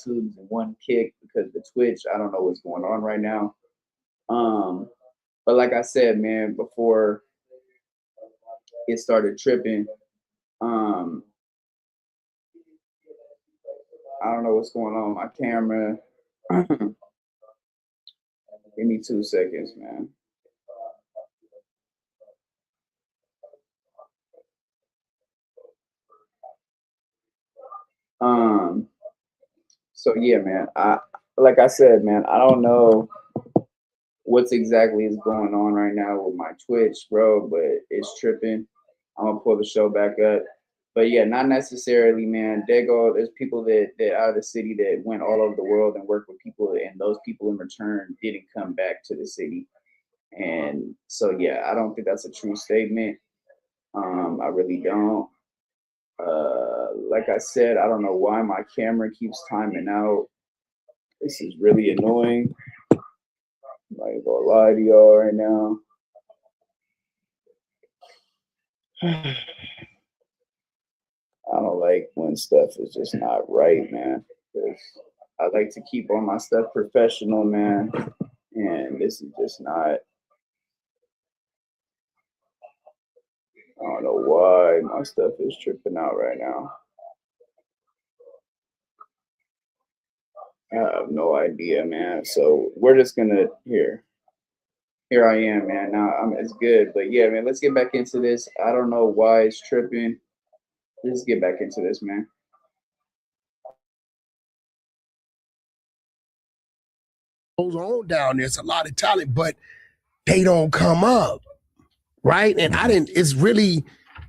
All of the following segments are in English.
YouTubes in one kick because the Twitch, I don't know what's going on right now. But like I said, man, before it started tripping, I don't know what's going on with my camera. Give me 2 seconds, man. So yeah, man, like I said, man, I don't know what's exactly is going on right now with my Twitch, bro, but it's tripping. I'm gonna pull the show back up. But yeah, not necessarily, man. Daygo, there's people that out of the city that went all over the world and worked with people, and those people in return didn't come back to the city. And so yeah, I don't think that's a true statement. I really don't. Like I said, I don't know why my camera keeps timing out. This is really annoying. I'm not gonna lie to y'all right now. I don't like when stuff is just not right, man. Because I like to keep all my stuff professional, man. And this is just not. I don't know why my stuff is tripping out right now. I have no idea, man. So we're just gonna here I am, man. Now it's good, but yeah, man. Let's get back into this. I don't know why it's tripping. Let's get back into this, man. Goes on down there. It's a lot of talent, but they don't come up, right? And it's really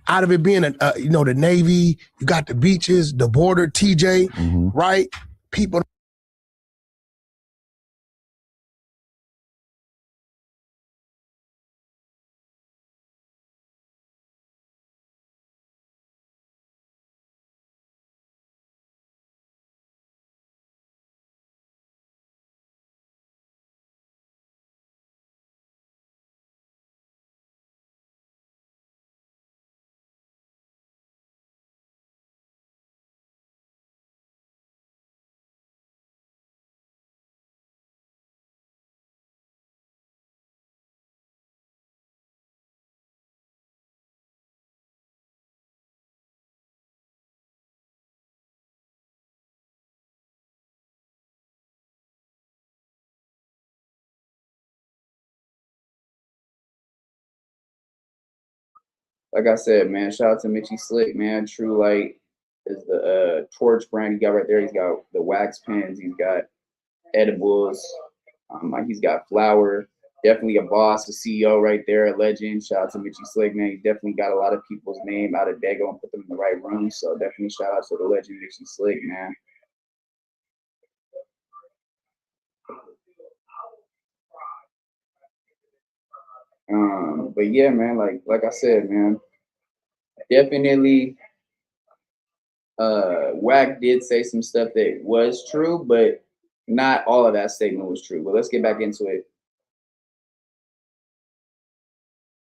out of it being the Navy. You got the beaches, the border, TJ, right? People. Like I said, man, shout out to Mitchy Sli.Ck, man. True Light is the torch brand he got right there. He's got the wax pens. He's got edibles. He's got flour. Definitely a boss, a CEO right there, a legend. Shout out to Mitchy Sli.Ck, man. He definitely got a lot of people's name out of Daygo and put them in the right room. So definitely shout out to the legend Mitchy Sli.Ck, man. But yeah, man, like I said, man, definitely Wack did say some stuff that was true, but not all of that statement was true. But let's get back into it.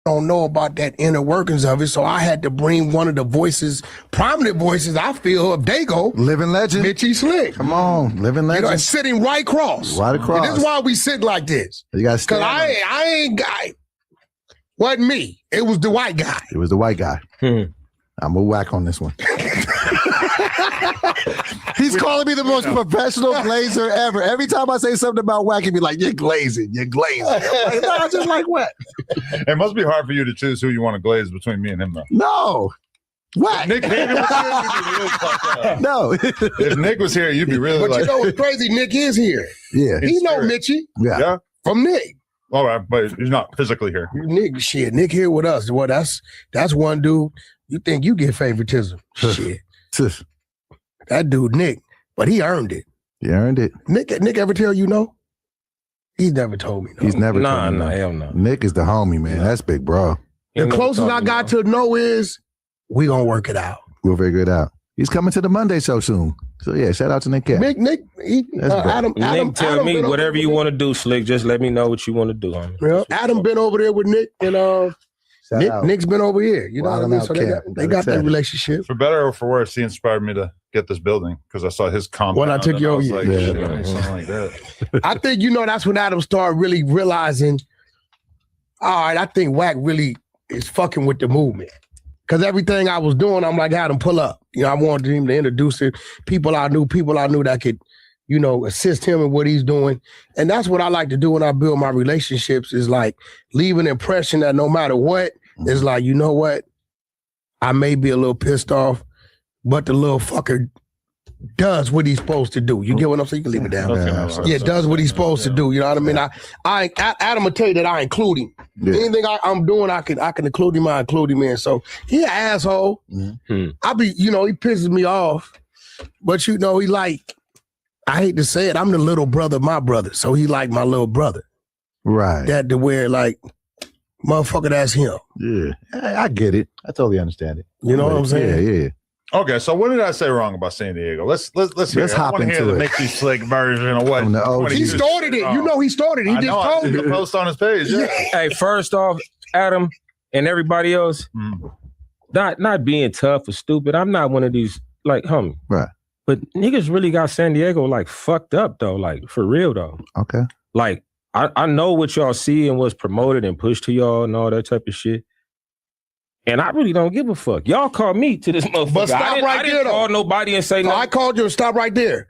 Don't know about that inner workings of it, so I had to bring one of the voices, prominent voices, I feel, of Daygo, living legend, Mitchy Sli.Ck. Come on, living legend, sitting right across. Right across. And this is why we sit like this. You got to, because I ain't got. Wasn't me. It was the white guy. It was the white guy. I'm gonna whack on this one. He's calling me the most professional glazer ever. Every time I say something about Wack, he'd be like, "You're glazing. You're glazing." I'm like, no, I just like Wack. It must be hard for you to choose who you want to glaze between me and him, though. No. Wack. Nick was here, you'd be really fucked up. No. If Nick was here, you'd be really But you know what's crazy? Nick is here. Yeah. He know Mitchy. Yeah. From Nick. All right, but he's not physically here. Nick here with us. Well, that's one dude. You think you get favoritism? Shit. That dude, Nick, but he earned it. He earned it. Nick ever tell you no? He's never told me no. He's never told me no. Hell no. Nick is the homie, man. That's big, bro. The closest I got to no is we gonna work it out. We'll figure it out. He's coming to the Monday show soon. So yeah, shout out to Nick Cat. Nick, Adam, tell me whatever you want to do, Slick. Just let me know what you want to do. Yeah, Adam been over there with Nick and Nick's been over here. You know what I mean? So they got that relationship. For better or for worse, he inspired me to get this building because I saw his compound. When I took you over, like, something like that. I think, that's when Adam started really realizing, all right, I think Wack really is fucking with the movement. Because everything I was doing, I'm like, Adam, pull up. I wanted him to introduce it. People I knew that could, assist him in what he's doing. And that's what I like to do when I build my relationships is like leave an impression that no matter what, it's like, you know what? I may be a little pissed off, but the little fucker does what he's supposed to do. You get what I'm saying? You can leave it down. Yeah, does what he's supposed to do. You know what I mean? Adam will tell you that I include him. Anything I'm doing, I can include him. I include him in. So he an asshole. I be, he pisses me off, but he like, I hate to say it, I'm the little brother of my brother. So he like my little brother. Right. That to where like, motherfucker, that's him. Yeah, I get it. I totally understand it. You know what I'm saying? Yeah. Okay, so what did I say wrong about San Diego? Let's hear Let's it. hop I into hear the it. Mitchy Sli.Ck version of what He started it. He started it. He just told me. Post on his page. Yeah. Hey, first off, Adam and everybody else, not being tough or stupid. I'm not one of these, like, homie. Right. But niggas really got San Diego, like, fucked up, though. Like, for real, though. Okay. Like, I know what y'all see and what's promoted and pushed to y'all and all that type of shit. And I really don't give a fuck. Y'all call me to this motherfucker. But stop I didn't call nobody and say no. I called you and stop right there.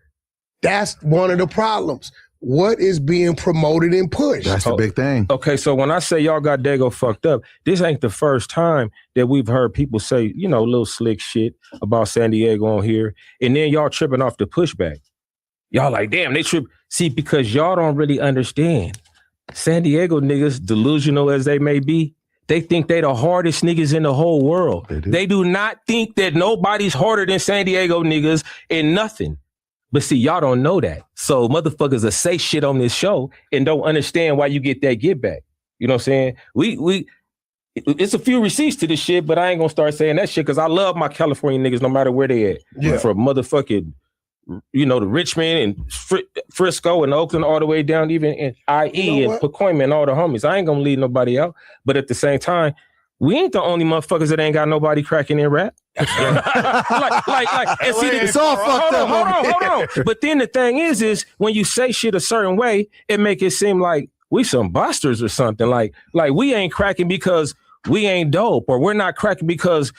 That's one of the problems. What is being promoted and pushed? That's the big thing. Okay, so when I say y'all got Daygo fucked up, this ain't the first time that we've heard people say, little slick shit about San Diego on here. And then y'all tripping off the pushback. Y'all like, damn, they trip. See, because y'all don't really understand. San Diego niggas, delusional as they may be, they think they the hardest niggas in the whole world. They do not think that nobody's harder than San Diego niggas in nothing. But see, y'all don't know that. So motherfuckers will say shit on this show and don't understand why you get that get back. You know what I'm saying? It's a few receipts to this shit, but I ain't gonna start saying that shit because I love my California niggas no matter where they at. Yeah. From motherfucking, the Richmond and Frisco and Oakland all the way down even in IE and Pacoima and all the homies. I ain't gonna leave nobody out. But at the same time, we ain't the only motherfuckers that ain't got nobody cracking in rap. and see, it's all fucked up. Hold on. But then the thing is when you say shit a certain way, it make it seem like we some busters or something. Like we ain't cracking because we ain't dope, or we're not cracking because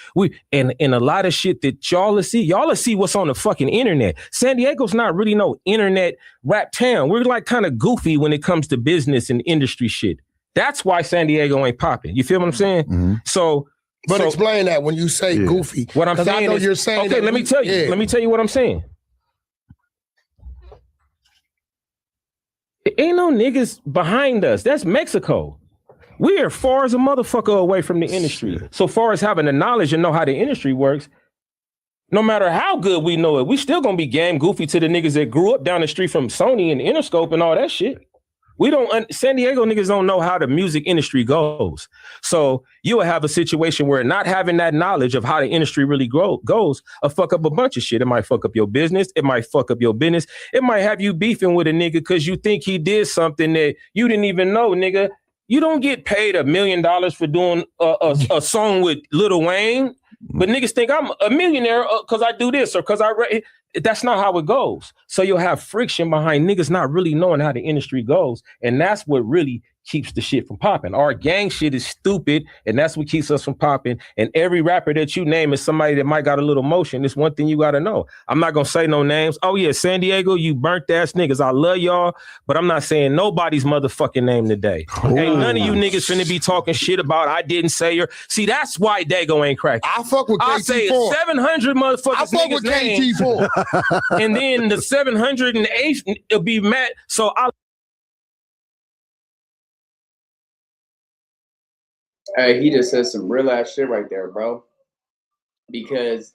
and a lot of shit that y'all see what's on the fucking internet. San Diego's not really no internet rap town. We're like kind of goofy when it comes to business and industry shit. That's why San Diego ain't popping. You feel what I'm saying? Mm-hmm. So explain that when you say goofy. What I'm saying is, you're saying okay, let me tell you. Yeah. Let me tell you what I'm saying. Ain't no niggas behind us. That's Mexico. We are far as a motherfucker away from the industry. So far as having the knowledge and know how the industry works, no matter how good we know it, we still gonna be game goofy to the niggas that grew up down the street from Sony and Interscope and all that shit. San Diego niggas don't know how the music industry goes. So you will have a situation where not having that knowledge of how the industry really goes will fuck up a bunch of shit. It might fuck up your business. It might fuck up your business. It might have you beefing with a nigga because you think he did something that you didn't even know, nigga. You don't get paid $1 million for doing a song with Lil Wayne, but niggas think I'm a millionaire because I do this or because that's not how it goes. So you'll have friction behind niggas not really knowing how the industry goes. And that's what really keeps the shit from popping. Our gang shit is stupid, and that's what keeps us from popping. And every rapper that you name is somebody that might got a little motion. It's one thing you got to know. I'm not going to say no names. Oh, yeah, San Diego, you burnt ass niggas. I love y'all, but I'm not saying nobody's motherfucking name today. Ain't none of you niggas finna be talking shit about I didn't say her. See, that's why Daygo ain't cracking. I fuck with KT4. I say 700 motherfuckers I fuck with KT4. And then the 708 will be mad. So Hey, he just said some real ass shit right there, bro. Because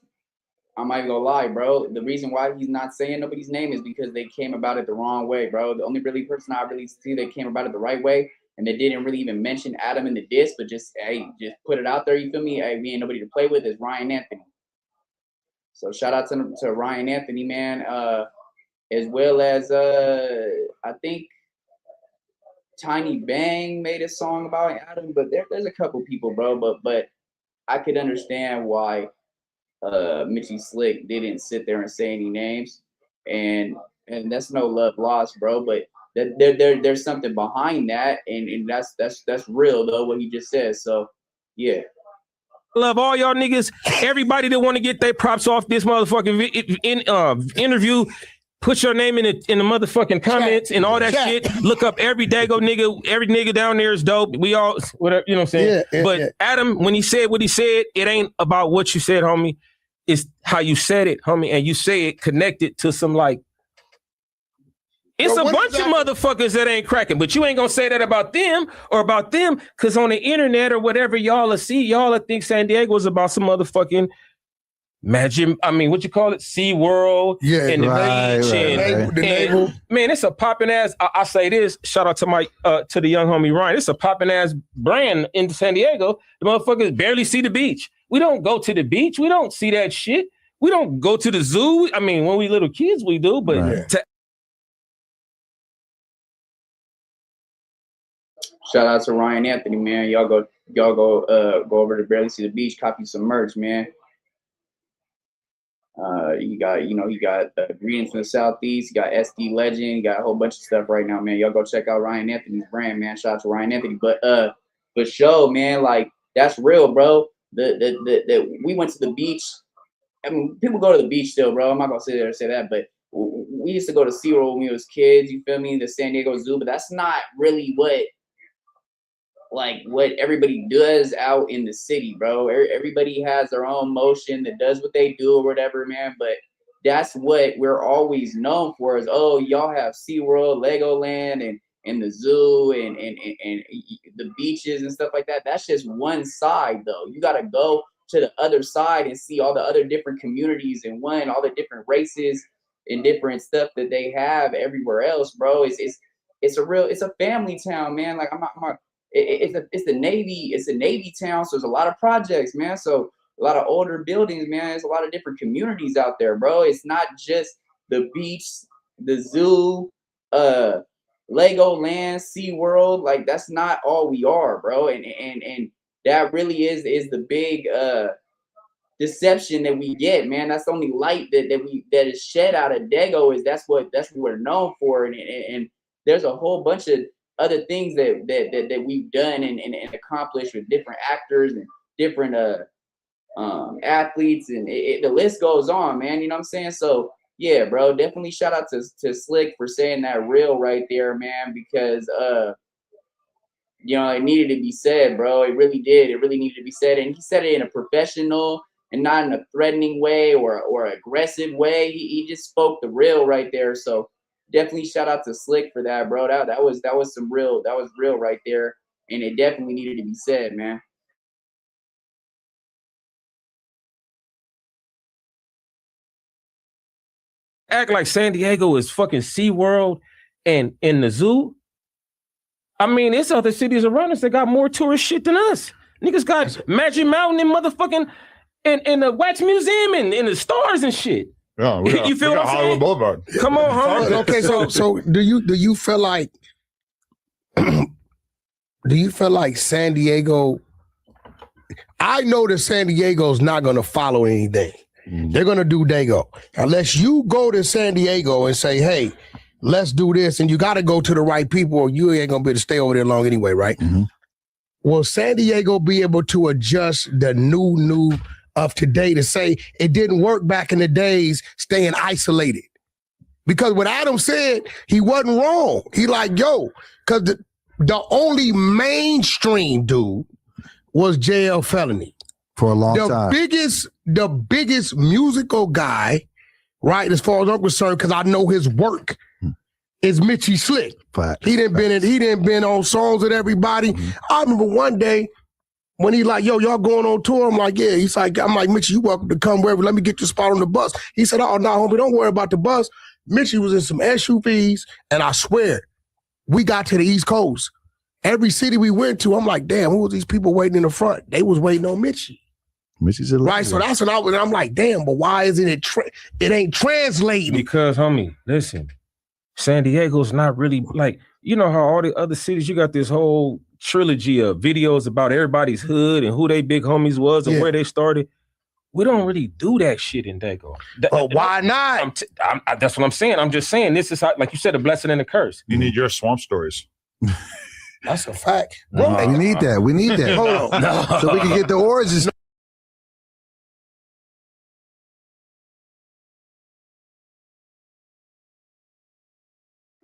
I'm not gonna lie, bro. The reason why he's not saying nobody's name is because they came about it the wrong way, bro. The only really person I really see that came about it the right way, and they didn't really even mention Adam in the diss, but just put it out there. You feel me? Hey, we ain't nobody to play with. Is Ryan Anthony. So shout out to Ryan Anthony, man. As well as I think Tiny Bang made a song about Adam, but there's a couple people, bro. But I could understand why Mitchy Sli.Ck didn't sit there and say any names, and that's no love lost, bro. But there's something behind that, and that's real though what he just said. So yeah. Love all y'all niggas. Everybody that want to get their props off this motherfucking interview. Put your name in the motherfucking comments and all that shit. Look up every Daygo nigga. Every nigga down there is dope. We all, whatever, you know what I'm saying? But Adam, when he said what he said, it ain't about what you said, homie. It's how you said it, homie. And you say it connected to some like, it's a bunch of motherfuckers that ain't cracking, but you ain't gonna say that about them or about them, because on the internet or whatever y'all will see, y'all will think San Diego is about some motherfucking Magic, I mean, what you call it? SeaWorld and the beach and man, it's a popping ass. I say this, shout out to my to the young homie Ryan. It's a popping ass brand in San Diego. The motherfuckers barely see the beach. We don't go to the beach. We don't see that shit. We don't go to the zoo. I mean, when we little kids, we do, but shout out to Ryan Anthony, man. Y'all go over to Barely See the Beach, copy some merch, man. He got Greetings from the Southeast, you got SD Legend, you got a whole bunch of stuff right now, man. Y'all go check out Ryan Anthony's brand, man. Shout out to Ryan Anthony. But for sure, man, like that's real, bro. We went to the beach. I mean, people go to the beach still, bro. I'm not gonna sit there and say that, but we used to go to SeaWorld when we was kids, you feel me? The San Diego Zoo, but that's not really what everybody does out in the city, bro. Everybody has their own motion that does what they do or whatever, man. But that's what we're always known for is, oh, y'all have SeaWorld, Legoland, and the zoo and the beaches and stuff like that. That's just one side, though. You got to go to the other side and see all the other different communities and all the different races and different stuff that they have everywhere else, bro. It's a family town, man. Like it's a Navy town, so there's a lot of projects, man. So a lot of older buildings, man. There's a lot of different communities out there, bro. It's not just the beach, the zoo, Legoland, SeaWorld. Like that's not all we are, bro. And that really is the big deception that we get, man. That's the only light that is shed out of Daygo. Is that's what we're known for, and there's a whole bunch of other things that we've done and accomplished with different actors and different athletes, and the list goes on, man. You know what I'm saying? So yeah, bro, definitely shout out to Sli.Ck for saying that real right there, man, because it needed to be said, bro. It really did. It really needed to be said, and he said it in a professional and not in a threatening way or aggressive way. He just spoke the real right there. So definitely shout out to Sli.Ck for that, bro. That was real right there, and it definitely needed to be said, man. Act like San Diego is fucking SeaWorld and in the zoo. I mean, it's other cities around us that got more tourist shit than us. Niggas got Magic Mountain and motherfucking and the Wax Museum and the stars and shit. Yeah, you feel what I'm Hollywood saying? Boulevard. Come on, homie. Okay, so do you feel like San Diego? I know that San Diego's not gonna follow anything. They're gonna do Daygo. Unless you go to San Diego and say, hey, let's do this, and you gotta go to the right people or you ain't gonna be able to stay over there long anyway, right? Mm-hmm. Will San Diego be able to adjust the new of today to say it didn't work back in the days staying isolated? Because what Adam said, he wasn't wrong. He like, yo, because the only mainstream dude was JL Felony. For a long time. The biggest musical guy, right, as far as I'm concerned, because I know his work, is Mitchy Sli.Ck. Fact. He didn't been on songs with everybody. I remember one day when he like, yo, y'all going on tour? I'm like, yeah. I'm like, Mitchy, you welcome to come wherever. Let me get your spot on the bus. He said, oh, no, homie, don't worry about the bus. Mitchy was in some SUVs, and I swear, we got to the East Coast. Every city we went to, I'm like, damn, who was these people waiting in the front? They was waiting on Mitchy. Mitchy's a right, so that's when I'm like, damn, but why isn't it? It ain't translating. Because, homie, listen, San Diego's not really like, you know how all the other cities, you got this whole trilogy of videos about everybody's hood and who they big homies was and where they started. We don't really do that shit in Daygo. But why not? That's what I'm saying. I'm just saying this is how, like you said, a blessing and a curse. You need your swamp stories. That's a fact. We need that. We need that. Hold on. No. So we can get the origins.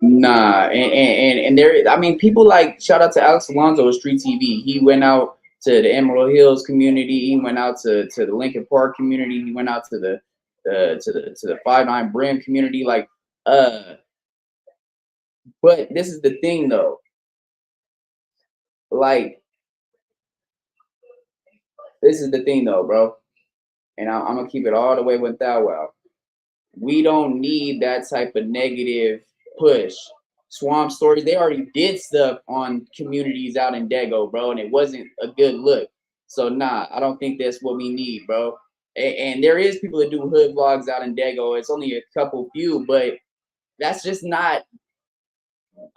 Nah, and there, I mean, people like, shout out to Alex Alonso with Street TV. He went out to the Emerald Hills community. He went out to the Lincoln Park community. He went out to the 5-9 Brim community. Like, but this is the thing though. Like, this is the thing though, bro. And I'm gonna keep it all the way with that. Wow, we don't need that type of negative push. Swamp Stories, they already did stuff on communities out in Daygo, bro, and it wasn't a good look. So nah, I don't think that's what we need, bro. And there is people that do hood vlogs out in Daygo. It's only a couple few, but that's just not.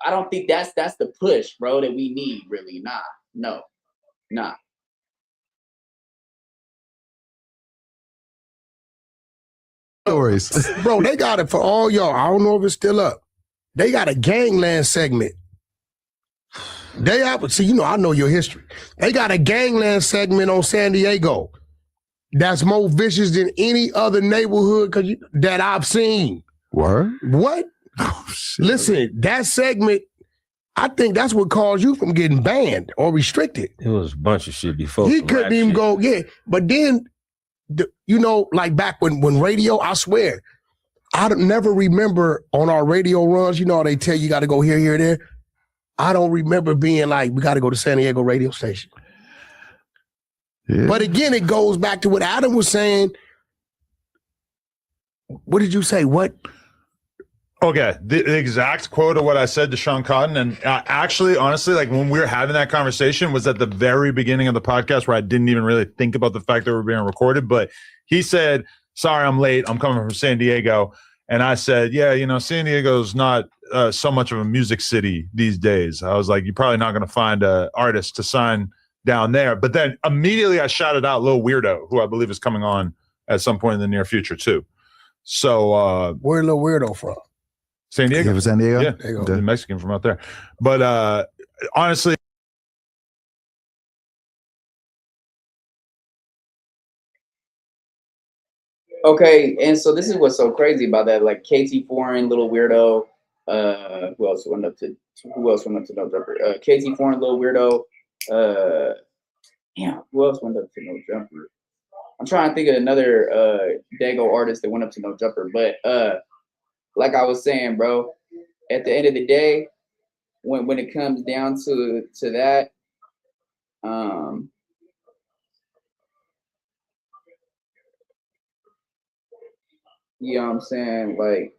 I don't think that's the push, bro, that we need. Really, nah. Stories. Bro, they got it for all y'all. I don't know if it's still up. They got a gangland segment. They have, see, you know, I know your history. They got a gangland segment on San Diego that's more vicious than any other neighborhood that I've seen. Word? What? Oh, shit. Listen, that segment, I think that's what caused you from getting banned or restricted. It was a bunch of shit before. He couldn't even go, but then, you know, like back when radio, I swear, I don't never remember on our radio runs, you know, they tell you got to go here, there. I don't remember being like, we got to go to San Diego radio station. Yeah. But again, it goes back to what Adam was saying. What did you say? What? Okay, the exact quote of what I said to Sean Cotton, and actually, honestly, like when we were having that conversation was at the very beginning of the podcast where I didn't even really think about the fact that we're being recorded, but he said, sorry, I'm late. I'm coming from San Diego. And I said, yeah, you know, San Diego's not so much of a music city these days. I was like, you're probably not going to find an artist to sign down there. But then immediately I shouted out Lil Weirdo, who I believe is coming on at some point in the near future too. So where Lil Weirdo from? San Diego. Yeah, from San Diego? Yeah, There you go. the Mexican from out there. But honestly, Okay, and so this is what's so crazy about that. Like KT Foreign, Little Weirdo. Who else went up to No Jumper? KT Foreign, Little Weirdo. Who else went up to No Jumper? I'm trying to think of another Daygo artist that went up to No Jumper. But like I was saying, bro, at the end of the day, when it comes down to that, you know what I'm saying? Like,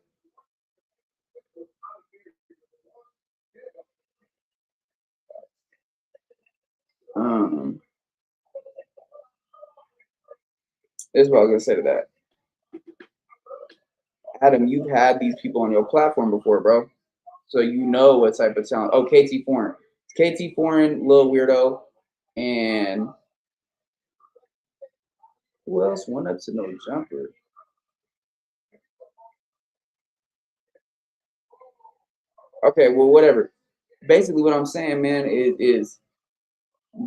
this is what I was gonna say to that. Adam, you've had these people on your platform before, bro. So you know what type of talent. Oh, KT Foreign. KT Foreign, Lil Weirdo, and who else went up to No Jumper? Okay, well, whatever. Basically, what I'm saying, man, is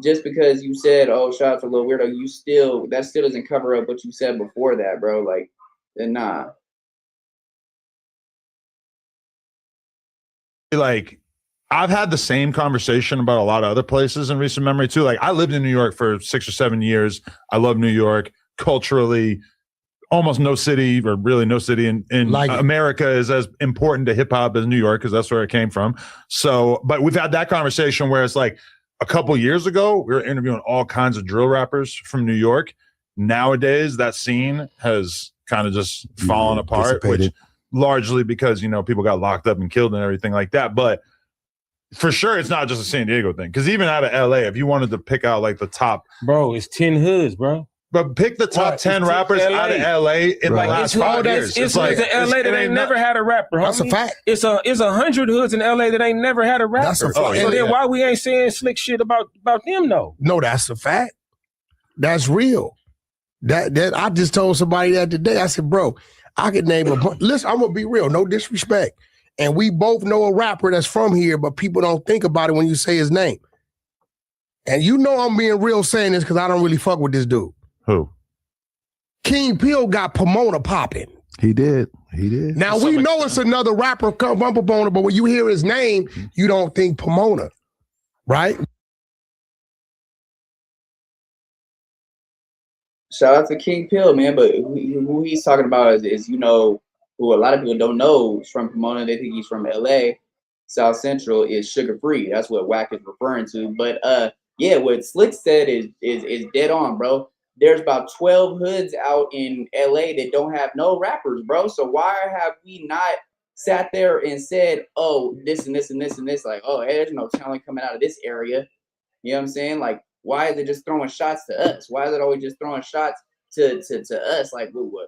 just because you said, "Oh, shout out to Lil Weirdo," that still doesn't cover up what you said before that, bro. Like, nah. like I've had the same conversation about a lot of other places in recent memory too. Like I lived in New York for 6 or 7 years. I love New York culturally. Almost no city, or really no city in like America is as important to hip hop as New York, because that's where it came from. So, but we've had that conversation where it's like a couple years ago, we were interviewing all kinds of drill rappers from New York. Nowadays, that scene has kind of just fallen apart, which largely because, you know, people got locked up and killed and everything like that. But for sure, it's not just a San Diego thing. Because even out of LA, if you wanted to pick out like the top, bro, it's 10 hoods, bro. But pick the top Right. 10 It's rappers LA. out of LA in the Right. last It's 5 years. It's hoods in LA that ain't never had a rapper. That's a homie. fact. It's 100 hoods in LA that ain't never had a rapper. That's a fact. Oh, yeah. So then why we ain't saying slick shit about them though? No, that's a fact. That's real. That I just told somebody that today. I said, bro, I could name a bunch. Listen, I'm gonna be real, no disrespect. And we both know a rapper that's from here, but people don't think about it when you say his name. And you know I'm being real saying this because I don't really fuck with this dude. Who? King Peel got Pomona popping. He did. He did. Now To we some know it's another rapper from Pomona, but when you hear his name, you don't think Pomona, right? Shout out to King Pill, man. But who he's talking about is who a lot of people don't know is from Pomona. They think he's from LA. South Central is Sugar Free. That's what Wack is referring to. But yeah, what Sli.Ck said is dead on, bro. There's about 12 hoods out in LA that don't have no rappers, bro. So why have we not sat there and said, oh, this and this and this and this? Like, oh, hey, there's no talent coming out of this area. You know what I'm saying? Like, why is it just throwing shots to us? Why is it always just throwing shots to us? Like, what?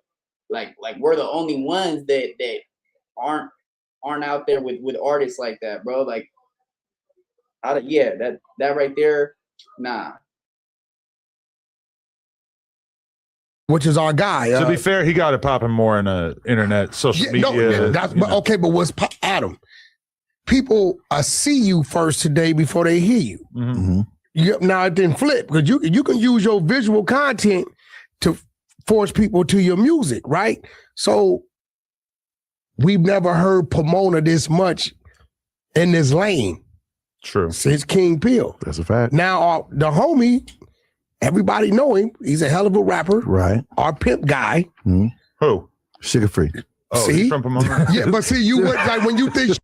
Like we're the only ones that aren't out there with artists like that, bro. Like, yeah, that right there, nah. Which is our guy. To be fair, he got it popping more in the internet, social media. But what's Adam? People see you first today before they hear you. Mm-hmm. Now it didn't flip because you can use your visual content to force people to your music, right? So we've never heard Pomona this much in this lane. True. Since King Peel. That's a fact. Now the homie, everybody know him. He's a hell of a rapper. Right. Our pimp guy. Mm-hmm. Who? Sugar Free. Oh, See? he's from Pomona. Yeah, but see, you would like when you think.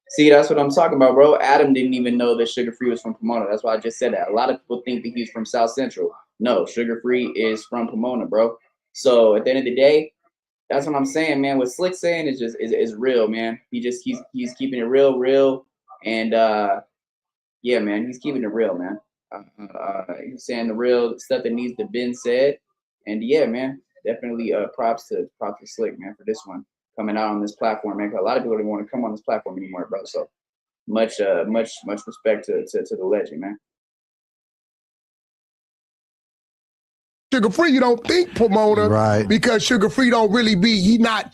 See, that's what I'm talking about, bro. Adam didn't even know that Sugar Free was from Pomona. That's why I just said that. A lot of people think that he's from South Central. No, Sugar Free is from Pomona, bro. So at the end of the day, that's what I'm saying, man. What Sli.Ck saying is just is real, man. He's keeping it real, and yeah, man, he's keeping it real, man. He's saying the real stuff that needs to be said, and yeah, man, definitely props to Sli.Ck, man, for this one coming out on this platform, man. 'Cause a lot of people don't want to come on this platform anymore, bro. So much respect to the legend, man. Sugar Free, you don't think Pomona, Right. Because Sugar Free don't really be. He not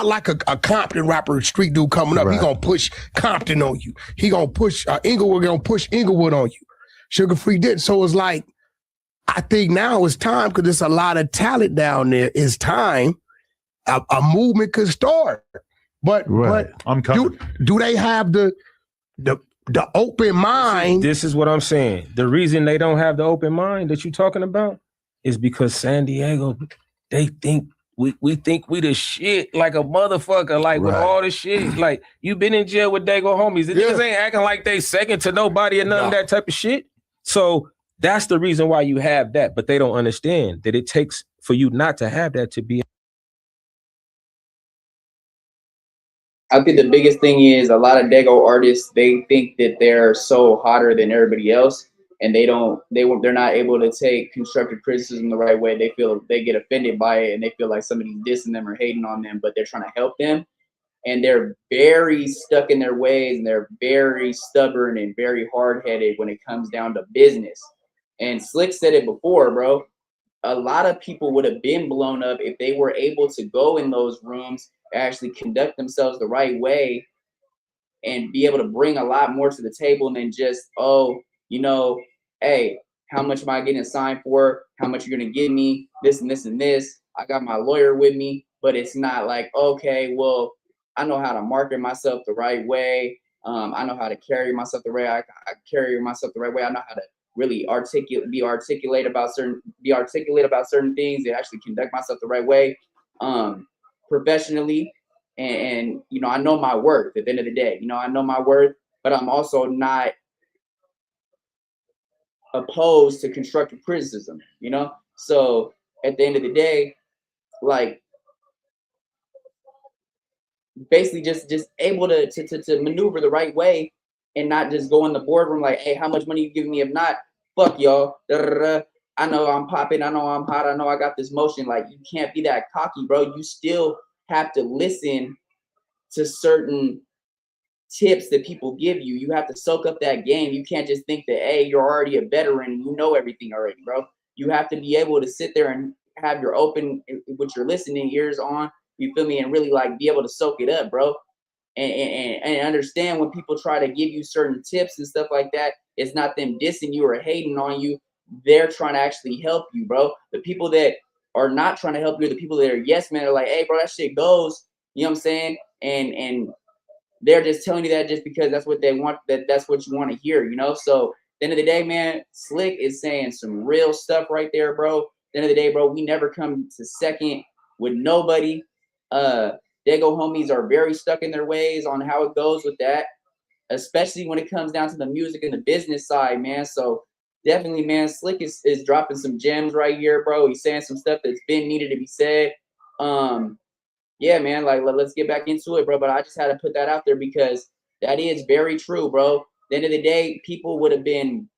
like a Compton rapper, street dude coming up. Right. He gonna push Compton on you. He gonna push Inglewood. Gonna push Inglewood on you. Sugar Free did. So it's like, I think now it's time because there's a lot of talent down there. It's time a movement could start. But Right. I'm coming. do they have the open mind? This is what I'm saying. The reason they don't have the open mind that you're talking about is because San Diego, they think we think we the shit like a motherfucker, like with Right. all the shit. Like, you been in jail with Daygo homies. The niggas ain't acting like they second to nobody or none of that type of shit. So that's the reason why you have that. But they don't understand that it takes for you not to have that to be. I think the biggest thing is a lot of Daygo artists, they think that they're so hotter than everybody else, and they're not able to take constructive criticism the right way. They feel they get offended by it, and they feel like somebody's dissing them or hating on them, but they're trying to help them, and they're very stuck in their ways, and they're very stubborn and very hard-headed when it comes down to business. And Sli.Ck said it before, bro. A lot of people would have been blown up if they were able to go in those rooms, actually conduct themselves the right way, and be able to bring a lot more to the table than just, oh, hey, how much am I getting signed for? How much you're gonna give me? This and this and this. I got my lawyer with me, but it's not like, okay, well, I know how to market myself the right way. I know how to carry myself the right. I carry myself the right way. I know how to really be articulate about certain things, and actually conduct myself the right way, professionally. And I know my worth at the end of the day. I know my worth, but I'm also not opposed to constructive criticism, So at the end of the day, like, basically just able to maneuver the right way and not just go in the boardroom like, hey, how much money you giving me? If not, fuck y'all. I know I'm popping. I know I'm hot. I know I got this motion. Like, you can't be that cocky, bro. You still have to listen to certain tips that people give you. You have to soak up that game. You can't just think that, hey, you're already a veteran and you know everything already, bro. You have to be able to sit there and have your open, with your listening ears on, you feel me, and really like be able to soak it up, bro. And understand when people try to give you certain tips and stuff like that, it's not them dissing you or hating on you. They're trying to actually help you, bro. The people that are not trying to help you, the people that are yes men, are like, hey, bro, that shit goes. You know what I'm saying? And they're just telling you that just because that's what they want, that's what you want to hear, you know? So at the end of the day, man, Sli.Ck is saying some real stuff right there, bro. At the end of the day, bro, we never come to second with nobody. Daygo homies are very stuck in their ways on how it goes with that, especially when it comes down to the music and the business side, man. So definitely, man, Sli.Ck is dropping some gems right here, bro. He's saying some stuff that's been needed to be said. Yeah, man, like let's get back into it, bro. But I just had to put that out there because that is very true, bro. At the end of the day, people would have been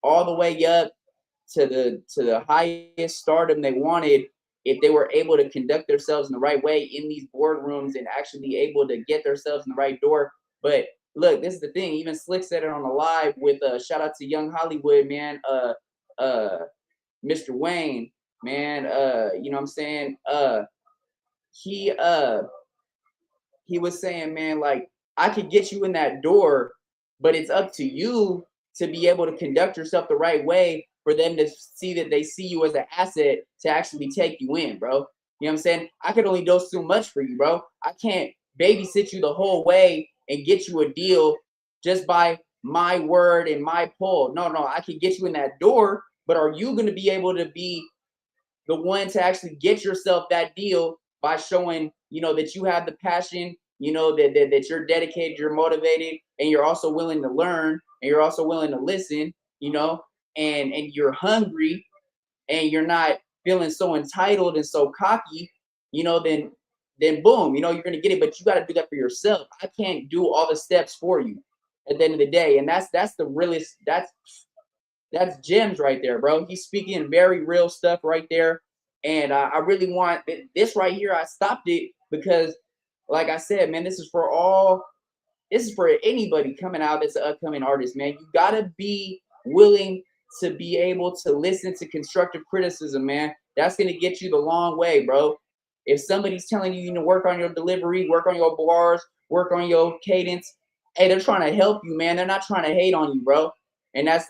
all the way up to the highest stardom they wanted if they were able to conduct themselves in the right way in these boardrooms and actually be able to get themselves in the right door. But look, this is the thing. Even Sli.Ck said it on the live with shout out to Young Hollywood, man. Mr. Wayne, man. You know what I'm saying? He was saying, man, like, I could get you in that door, but it's up to you to be able to conduct yourself the right way for them to see that they see you as an asset to actually take you in, bro. You know what I'm saying? I could only do so much for you, bro. I can't babysit you the whole way and get you a deal just by my word and my pull. No, I can get you in that door, but are you going to be able to be the one to actually get yourself that deal by showing, you know, that you have the passion, you know, that you're dedicated, you're motivated, and you're also willing to learn, and you're also willing to listen, you know, and you're hungry, and you're not feeling so entitled and so cocky, you know, then boom, you know, you're gonna get it. But you got to do that for yourself. I can't do all the steps for you at the end of the day, and that's the realest. That's gems right there, bro. He's speaking very real stuff right there. And I really want this right here. I stopped it because, like I said, man, this is for anybody coming out that's an upcoming artist, man. You gotta be willing to be able to listen to constructive criticism, man. That's gonna get you the long way, bro. If somebody's telling you, you need to work on your delivery, work on your bars, work on your cadence, hey, they're trying to help you, man. They're not trying to hate on you, bro. And that's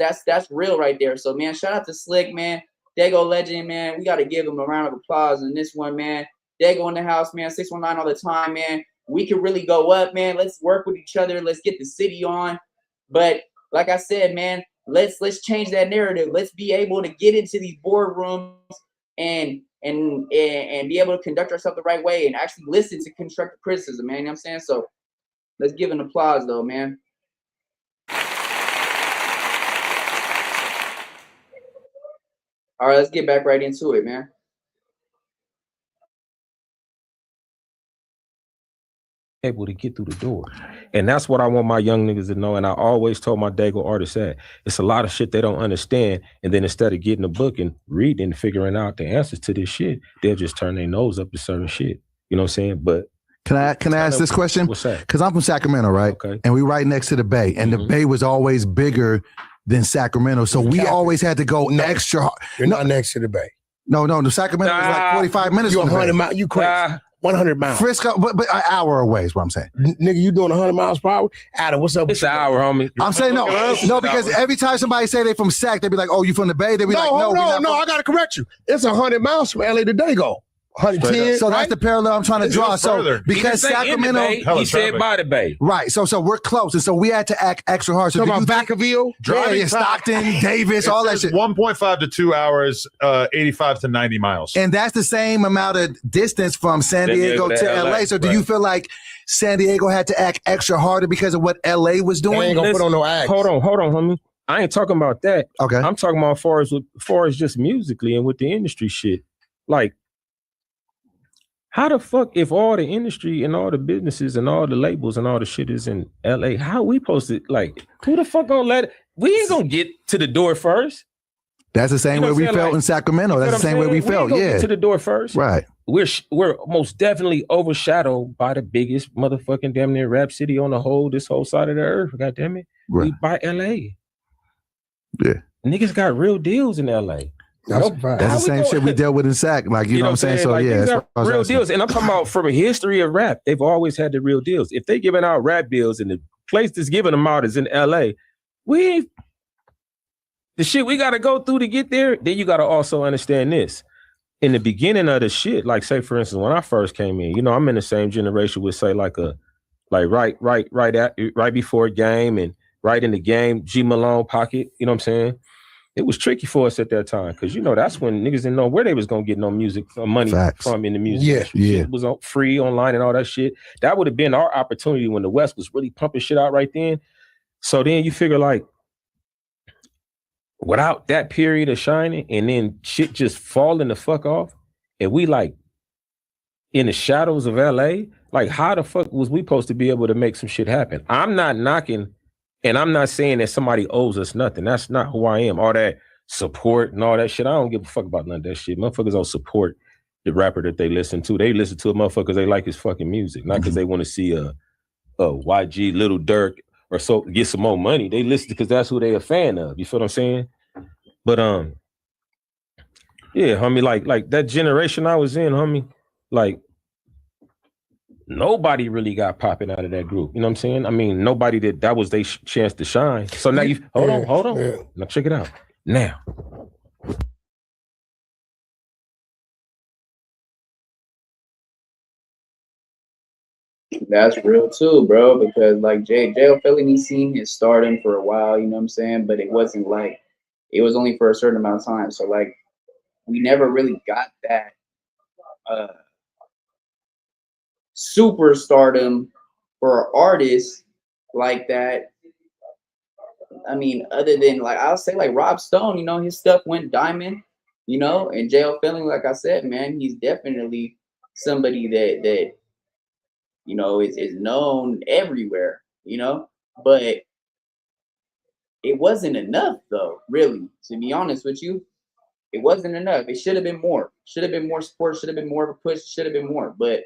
real right there. So, man, shout out to Sli.Ck, man. Daygo legend, man. We got to give him a round of applause in this one, man. Daygo in the house, man. 619 all the time, man. We can really go up, man. Let's work with each other. Let's get the city on. But like I said, man, let's change that narrative. Let's be able to get into these boardrooms and be able to conduct ourselves the right way and actually listen to constructive criticism, man. You know what I'm saying? So let's give an applause, though, man. All right, let's get back right into it, man. Able to get through the door. And that's what I want my young niggas to know. And I always told my Daygo artists that it's a lot of shit they don't understand. And then instead of getting a book and reading and figuring out the answers to this shit, they'll just turn their nose up to certain shit. You know what I'm saying? But can I ask this question? What's that? Because I'm from Sacramento, right? Okay. And we right next to the Bay. And the Bay was always bigger than Sacramento. So we always had to go extra hard. You're not next to the Bay. No, the Sacramento was like 45 minutes You're from the 100 Bay. miles. You crazy. 100 miles. Frisco, but an hour away is what I'm saying. Nigga, you doing 100 miles per hour? Adam, what's up? It's an hour, homie. I'm saying no, because every time somebody say they from Sac, they be like, oh, you from the Bay? They be like, no, I got to correct you. It's 100 miles from LA to Daygo. 110. So that's the parallel I'm trying to draw. So because Sacramento, he said by the Bay. Right. So we're close, and so we had to act extra hard. So about Vacaville, driving Stockton, Davis, all that shit. 1.5 to 2 hours, 85 to 90 miles, and that's the same amount of distance from San Diego to LA. So do you feel like San Diego had to act extra harder because of what LA was doing? They ain't gonna put on no acts. Hold on, homie. I ain't talking about that. Okay. I'm talking about far as just musically and with the industry shit. Like, How the fuck, if all the industry and all the businesses and all the labels and all the shit is in LA, how we posted? Like, who the fuck gonna let it? We ain't gonna get to the door first. That's the same way we felt in Sacramento. That's the same way we felt. We Yeah. get to the door first. Right. We're most definitely overshadowed by the biggest motherfucking damn near rap city on this whole side of the earth. God damn it. Right. By LA. Yeah. Niggas got real deals in LA. That's the same shit we dealt with in Sac. Like, you know what I'm saying? So like, yeah, these are real deals. And I'm talking about from a history of rap. They've always had the real deals. If they giving out rap deals and the place that's giving them out is in LA, the shit we gotta go through to get there, then you gotta also understand this. In the beginning of the shit, like say for instance, when I first came in, I'm in the same generation with say right before Game and right in the Game, G Malone pocket, you know what I'm saying? It was tricky for us at that time because that's when niggas didn't know where they was gonna get no music money from in the music. Yeah. It was free online and all that shit. That would have been our opportunity when the West was really pumping shit out right then. So then you figure like, without that period of shining and then shit just falling the fuck off, and we like in the shadows of LA, like how the fuck was we supposed to be able to make some shit happen? I'm not knocking. And I'm not saying that somebody owes us nothing. That's not who I am. All that support and all that shit. I don't give a fuck about none of that shit. Motherfuckers don't support the rapper that they listen to. They listen to a motherfucker because they like his fucking music, not because they want to see a YG, Little Durk, or so get some more money. They listen because that's who they a fan of. You feel what I'm saying? But yeah, homie, like that generation I was in, homie, like nobody really got popping out of that group. You know what I'm saying? I mean, nobody that was their chance to shine. So now you hold on. Yeah. Now check it out. Now. That's real too, bro, because like J.O. Felony seen his stardom for a while, you know what I'm saying? But it wasn't like, it was only for a certain amount of time. So like, we never really got that super stardom for artists like that. I mean, other than like, I'll say like Rob Stone, his stuff went diamond, and J.O. Felony, like I said, man, he's definitely somebody that is known everywhere, but it wasn't enough though, really, to be honest with you. It wasn't enough. It should have been more. Should have been more support, should have been more of a push, should have been more. But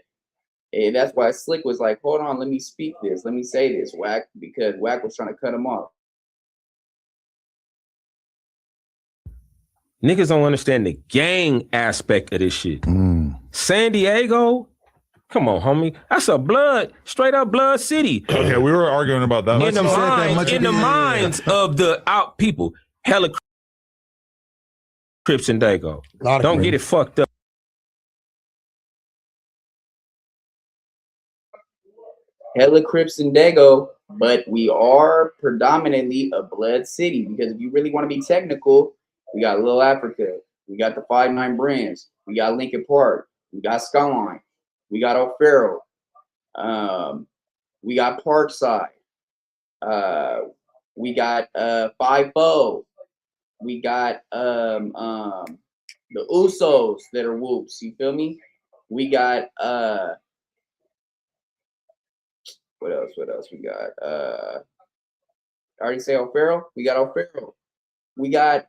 that's why Slick was like, hold on, let me speak this. Let me say this, Wack, because Wack was trying to cut him off. Niggas don't understand the gang aspect of this shit. San Diego, come on, homie. That's a straight up blood city. Okay, we were arguing about that. In the minds of the out people, hella Crips and Daygo. Don't get it fucked up. Hella Crips and Daygo, but we are predominantly a blood city, because if you really want to be technical, we got Little Africa, we got the 5-9 Brands, we got Lincoln Park, we got Skyline, we got O'Farrell, we got Parkside, we got 5-0, we got the Usos that are whoops, you feel me? We got what else we got? I already say O'Farrell. We got O'Farrell. We got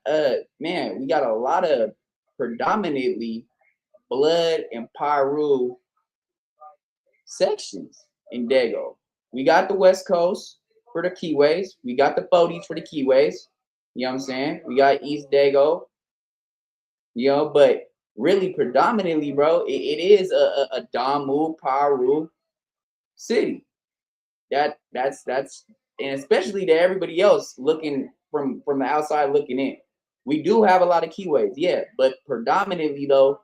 man, we got a lot of predominantly blood and Pyru sections in Daygo. We got the West Coast for the Keyways. We got the 40s for the Keyways. You know what I'm saying? We got East Daygo. But really predominantly, bro, it is a Damu Pyru city. That's and especially to everybody else looking from the outside looking in. We do have a lot of keyways, yeah, but predominantly though,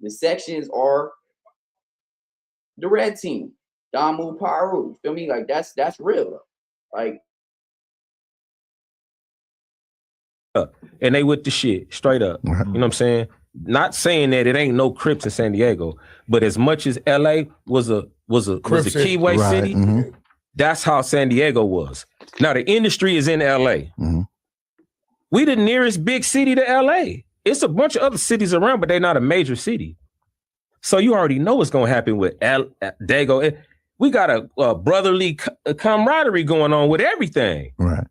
the sections are the red team, Damu Pyru. Feel me? Like that's real though. Like, and they with the shit straight up. You know what I'm saying? Not saying that it ain't no Crips in San Diego, but as much as LA was a keyway city, that's how San Diego was. Now the industry is in LA. We the nearest big city to LA. It's a bunch of other cities around, but they're not a major city. So you already know what's gonna happen with Daygo. We got a brotherly camaraderie going on with everything. Right.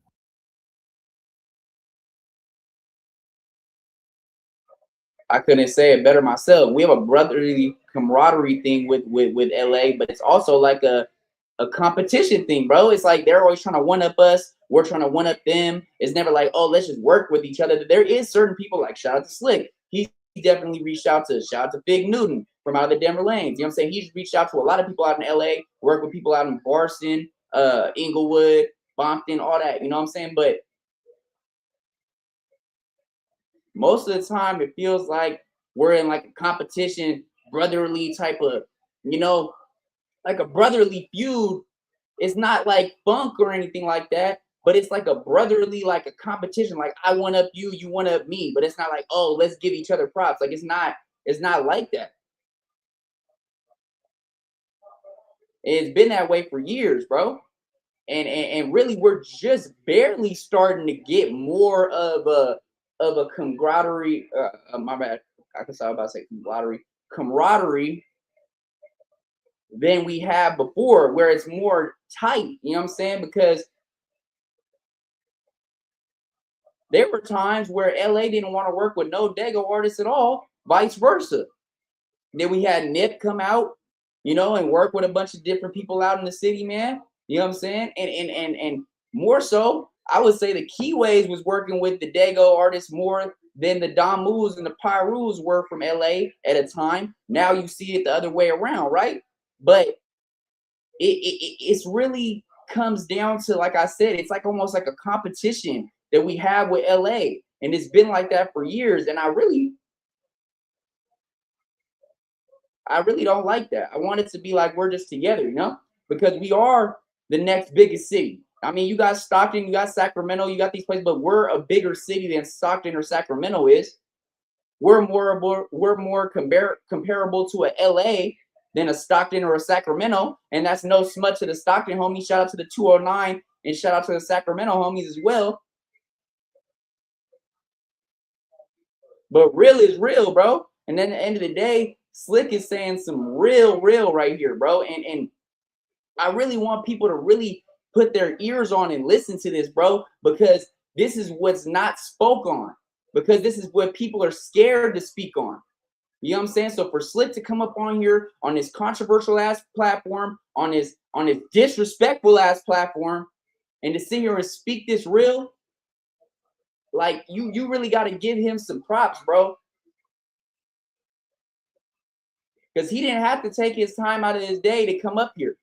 I couldn't say it better myself. We have a brotherly camaraderie thing with LA, but it's also like a competition thing, bro. It's like they're always trying to one up us. We're trying to one up them. It's never like, oh, let's just work with each other. There is certain people like shout out to Sli.Ck. He definitely reached out to Big Newton from out of the Denver lanes. You know what I'm saying? He's reached out to a lot of people out in LA, worked with people out in Barson, Inglewood, Bompton, all that. You know what I'm saying? But most of the time it feels like we're in like a competition, brotherly type of, you know, like a brotherly feud. It's not like funk or anything like that, but it's like a brotherly, like a competition. Like I one up you, you one up me, but it's not like, oh, let's give each other props. Like it's not like that. It's been that way for years, bro. And really we're just barely starting to get more of a camaraderie. My bad. I was about to say camaraderie than we have before, where it's more tight. You know what I'm saying? Because there were times where LA didn't want to work with no Daygo artists at all, vice versa. Then we had Nip come out, you know, and work with a bunch of different people out in the city, man. You know what I'm saying? And more so, I would say the Keyways was working with the Daygo artists more than the Damus and the Pyrus were from LA at a time. Now you see it the other way around, right? But it's really comes down to, like I said, it's like almost like a competition that we have with LA. And it's been like that for years. And I really don't like that. I want it to be like we're just together, you know, because we are the next biggest city. I mean, you got Stockton, you got Sacramento, you got these places, but we're a bigger city than Stockton or Sacramento is. We're more comparable to a LA than a Stockton or a Sacramento, and that's no smut to the Stockton homies. Shout out to the 209 and shout out to the Sacramento homies as well. But real is real, bro. And then at the end of the day, Sli.Ck is saying some real right here, bro. And I really want people to really put their ears on and listen to this, bro, because this is what's not spoke on, because this is what people are scared to speak on. You know what I'm saying? So for Sli.Ck to come up on here on this controversial ass platform, on his disrespectful ass platform, and to sit here and speak this real, like you really got to give him some props, bro. Because he didn't have to take his time out of his day to come up here.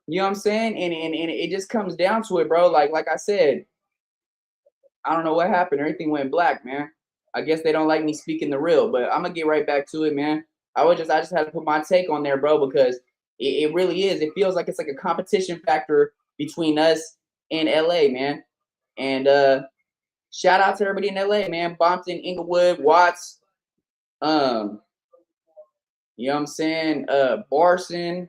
You know what I'm saying? And it just comes down to it, bro. Like I said, I don't know what happened. Everything went black, man. I guess they don't like me speaking the real, but I'm gonna get right back to it, man. I just had to put my take on there, bro, because it really is. It feels like it's like a competition factor between us and LA, man. And shout out to everybody in LA, man. Bompton, Inglewood, Watts, you know what I'm saying? Barson,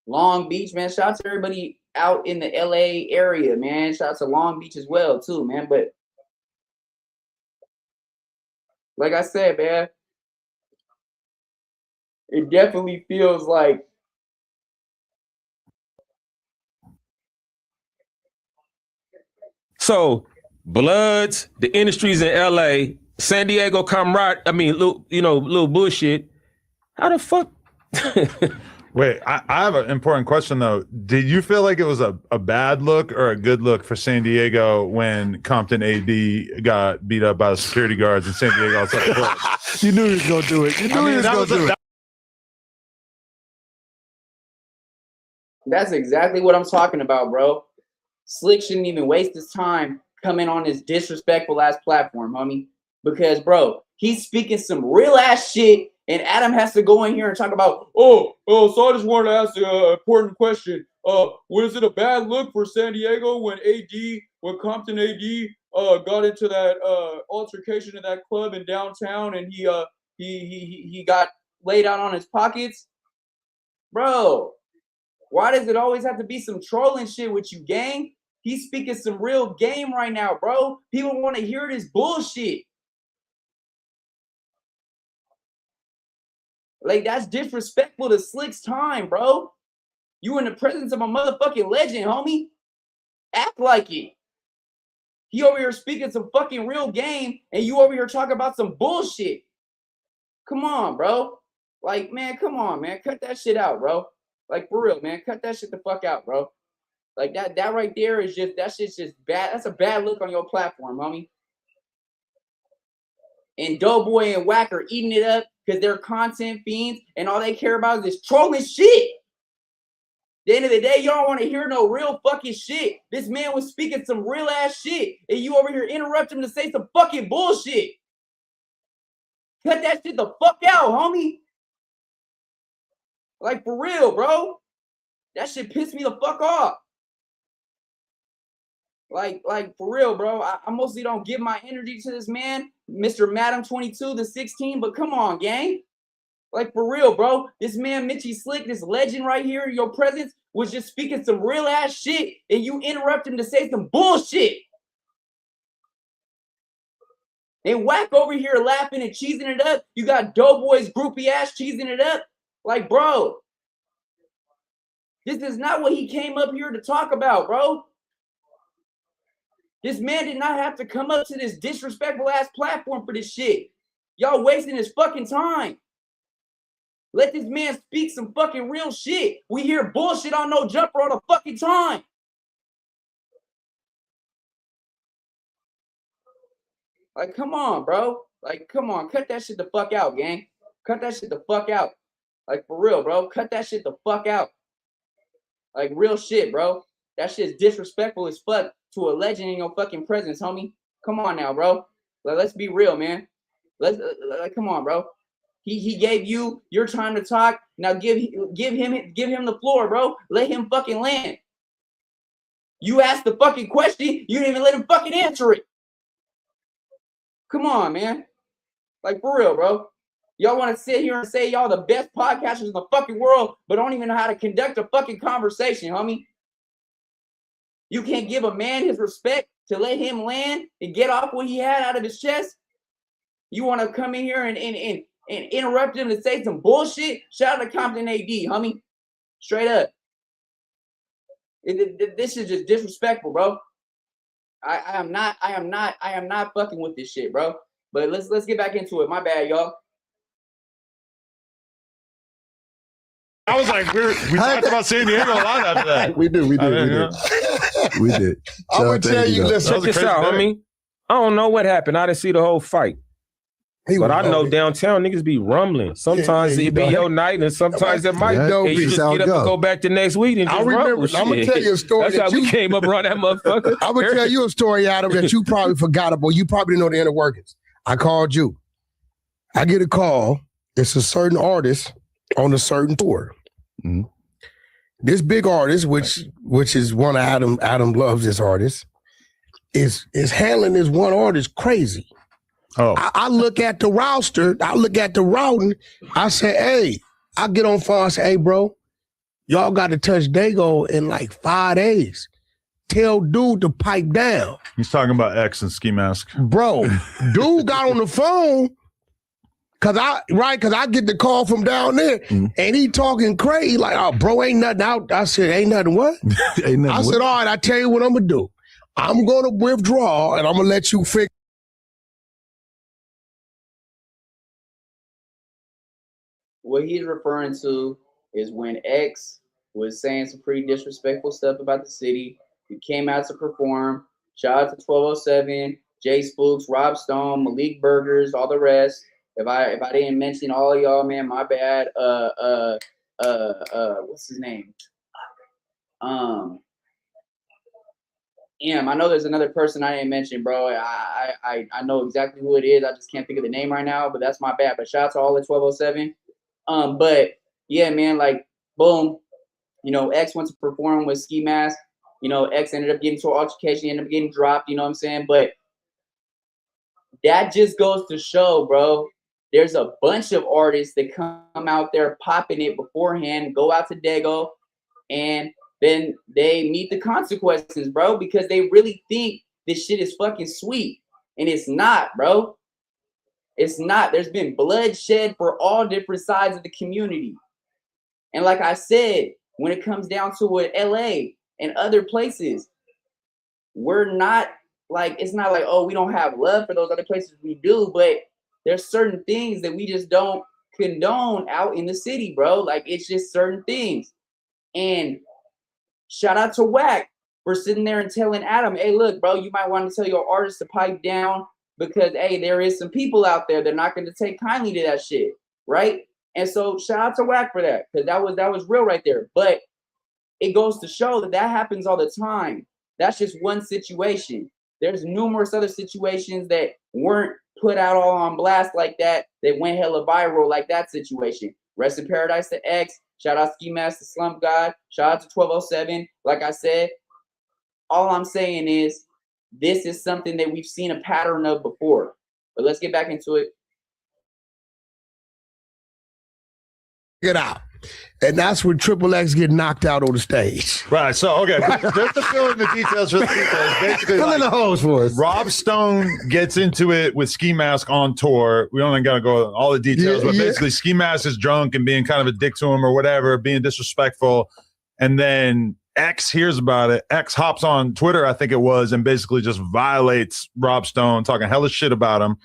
Long Beach, man. Shout out to everybody out in the LA area, man. Shout out to Long Beach as well, too, man. But like I said, man, it definitely feels like So Bloods, the industries in LA, San Diego camaraderie, I mean, little bullshit. How the fuck? Wait, I have an important question though. Did you feel like it was a bad look or a good look for San Diego when Compton AD got beat up by the security guards in San Diego? You knew he was gonna do it. You knew he was gonna do it. that's exactly what I'm talking about, bro. Sli.Ck shouldn't even waste his time coming on this disrespectful ass platform, homie. Because, bro, he's speaking some real ass shit, and Adam has to go in here and talk about, so I just wanted to ask an important question. Was it a bad look for San Diego when Compton AD got into that altercation in that club in downtown, and he got laid out on his pockets? Bro, why does it always have to be some trolling shit with you, gang? He's speaking some real game right now, bro. People want to hear this bullshit. Like, that's disrespectful to Sli.Ck's time, bro. You in the presence of a motherfucking legend, homie. Act like it. He over here speaking some fucking real game, and you over here talking about some bullshit. Come on, bro. Like, man, come on, man. Cut that shit out, bro. Like, for real, man. Cut that shit the fuck out, bro. Like, that right there is just, that shit's just bad. That's a bad look on your platform, homie. And Doughboy and Wack are eating it up because they're content fiends, and all they care about is this trolling shit. At the end of the day, y'all don't want to hear no real fucking shit. This man was speaking some real ass shit, and you over here interrupt him to say some fucking bullshit. Cut that shit the fuck out, homie. Like, for real, bro. That shit pissed me the fuck off. Like for real, bro. I mostly don't give my energy to this man, Mr. Madam 22 to 16, but come on, gang. Like, for real, bro. This man, Mitchy Sli.Ck, this legend right here in your presence, was just speaking some real ass shit, and you interrupt him to say some bullshit. And Wack over here laughing and cheesing it up. You got Doughboy's groupie ass cheesing it up. Like, bro, this is not what he came up here to talk about, bro. This man did not have to come up to this disrespectful ass platform for this shit. Y'all wasting his fucking time. Let this man speak some fucking real shit. We hear bullshit on No Jumper all the fucking time. Like, come on, bro. Like, come on. Cut that shit the fuck out, gang. Cut that shit the fuck out. Like, for real, bro. Cut that shit the fuck out. Like, real shit, bro. That shit's disrespectful as fuck to a legend in your fucking presence, homie. Come on now, bro. Let's be real, man. Come on, bro. He gave you your time to talk. Now give him the floor, bro. Let him fucking land. You asked the fucking question. You didn't even let him fucking answer it. Come on, man. Like, for real, bro. Y'all want to sit here and say y'all the best podcasters in the fucking world, but don't even know how to conduct a fucking conversation, homie. You can't give a man his respect to let him land and get off what he had out of his chest. You want to come in here and interrupt him to say some bullshit? Shout out to Compton AD, homie. Straight up. This is just disrespectful, bro. I am not fucking with this shit, bro. But let's get back into it. My bad, y'all. I was like, we talked about San Diego a lot after that. We did. We did. I'm gonna tell you, listen, check this out, homie. I don't know what happened. I didn't see the whole fight. But I know downtown niggas be rumbling. Sometimes it be your night, and sometimes it might go. And you just get up and go back the next week and just rumble shit. I'm gonna tell you a story. That's how we came up around that motherfucker. I'm gonna tell you a story, Adam, that you probably forgot about. You probably know the inner workings. I called you. I get a call. It's a certain artist on a certain tour. Mm-hmm. This big artist, which is one of Adam loves this artist, is handling this one artist crazy. Oh, I look at the roster, I look at the routing, I say, hey, I get on phone, I say, hey, bro, y'all got to touch Daygo in like 5 days. Tell dude to pipe down. He's talking about X and Ski Mask. Bro, dude got on the phone, cause I get the call from down there, and he talking crazy, like, oh, bro, ain't nothing out. I said, ain't nothing what? Ain't nothing I said, all right, I tell you what I'm gonna do. I'm gonna withdraw, and I'm gonna let you figure. What he's referring to is when X was saying some pretty disrespectful stuff about the city. He came out to perform. Shout out to 1207, Jay Spooks, Rob Stone, Malik Burgers, all the rest. If I didn't mention all of y'all, man, my bad. What's his name? I know there's another person I didn't mention, bro. I know exactly who it is. I just can't think of the name right now, but that's my bad. But shout out to all the 1207. But yeah, man, like, boom, you know, X went to perform with Ski Mask. You know, X ended up getting to an altercation, ended up getting dropped, you know what I'm saying? But that just goes to show, bro, there's a bunch of artists that come out there popping it beforehand, go out to Daygo, and then they meet the consequences, bro, because they really think this shit is fucking sweet. And it's not, bro. It's not. There's been bloodshed for all different sides of the community. And like I said, when it comes down to it, LA and other places, we're not like, it's not like, oh, we don't have love for those other places. We do, but there's certain things that we just don't condone out in the city, bro. Like, it's just certain things. And shout out to Wack for sitting there and telling Adam, hey, look, bro, you might want to tell your artist to pipe down because, hey, there is some people out there that are not going to take kindly to that shit, right? And so shout out to Wack for that, because that was real right there. But it goes to show that that happens all the time. That's just one situation. There's numerous other situations that weren't put out all on blast like that went hella viral like that situation. Rest in paradise to X. Shout out Ski Mask to Slump God. Shout out to 1207. Like I said, all I'm saying is this is something that we've seen a pattern of before. But let's get back into it. Get out. And that's when Triple-X get knocked out on the stage. Right. So, okay, just to fill in the details, basically, Fill in the holes for us. Rob Stone gets into it with Ski Mask on tour. We only got to go all the details, but basically Ski Mask is drunk and being kind of a dick to him or whatever, being disrespectful. And then X hears about it. X hops on Twitter, I think it was, and basically just violates Rob Stone, talking hella shit about him.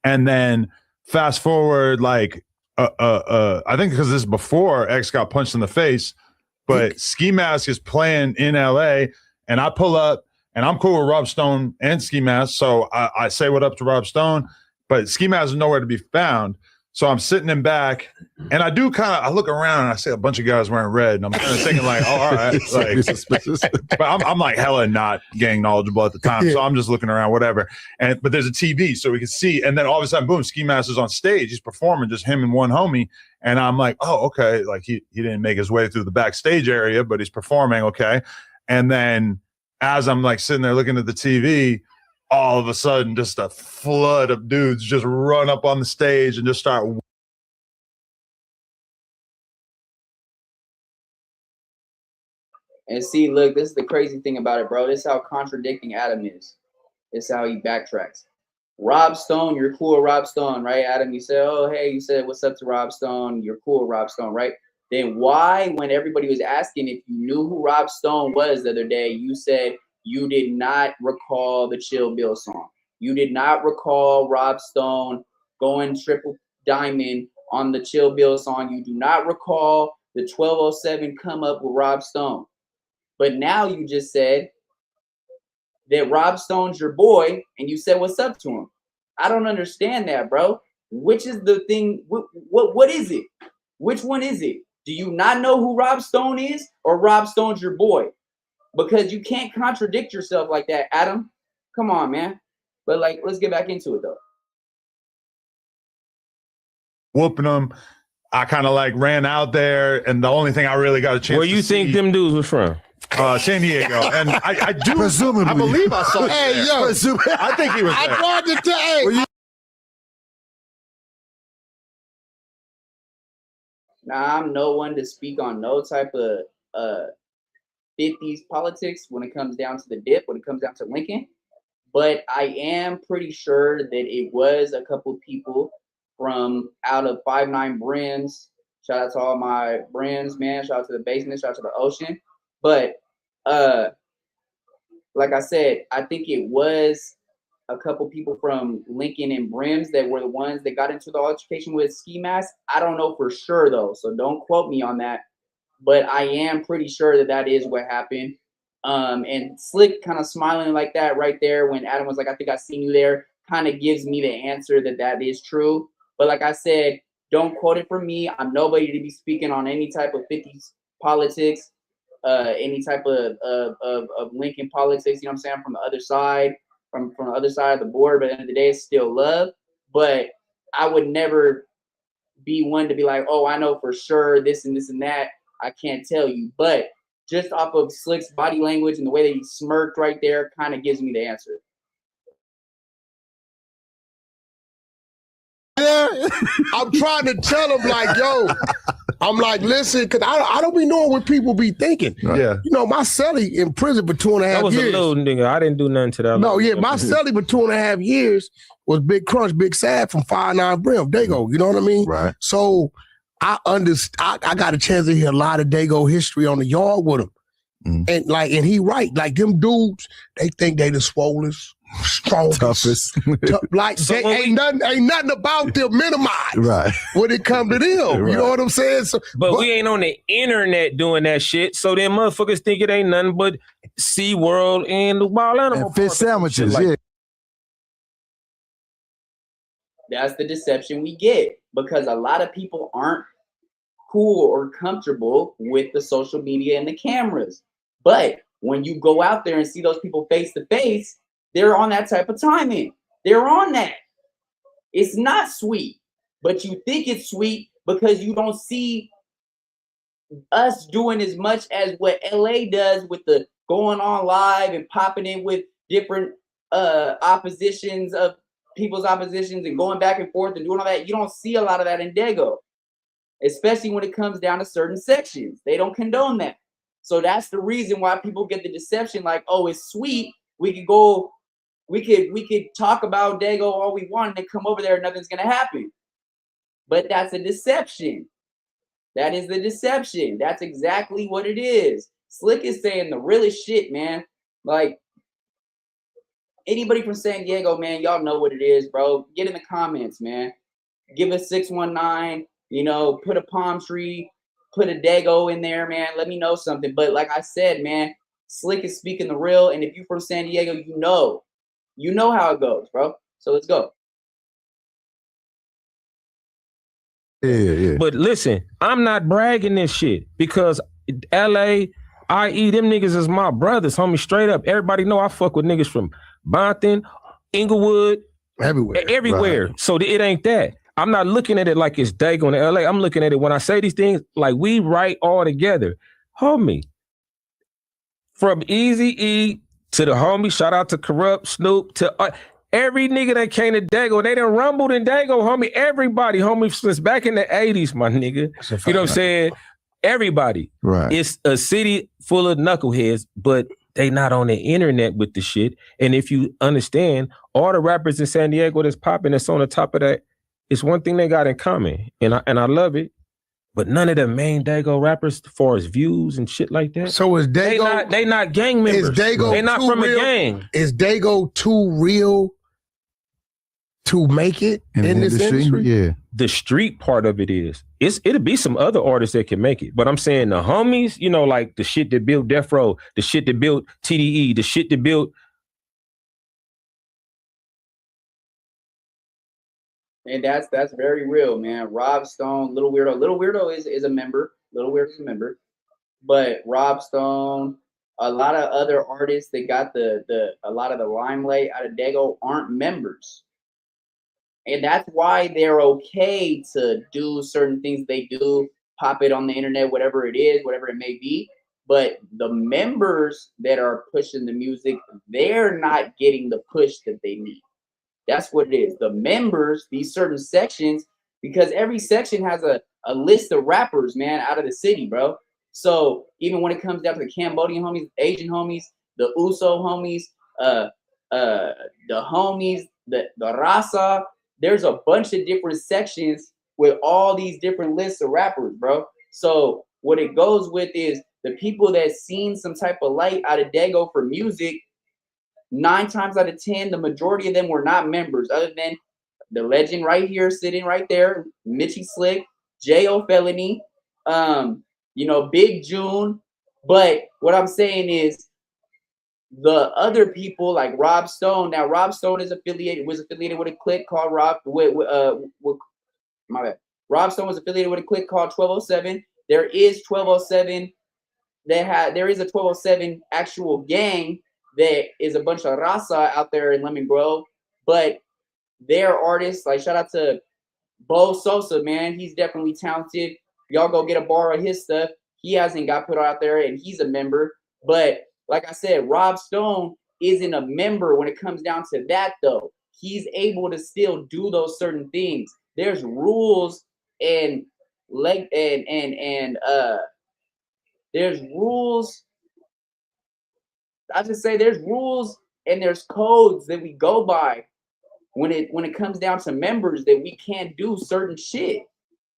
And then fast forward, like, I think because this is before X got punched in the face, but Ski Mask is playing in LA, and I pull up, and I'm cool with Rob Stone and Ski Mask, so I say what up to Rob Stone, but Ski Mask is nowhere to be found. So I'm sitting in back, and I look around, and I see a bunch of guys wearing red, and I'm kind of thinking like, oh, all right, like, suspicious. But I'm like hella not gang knowledgeable at the time, so I'm just looking around, whatever. But there's a TV, so we can see, and then all of a sudden, boom, Ski Mask is on stage, he's performing, just him and one homie, and I'm like, oh, okay, like he didn't make his way through the backstage area, but he's performing, okay. And then as I'm like sitting there looking at the TV, all of a sudden, just a flood of dudes just run up on the stage and just start. And see, look, this is the crazy thing about it, bro. This is how contradicting Adam is. This is how he backtracks. Rob Stone, you're cool with Rob Stone, right? Adam, you said, oh, hey, you said, what's up to Rob Stone? You're cool with Rob Stone, right? Then why, when everybody was asking if you knew who Rob Stone was the other day, you said, you did not recall the Chill Bill song. You did not recall Rob Stone going triple diamond on the Chill Bill song. You do not recall the 1207 come up with Rob Stone. But now you just said that Rob Stone's your boy, and you said what's up to him. I don't understand that, bro. Which is the thing? What is it? Which one is it? Do you not know who Rob Stone is, or Rob Stone's your boy? Because you can't contradict yourself like that, Adam. Come on, man. But like, let's get back into it though. Whooping them. I kind of like ran out there, and the only thing I really got a chance. Where you think them dudes was from? San Diego, and I do presumably. I believe I saw. Hey, yo, I think he was there. I tried to tell. Hey. Nah, I'm no one to speak on no type of 50s politics when it comes down to the dip, when it comes down to Lincoln. But I am pretty sure that it was a couple people from out of 5'9" Brims. Shout out to all my Brims, man. Shout out to the basement. Shout out to the ocean. But like I said, I think it was a couple people from Lincoln and Brims that were the ones that got into the altercation with Ski Mask. I don't know for sure, though, so don't quote me on that. But I am pretty sure that that is what happened. And Sli.Ck kind of smiling like that right there when Adam was like, I think I seen you there, kind of gives me the answer that that is true. But like I said, don't quote it from me. I'm nobody to be speaking on any type of 50s politics, any type of Lincoln politics, you know what I'm saying, from the other side, from the other side of the board. But at the end of the day, it's still love. But I would never be one to be like, oh, I know for sure this and this and that. I can't tell you. But just off of Sli.Ck's body language and the way that he smirked right there kind of gives me the answer. I'm trying to tell him, like, yo, I'm like, listen, because I don't be knowing what people be thinking. Yeah. You know, my celly in prison for 2.5 That was years. a little nigga. I didn't do nothing to that. No, yeah, my celly for 2.5 years was Big Crunch, Big Sad from 5'9" Brim, Daygo. You know what I mean? Right. So I got a chance to hear a lot of Daygo history on the yard with him. And and he right, like them dudes, they think they the swollest, strongest, Toughest. like So they when ain't nothing about them minimized Right. when it come to them. You know what I'm saying? So, but we ain't on the internet doing that shit, so them motherfuckers think it ain't nothing but SeaWorld and the wild animal And fish park and shit sandwiches, like yeah. That's the deception we get because a lot of people aren't cool or comfortable with the social media and the cameras. But when you go out there and see those people face to face, they're on that type of timing. They're on that. It's not sweet, but you think it's sweet because you don't see us doing as much as what LA does with the going on live and popping in with different oppositions of people's oppositions and going back and forth and doing all that. You don't see a lot of that in Daygo, especially when it comes down to certain sections. They don't condone that. So that's the reason why people get the deception like, oh, it's sweet. We could talk about Daygo all we want and then come over there and nothing's gonna happen. But that's a deception. That is the deception. That's exactly what it is. Sli.Ck is saying the realest shit, man. Like anybody from San Diego, man, y'all know what it is, bro. Get in the comments, man. Give us 619, put a palm tree, put a Daygo in there, man. Let me know something. But like I said, man, Sli.Ck is speaking the real. And if you're from San Diego, you know how it goes, bro. So let's go. Yeah. But listen, I'm not bragging this shit because LA, i.e. them niggas is my brothers, homie, straight up. Everybody know I fuck with niggas from Bonton, Inglewood, everywhere. Right. So it ain't that. I'm not looking at it like it's Daygo in LA. I'm looking at it when I say these things like we right all together. Homie, from Easy-E to the homie, shout out to Corrupt, Snoop, to every nigga that came to Daygo, they done rumbled in Daygo, homie. Everybody, homie, since back in the 80s, my nigga. You know what I'm saying? Everybody. Right. It's a city full of knuckleheads, but they not on the internet with the shit. And if you understand, all the rappers in San Diego that's popping, that's on the top of that, it's one thing they got in common. And I love it. But none of the main Daygo rappers, as far as views and shit like that. So is Daygo? They not gang members. Is Daygo they not from real? a gang. Is Daygo too real to make it in this industry? Yeah. The street part of it is. It'll be some other artists that can make it. But I'm saying the homies, like the shit that built Death Row, the shit that built TDE, the shit that built. And that's very real, man. Rob Stone, Little Weirdo. Little Weirdo is a member. Little Weirdo is a member. But Rob Stone, a lot of other artists that got a lot of the limelight out of Daygo aren't members. And that's why they're okay to do certain things they do, pop it on the internet, whatever it is, whatever it may be. But the members that are pushing the music, they're not getting the push that they need. That's what it is. The members, these certain sections, because every section has a list of rappers, man, out of the city, bro. So even when it comes down to the Cambodian homies, Asian homies, the Uso homies, the homies, the Rasa, there's a bunch of different sections with all these different lists of rappers, bro. So what it goes with is the people that seen some type of light out of Daygo for music, 9 times out of 10, the majority of them were not members, other than the legend right here, sitting right there, Mitchy Sli.Ck, J.O. Felony, Big June. But what I'm saying is the other people like Rob Stone. Now Rob Stone was affiliated with a clique called Rob Stone was affiliated with a clique called 1207. There is 1207. There is a 1207 actual gang that is a bunch of Rasa out there in Lemon Grove, but they're artists. Like shout out to Bo Sosa, man. He's definitely talented. Y'all go get a bar of his stuff. He hasn't got put out there and he's a member. But like I said, Rob Stone isn't a member when it comes down to that though. He's able to still do those certain things. There's rules and there's rules. I just say there's rules and there's codes that we go by when it comes down to members that we can't do certain shit.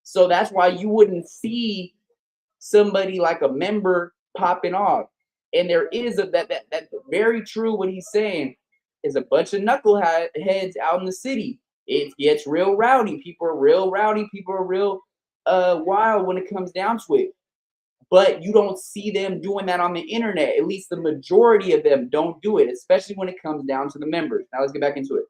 So that's why you wouldn't see somebody like a member popping off. And there is that very true what he's saying is a bunch of knuckleheads out in the city. It gets real rowdy. People are real rowdy. People are real wild when it comes down to it. But you don't see them doing that on the internet. At least the majority of them don't do it, especially when it comes down to the members. Now let's get back into it.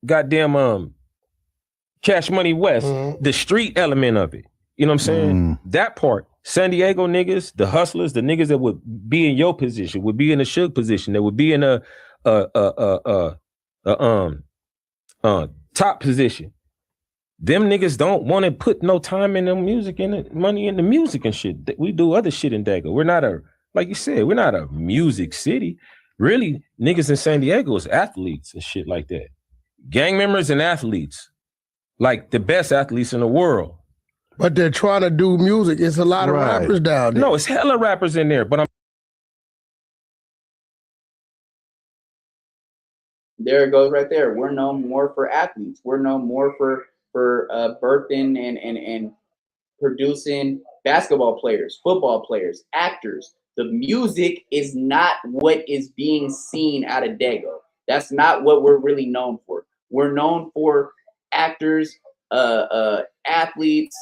Goddamn Cash Money West, the street element of it. You know what I'm saying? That part. San Diego niggas, the hustlers, the niggas that would be in your position, would be in a Sli.Ck position, that would be in a top position. Them niggas don't want to put no time in the music and money in the music and shit. We do other shit in Daygo. We're not like you said, we're not a music city. Really, niggas in San Diego is athletes and shit like that. Gang members and athletes, like the best athletes in the world. But they're trying to do music. It's a lot of rappers down there. No, it's hella rappers in there, but there it goes right there. We're known more for athletes. We're known more for birthing and producing basketball players, football players, actors. The music is not what is being seen out of Daygo. That's not what we're really known for. We're known for actors, athletes,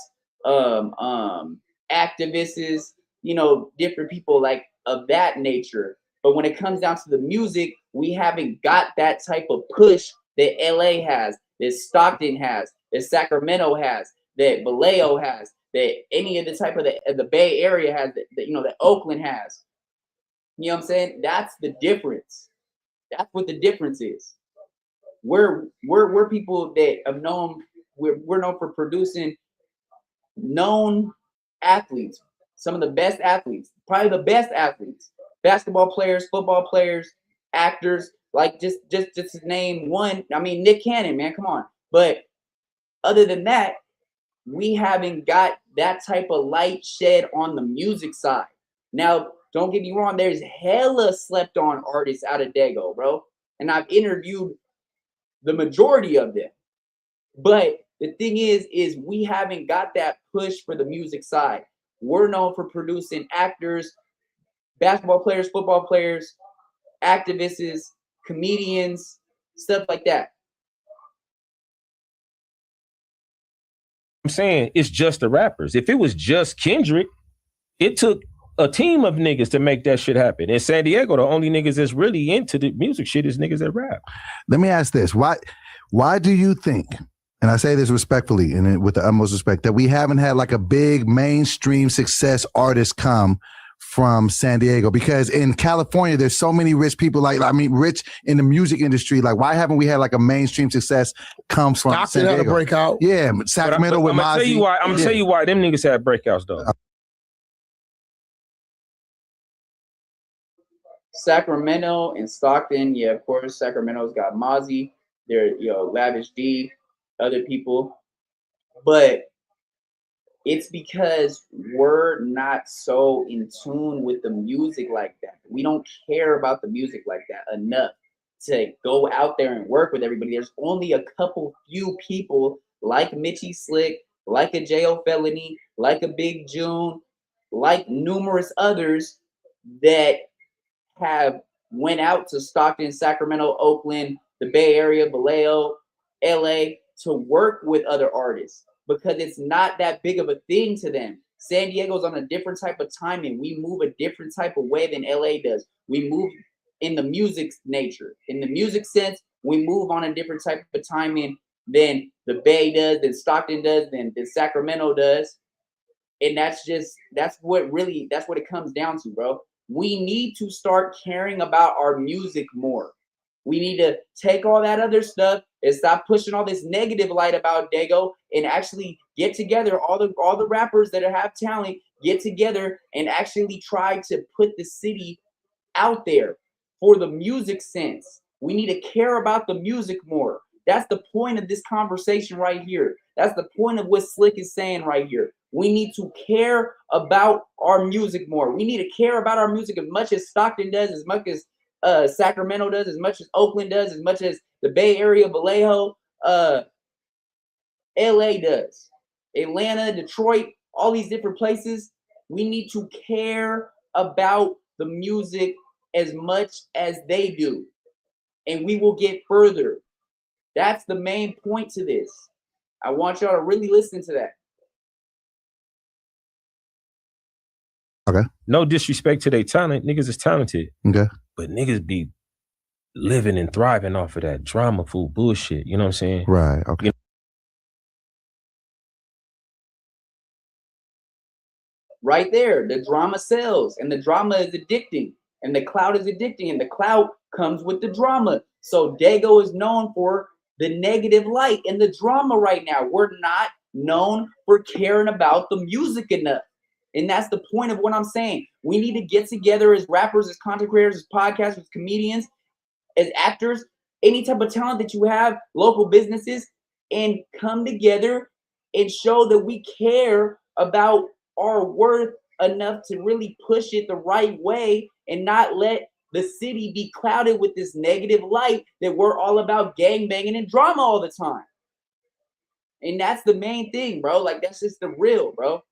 activists, you know, different people like of that nature. But when it comes down to the music, we haven't got that type of push that LA has, that Stockton has, that Sacramento has, that Vallejo has, that any of the type of the Bay Area has, that you know, that Oakland has. You know what I'm saying? That's the difference. That's what the difference is. We're people that have known. We're known for producing known athletes, some of the best athletes, probably the best athletes, basketball players, football players, actors. Like just to name one. I mean, Nick Cannon, man, come on. But other than that, we haven't got that type of light shed on the music side. Now, don't get me wrong, there's hella slept on artists out of Daygo, bro. And I've interviewed the majority of them. But the thing is we haven't got that push for the music side. We're known for producing actors, basketball players, football players, activists, comedians, stuff like that. I'm saying it's just the rappers. If it was just Kendrick, it took a team of niggas to make that shit happen. In San Diego, the only niggas that's really into the music shit is niggas that rap. Let me ask this. Why do you think, and I say this respectfully and with the utmost respect, that we haven't had like a big mainstream success artist come from San Diego? Because in California, there's so many rich people, rich in the music industry. Like, why haven't we had like a mainstream success come from Stockton San Diego? had a breakout. Yeah, Sacramento with I'm gonna tell you why them niggas had breakouts though. Sacramento and Stockton, yeah, of course. Sacramento's got Mozzie, there, you know, Lavish D, other people, but it's because we're not so in tune with the music like that. We don't care about the music like that enough to go out there and work with everybody. There's only a few people like Mitchy Sli.Ck, like a J.O. Felony, like a Big June, like numerous others that have went out to Stockton, Sacramento, Oakland, the Bay Area, Vallejo, LA to work with other artists because it's not that big of a thing to them. San Diego's on a different type of timing. We move a different type of way than LA does. We move in the music nature. In the music sense, we move on a different type of timing than the Bay does, than Stockton does, than Sacramento does. And that's what it comes down to, bro. We need to start caring about our music more. We need to take all that other stuff and stop pushing all this negative light about Daygo and actually get together, all the rappers that have talent, get together and actually try to put the city out there for the music sense. We need to care about the music more. That's the point of this conversation right here. That's the point of what Sli.Ck is saying right here. We need to care about our music more. We need to care about our music as much as Stockton does, as much as Sacramento does, as much as Oakland does, as much as the Bay Area, Vallejo, LA does, Atlanta, Detroit, all these different places. We need to care about the music as much as they do, and we will get further. That's the main point to this. I want y'all to really listen to that. Okay. No disrespect to their talent. Niggas is talented. Okay. But niggas be living and thriving off of that drama food bullshit. You know what I'm saying? Right. Okay. You know, right there, the drama sells, and the drama is addicting, and the clout is addicting, and the clout comes with the drama. So Daygo is known for the negative light and the drama right now. We're not known for caring about the music enough. And that's the point of what I'm saying. We need to get together as rappers, as content creators, as podcasters, as comedians, as actors, any type of talent that you have, local businesses, and come together and show that we care about our worth enough to really push it the right way and not let the city be clouded with this negative light that we're all about gangbanging and drama all the time. And that's the main thing, bro. Like, that's just the real, bro.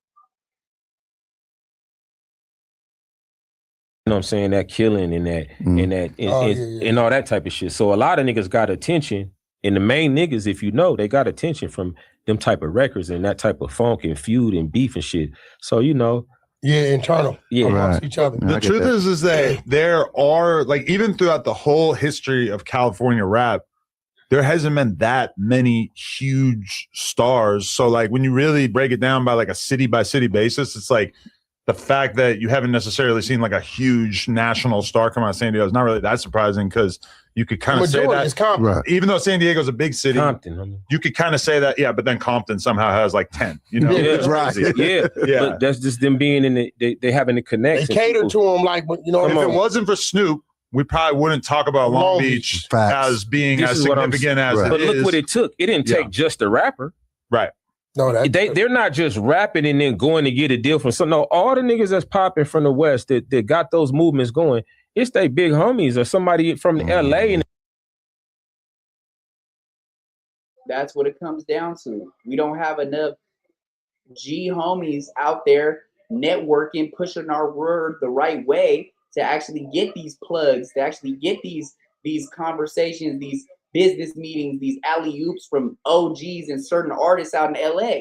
You know what I'm saying? That killing and that and all that type of shit. So a lot of niggas got attention, and the main niggas, if you know, they got attention from them type of records and that type of funk and feud and beef and shit. So, you know. Yeah, internal. Yeah. Amongst each other. The truth is that there are, like, even throughout the whole history of California rap, there hasn't been that many huge stars. So, like, when you really break it down by like a city by city basis, it's like the fact that you haven't necessarily seen like a huge national star come out of San Diego is not really that surprising, because you could kind of say that, right. Even though San Diego's a big city, Compton, I mean. you could kind of say that, yeah, but then Compton somehow has like 10, you know? Yeah, right. Yeah. Yeah. But that's just them being in the, they having the connection. They cater to them, like, you know, If it wasn't for Snoop, we probably wouldn't talk about Long Beach Facts. as being This as is what I'm significant as Right. it But is. look what it took. It didn't take just a rapper. Right. No, They're not just rapping and then going to get a deal from some. No, all the niggas that's popping from the West that got those movements going, it's they big homies or somebody from LA. And That's what it comes down to. We don't have enough G homies out there networking, pushing our word the right way to actually get these plugs, to actually get these conversations, these business meetings, these alley-oops from OGs and certain artists out in LA,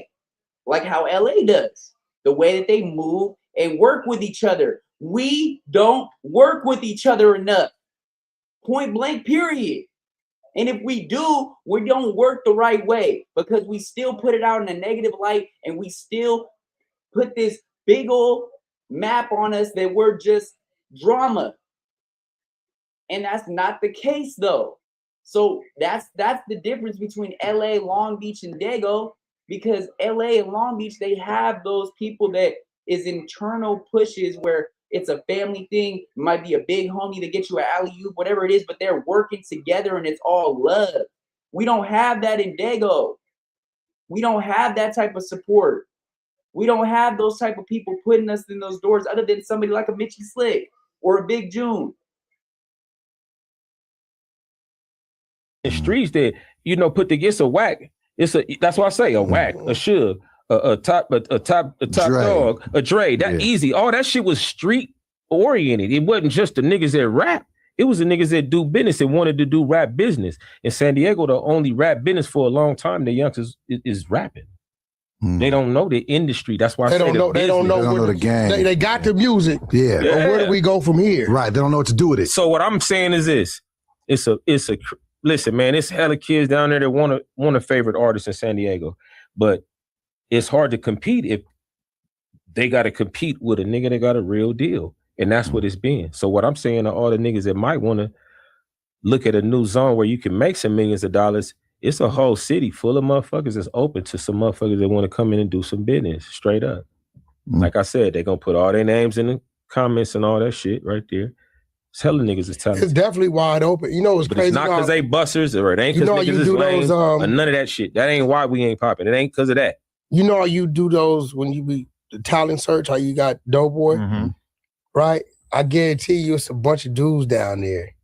like how LA does, the way that they move and work with each other. We don't work with each other enough, point blank, period. And if we do, we don't work the right way, because we still put it out in a negative light, and we still put this big old map on us that we're just drama. And that's not the case, though. So that's the difference between LA, Long Beach, and Daygo, because LA and Long Beach, they have those people that is internal pushes where it's a family thing. It might be a big homie to get you an alley-oop, whatever it is, but they're working together and it's all love. We don't have that in Daygo. We don't have that type of support. We don't have those type of people putting us in those doors other than somebody like a Mitchy Sli.Ck or a Big June. the streets that, you know, put together a Wack. That's why I say a Wack, a Suge, a top Dre. dog, a Dre. That Yeah. easy. All that shit was street oriented. It wasn't just the niggas that rap. It was the niggas that do business and wanted to do rap business. In San Diego, the only rap business for a long time, the youngsters is rapping. They don't know the industry. That's why They don't know. They don't know the game. They got the music. Yeah. But where do we go from here? Right. They don't know what to do with it. So what I'm saying is this: listen, man. It's hella kids down there that want a favorite artist in San Diego, but it's hard to compete if they got to compete with a nigga that got a real deal, and that's what it's been. So what I'm saying to all the niggas that might want to look at a new zone where you can make some millions of dollars. It's a whole city full of motherfuckers that's open to some motherfuckers that want to come in and do some business, straight up. Like I said, they're going to put all their names in the comments and all that shit right there. It's hella niggas is It's talented. definitely wide open. You know what's But crazy? it's not because they busters or it ain't You because know niggas you is do lame those, or none of that shit. That ain't why we ain't popping. It ain't because of that. You know how you do those when you be the talent search, how you got Doughboy, right? I guarantee you it's a bunch of dudes down there.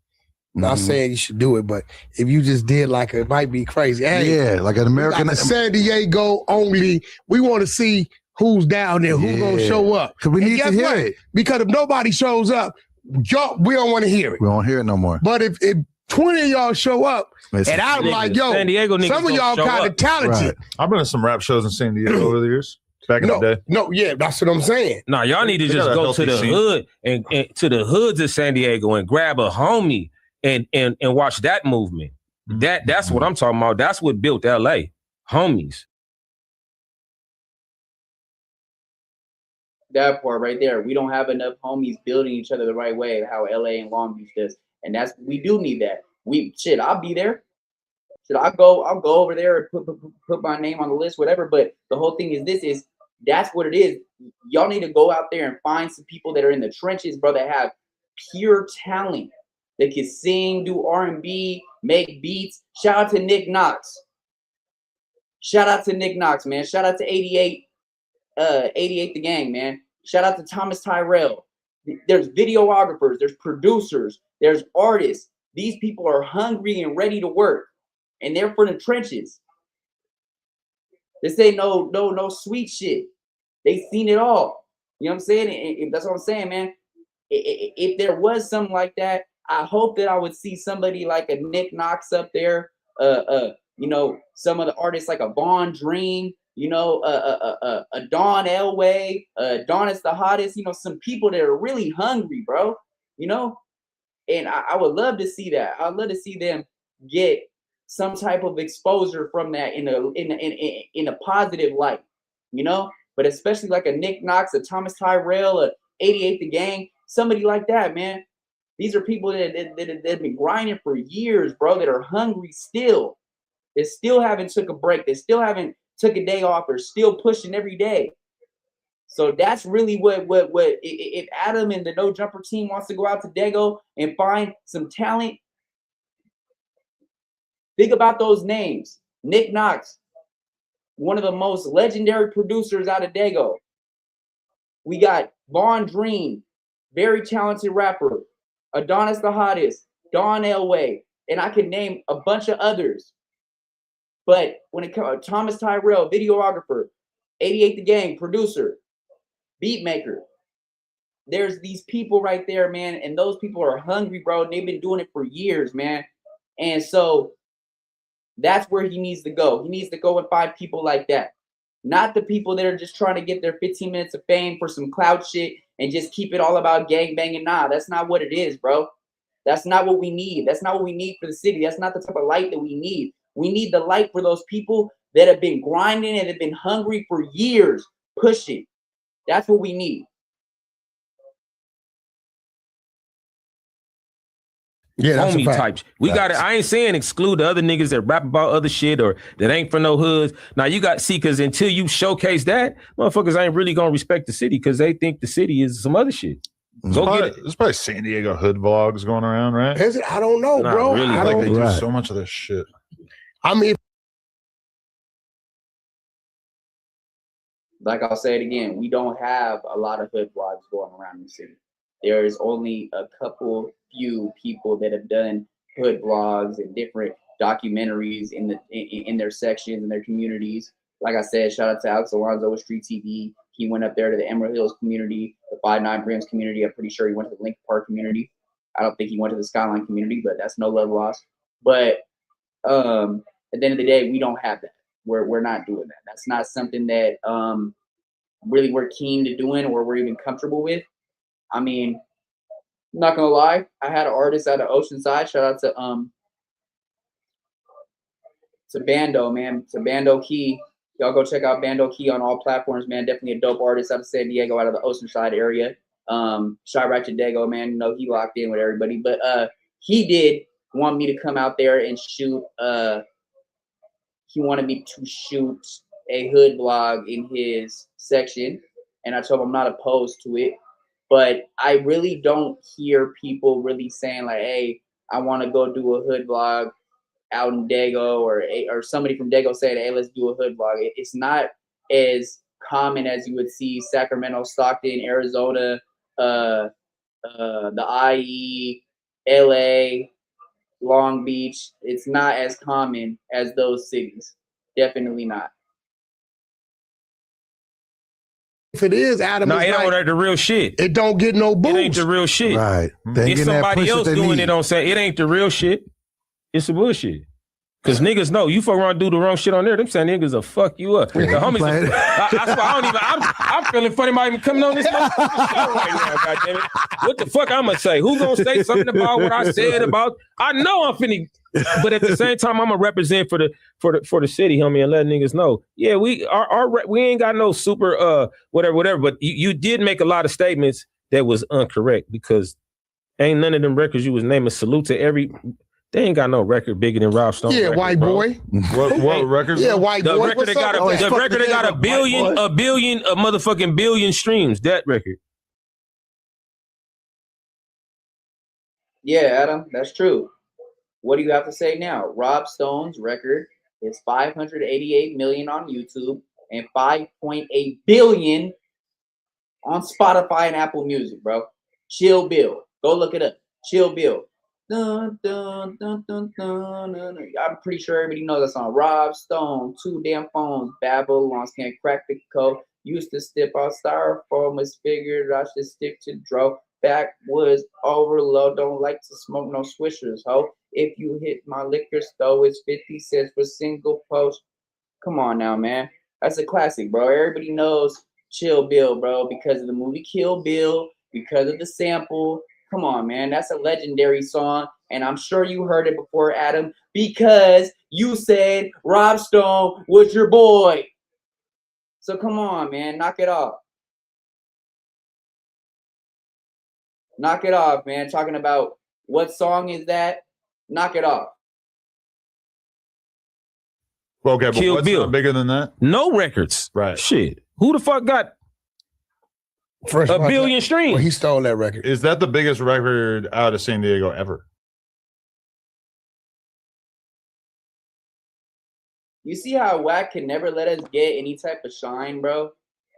Not saying you should do it, but if you just did like it might be crazy. Hey, Yeah, like an American. we got the San Diego only. We want to see who's down there, who's gonna show up. Because we And need to guess hear what? it. Because if nobody shows up, y'all, we don't want to hear it. We don't hear it no more. But if 20 of y'all show up, and I'm Niggas, like, yo, San Diego niggas some of gonna y'all show kind of up. talented. I've been to some rap shows in San Diego over the years. Back in the day. No, yeah, that's what I'm saying. Nah, y'all need to They just got a go to healthy the scene. hood and to the hoods of San Diego and grab a homie and watch that movement. That's what I'm talking about. That's what built LA. Homies. That part right there. We don't have enough homies building each other the right way, how LA and Long Beach does. And we do need that. I'll be there. I'll go over there and put my name on the list, whatever. But the whole thing is that's what it is. Y'all need to go out there and find some people that are in the trenches, bro, that have pure talent. They can sing, do R&B, make beats. Shout out to Nick Knox. Shout out to Nick Knox, man. Shout out to 88 the Gang, man. Shout out to Thomas Tyrell. There's videographers, there's producers, there's artists. These people are hungry and ready to work. And they're from the trenches. This ain't no sweet shit. They seen it all. You know what I'm saying? And that's what I'm saying, man. If there was something like that, I hope that I would see somebody like a Nick Knox up there. You know, some of the artists like a Von Dream. You know, a Don Elway. Don is the hottest. You know, some people that are really hungry, bro. You know, and I would love to see that. I'd love to see them get some type of exposure from that in a positive light, you know. But especially like a Nick Knox, a Thomas Tyrell, a 88 the Gang, somebody like that, man. These are people that have been grinding for years, bro. That are hungry still. They still haven't took a break. They still haven't took a day off. They're still pushing every day. So that's really what if Adam and the No Jumper team wants to go out to Daygo and find some talent. Think about those names. Nick Knox, one of the most legendary producers out of Daygo. We got Von Dream, very talented rapper. Adonis the Hottest, Don Elway, and I can name a bunch of others. But when it comes to Thomas Tyrell, videographer, 88 the Gang, producer, beat maker, there's these people right there, man, and those people are hungry, bro. And they've been doing it for years, man. And so that's where he needs to go. He needs to go and find people like that. Not the people that are just trying to get their 15 minutes of fame for some clout shit and just keep it all about gang banging. Nah, that's not what it is, bro. That's not what we need. That's not what we need for the city. That's not the type of light that we need. We need the light for those people that have been grinding and have been hungry for years, pushing. That's what we need. Yeah, that's homie types. We got it. I ain't saying exclude the other niggas that rap about other shit or that ain't from no hoods. Now you got because until you showcase that, motherfuckers ain't really gonna respect the city because they think the city is some other shit. Go get it. There's probably San Diego hood vlogs going around, right? Is it? I don't know, Not bro. really. I Like don't. they do so much of this shit. I mean, like I'll say it again, we don't have a lot of hood vlogs going around in the city. There is only a few people that have done hood vlogs and different documentaries in their sections and their communities. Like I said, shout out to Alex Alonzo with Street TV. He went up there to the Emerald Hills community, the 5-9 Grams community. I'm pretty sure he went to the Lincoln Park community. I don't think he went to the Skyline community, but that's no love lost. But at the end of the day, we don't have that. We're not doing that. That's not something that really we're keen to doing or we're even comfortable with. I mean, I'm not gonna lie, I had an artist out of Oceanside. Shout out to Bando, man. To Bando Key. Y'all go check out Bando Key on all platforms, man. Definitely a dope artist out of San Diego, out of the Oceanside area. Shy Ratchet Daygo, man. You know, he locked in with everybody. But he did want me to come out there and shoot. He wanted me to shoot a hood vlog in his section. And I told him I'm not opposed to it. But I really don't hear people really saying like, "Hey, I want to go do a hood vlog out in Daygo," or somebody from Daygo saying, "Hey, let's do a hood vlog." It's not as common as you would see Sacramento, Stockton, Arizona, the IE, LA, Long Beach. It's not as common as those cities. Definitely not. If it is, Adam, No, is it like, ain't the real shit. it don't get no boost. It ain't the real shit. Right. They ain't If getting that somebody push else that they doing need. it on saying it ain't the real shit, it's some bullshit. Cause niggas know you fuck around and do the wrong shit on there. Them saying niggas will fuck you up. The homies, that's why I don't even. I'm feeling funny about even coming on this motherfucking show right now. Goddammit, what the fuck I'm gonna say? Who gonna say something about what I said about? I know I'm finna, but at the same time, I'm gonna represent for the city, homie, and let niggas know. Yeah, we ain't got no super whatever. But you did make a lot of statements that was incorrect because ain't none of them records you was naming. Salute to every. They ain't got no record bigger than Rob Stone. Yeah, record, white bro. boy. What records? Yeah, white The boy. record that got a billion streams. That record. Yeah, Adam, that's true. What do you have to say now? Rob Stone's record is 588 million on YouTube and 5.8 billion on Spotify and Apple Music, bro. Chill Bill. Go look it up. Chill Bill. Dun, dun, dun, dun, dun, dun. I'm pretty sure everybody knows that song. Rob Stone, Two Damn Phones, Babylons Can't Crack the Code. Used to step out styrofoam, misfigured. I should stick to dro. Backwoods overload. Don't like to smoke no swishers, ho. If you hit my liquor store, it's 50 cents for single post. Come on now, man. That's a classic, bro. Everybody knows Chill Bill, bro, because of the movie Kill Bill, because of the sample. Come on, man. That's a legendary song, and I'm sure you heard it before, Adam, because you said Rob Stone was your boy. So come on, man. Knock it off. Knock it off, man. Talking about what song is that? Knock it off. Well, okay, but Kill what's Bill. not bigger than that? No records. Right. Shit. Who the fuck got Fresh a Montana. billion streams? Well, he stole that record. Is that the biggest record out of San Diego ever? You see how Wack can never let us get any type of shine, bro?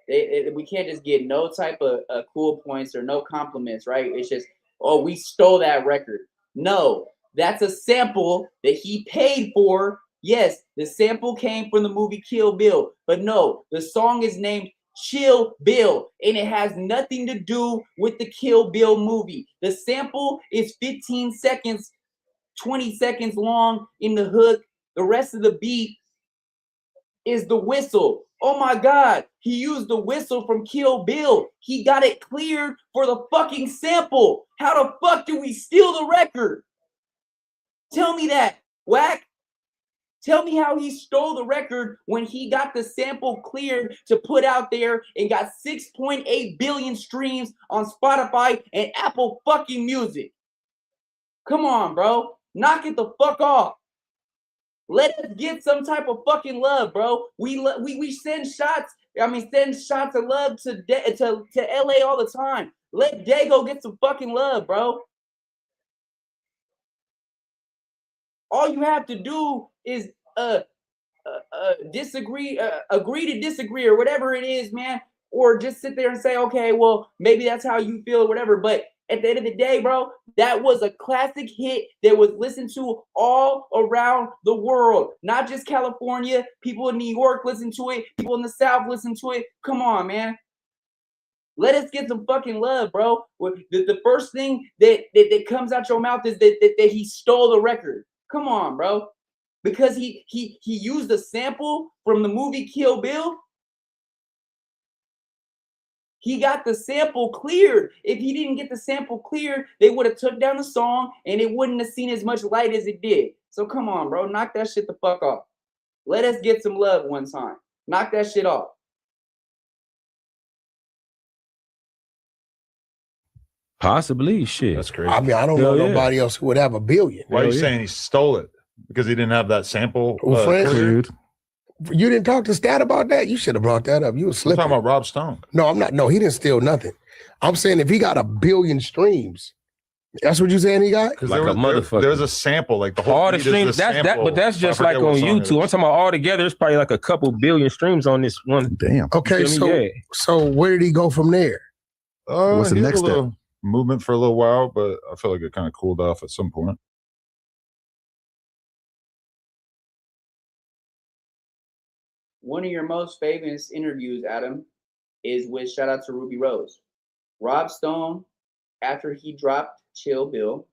We can't just get no type of cool points or no compliments, right? It's just, oh, we stole that record. No, that's a sample that he paid for. Yes, the sample came from the movie Kill Bill, but no, the song is named Chill Bill, and it has nothing to do with the Kill Bill movie. The sample is 15 seconds, 20 seconds long in the hook. The rest of the beat is the whistle. Oh my God, he used the whistle from Kill Bill. He got it cleared for the fucking sample. How the fuck do we steal the record? Tell me that, Wack. Tell me how he stole the record when he got the sample cleared to put out there and got 6.8 billion streams on Spotify and Apple fucking Music. Come on, bro. Knock it the fuck off. Let us get some type of fucking love, bro. We send shots. Send shots of love to LA all the time. Let Daygo get some fucking love, bro. All you have to do is disagree, agree to disagree, or whatever it is, man. Or just sit there and say, okay, well, maybe that's how you feel, or whatever. But at the end of the day, bro, that was a classic hit that was listened to all around the world. Not just California. People in New York listen to it. People in the South listen to it. Come on, man. Let us get some fucking love, bro. The first thing that comes out your mouth is that he stole the record. Come on, bro. Because he used a sample from the movie Kill Bill. He got the sample cleared. If he didn't get the sample cleared, they would have took down the song and it wouldn't have seen as much light as it did. So come on, bro. Knock that shit the fuck off. Let us get some love one time. Knock that shit off. Possibly, shit. That's crazy. I don't know nobody else who would have a billion. Why are you saying he stole it? Because he didn't have that sample Well, cleared? You didn't talk to Stat about that? You should have brought that up. You were I'm slipping. talking about Rob Stone. No, I'm not. No, he didn't steal nothing. I'm saying if he got 1 billion streams, that's what you saying he got? Like a motherfucker. There's a sample, like the whole all the feed is streams. the sample. But that's just like on YouTube. I'm talking about all together. There's probably like a couple billion streams on this one. Damn. Okay, so where did he go from there? What's the next step? Movement for a little while, but I feel like it kind of cooled off at some point. One of your most famous interviews, Adam, is with shout out to Ruby Rose. Rob Stone, after he dropped Chill Bill,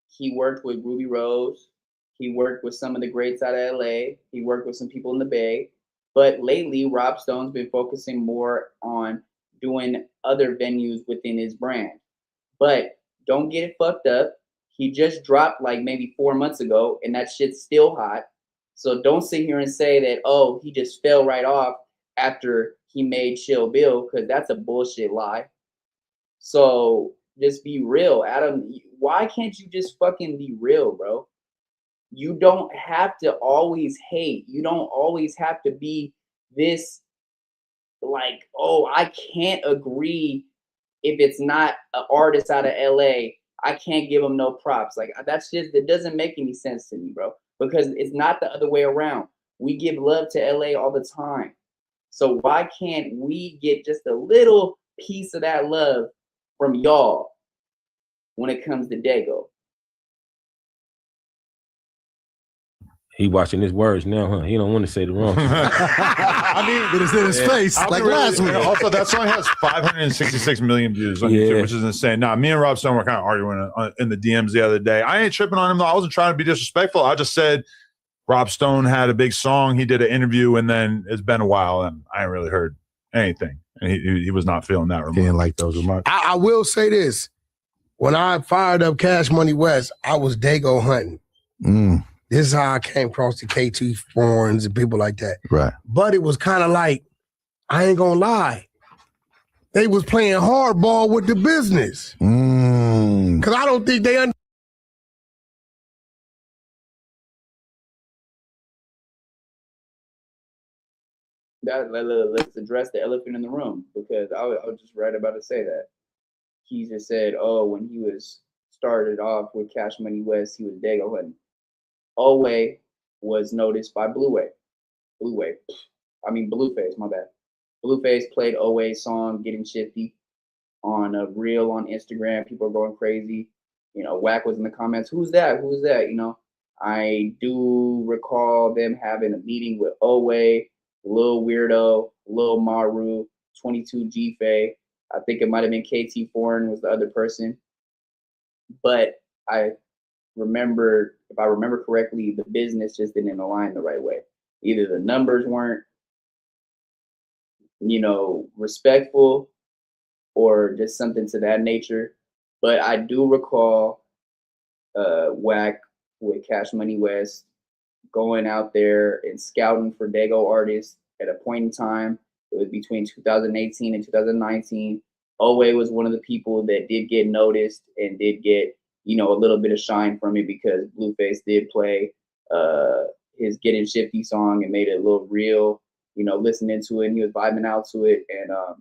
he worked with Ruby Rose. He worked with some of the greats out of LA. He worked with some people in the Bay. But lately, Rob Stone's been focusing more on doing other venues within his brand. But don't get it fucked up. He just dropped like maybe 4 months ago, and that shit's still hot. So don't sit here and say that, oh, he just fell right off after he made Chill Bill, because that's a bullshit lie. So just be real, Adam. Why can't you just fucking be real, bro? You don't have to always hate. You don't always have to be this like, oh, I can't agree if it's not an artist out of LA. I can't give him no props. Like, that's just, it doesn't make any sense to me, bro, because it's not the other way around. We give love to LA all the time. So why can't we get just a little piece of that love from y'all when it comes to Daygo? He watching his words now, huh? He don't want to say the wrong thing. I mean, it's in his face like last week. Also, that song has 566 million views on YouTube, which is insane. Nah, me and Rob Stone were kind of arguing in the DMs the other day. I ain't tripping on him, though. I wasn't trying to be disrespectful. I just said Rob Stone had a big song. He did an interview, and then it's been a while, and I ain't really heard anything. And he was not feeling that remark. He didn't like those remarks. I will say this. When I fired up Cash Money West, I was Daygo hunting. This is how I came across the KT Foreigns and people like that. Right. But it was kind of like, I ain't gonna lie, they was playing hardball with the business. Because I don't think they Let's address the elephant in the room, because I was just right about to say that. He just said, oh, when he was started off with Cash Money West, he was Daygo hunting. Oway was noticed by Blueface, my bad. Blueface played Oway's song, Getting Shifty, on a reel on Instagram. People are going crazy. You know, Wack was in the comments, who's that? Who's that? You know, I do recall them having a meeting with Oway, Lil Weirdo, Lil Maru, 22 G-Fay. I think it might have been KT Foreign was the other person. But if I remember correctly, the business just didn't align the right way. Either the numbers weren't, respectful, or just something to that nature. But I do recall Wack with Cash Money West going out there and scouting for Daygo artists at a point in time. It was between 2018 and 2019. Oway was one of the people that did get noticed and did get, a little bit of shine from it, because Blueface did play his Getting Shifty song and made it a little real, listening to it, and he was vibing out to it. And I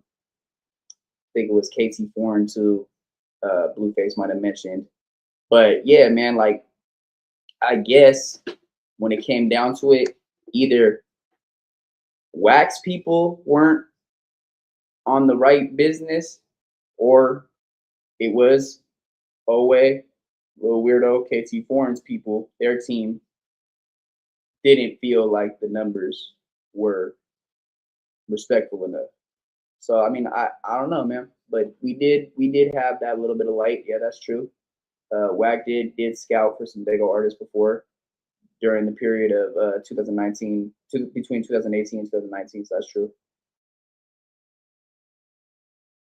think it was KT Foreign too, Blueface might have mentioned. But yeah, man, like, I guess when it came down to it, either Wack's people weren't on the right business, or it was Oway, Lil Weirdo, KT Foreign's people, their team didn't feel like the numbers were respectful enough. So I mean, I don't know, man, but we did have that little bit of light. Yeah, that's true. Wack did scout for some Daygo artists before, during the period of between 2018 and 2019. So that's true.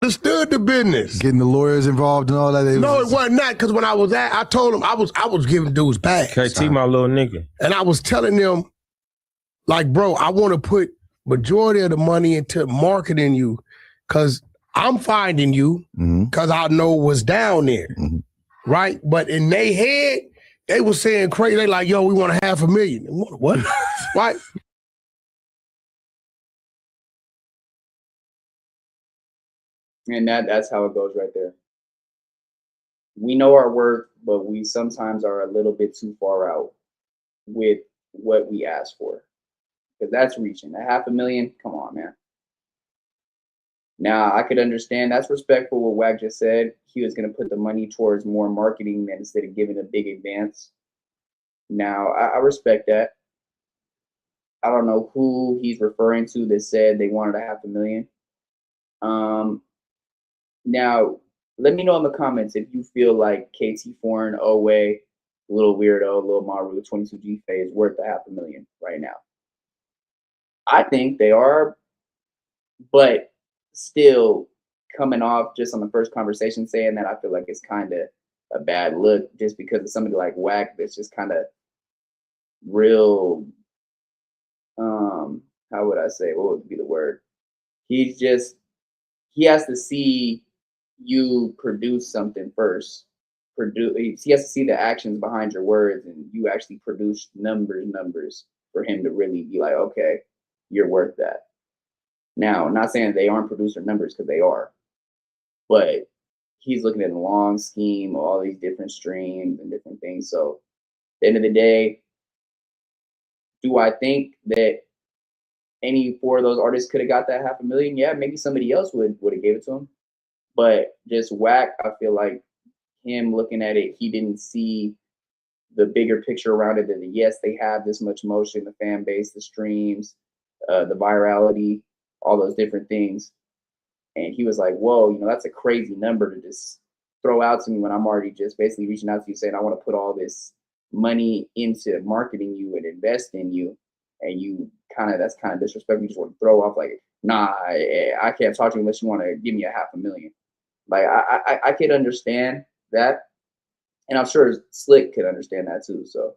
Understood the business. Getting the lawyers involved and all that. It wasn't that, because when I was I told them I was giving dudes back. KT, my little nigga. And I was telling them, like, bro, I want to put majority of the money into marketing you, because I'm finding you, because I know what's down there, right? But in their head, they was saying crazy. They like, yo, we want $500,000. What? Right? And that's how it goes right there. We know our worth, but we sometimes are a little bit too far out with what we ask for. Because that's reaching. $500,000, come on, man. Now, I could understand that's respectful what Wack just said. He was going to put the money towards more marketing than instead of giving a big advance. Now, I respect that. I don't know who he's referring to that said they wanted $500,000. Now, let me know in the comments if you feel like KT Foreign, Owe, Little Weirdo, Little Maru, 22G Phase worth $500,000 right now. I think they are, but still coming off just on the first conversation saying that, I feel like it's kind of a bad look just because of somebody like Wack that's just kind of real, how would I say, what would be the word? He has to see you produce something first. He has to see the actions behind your words, and you actually produce numbers for him to really be like, okay, you're worth that. Now, I'm not saying they aren't producer numbers, because they are, but he's looking at the long scheme of all these different streams and different things. So at the end of the day, do I think that any four of those artists could have got that $500,000? Yeah, maybe somebody else would have gave it to him. But just Wack, I feel like him looking at it, he didn't see the bigger picture around it. That yes, they have this much motion, the fan base, the streams, the virality, all those different things. And he was like, whoa, that's a crazy number to just throw out to me when I'm already just basically reaching out to you saying, I want to put all this money into marketing you and invest in you. And you that's kind of disrespectful. You just want to throw off like, nah, I can't talk to you unless you want to give me $500,000. Like, I could understand that. And I'm sure Sli.Ck could understand that too. So.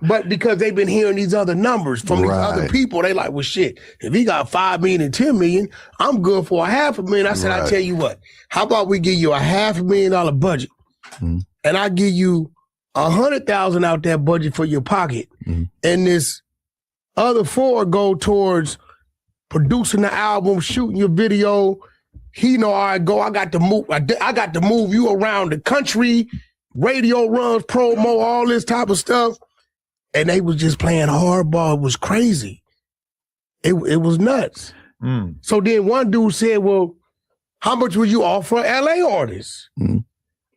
But because they've been hearing these other numbers from these other people, they like, well, shit, if he got 5 million and 10 million, I'm good for $500,000. I said, I tell you what, how about we give you $500,000 budget, and I give you 100,000 out that budget for your pocket, and this other 4 go towards producing the album, shooting your video. He know, all right, go. I got to move. I got to move you around the country, radio runs, promo, all this type of stuff. And they was just playing hardball. It was crazy. It was nuts. So then one dude said, well, how much would you offer LA artists?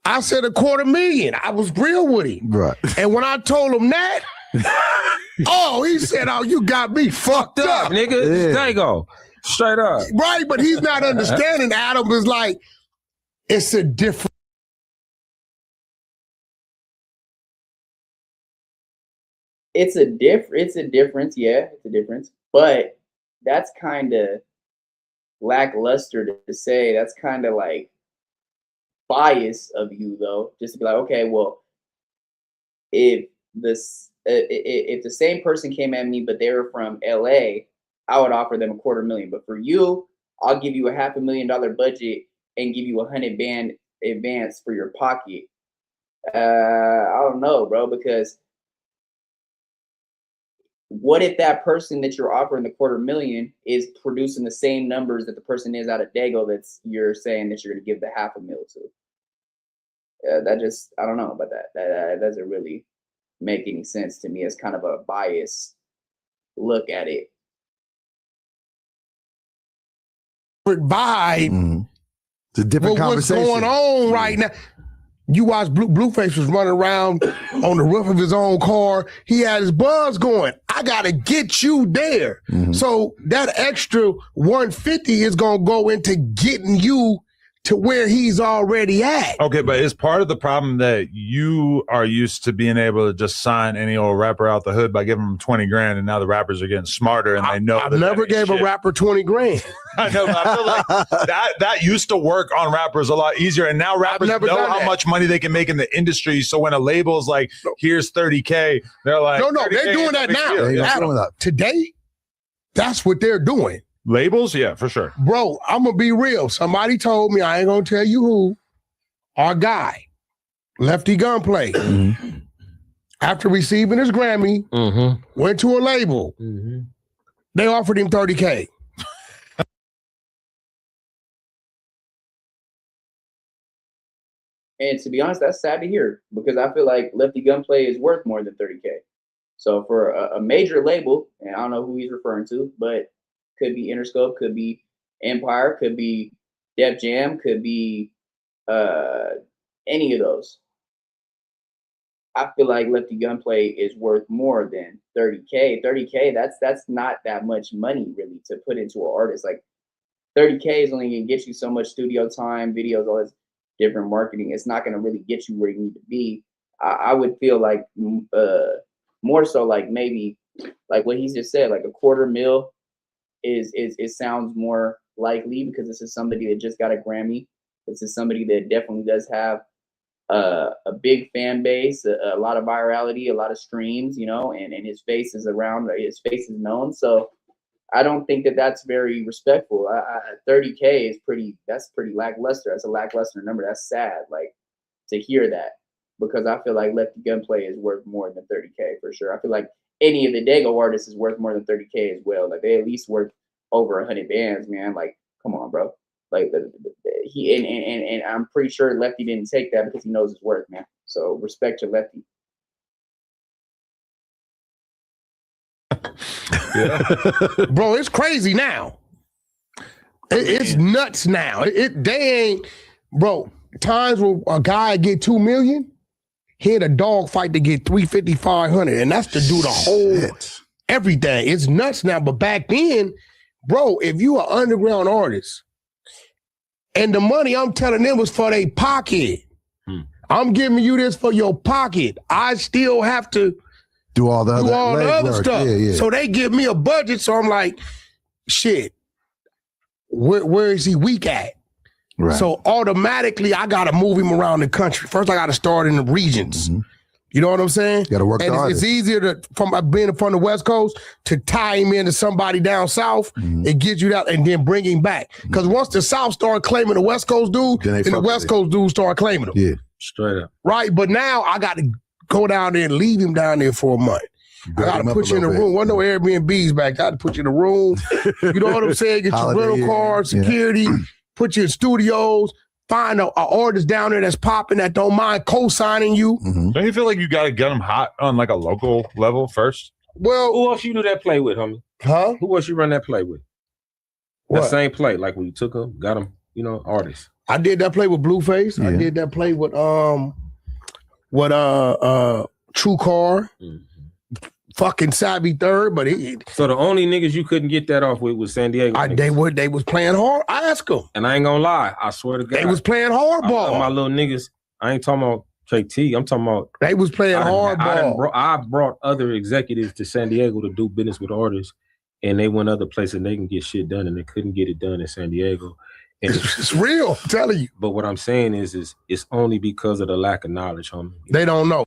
I said $250,000. I was real with him. Right. And when I told him that, he said, oh, you got me fucked up. Nigga. Yeah. Daygo. Straight up. Right, but he's not understanding. Adam is like, it's a different. It's a difference, yeah, it's a difference. But that's kind of lackluster to say. That's kind of like bias of you, though, just to be like, okay, well, if the same person came at me, but they were from LA, I would offer them $250,000. But for you, I'll give you $500,000 budget and give you $100 advance for your pocket. I don't know, bro, because what if that person that you're offering the $250,000 is producing the same numbers that the person is out of Daygo that's you're saying that you're going to give the $500,000 to? That just, I don't know about that. That doesn't really make any sense to me. It's kind of a biased look at it. Vibe. It's a different conversation. What's going on right now? You watch Blueface was running around on the roof of his own car. He had his buzz going. I got to get you there. So that extra 150 is going to go into getting you to where he's already at. Okay, but is part of the problem that you are used to being able to just sign any old rapper out the hood by giving them 20 grand, and now the rappers are getting smarter and they know I never gave a rapper 20 grand. I know, but I feel like that used to work on rappers a lot easier, and now rappers know how much money they can make in the industry. So when a label's like, here's 30K, they're like, no, they're doing that now. Today, that's what they're doing. Labels? Yeah, for sure. Bro, I'm going to be real. Somebody told me, I ain't going to tell you who, our guy, Lefty Gunplay. after receiving his Grammy, went to a label. They offered him $30K. And to be honest, that's sad to hear because I feel like Lefty Gunplay is worth more than 30K. So for a major label, and I don't know who he's referring to, but could be Interscope, could be Empire, could be Def Jam, could be any of those. I feel like Lefty Gunplay is worth more than 30K. 30K, that's not that much money really to put into an artist. Like 30K is only gonna get you so much studio time, videos, all this different marketing. It's not gonna really get you where you need to be. I would feel like more so like maybe like what he's just said, like $250,000 is sounds more likely because this is somebody that just got a Grammy. This is somebody that definitely does have a big fan base, a lot of virality, a lot of streams, you know, and his face is around, his face is known. So I don't think that that's very respectful. 30K is that's pretty lackluster. That's a lackluster number. That's sad, like to hear that, because I feel like Lefty Gunplay is worth more than 30K for sure. I feel like any of the Daygo artists is worth more than 30K as well. Like they at least worth over 100 bands, man. Like, come on, bro. Like he and I'm pretty sure Lefty didn't take that because he knows his worth, man. So respect your Lefty. Yeah. Bro, it's crazy now. It's nuts now. They ain't, bro. Times where a guy get 2 million, he had a dog fight to get 350, 500, and that's to do the whole everything. It's nuts now. But back then, bro, if you are underground artist, and the money I'm telling them was for their pocket. I'm giving you this for your pocket. I still have to do all the other stuff. Yeah. So they give me a budget. So I'm like, shit, where is he weak at? Right. So automatically I got to move him around the country. First, I got to start in the regions. You know what I'm saying? Got to work and it's easier from being from the West Coast to tie him into somebody down south and get you that and then bring him back. Because once the South start claiming the West Coast dude, then the West Coast dude start claiming him. Yeah, straight up. Right, but now I got to go down there and leave him down there for a month. I got to put you in the room. Wasn't no Airbnbs back. I got to put you in the room. You know what I'm saying? Get your rental car, security, put you in studios. Find an artist down there that's popping that don't mind co-signing you. Don't you feel like you got to get them hot on like a local level first? Well, who else you do that play with, homie? Huh? Who else you run that play with? What? That same play, like when you took them, got them, you know, artists. I did that play with Blueface. I did that play with True Car. Fucking Savvy Third, but so the only niggas you couldn't get that off with was San Diego. They was playing hard. I asked them, and I ain't gonna lie. I swear to God, they was playing hardball. My little niggas. I ain't talking about KT. I'm talking about they was playing hardball. I brought other executives to San Diego to do business with artists, and they went other places and they can get shit done, and they couldn't get it done in San Diego. And it's real, I'm telling you. But what I'm saying is it's only because of the lack of knowledge, homie. They don't know.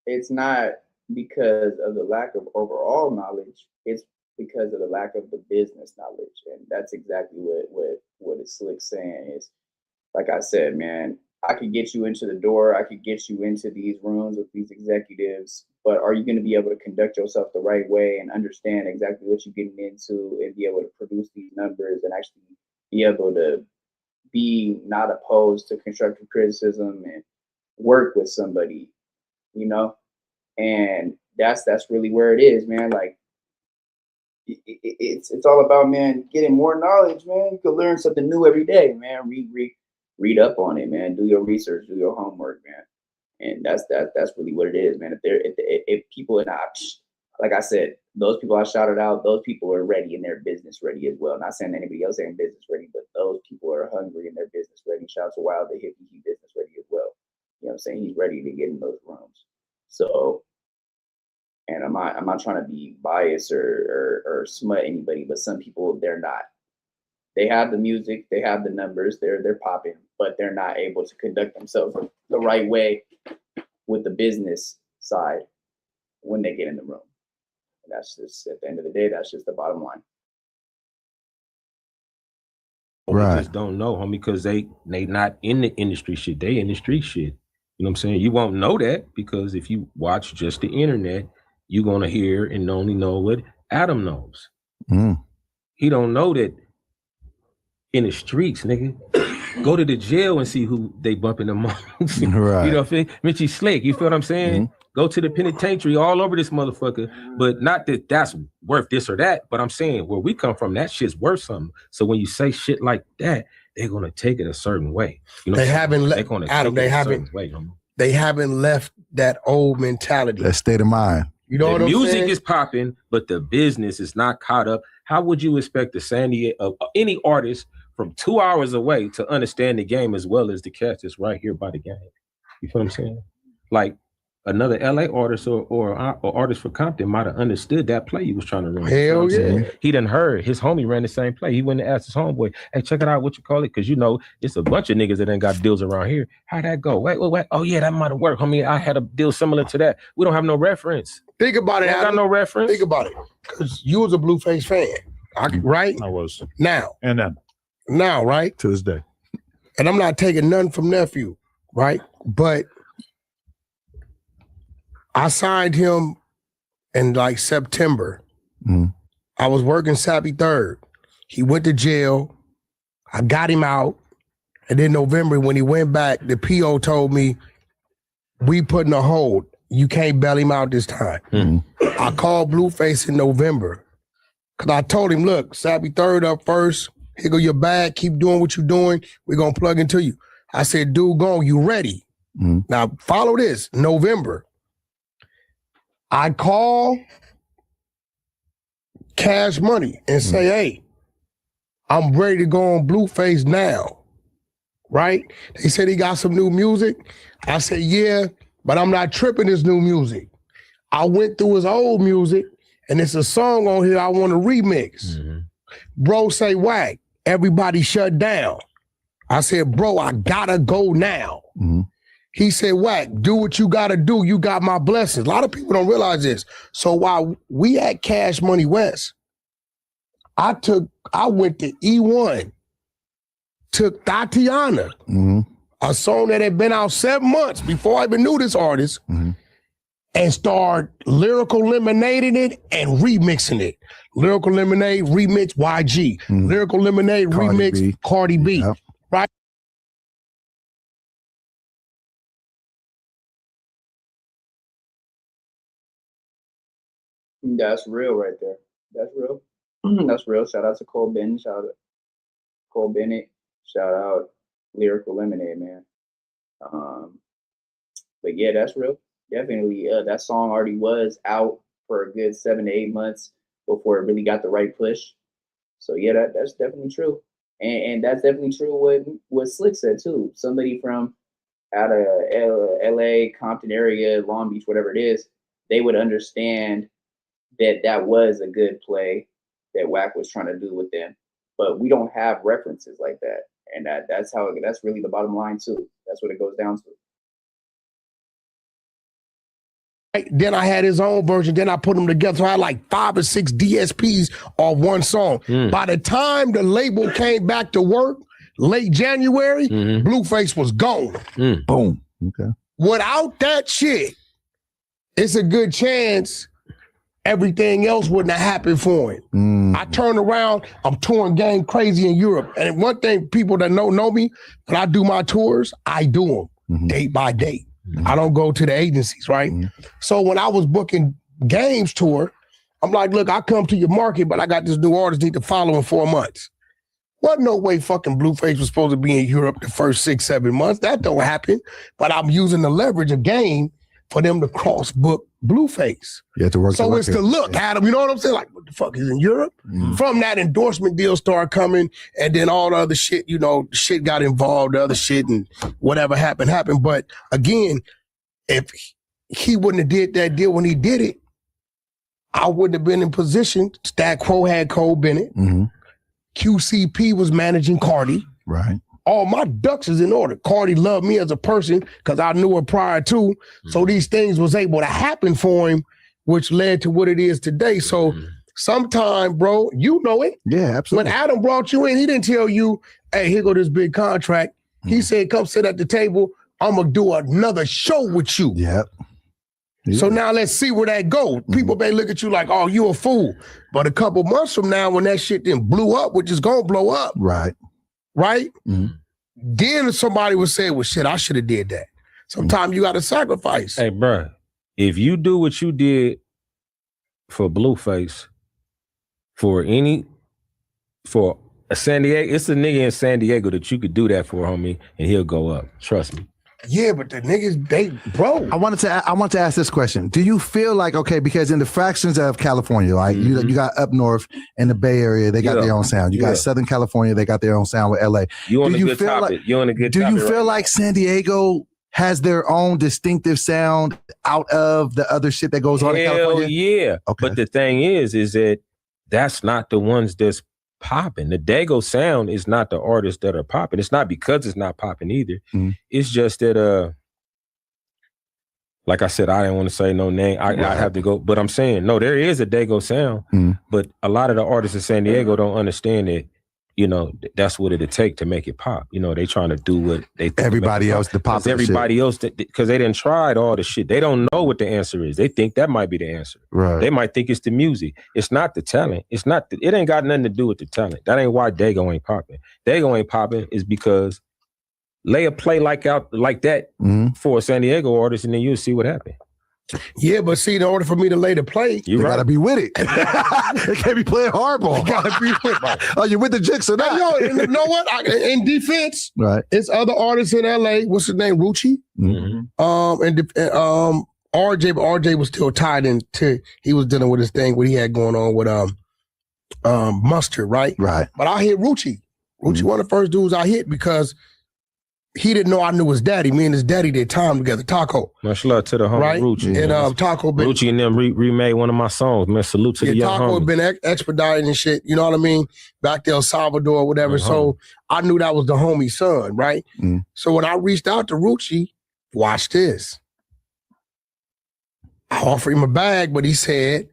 It's not because of the lack of overall knowledge. It's because of the lack of the business knowledge. And that's exactly what Sli.Ck saying is, like I said, man, I could get you into the door. I could get you into these rooms with these executives, but are you going to be able to conduct yourself the right way and understand exactly what you're getting into and be able to produce these numbers and actually be able to be not opposed to constructive criticism and work with somebody, you know? And that's really where it is, man. Like it's all about, man, getting more knowledge, man. You can learn something new every day, man. Read up on it, man. Do your research, do your homework, man. And that's really what it is, man. If people are not, like I said, those people I shouted out, those people are ready and they're business ready as well. Not saying anybody else ain't business ready, but those people are hungry and they're business ready. Shout out to Wild the Hippie, he's business ready as well. You know what I'm saying? He's ready to get in those rooms. So, and I'm not trying to be biased or smut anybody, but some people, they're not. They have the music, they have the numbers, they're popping, but they're not able to conduct themselves the right way with the business side when they get in the room. And that's just, at the end of the day, that's just the bottom line. Right. We just don't know, homie, because they not in the industry shit. They in the street shit. You know what I'm saying? You won't know that because if you watch just the internet, you're gonna hear and only know what Adam knows. Mm. He don't know that in the streets, nigga. Go to the jail and see who they bumping amongst. Right. You know what I'm saying? Mitchy Sli.Ck, you feel what I'm saying? Go to the penitentiary all over this motherfucker. But not that that's worth this or that, but I'm saying where we come from, that shit's worth something. So when you say shit like that, they're gonna take it a certain way. You know, They haven't they're left gonna Adam. take it They a certain haven't. way. They haven't left that old mentality. That state of mind. You know The what I'm music saying? is popping, but the business is not caught up. How would you expect the San Diego any artist from 2 hours away to understand the game as well as the cats that's right here by the game? You feel what I'm saying? Like another LA artist or artist for Compton might have understood that play you was trying to run. You know what I'm saying? He done heard his homie ran the same play. He went and asked his homeboy, hey, check it out, what you call it? Because you know, it's a bunch of niggas that ain't got deals around here. How'd that go? Wait. Oh yeah, that might have worked. Homie, I had a deal similar to that. We don't have no reference. Think about it, I got Adam. no reference. Think about it. Because you was a Blueface fan, right? I was. Now, right? To this day. And I'm not taking nothing from nephew, right? But I signed him in like September. I was working Sappy 3rd. He went to jail. I got him out. And then November, when he went back, the PO told me, we putting a hold. You can't bail him out this time. I called Blueface in November. Cause I told him, look, Sappy 3rd up first. Here go your bag. Keep doing what you're doing. We're going to plug into you. I said, dude, go, you ready? Now, follow this. November. I call Cash Money and say, hey, I'm ready to go on Blueface now. Right? They said he got some new music. I said, yeah, but I'm not tripping his new music. I went through his old music, and it's a song on here I want to remix. Bro say, Wack, everybody shut down. I said, bro, I gotta go now. He said, Wack, do what you gotta do. You got my blessings. A lot of people don't realize this. So while we at Cash Money West, I went to E1, took Tatiana, a song that had been out 7 months before I even knew this artist, and started Lyrical Lemonading it and remixing it. Lyrical Lemonade remix YG. Lyrical Lemonade remix Cardi B. Yep. Right? That's real right there. That's real. That's real. Shout out to Cole Bennett. Shout out Cole Bennett. Shout out Lyrical Lemonade, man. But yeah, that's real. Definitely. That song already was out for a good 7 to 8 months before it really got the right push. So yeah, that's definitely true. And that's definitely true what Sli.Ck said too. Somebody from out of LA, Compton area, Long Beach, whatever it is, they would understand that was a good play that Wack was trying to do with them. But we don't have references like that. And that's really the bottom line too. That's what it goes down to. Then I had his own version. Then I put them together. So I had like 5 or 6 DSPs on one song. By the time the label came back to work, late January, Blueface was gone. Boom. Okay. Without that shit, it's a good chance everything else wouldn't have happened for him. I turned around, I'm touring game crazy in Europe. And one thing people that know me, when I do my tours, I do them date by date. I don't go to the agencies, right? So when I was booking games tour, I'm like, look, I come to your market, but I got this new artist need to follow in 4 months. Wasn't no way fucking Blueface was supposed to be in Europe the first 6, 7 months. That don't happen. But I'm using the leverage of game for them to cross book Blueface. You have to work. So it's the look, Adam. You know what I'm saying? Like, what the fuck is in Europe? From that, endorsement deal started coming, and then all the other shit, you know, shit got involved, the other shit, and whatever happened. But again, if he wouldn't have did that deal when he did it, I wouldn't have been in position. Stat Quo had Cole Bennett. QCP was managing Cardi. Right. All my ducks is in order. Cardi loved me as a person because I knew her prior to. So these things was able to happen for him, which led to what it is today. So sometime, bro, you know it. Yeah, absolutely. When Adam brought you in, he didn't tell you, hey, here go this big contract. He said, come sit at the table. I'm gonna do another show with you. Yep. So now let's see where that goes. People may look at you like, oh, you a fool. But a couple months from now, when that shit then blew up, which is gonna blow up, Right. Then somebody would say, well, shit, I should have did that. Sometimes you gotta sacrifice. Hey, bro, if you do what you did for Blueface, for a San Diego, it's a nigga in San Diego that you could do that for, homie, and he'll go up. Trust me. Yeah, but the niggas, bro. I wanted to ask this question. Do you feel like, okay, because in the fractions of California, like you got up north in the Bay Area, they got their own sound. You got Southern California, they got their own sound with LA. You on a good topic. You on a good topic. Do you feel like San Diego has their own distinctive sound out of the other shit that goes on in California? Yeah. Okay. But the thing is that that's not the ones that's popping. The Daygo sound is not the artists that are popping. It's not because it's not popping either. It's just that like I said, I didn't want to say no name. I have to go, but I'm saying no, there is a Daygo sound, but a lot of the artists in San Diego don't understand that, you know, that's what it'll take to make it pop. You know, they trying to do what they think everybody else the pop. Everybody else, because they done tried all the shit. They don't know what the answer is. They think that might be the answer. Right. They might think it's the music. It's not the talent. It ain't got nothing to do with the talent. That ain't why Daygo ain't popping. Daygo ain't popping is because lay a play like that for a San Diego artist, and then you'll see what happened. Yeah, but see, in order for me to lay the play, you gotta be with it. They can't be playing hardball. You gotta be with it. Oh, you with the jigs or not? Yo, you know what? In defense, right? It's other artists in LA. What's his name? Rucci. And RJ, but RJ was still tied into. He was dealing with his thing, what he had going on with Mustard, right? Right. But I hit Rucci. Rucci, one of the first dudes I hit because he didn't know I knew his daddy. Me and his daddy did time together. Taco. Much love to the homie Rucci. And Taco been Rucci and them remade one of my songs. Man, salute to the young Taco homie. had been expedited and shit. You know what I mean? Back to El Salvador or whatever. So I knew that was the homie's son, right? So when I reached out to Rucci, watch this. I offered him a bag, but he said,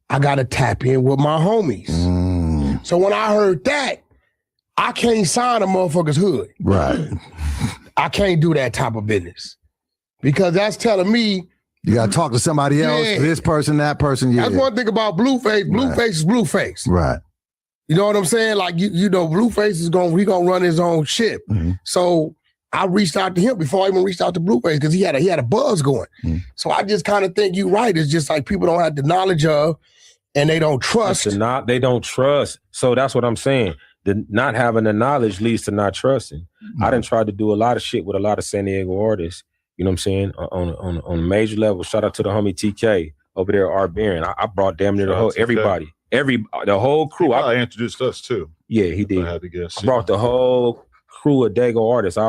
I gotta tap in with my homies. So when I heard that, I can't sign a motherfucker's hood. Right. I can't do that type of business. Because that's telling me you gotta talk to somebody else, this person, that person. Yeah. That's one thing about Blueface. Blueface is Blueface. Right. You know what I'm saying? Like you know, Blueface is gonna run his own ship. So I reached out to him before I even reached out to Blueface because he had a buzz going. So I just kind of think you're right. It's just like people don't have the knowledge of and they don't trust. They don't trust. So that's what I'm saying. The not having the knowledge leads to not trusting. I done tried to do a lot of shit with a lot of San Diego artists, you know what I'm saying, on a major level. Shout out to the homie TK over there, Art Baron. I brought damn near the whole the whole crew. I introduced us too. Yeah, he did. I had to guess. I brought the whole crew of Daygo artists.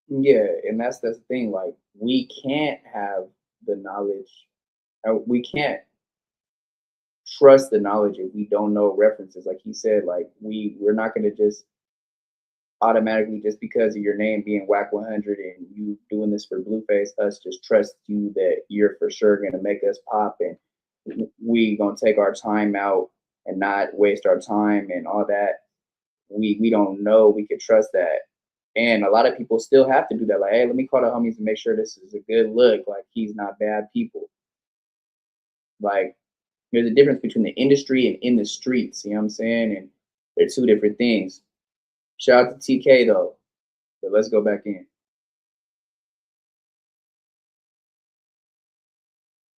Yeah, and that's the thing. Like, we can't have the knowledge. We can't trust the knowledge if we don't know references. Like he said, like we're not going to just automatically, just because of your name being Wack 100 and you doing this for Blueface, us just trust you that you're for sure going to make us pop, and we going to take our time out and not waste our time and all that. We don't know we could trust that. And a lot of people still have to do that. Like, hey, let me call the homies and make sure this is a good look. Like, he's not bad people. Like, there's a difference between the industry and in the streets, you know what I'm saying? And they're two different things. Shout out to TK though, but let's go back in.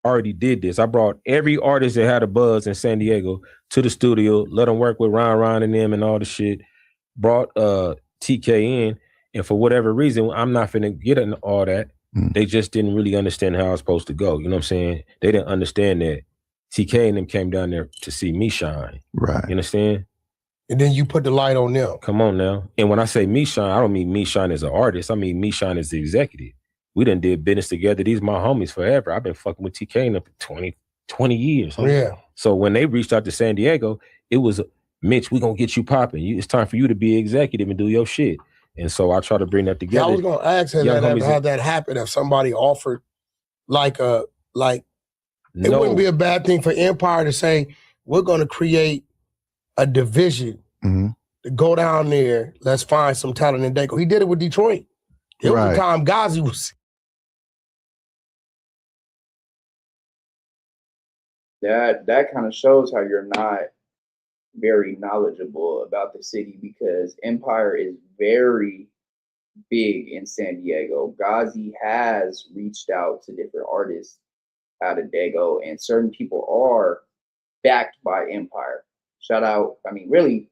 Already did this. I brought every artist that had a buzz in San Diego to the studio, let them work with Ron and them and all the shit. Brought TK in, and for whatever reason, I'm not finna get into all that. They just didn't really understand how I was supposed to go. You know what I'm saying? They didn't understand that TK and them came down there to see me shine. Right. You understand? And then you put the light on them. Come on now. And when I say me shine, I don't mean me shine as an artist. I mean me shine as the executive. We done did business together. These my homies forever. I've been fucking with TK and them for 20 years. Huh? Yeah. So when they reached out to San Diego, it was, Mitch, we gonna get you popping. It's time for you to be executive and do your shit. And so I try to bring that together. Yeah, I was gonna ask him how that happened. If somebody it wouldn't be a bad thing for Empire to say, we're gonna create a division to go down there. Let's find some talent in Daygo. He did it with Detroit. It was Right. the time Ghazi was. That kind of shows how you're not very knowledgeable about the city, because Empire is very big in San Diego. Ghazi has reached out to different artists out of Daygo, and certain people are backed by Empire. Shout out, I mean, really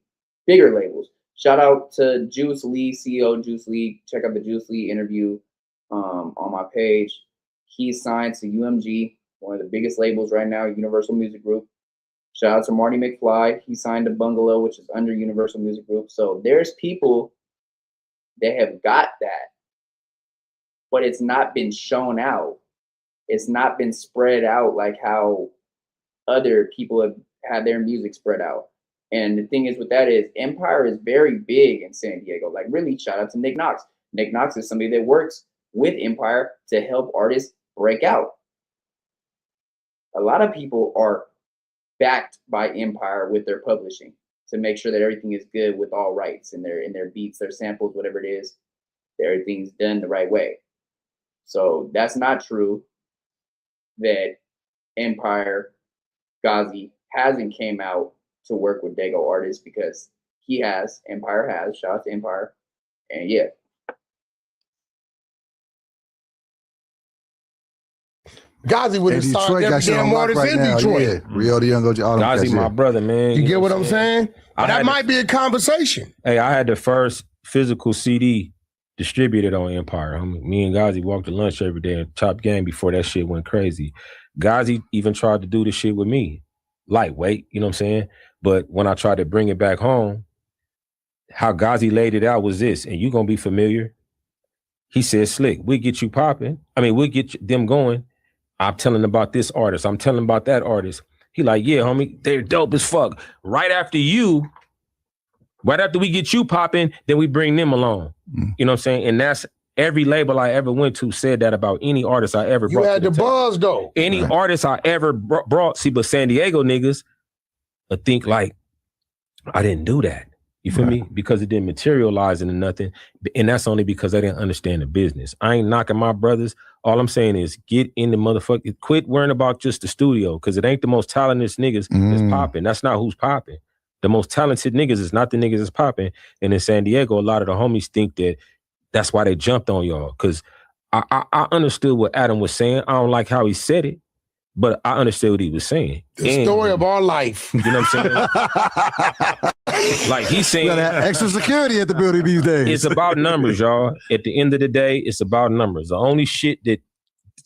bigger labels. Shout out to Juice Lee, CEO Juice Lee. Check out the Juice Lee interview on my page. He's signed to UMG, one of the biggest labels right now, Universal Music Group. Shout out to Marty McFly. He signed to Bungalow, which is under Universal Music Group. So there's people that have got that, but it's not been shown out. It's not been spread out like how other people have had their music spread out. And the thing is with that is Empire is very big in San Diego. Like, really, shout out to Nick Knox. Nick Knox is somebody that works with Empire to help artists break out. A lot of people are backed by Empire with their publishing to make sure that everything is good with all rights in their beats, their samples, whatever it is, that everything's done the right way. So that's not true that Empire Ghazi hasn't came out to work with Daygo artists, because he has. Empire has. Shout out to Empire. And yeah. Ghazi would have signed every damn artist in Detroit. Yeah. Rio the Young OG. all them Ghazi, cats, my yeah. brother, man. You get what I'm saying? I That had might be a conversation. Hey, I had the first physical CD distributed on Empire. Me and Ghazi walked to lunch every day and chopped game before that shit went crazy. Ghazi even tried to do this shit with me. Lightweight, you know what I'm saying? But when I tried to bring it back home, how Ghazi laid it out was this, and you gonna be familiar. He said, Slick, we'll get you popping. I mean, we'll get them going. I'm telling about this artist. I'm telling about that artist. He like, yeah, homie, they're dope as fuck. Right after we get you popping, then we bring them along. You know what I'm saying? And that's every label I ever went to said that about any artist I ever brought. You had the buzz, though. Any artist I ever brought. See, but San Diego niggas think like, I didn't do that. You feel me? Because it didn't materialize into nothing. And that's only because I didn't understand the business. I ain't knocking my brothers. All I'm saying is get in the motherfucker. Quit worrying about just the studio, because it ain't the most talented niggas that's popping. That's not who's popping. The most talented niggas is not the niggas that's popping. And in San Diego, a lot of the homies think that that's why they jumped on y'all. Because I understood what Adam was saying. I don't like how he said it, but I understood what he was saying. The story of our life. You know what I'm saying? Like he's saying, You gotta have extra security at the building these days. it's about numbers, y'all. At the end of the day, it's about numbers. The only shit that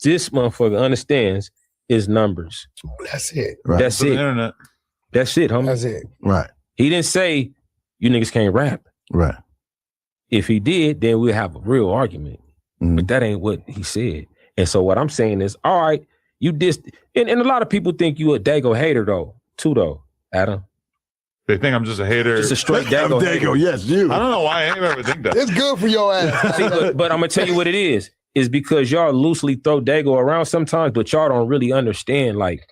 this motherfucker understands is numbers. That's it. Right. That's it. Internet. That's it, homie. That's it. Right. He didn't say you niggas can't rap. Right. If he did, then we'll have a real argument. Mhm. But that ain't what he said. And so what I'm saying is, all right, you dissed, and a lot of people think you a Daygo hater too though, Adam. They think I'm just a hater. Just a straight Daygo hater. Daygo, yes, you. I don't know why I ain't ever think that. It's good for your ass. See, but I'm gonna tell you what it is because y'all loosely throw Daygo around sometimes, but y'all don't really understand like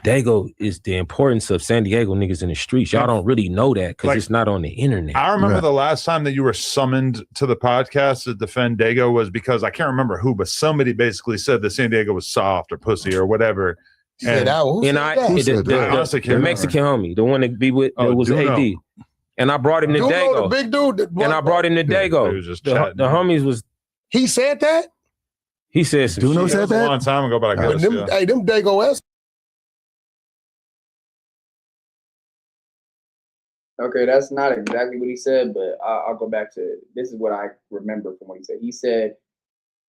Daygo is the importance of San Diego niggas in the streets. Y'all don't really know that because Like, it's not on the internet. I remember Right. the last time that you were summoned to the podcast to defend Daygo was because I can't remember who, but somebody basically said that San Diego was soft or pussy or whatever. And And I honestly can't the remember. Mexican homie, the one that be with Oh, was Duno. AD. And I brought him to the Daygo. big dude. And I brought him to He Daygo. was just The chatting. homies was, He said that? he said some Duno shit. said That was a that? long time ago, but I But guess, them, yeah. hey, them Daygo S. Okay, that's not exactly what he said, but I'll go back to this is what I remember from what he said. He said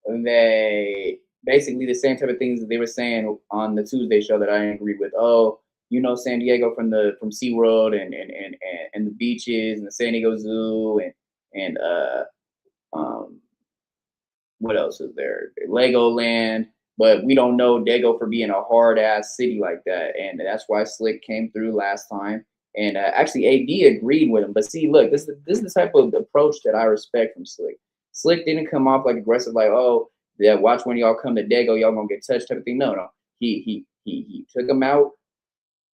they basically the same type of things that they were saying on the Tuesday show that I didn't agree with. Oh, you know San Diego from SeaWorld and the beaches and the San Diego Zoo and what else is there? Legoland, but we don't know Daygo for being a hard ass city like that, and that's why Slick came through last time. And actually, AD agreed with him. But see, look, this is the type of approach that I respect from Slick. Slick didn't come off like aggressive, like, oh, yeah, watch when y'all come to Daygo, y'all gonna get touched type of thing. No. He took him out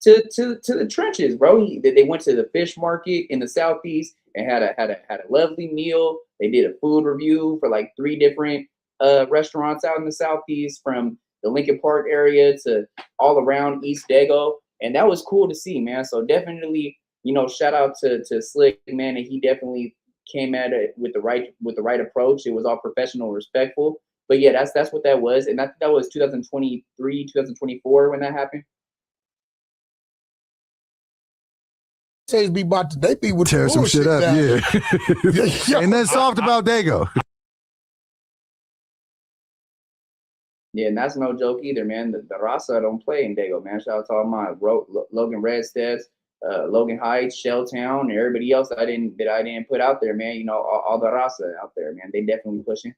to the trenches, bro. They went to the fish market in the Southeast and had a lovely meal. They did a food review for like 3 different restaurants out in the Southeast, from the Lincoln Park area to all around East Daygo, and that was cool to see, man. So definitely, shout out to Sli.Ck, man, and he definitely came at it with the right approach. It was all professional, respectful. But yeah, that's what that was, and that was 2023, 2024 when that happened. Says be about to they be with Tear some shit up, yeah. And then soft about Daygo. Yeah, and that's no joke either, man. The Raza don't play in Daygo, man. Shout out to all my Logan Redsteads, Logan Heights, Shelltown, and everybody else that I didn't put out there, man. All the Raza out there, man. They definitely pushing.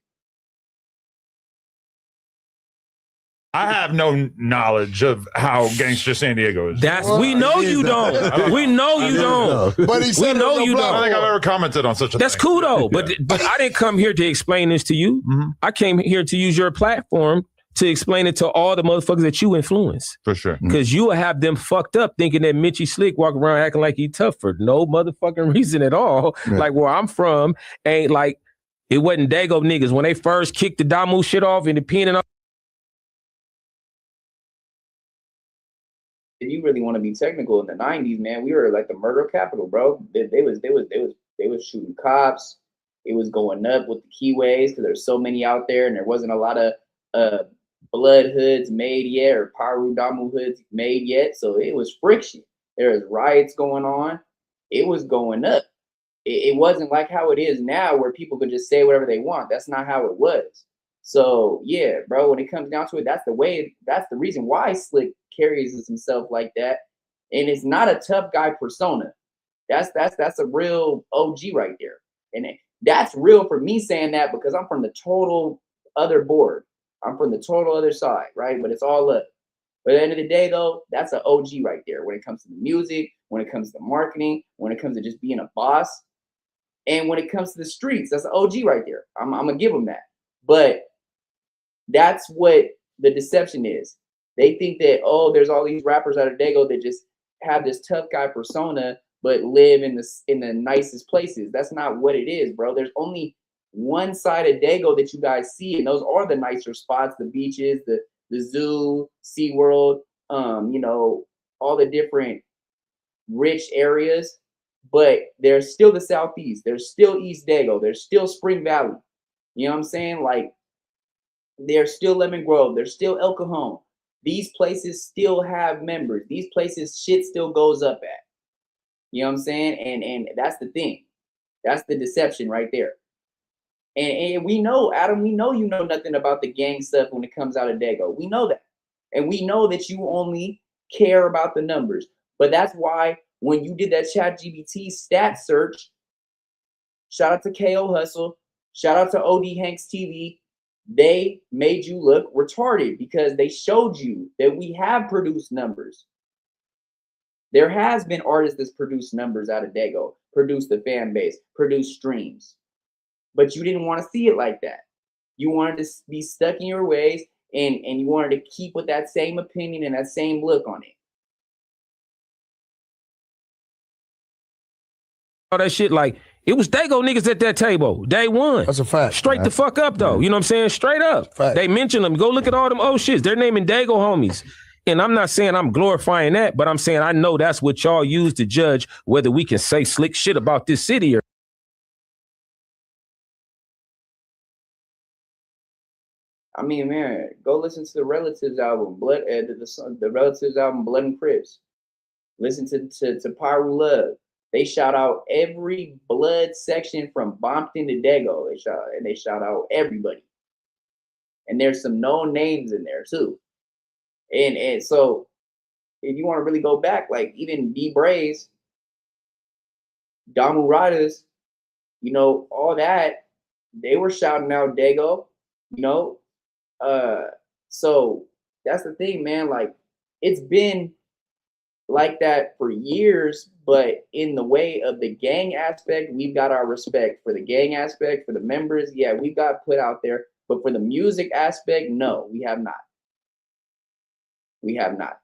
I have no knowledge of how gangster San Diego is. We know you don't. We know you don't. But he said we know you I don't don't. think I've ever commented on such a That's thing. cool though. But I didn't come here to explain this to you. Mm-hmm. I came here to use your platform to explain it to all the motherfuckers that you influence. For sure. Because you will have them fucked up thinking that Mitchy Sli.Ck walk around acting like he tough for no motherfucking reason at all. Yeah. Like where I'm from ain't like, it wasn't Daygo niggas. When they first kicked the Damu shit off in the pen and all. If you really want to be technical, in the 90s, man, we were like the murder capital, bro. They was shooting cops. It was going up with the keyways because there's so many out there, and there wasn't a lot of blood hoods made yet, or Paru Damu hoods made yet. So it was friction. There was riots going on. It was going up. It wasn't like how it is now, where people could just say whatever they want. That's not how it was. So yeah, bro, when it comes down to it, that's the reason why Sli.Ck carries himself like that. And it's not a tough guy persona. That's a real OG right there. And that's real for me saying that, because I'm from the total other board. I'm from the total other side, right? But it's all up. But at the end of the day, though, that's an OG right there when it comes to the music, when it comes to marketing, when it comes to just being a boss, and when it comes to the streets, that's an OG right there. I'm gonna give him that. But that's what the deception is. They think that, oh, there's all these rappers out of Daygo that just have this tough guy persona, but live in the nicest places. That's not what it is, bro. There's only one side of Daygo that you guys see, and those are the nicer spots, the beaches, the zoo, SeaWorld, all the different rich areas. But there's still the Southeast. There's still East Daygo. There's still Spring Valley. You know what I'm saying? Like, there's still Lemon Grove. There's still El Cajon. These places still have members. These places shit still goes up at. You know what I'm saying? And that's the thing. That's the deception right there. And we know, Adam, we know you know nothing about the gang stuff when it comes out of Daygo. We know that. And we know that you only care about the numbers. But that's why when you did that ChatGPT stat search, shout out to KO Hustle, shout out to OD Hanks TV, they made you look retarded because they showed you that we have produced numbers. There has been artists that's produced numbers out of Daygo, produced the fan base, produced streams. But you didn't want to see it like that. You wanted to be stuck in your ways, and you wanted to keep with that same opinion and that same look on it. All that shit, like, it was Daygo niggas at that table, day one. That's a fact. Straight the fuck up, though. You know what I'm saying? Straight up. Fact. They mention them. Go look at all them old shits. They're naming Daygo homies. And I'm not saying I'm glorifying that, but I'm saying I know that's what y'all use to judge whether we can say slick shit about this city or. I mean, man, go listen to the Relatives album, the Relatives album, Blood and Crips. Listen to Pyru Love. They shout out every blood section from Bompton to Daygo. They shout out everybody. And there's some known names in there too. And so if you want to really go back, like even D Braze, Damu Radas, all that, they were shouting out Daygo, so that's the thing, man. Like, it's been like that for years, but in the way of the gang aspect, we've got our respect. For the gang aspect, for the members, yeah, we've got put out there. But for the music aspect, no, we have not. We have not.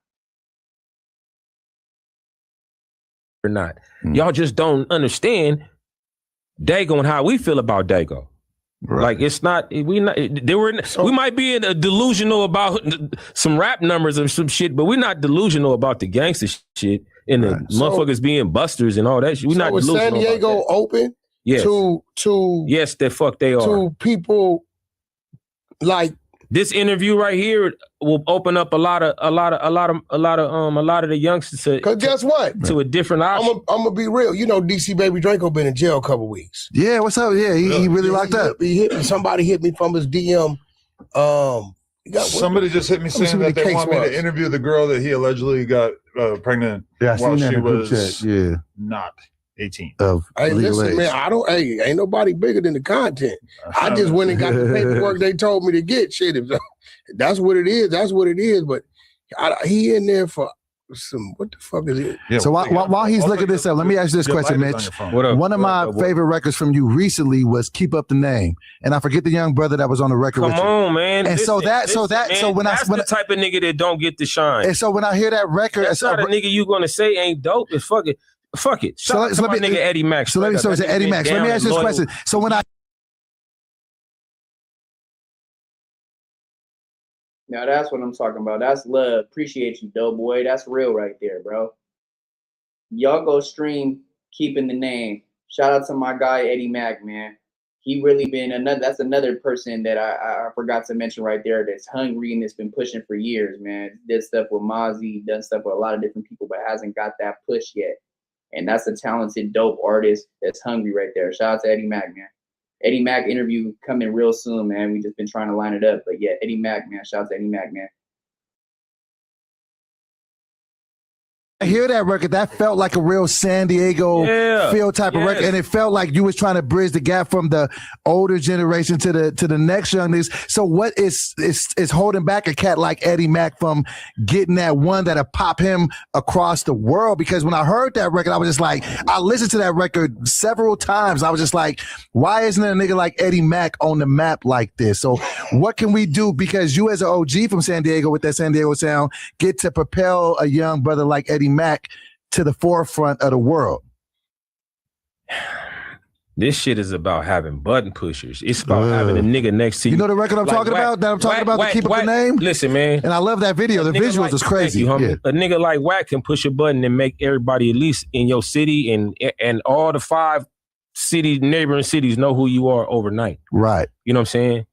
or not. Y'all just don't understand Daygo and how we feel about Daygo. Right. Like it's not we might be delusional about some rap numbers or some shit, but we're not delusional about the gangster shit and the motherfuckers being busters and all that shit. We're not delusional. San Diego open to yes, the fuck they are to people like this interview right here will open up a lot of the youngsters to. Cause guess what? To a different option. I'm gonna be real. You know, DC Baby Draco been in jail a couple weeks. Yeah, what's up? Yeah, he really locked up. He hit me. Somebody hit me from his DM. Somebody just hit me saying that they want me to interview the girl that he allegedly got pregnant while she was not 18. Hey, listen, man, ain't nobody bigger than the content. I just went and got the paperwork they told me to get. Shit, that's what it is. That's what it is. But he in there for some, what the fuck is it? Yeah, so while he's looking this up, let me ask you this question, Mitch. One of my favorite records from you recently was "Keep Up the Name," and I forget the young brother that was on the record. Come on, man. And so when that's the type of nigga that don't get the shine. And so when I hear that record, that's not a nigga you gonna say ain't dope. It's fuck it. Fuck it. So let me nigga Eddie Mack. So let me Eddie Mack. Let me ask you this question. So when now that's what I'm talking about. That's love. Appreciate you, dope boy. That's real right there, bro. Y'all go stream Keeping the Name. Shout out to my guy Eddie Mack, man. He really been that's another person that I forgot to mention right there that's hungry and that's been pushing for years, man. Did stuff with Mozzie, done stuff with a lot of different people, but hasn't got that push yet. And that's a talented, dope artist that's hungry right there. Shout out to Eddie Mack, man. Eddie Mack interview coming real soon, man. We just been trying to line it up. But yeah, Eddie Mack, man. Shout out to Eddie Mack, man. I hear that record, that felt like a real San Diego feel type of record, and it felt like you was trying to bridge the gap from the older generation to the next youngness. So what is holding back a cat like Eddie Mack from getting that one that'll pop him across the world? Because when I heard that record, I was just like, I listened to that record several times. I was just like, why isn't there a nigga like Eddie Mack on the map like this? So what can we do? Because you as an OG from San Diego with that San Diego sound get to propel a young brother like Eddie Mack to the forefront of the world. This shit is about having button pushers. It's about having a nigga next to you. You know the record I'm talking about? That I'm talking about, to Keep Up the Name? Listen, man. And I love that video. The visuals is crazy. You, a nigga like Wack can push a button and make everybody, at least in your city and all the 5 neighboring cities, know who you are overnight. Right. You know what I'm saying?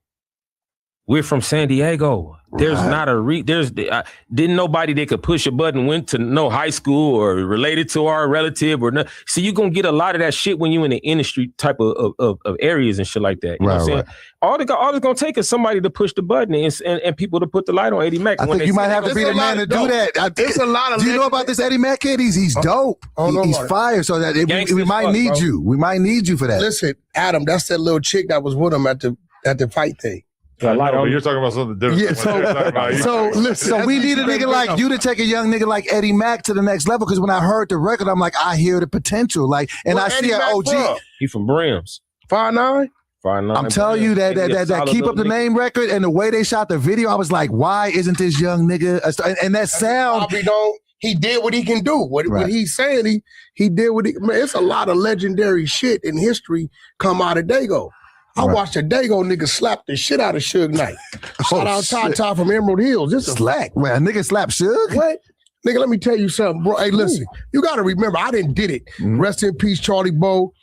We're from San Diego. There's not didn't nobody that could push a button went to no high school or related to our relative or no. So you're gonna get a lot of that shit when you in the industry type of areas and shit like that. You know what I'm saying? All it's gonna take is somebody to push the button and people to put the light on Eddie Mack. I think you might have to be the man to do that. It's a lot of. Do you know about this Eddie Mack kid? He's dope. He's fire. So that we might need you. We might need you for that. Listen, Adam, that's that little chick that was with him at the fight thing. But you're talking about something different. Yeah, so we need a nigga like you to take a young nigga like Eddie Mack to the next level. Because when I heard the record, I'm like, I hear the potential. Like, and I see an OG. He from Brims. 5'9". I'm telling you that Keep Up the Name record and the way they shot the video, I was like, why isn't this young nigga? And that sound. He did what he can do. What he's saying, he did what he. Man, it's a lot of legendary shit in history come out of Daygo. I watched a Daygo nigga slap the shit out of Suge Knight. Shout out Ty from Emerald Hills. This is slack. Man, a nigga slap Suge? What? Nigga, let me tell you something, bro. Hey, listen, you got to remember, I didn't did it. Rest in peace, Charlie Bo,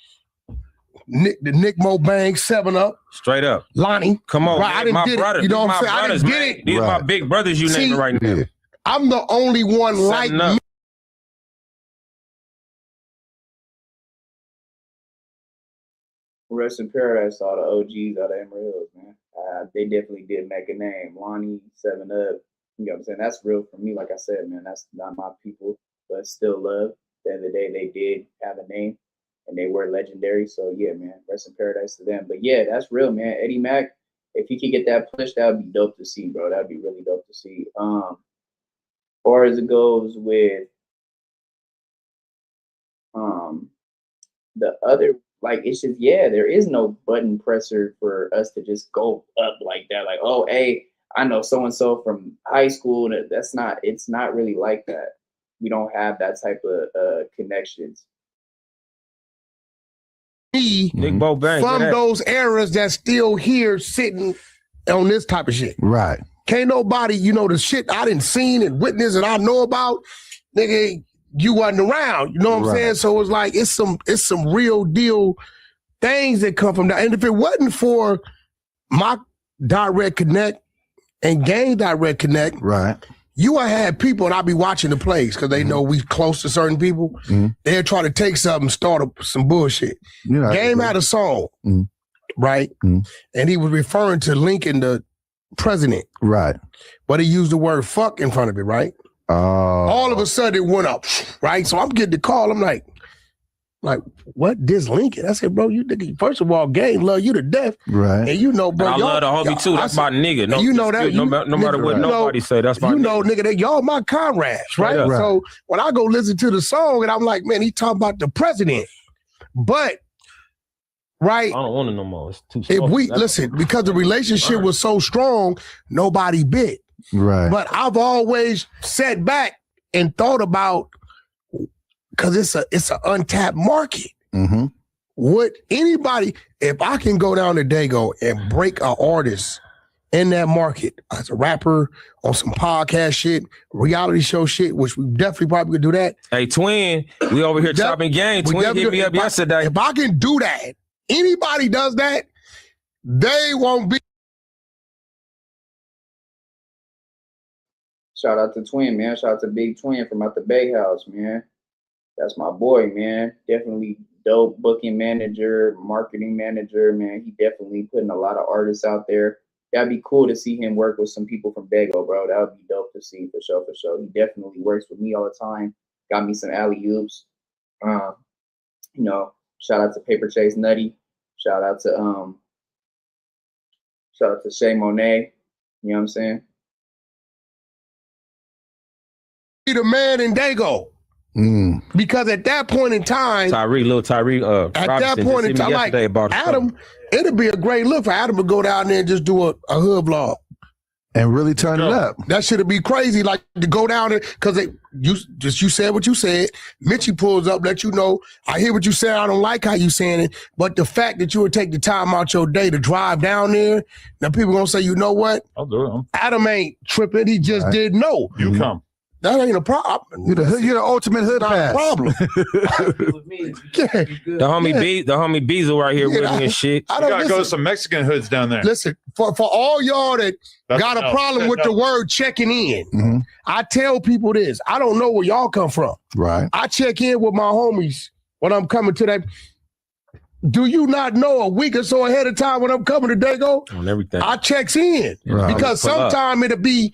Nick Mo Bang, 7-Up. Straight up. Lonnie. Come on, right, I didn't did it. You know what I'm saying? I didn't get it. These are my big brothers you naming right now. I'm the only one like me. Rest in paradise to all the OGs out of Emerald Hills, man. They definitely did make a name. Lonnie, 7-Up, you know what I'm saying? That's real for me, like I said, man. That's not my people, but still love. At the end of the day, they did have a name, and they were legendary. So, yeah, man, rest in paradise to them. But, yeah, that's real, man. Eddie Mack, if he could get that push, that would be dope to see, bro. That would be really dope to see. As far as it goes with the other, like, it's just, there is no button presser for us to just go up like that. Like, oh, hey, I know so-and-so from high school. It's not really like that. we don't have that type of connections. Big Bo Bang. From those eras that's still here sitting on this type of shit. Right. Can't nobody, you know, the shit I done seen and witnessed and I know about, nigga, you wasn't around. You know what I'm saying? So it's like it's some real deal things that come from that. And if it wasn't for my direct connect and Gang direct connect, right, you would have people, and I be watching the plays because they know we close to certain people. They'll try to take something, start some bullshit. Game had a song, right? And he was referring to Lincoln, the president. Right. But he used the word fuck in front of it, right? All of a sudden it went up, right? So I'm getting the call. I'm like, what? This Lincoln? I said, bro, you nigga, first of all, Gang love you to death. Right. And you know, bro. I love the homie too. That's my nigga. No, you know that. No matter what nobody say, that's my nigga. You know, nigga, that y'all my comrades, right? Right. So when I go listen to the song and I'm like, man, he talking about the president. But, right. I don't want it no more. It's too if we, listen, because the relationship was so strong, nobody bit. Right. But I've always sat back and thought about, because it's an untapped market. Would anybody, if I can go down to Daygo and break an artist in that market as a rapper on some podcast shit, reality show shit, which we definitely probably could do that. Hey, Twin, we over here chopping game. Twin hit me up yesterday. If I can do that, anybody does that, they won't be. Shout out to Twin, man. Shout out to Big Twin from out the Bay House, man. That's my boy, man. Definitely dope booking manager, marketing manager, man. He definitely putting a lot of artists out there. That'd be cool to see him work with some people from Daygo, bro. That would be dope to see for sure, for sure. He definitely works with me all the time. Got me some alley-oops. You know, shout out to Paper Chase Nutty. Shout out to Shay Monet. You know what I'm saying? Be the man in Daygo. Because at that point in time, Tyree, at that point in time, like Adam, it'd be a great look for Adam to go down there and just do a hood vlog and really turn it up. That should be crazy, like to go down there because you said what you said. Mitchy pulls up, let you know. I hear what you said. I don't like how you saying it, but the fact that you would take the time out your day to drive down there, now people gonna say, you know what? I'll do it. Adam ain't tripping. He just didn't know. You come. That ain't a problem. You're the ultimate hood pass. Problem. The homie Beezel right here with me and shit. You gotta go to some Mexican hoods down there. Listen, for all y'all that got a problem with the word checking in, I tell people this. I don't know where y'all come from. Right. I check in with my homies when I'm coming to that. Do you not know a week or so ahead of time when I'm coming to Daygo? On everything. I checks in. Because sometime it'll be,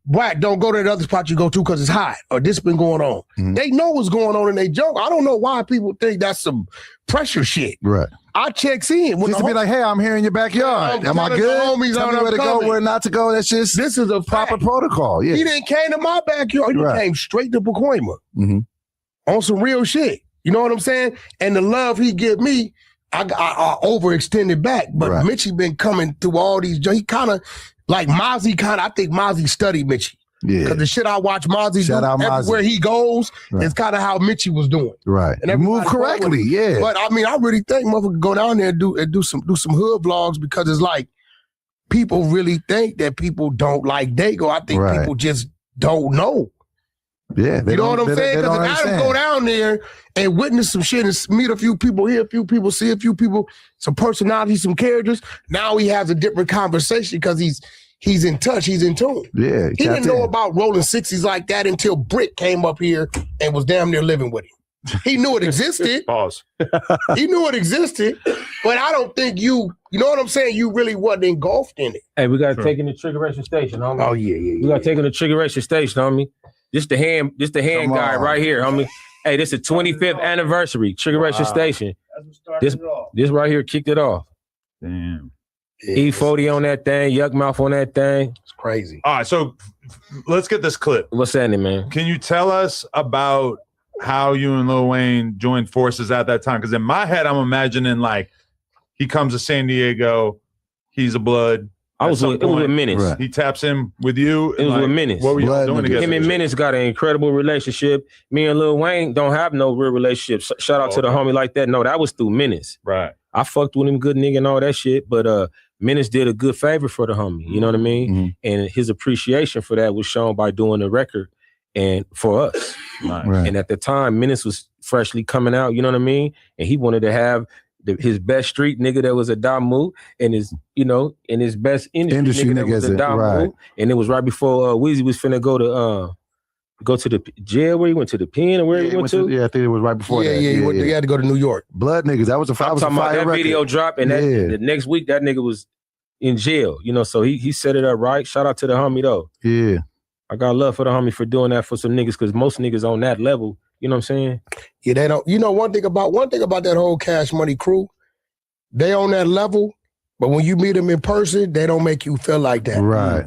Wack, don't go to the other spot you go to because it's hot or this been going on. They know what's going on and they joke. I don't know why people think that's some pressure shit. Right. I checks in. Just to be like, hey, I'm here in your backyard. Am I good? Homies Tell me where to go, where not to go. That's just this is a proper protocol. Yeah. He didn't came to my backyard. He came straight to Pacoima on some real shit. You know what I'm saying? And the love he give me, I overextended back. But Mitchy been coming through all these. He kind of like Mozzie. I think Mozzie studied Mitchy. Yeah. Because the shit I watch Mozzie do everywhere he goes is kind of how Mitchy was doing. Right. And move correctly. Yeah. But I mean, I really think motherfucker go down there and do some hood vlogs because it's like people really think that people don't like Daygo. I think people just don't know. Yeah, you know what I'm saying? Because if Adam go down there and witness some shit and meet a few people, hear a few people, see a few people, some personalities, some characters, now he has a different conversation because he's in touch, he's in tune. Yeah, he didn't know about rolling 60s like that until Brick came up here and was damn near living with him. He knew it existed. Pause. He knew it existed, but I don't think you know what I'm saying? You really wasn't engulfed in it. Hey, we got to take in the Trigger Racer Station, homie. Oh, yeah. We got to take in the Trigger Racer Station, homie. This the hand guy right here, homie. Hey, this is the 25th anniversary, Trigger Racer Station. This right here kicked it off. Damn. E40 on that thing, Yuck Mouth on that thing. It's crazy. All right, so let's get this clip. What's happening, man? Can you tell us about how you and Lil Wayne joined forces at that time? Because in my head, I'm imagining like he comes to San Diego, he's a blood. I was with Menace. Right. He taps in with you. It was with Menace. What were you Blood doing niggas. together? Him and Menace got an incredible relationship. Me and Lil Wayne don't have no real relationship. Shout out to the homie like that. No, that was through Menace. Right. I fucked with him, good nigga and all that shit, but Menace did a good favor for the homie, you know what I mean? Mm-hmm. And his appreciation for that was shown by doing the record and for us. Right. And at the time, Menace was freshly coming out, you know what I mean? And he wanted to have his best street nigga that was a Damu and his, you know, and his best industry nigga that was a Damu. right. And it was right before Weezy was finna go to the jail where he went to the pen or where he went to. Yeah, I think it was right before that. He had to go to New York. Blood niggas. That was a I'm talking about that record. video drop, and that, the next week that nigga was in jail. You know, so he set it up right. Shout out to the homie though. Yeah. I got love for the homie for doing that for some niggas, because most niggas on that level, you know what I'm saying? Yeah, they don't. You know, one thing about that whole Cash Money crew, they on that level, but when you meet them in person, they don't make you feel like that. Right.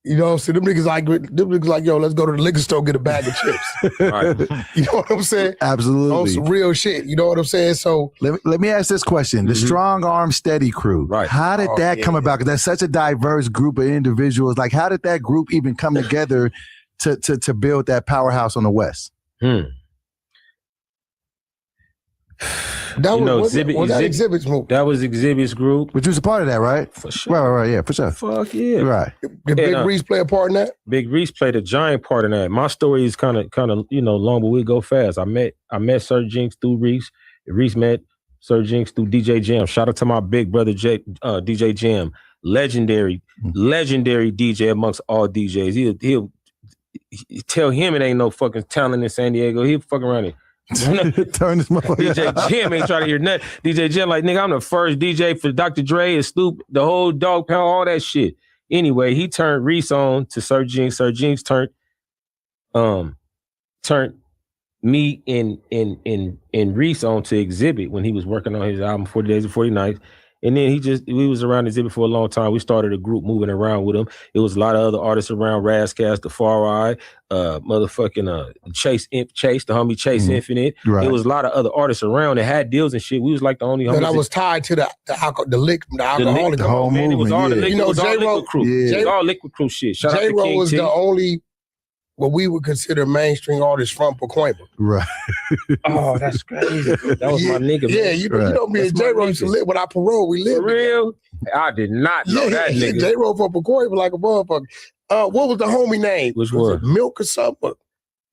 You know what I'm saying? Them niggas like, yo, let's go to the liquor store, get a bag of chips. Right. You know what I'm saying? Absolutely. On some real shit. You know what I'm saying? So let me ask this question. The Strong Arm Steady crew. Right. How did that come about? Because that's such a diverse group of individuals. Like, how did that group even come together to build that powerhouse on the West? that was Exhibit's move. That was Exhibit's group. But you was a part of that, right? For sure. Right, yeah, for sure. Fuck yeah. Right. Did Big Reese play a part in that? Big Reese played a giant part in that. My story is kind of you know long, but we go fast. I met Sir Jinx through Reese. Reese met Sir Jinx through DJ Jam. Shout out to my big brother DJ Jam, legendary DJ amongst all DJs. He'll tell him it ain't no fucking talent in San Diego. He'll fuck around it. Turn this motherfucker. DJ Jam ain't trying to hear nothing. DJ Jam like, nigga, I'm the first DJ for Dr. Dre and Snoop, the whole Dog Pound, all that shit. Anyway, he turned Reese on to Sir Jinx. Sir Jinx turned me and Reese on to Exhibit when he was working on his album 40 Days and 40 Nights. And then we was around Exhibit for a long time. We started a group moving around with him. It was a lot of other artists around, Razcast, The Far Eye, motherfucking Chase, the homie Chase Infinite. Right. It was a lot of other artists around that had deals and shit. We was like the only homies. And I was tied to the alcoholic. The whole movement, It was all the yeah. liquid, it was all liquid crew. Yeah. It was all liquid crew shit. Shout out to J-Ro King was T. the only what we would consider mainstream artist from Pacoima. Right. Oh, that's crazy. That was my nigga, man. Yeah, you know me and J-Ro used to live with our parole. We lived For real? I did not know that nigga. J-Ro from Pacoima like a motherfucker. What was the homie name? Which was one? it Milk or something?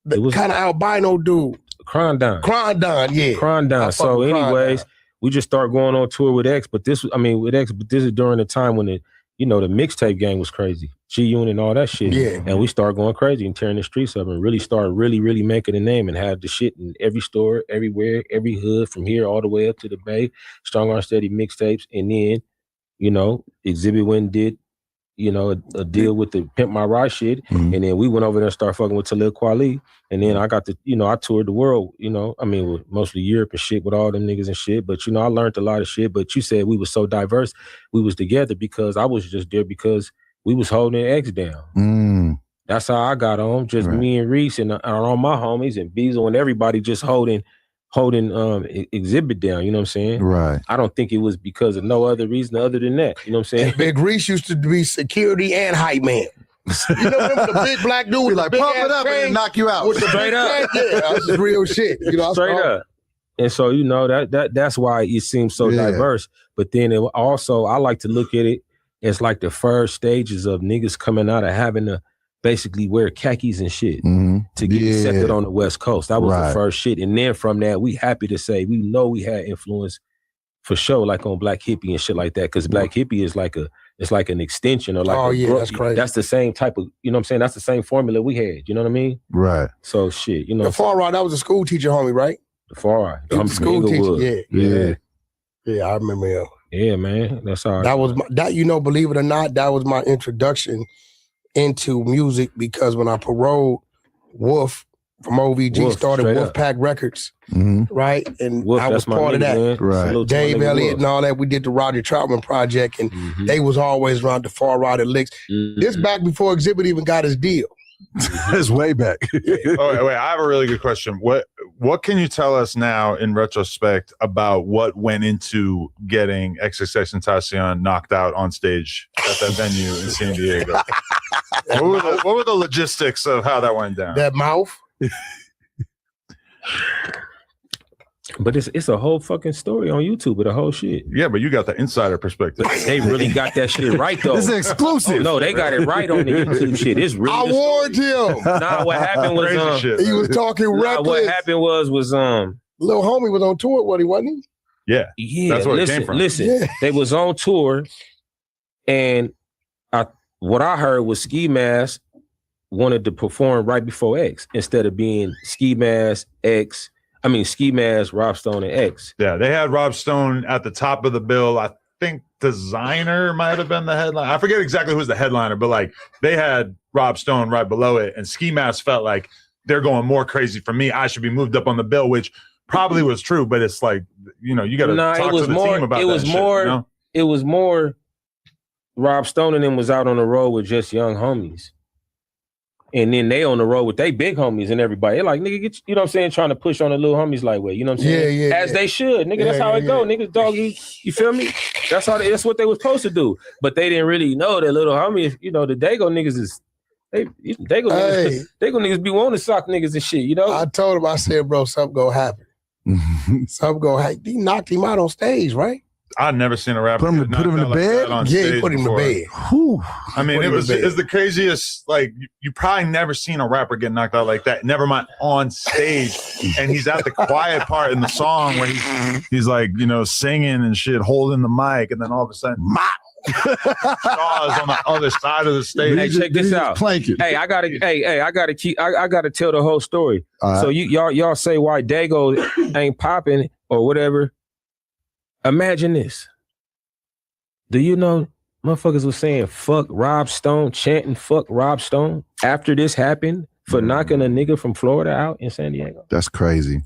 The kind of albino dude. Crondon, yeah. Crondon. So anyways, we just start going on tour with X, but this is during the time when the mixtape game was crazy. G-Unit and all that shit. Yeah. And we started going crazy and tearing the streets up and really started really making a name and have the shit in every store, everywhere, every hood, from here all the way up to the Bay. Strong Arm Steady mixtapes. And then, Exhibit went and did, a deal with the Pimp My Ride shit. And then we went over there and started fucking with Talib Kweli. And then I got to, I toured the world, with mostly Europe and shit with all them niggas and shit. But, I learned a lot of shit. But you said we was so diverse. We was together because I was just there because we was holding X down. That's how I got on. Just me and Reese and all my homies and Beezel and everybody just holding Exhibit down. You know what I'm saying? Right. I don't think it was because of no other reason other than that. You know what I'm saying? And Big Reese used to be security and hype man. You know the big black dude with like the big pump it up and knock you out. With the Straight up. Yeah, that's just real shit. Straight up. And so that's why it seems so diverse. But then also I like to look at it as like the first stages of niggas coming out of having to basically wear khakis and shit to get accepted on the West Coast. That was the first shit. And then from that, we happy to say we know we had influence for sure, like on Black Hippie and shit like that. Because Black Hippie is like an extension or like that's crazy. That's the same type of, you know what I'm saying? That's the same formula we had. You know what I mean? Right. So shit, The Far Right, that was a school teacher homie, right? The Far Right. I'm school teacher. Yeah, I remember him. Yeah, man. That's all right. That was believe it or not, that was my introduction into music, because when I paroled, Wolf from OVG started Wolfpack Records, right? And Wolf, I was part of that. Man. Right. Dave Elliott and all that. We did the Roger Troutman project, and they was always around the Far Right and Licks. This back before Exhibit even got his deal. That's way back. Wait, I have a really good question. What can you tell us now in retrospect about what went into getting XXXTentacion knocked out on stage at that venue in San Diego. What were the logistics of how that went down? That mouth. But it's a whole fucking story on YouTube of the whole shit. Yeah, but you got the insider perspective. They really got that shit right though. This is exclusive. No, they got it right on the YouTube shit. It's really. I warned him. Nah, what happened was Crazy shit. He was talking reckless. what happened was Little homie was on tour, wasn't he? Yeah, that's where it came from. Listen, they was on tour, and what I heard was Ski Mask wanted to perform right before X instead of being Ski Mask, Rob Stone, and X. Yeah, they had Rob Stone at the top of the bill. I think Designer might have been the headliner. I forget exactly who's the headliner, but like they had Rob Stone right below it, and Ski Mask felt like they're going more crazy for me. I should be moved up on the bill, which probably was true, but it's like, you got to talk to the team about that. It was more Rob Stone and them was out on the road with just young homies. And then they on the road with they big homies and everybody. They're like, nigga, get, you know what I'm saying? Trying to push on the little homies like, well, you know what I'm saying? Yeah. As they should. Nigga, that's how it go. Niggas, dog, you feel me? That's what they was supposed to do. But they didn't really know that little homies, the Daygo niggas is, Daygo niggas be wanting to sock niggas and shit, I told him, I said, bro, something gonna happen. Something gonna happen. He knocked him out on stage, right? I've never seen a rapper put him in the bed. Yeah, he put him in the bed. Whew. I mean, it's the craziest. Like you probably never seen a rapper get knocked out like that. Never mind on stage, and he's at the quiet part in the song where he's like singing and shit, holding the mic, and then all of a sudden, Shaw's on the other side of the stage. Hey, check this out. Planking. Hey, I gotta tell the whole story. So y'all say why Daygo ain't popping or whatever. Imagine this. Do you know motherfuckers was saying fuck Rob Stone, chanting fuck Rob Stone after this happened for knocking a nigga from Florida out in San Diego? That's crazy.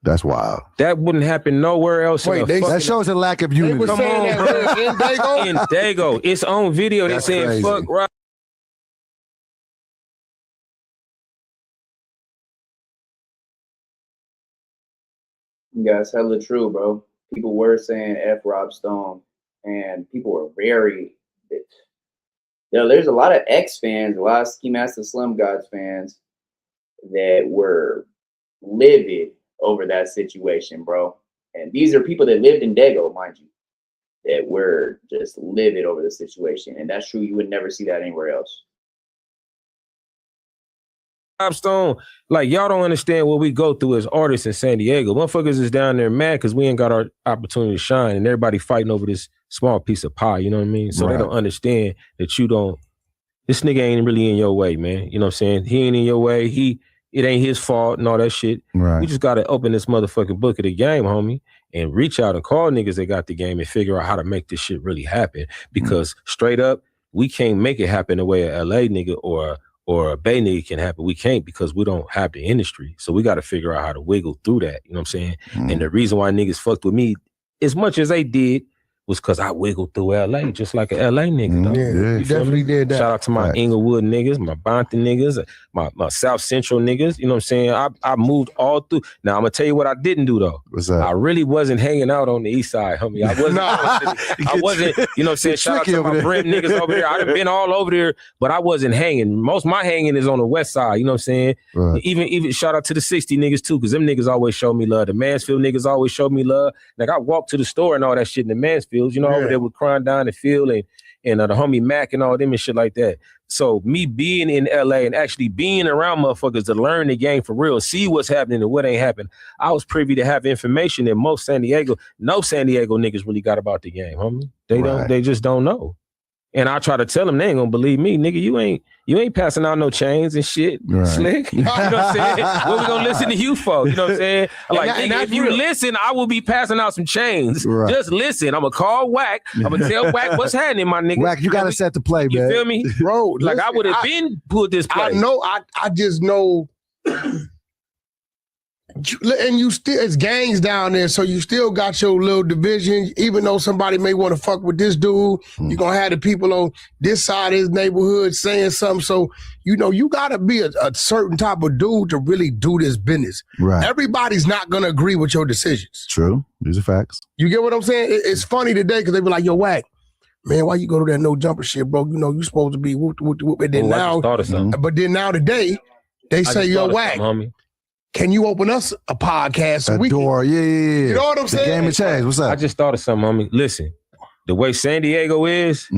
That's wild. That wouldn't happen nowhere else. That shows a lack of unity. Come on, bro. In Daygo, it's on video. They saying fuck Rob. Yeah, it's hella true, bro. People were saying F Rob Stone, and people were very, there's a lot of X fans, a lot of Ski Mask and Slim Gods fans that were livid over that situation, bro. And these are people that lived in Daygo, mind you, that were just livid over the situation. And that's true. You would never see that anywhere else. Rob Stone, like y'all don't understand what we go through as artists in San Diego. Motherfuckers is down there mad because we ain't got our opportunity to shine, and everybody fighting over this small piece of pie. You know what I mean? So They don't understand that this nigga ain't really in your way, man. You know what I'm saying? He ain't in your way. It ain't his fault and all that shit. Right. We just gotta open this motherfucking book of the game, homie, and reach out and call niggas that got the game and figure out how to make this shit really happen. Because straight up, we can't make it happen the way a LA nigga or a Bay nigga can happen. We can't because we don't have the industry. So we got to figure out how to wiggle through that. You know what I'm saying? And the reason why niggas fucked with me as much as they did was because I wiggled through LA just like a LA nigga. Yeah, you definitely did that. Shout out to my Inglewood niggas, my Bonton niggas, my South Central niggas. You know what I'm saying? I moved all through. Now I'm gonna tell you what I didn't do though. What's that? I really wasn't hanging out on the east side, homie. I wasn't, you know what I'm saying? Shout out to my Brent niggas over there. I've been all over there, but I wasn't hanging. Most of my hanging is on the west side, you know what I'm saying? Right. Even shout out to the 60 niggas too, because them niggas always show me love. The Mansfield niggas always show me love. Like I walked to the store and all that shit in the Mansfields, over there with Crying Down the Field and the homie Mac and all them and shit like that. So me being in LA and actually being around motherfuckers to learn the game for real, see what's happening and what ain't happening, I was privy to have information that most San Diego niggas really got about the game, homie. They just don't know. And I try to tell them, they ain't gonna believe me. Nigga, you ain't passing out no chains and shit, Slick. You know what I'm saying? What we gonna listen to you for? You know what I'm saying? Like, nigga, if you listen, I will be passing out some chains. Right. Just listen. I'm gonna call Wack. I'm gonna tell Wack what's happening, my nigga. Wack, you gotta set the play, man. You feel me? Bro, like I would have been put this play. I know, I just know. And you still, it's gangs down there, so you still got your little division. Even though somebody may want to fuck with this dude, you're gonna have the people on this side of his neighborhood saying something. So, you gotta be a certain type of dude to really do this business. Right. Everybody's not gonna agree with your decisions. True. These are facts. You get what I'm saying? It's funny today because they be like, yo, Wack, man, why you go to that no jumper shit, bro? You know you supposed to be whoop, whoop, whoop. And then I just thought of something. but then now today, they I say, just yo, thought of Wack, something, homie. can you open us a podcast so we Door, yeah. You know what I'm The saying? game of change. What's up? I just thought of something, homie. Listen, the way San Diego is,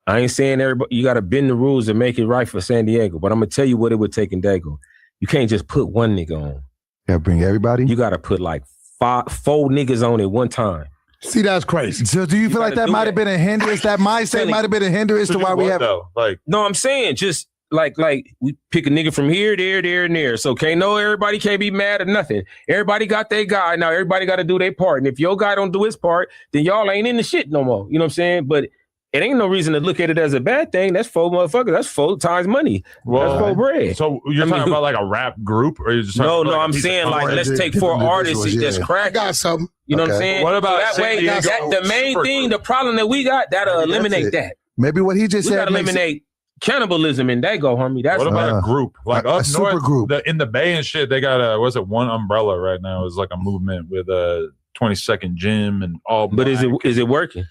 I ain't saying everybody you got to bend the rules and make it right for San Diego, but I'm gonna tell you what it would take in Daygo. You can't just put one nigga on. Yeah, bring everybody. You got to put like 4 niggas on at one time. See, that's crazy. So do you feel like that might have been a hindrance? That mindset might have been a hindrance to why we have. Like, no, I'm saying just like we pick a nigga from here, there, and there. So everybody can't be mad or nothing. Everybody got their guy. Now everybody got to do their part. And if your guy don't do his part, then y'all ain't in the shit no more. You know what I'm saying? But it ain't no reason to look at it as a bad thing. That's 4 motherfuckers. That's 4 times money. That's 4 bread. So you're talking about like a rap group, or you're just no, about I'm saying like let's take 4 artists that's crack. I got something. You know what I'm saying? What about so that way? The main thing, the problem that we got, that'll eliminate that. Maybe what he just we said. Gotta eliminate cannibalism in Daygo, homie. That's what about a group like a up super north, group in the Bay and shit? They got One Umbrella right now is like a movement with a 22nd Gym and all. But is it working?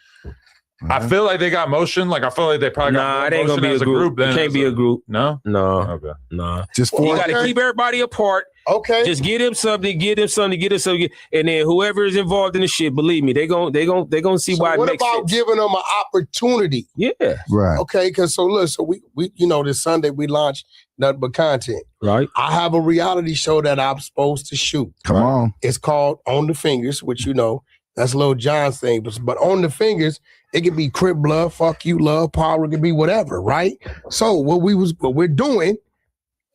I feel like they got motion. Like I feel like they probably got. It ain't gonna be a group. It can't be a group. No. Okay. Nah. Just you got to keep everybody apart. Okay. Just get him something, and then whoever is involved in the shit, believe me, they gon' see why it makes sense. What about giving them an opportunity? Yeah. Right. Okay, because look, we this Sunday we launched Nothing But Content. Right. I have a reality show that I'm supposed to shoot. Come on. It's called On the Fingers, which that's Lil John's thing. But On the Fingers, it could be Crip Blood, Fuck You Love, Power, it could be whatever, right? So what we're doing,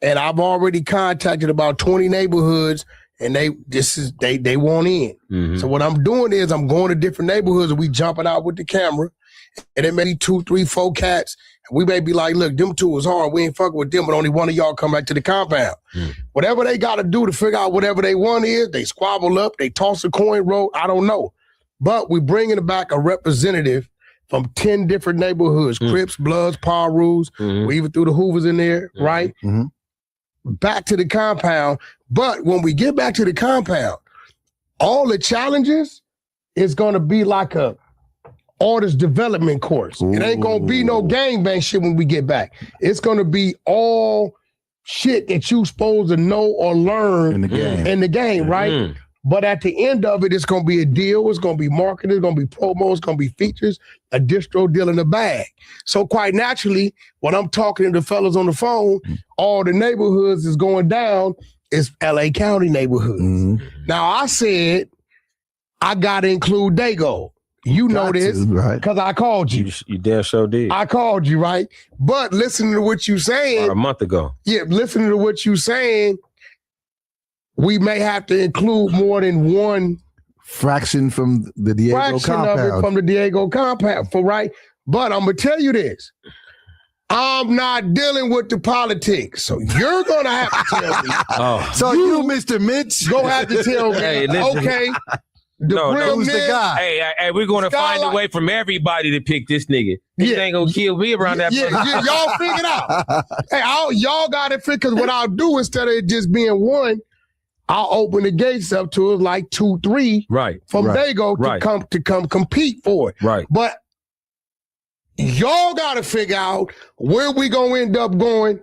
and I've already contacted about 20 neighborhoods, and they want in. Mm-hmm. So what I'm doing is I'm going to different neighborhoods and we jumping out with the camera, and it may be 2, 3, 4 cats. And we may be like, look, them 2 is hard. We ain't fucking with them, but only one of y'all come back to the compound. Whatever they got to do to figure out whatever they want is, they squabble up, they toss a coin roll. I don't know. But we're bringing back a representative from 10 different neighborhoods, Crips, Bloods, Power Rules. We even threw the Hoovers in there, right? Back to the compound. But when we get back to the compound, all the challenges is going to be like a artist development course. It ain't going to be no gangbang shit when we get back. It's going to be all shit that you supposed to know or learn in the game, right? But at the end of it, it's going to be a deal. It's going to be marketing. It's going to be promo. It's going to be features, a distro deal in the bag. So quite naturally, when I'm talking to the fellas on the phone, all the neighborhoods is going down. It's LA County neighborhoods. Now, I said I got to include Daygo. You know this because I called you. You damn sure did. I called you, right? But listening to what you saying. About a month ago. Yeah, listening to what you saying, we may have to include more than one fraction from the Daygo compound. Of it from the Daygo compound, right? But I'm gonna tell you this: I'm not dealing with the politics, so you're gonna have to tell me. So you, Mr. Mitch, go have to tell me. Hey, okay. Who's the guy? Hey, we're gonna find a way from everybody to pick this nigga. He ain't gonna kill me around that. Y'all figure it out. Hey, y'all got it figured. Because what I'll do instead of it just being one, I'll open the gates up to it like 2, 3 from Daygo to come compete for it. Right. But y'all got to figure out where we going to end up going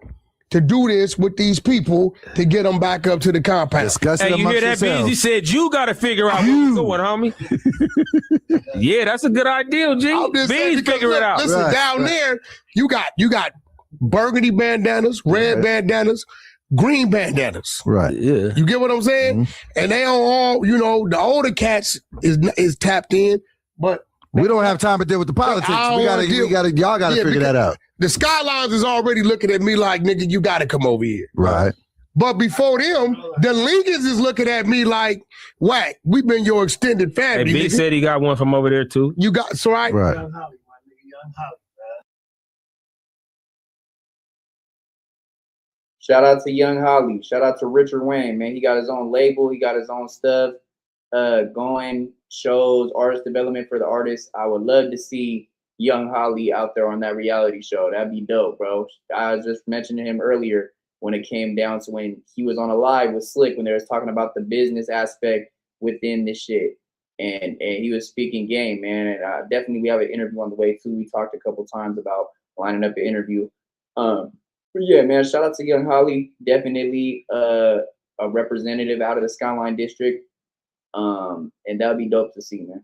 to do this with these people to get them back up to the compound. Discussing you hear that, Beans? He said you got to figure out where we're going, homie. Yeah, that's a good idea, G. Beans figure it out. Listen, down there, you got burgundy bandanas, red bandanas, green bandanas. Right. Yeah. You get what I'm saying? And they all, the older cats is tapped in, but we don't have time to deal with the politics. Y'all gotta figure that out. The Skylines is already looking at me like, nigga, you gotta come over here. Right. But before them, the Lincolns is looking at me like, Wack, we've been your extended family. Hey, B said he got one from over there too. You got, so right? Right. Young Holly, my nigga, Young Holly. Shout out to Young Holly. Shout out to Richard Wayne, man. He got his own label. He got his own stuff going, shows, artist development for the artists. I would love to see Young Holly out there on that reality show. That'd be dope, bro. I was just mentioning him earlier when it came down to when he was on a live with Sli.Ck when they was talking about the business aspect within this shit. and he was speaking game, man. And definitely we have an interview on the way too. We talked a couple times about lining up an interview. But yeah, man, shout out to Young Holly. Definitely a representative out of the Skyline District. And that would be dope to see, man.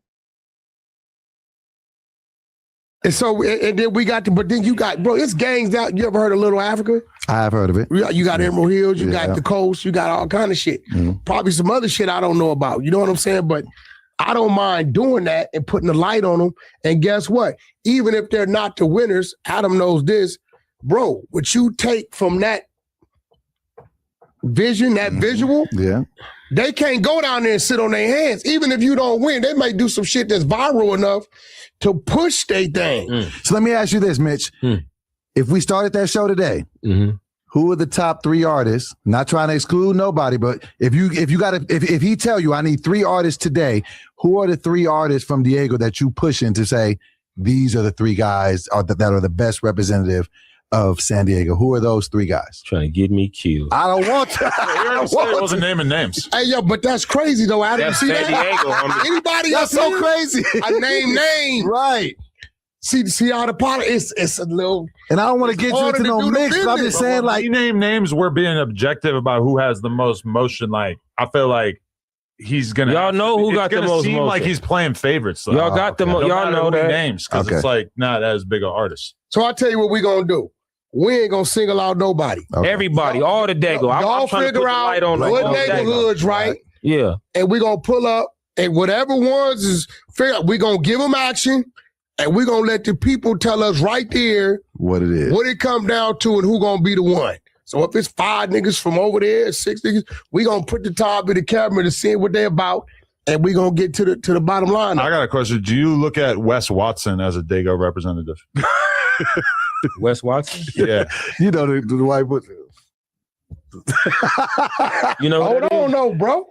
And so, and then we got but then you got, bro, it's gangs out. You ever heard of Little Africa? I have heard of it. You got Emerald Hills, you got the Coast, you got all kind of shit. Probably some other shit I don't know about. You know what I'm saying? But I don't mind doing that and putting the light on them. And guess what? Even if they're not the winners, Adam knows this, bro, what you take from that vision, that visual, they can't go down there and sit on their hands. Even if you don't win, they may do some shit that's viral enough to push their thing. So let me ask you this, Mitch. If we started that show today, who are the top 3 artists? Not trying to exclude nobody, but if he tell you I need 3 artists today, who are the 3 artists from Daygo that you pushing to say these are the 3 guys that are the best representative of San Diego? Who are those 3 guys? Trying to get me killed. I don't want to. I wasn't naming names. Hey, yo, but that's crazy though. I didn't That's see San Diego, that. homie. Anybody That's else so here? crazy. I name names. Right. See how the politics, it's a little. And I don't want to get you harder into to no do the mix, but I'm business. just saying, like, you name names, we're being objective about who has the most motion. Like, I feel like he's gonna. Y'all know who got the most seem motion. like he's playing favorites. Though. Y'all got the most. Y'all know that. names because it's like not as big an artist. So I tell you what we gonna do. We ain't gonna single out nobody. Everybody, all the Daygo. Y'all I'm trying to put figure the out light on what all neighborhoods, Daygo. right? Yeah. And we gonna pull up, and whatever ones is fair, we gonna give them action, and we gonna let the people tell us right there what it is, what it come down to, and who gonna be the one. So if it's 5 niggas from over there, 6 niggas, we gonna put the top of the camera to see what they about, and we gonna get to the bottom line. I got a question. Do you look at Wes Watson as a Daygo representative? Wes Watson? Yeah. You know the white boy. You know, hold on, no, bro.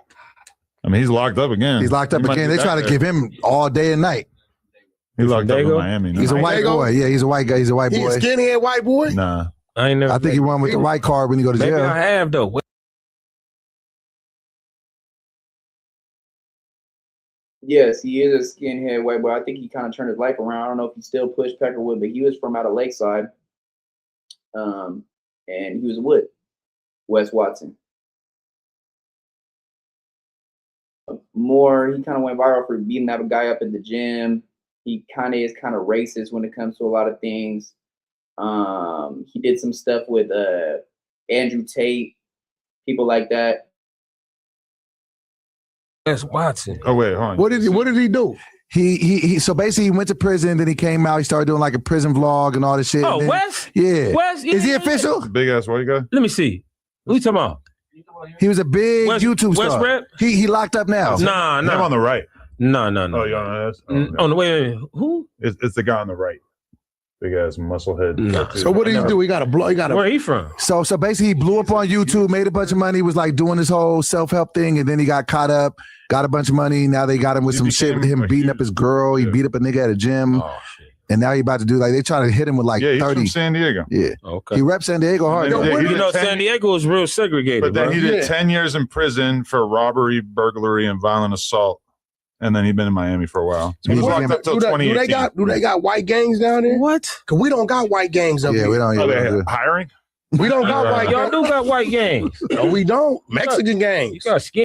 I mean, he's locked up again. He's locked up again. They try to give him all day and night. He's locked up in Daygo? Miami. No? He's a white Daygo? boy. Yeah, he's a white guy. He's a white He a boy. skinhead white boy? Nah. I ain't never. I think he won with the white card when he go to Maybe jail. I have though. Yes, he is a skinhead white boy. I think he kind of turned his life around. I don't know if he still pushed Peckerwood, but he was from out of Lakeside. And he was Wood, Wes Watson. He kind of went viral for beating that guy up at the gym. He kind of is kind of racist when it comes to a lot of things. He did some stuff with Andrew Tate, people like that. Wes Watson. Oh wait, hold on. What did he do? He so basically he went to prison, then he came out, he started doing like a prison vlog and all this shit. Oh, then, Wes? Yeah. Wes? Is he official? Big ass white guy. Let me see. Who you talking about? He was a big Wes- YouTube Wes star. Rep? He locked up now. Nah, Him on nah. the right. No. Oh, you on this? Oh, okay. On the way. Who? It's the guy on the right. Big ass muscle head. Nah. So what did he do? He got a blow. He got a. Where he from? So basically he blew up on YouTube, made a bunch of money, was like doing this whole self-help thing, and then he got caught up, got a bunch of money. Now they got him with He some shit with him became a beating huge- up his girl. He Yeah. beat up a nigga at a gym. Oh shit. And now he about to do like they trying to hit him with like Yeah, he's 30. from San Diego. Yeah. Okay. He reps San Diego hard. Yeah, though. he You did know, 10 San Diego is real segregated, But then bro. he did Yeah. 10 years in prison for robbery, burglary, and violent assault. And then he's been in Miami for a while. So He he's became- locked up till Do 2018. they got white gangs down there? What? Cause we don't got white gangs up Yeah, here. we don't. Oh, Yeah, they hiring? We don't got white Y'all gangs. do got white gangs. No, we don't. Mexican You gangs. got skin.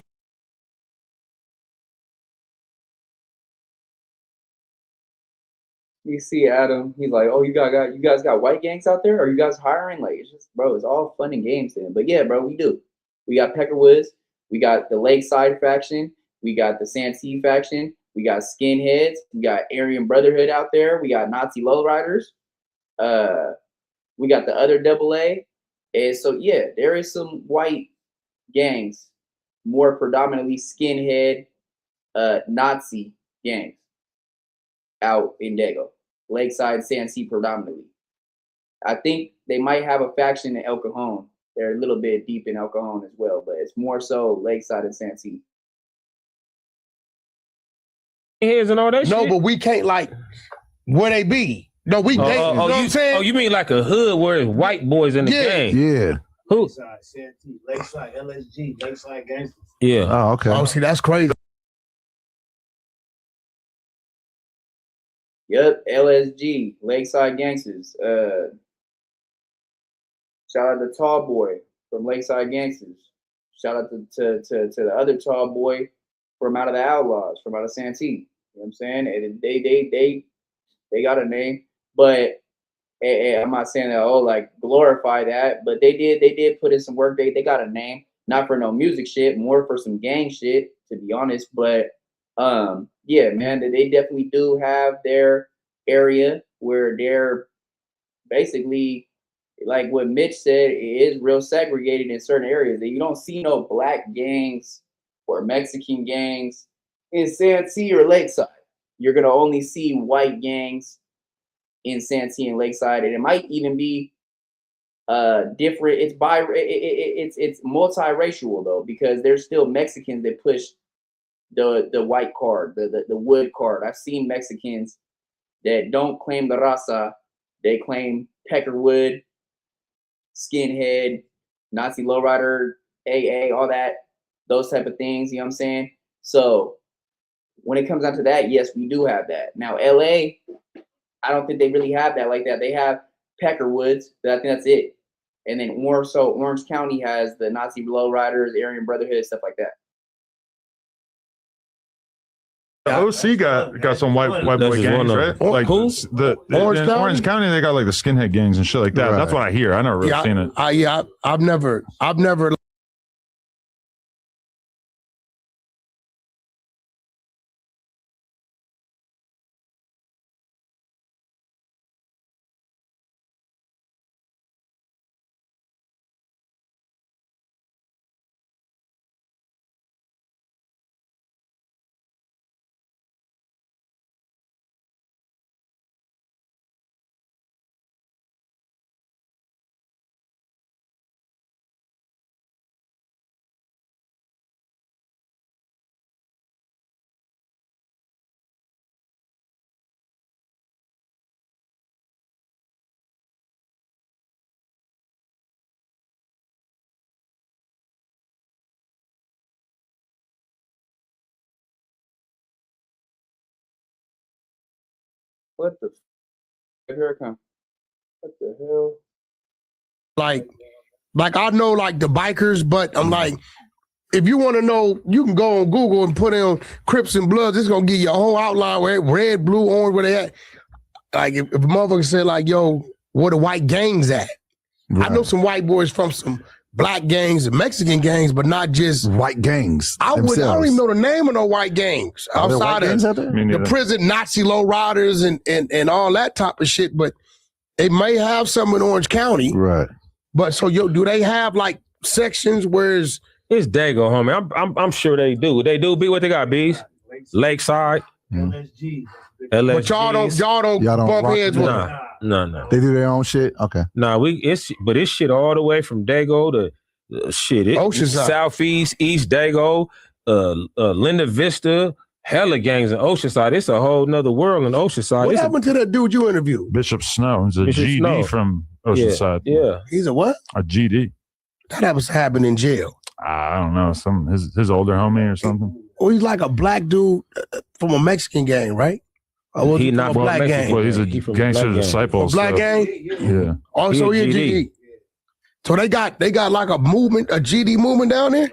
You see Adam, he's like, "Oh, you guys got white gangs out there? Are you guys hiring?" Like, it's just, bro, it's all fun and games then. But yeah, bro, we do. We got Peckerwoods, we got the Lakeside faction, we got the Santee faction, we got skinheads, we got Aryan Brotherhood out there, we got Nazi lowriders, we got the other AA. And so yeah, there is some white gangs, more predominantly skinhead Nazi gangs out in Daygo. Lakeside, Santee predominantly. I think they might have a faction in El Cajon. They're a little bit deep in El Cajon as well, but it's more so Lakeside and Santee. Heads and all that No, shit. but we can't like where they be. No, we. you know what I'm saying? you mean like a hood where it's white boys in the Yeah. gang? Yeah. Who? Lakeside, Santee, Lakeside, LSG, Lakeside Gangsters. Yeah. Oh, okay. Oh, see, that's crazy. Yep, LSG, Lakeside Gangsters. Shout out to Tall Boy from Lakeside Gangsters. Shout out to the other Tall Boy from out of the Outlaws, from out of Santee. You know what I'm saying? And they got a name, but and I'm not saying that like glorify that, but they did put in some work. They got a name, not for no music shit, more for some gang shit, to be honest. But yeah, man, they definitely do have their area where they're basically, like what Mitch said, it is real segregated in certain areas. You don't see no black gangs or Mexican gangs in Santee or Lakeside. You're gonna only see white gangs in Santee and Lakeside, and it might even be different. It's multiracial though, because there's still Mexicans that push the white card, the wood card. I've seen Mexicans that don't claim the raza, they claim Peckerwood, skinhead, Nazi lowrider, AA, all that, those type of things. You know what I'm saying? So when it comes down to that, yes, we do have that. Now LA, I don't think they really have that like that. They have Peckerwoods, but I think that's it. And then Orange County has the Nazi lowriders, Aryan Brotherhood, stuff like that. OC got some white boy gangs, right? Like Orange County, they got like the skinhead gangs and shit like that. Right. That's what I hear. I never really seen it. I've never. What the? Here it comes. What the hell? Like I know like the bikers, but I'm like, if you want to know, you can go on Google and put in Crips and Bloods. It's gonna give you a whole outline where red, blue, orange, where they at. Like if a motherfucker said like, yo, where the white gangs at? Right. I know some white boys from some black gangs and Mexican gangs, but not just white gangs. I don't even know the name of no white gangs outside of the prison Nazi lowriders and all that type of shit. But they may have some in Orange County, right? But so do they have like sections where it's Daygo, homie? I'm sure they do. They do be what they got, B's Lakeside, LSG. But y'all don't bump heads with them. No. They do their own shit. Okay. Nah, it's shit all the way from Daygo to Oceanside, Southeast, East Daygo, Linda Vista, hella gangs in Oceanside. It's a whole nother world in Oceanside. What happened to that dude you interviewed? Bishop Snow. He's a GD from Oceanside. Yeah. He's a what? A GD. That was happening in jail. I don't know. His older homie or something. Well, he's like a black dude from a Mexican gang, right? He's not from black gang. Well, he's a gangster disciple. A black gang? Yeah. Also, he's a GD. So they got like a movement, a GD movement down there?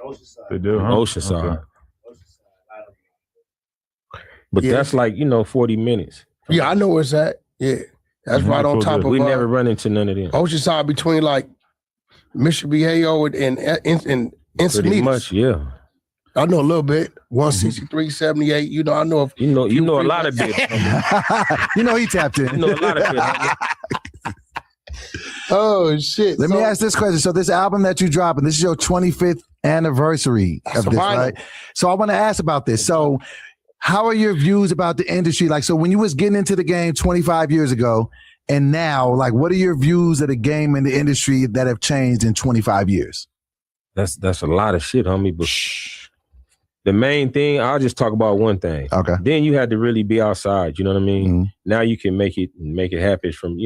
They do, huh? Oceanside. Okay. But that's like, 40 minutes. Yeah, I know where it's at. Yeah. That's right on top of we never run into none of them. Oceanside between like Mission Viejo and Encinitas. Pretty much, yeah. I know a little bit. 163, 78. I know. You know a lot of bits. He tapped in. You know a lot of bits. Oh shit! Let me ask this question. So this album that you dropping, this is your 25th anniversary of this, right? So I want to ask about this. So how are your views about the industry? Like, so when you was getting into the game 25 years ago and now, like, what are your views of the game and the industry that have changed in 25 years? That's a lot of shit, homie. But the main thing, I'll just talk about one thing. Okay. Then you had to really be outside. You know what I mean? Mm-hmm. Now you can make it happen from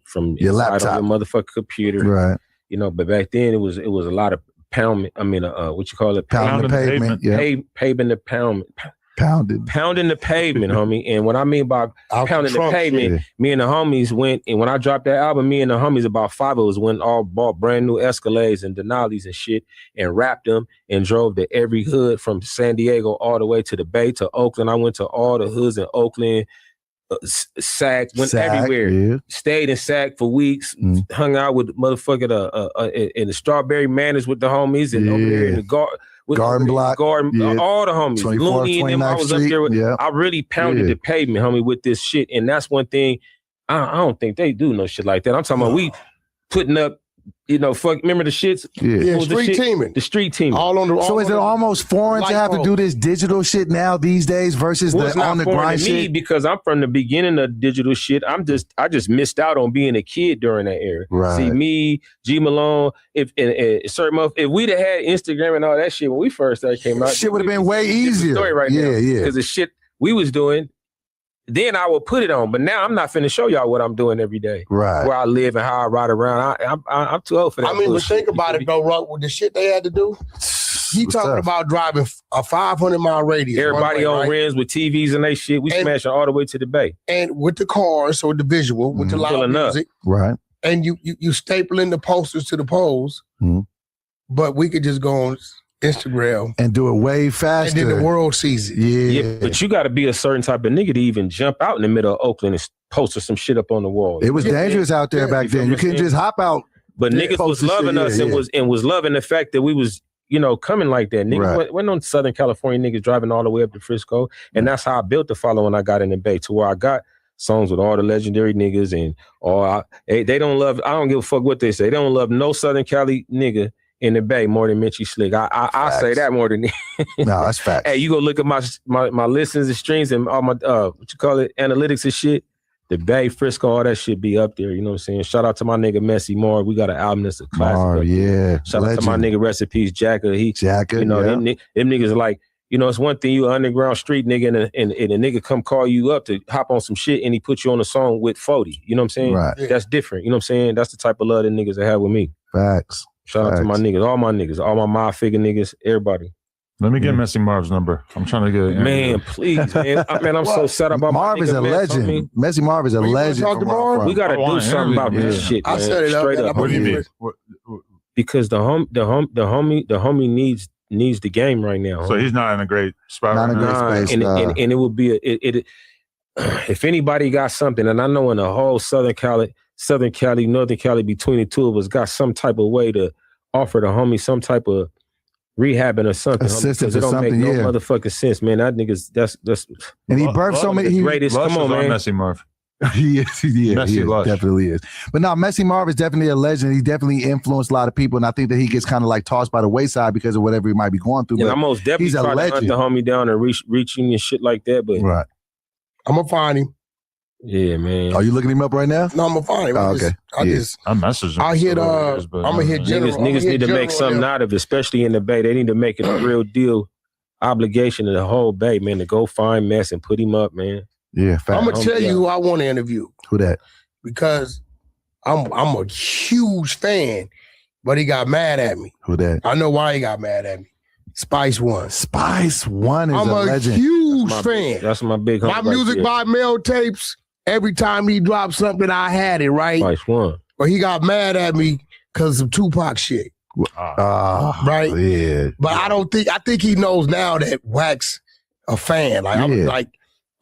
from your laptop, your motherfucking computer, right? But back then it was a lot of pounding. I mean, what you call it? Pounding the pavement. Paving the poundment. Pounding the pavement, homie. And what I mean by pounding the pavement, me and the homies went, and when I dropped that album, me and the homies, about 5 of us, went all bought brand new Escalades and Denali's and shit, and wrapped them and drove to every hood from San Diego all the way to the Bay to Oakland. I went to all the hoods in Oakland, Sac, went everywhere. Yeah. Stayed in Sac for weeks, hung out with motherfucking in the Strawberry Manors with the homies, and over there in the Garden Block, all the homies. Looney and them, I was up there with, I really pounded the pavement, homie, with this shit. And that's one thing, I don't think they do no shit like that. I'm talking about we putting up, remember the shits? Yeah, street teaming. The street teaming. So is it almost foreign to have to do this digital shit now these days versus the on the grind shit? Me, because I'm from the beginning of digital shit. I just missed out on being a kid during that era. Right. See, me, G Malone, if we'd have had Instagram and all that shit when we first started came out, shit would have been way easier. Story right now. Because the shit we was doing, then I will put it on. But now I'm not finna show y'all what I'm doing every day. Right. Where I live and how I ride around. I'm too old for that. I mean, but think about it though, Ruck, with the shit they had to do. He talking about driving a 500-mile radius. Everybody on rims with TVs and they shit. We smashing all the way to the Bay. And with the cars, or the visual, with the loud music. Right. And you stapling the posters to the poles. But we could just go on Instagram and do it way faster, and then the world sees it. Yeah, but you got to be a certain type of nigga to even jump out in the middle of Oakland and post some shit up on the wall. It was dangerous out there back then. You couldn't just hop out. But niggas was loving us and was loving the fact that we was coming like that. Niggas wasn't on Southern California niggas driving all the way up to Frisco, and that's how I built the following I got in the Bay, to where I got songs with all the legendary niggas and they don't love. I don't give a fuck what they say. They don't love no Southern Cali nigga in the Bay more than Mitchy Sli.Ck. I say that more than no, that's facts. Hey, you go look at my listens and streams and all my analytics and shit. The Bay, Frisco, all that shit be up there. You know what I'm saying? Shout out to my nigga Messy Marv. We got an album that's a classic. Shout out to my nigga Recipes Jacka. Them niggas like, it's one thing you underground street nigga and a nigga come call you up to hop on some shit and he put you on a song with 40. You know what I'm saying? Right. That's different. You know what I'm saying? That's the type of love that niggas that have with me. Facts. Shout out to my niggas, all my mob figure niggas, everybody. Let me get Messy Marv's number. I'm trying to get it. Man, please, man. I'm so sad about Marv is a legend. Messy Marv is a legend. We gotta do something about this shit. I set it up. Straight up. What do you mean? Because the homie needs the game right now. So he's not in a great spot. Not in a great space. And it would be if anybody got something, and I know in the whole Southern Cali, Northern Cali, between the two of us, got some type of way to offer the homie some type of rehabbing or something. Assistance it don't or something, make no motherfucking sense, man. That nigga's that's and he birthed so many. Greatest. Come on, man. Messy Marv. He Lush. definitely is. But no, Messy Marv is definitely a legend. He definitely influenced a lot of people, and I think that he gets kind of like tossed by the wayside because of whatever he might be going through. And I most definitely try to hunt the homie down and reaching and shit like that. But right, I'm gonna find him. Yeah, man. Are you looking him up right now? No, I'm gonna find him. Okay. I messaged him. I'm gonna hit general. Niggas need to make something out of it, especially in the Bay. They need to make it a real deal obligation of the whole Bay, man, to go find Mess and put him up, man. Yeah, fact. I'm gonna tell you who I want to interview. Who that? Because I'm a huge fan, but he got mad at me. Who that? I know why he got mad at me. Spice One. Spice One is I'm a legend. Huge fan. That's my big homie. My music by Mel tapes. Every time he dropped something, I had it, right? Spice One. But he got mad at me because of Tupac shit. Right? Yeah. But I think he knows now that Wack's a fan. Like I'm like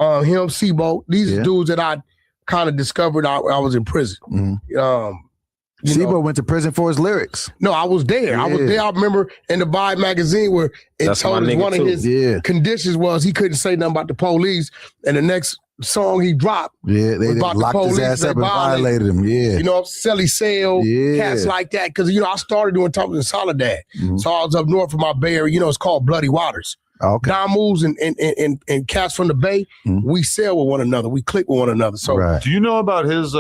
him, Sebo. These are dudes that I kind of discovered I was in prison. Sebo went to prison for his lyrics. No, I was there. I was there. I remember in the Vibe magazine where it told us one of his conditions was he couldn't say nothing about the police. And the next song he dropped, they locked his ass up and violated him. Yeah, Sally Sale, cats like that. Because I started doing Thompson Soledad, so I was up north from my Bay Area. It's called Bloody Waters. Okay, Don Moves and cats from the Bay, we sell with one another, we click with one another. So, do you know about his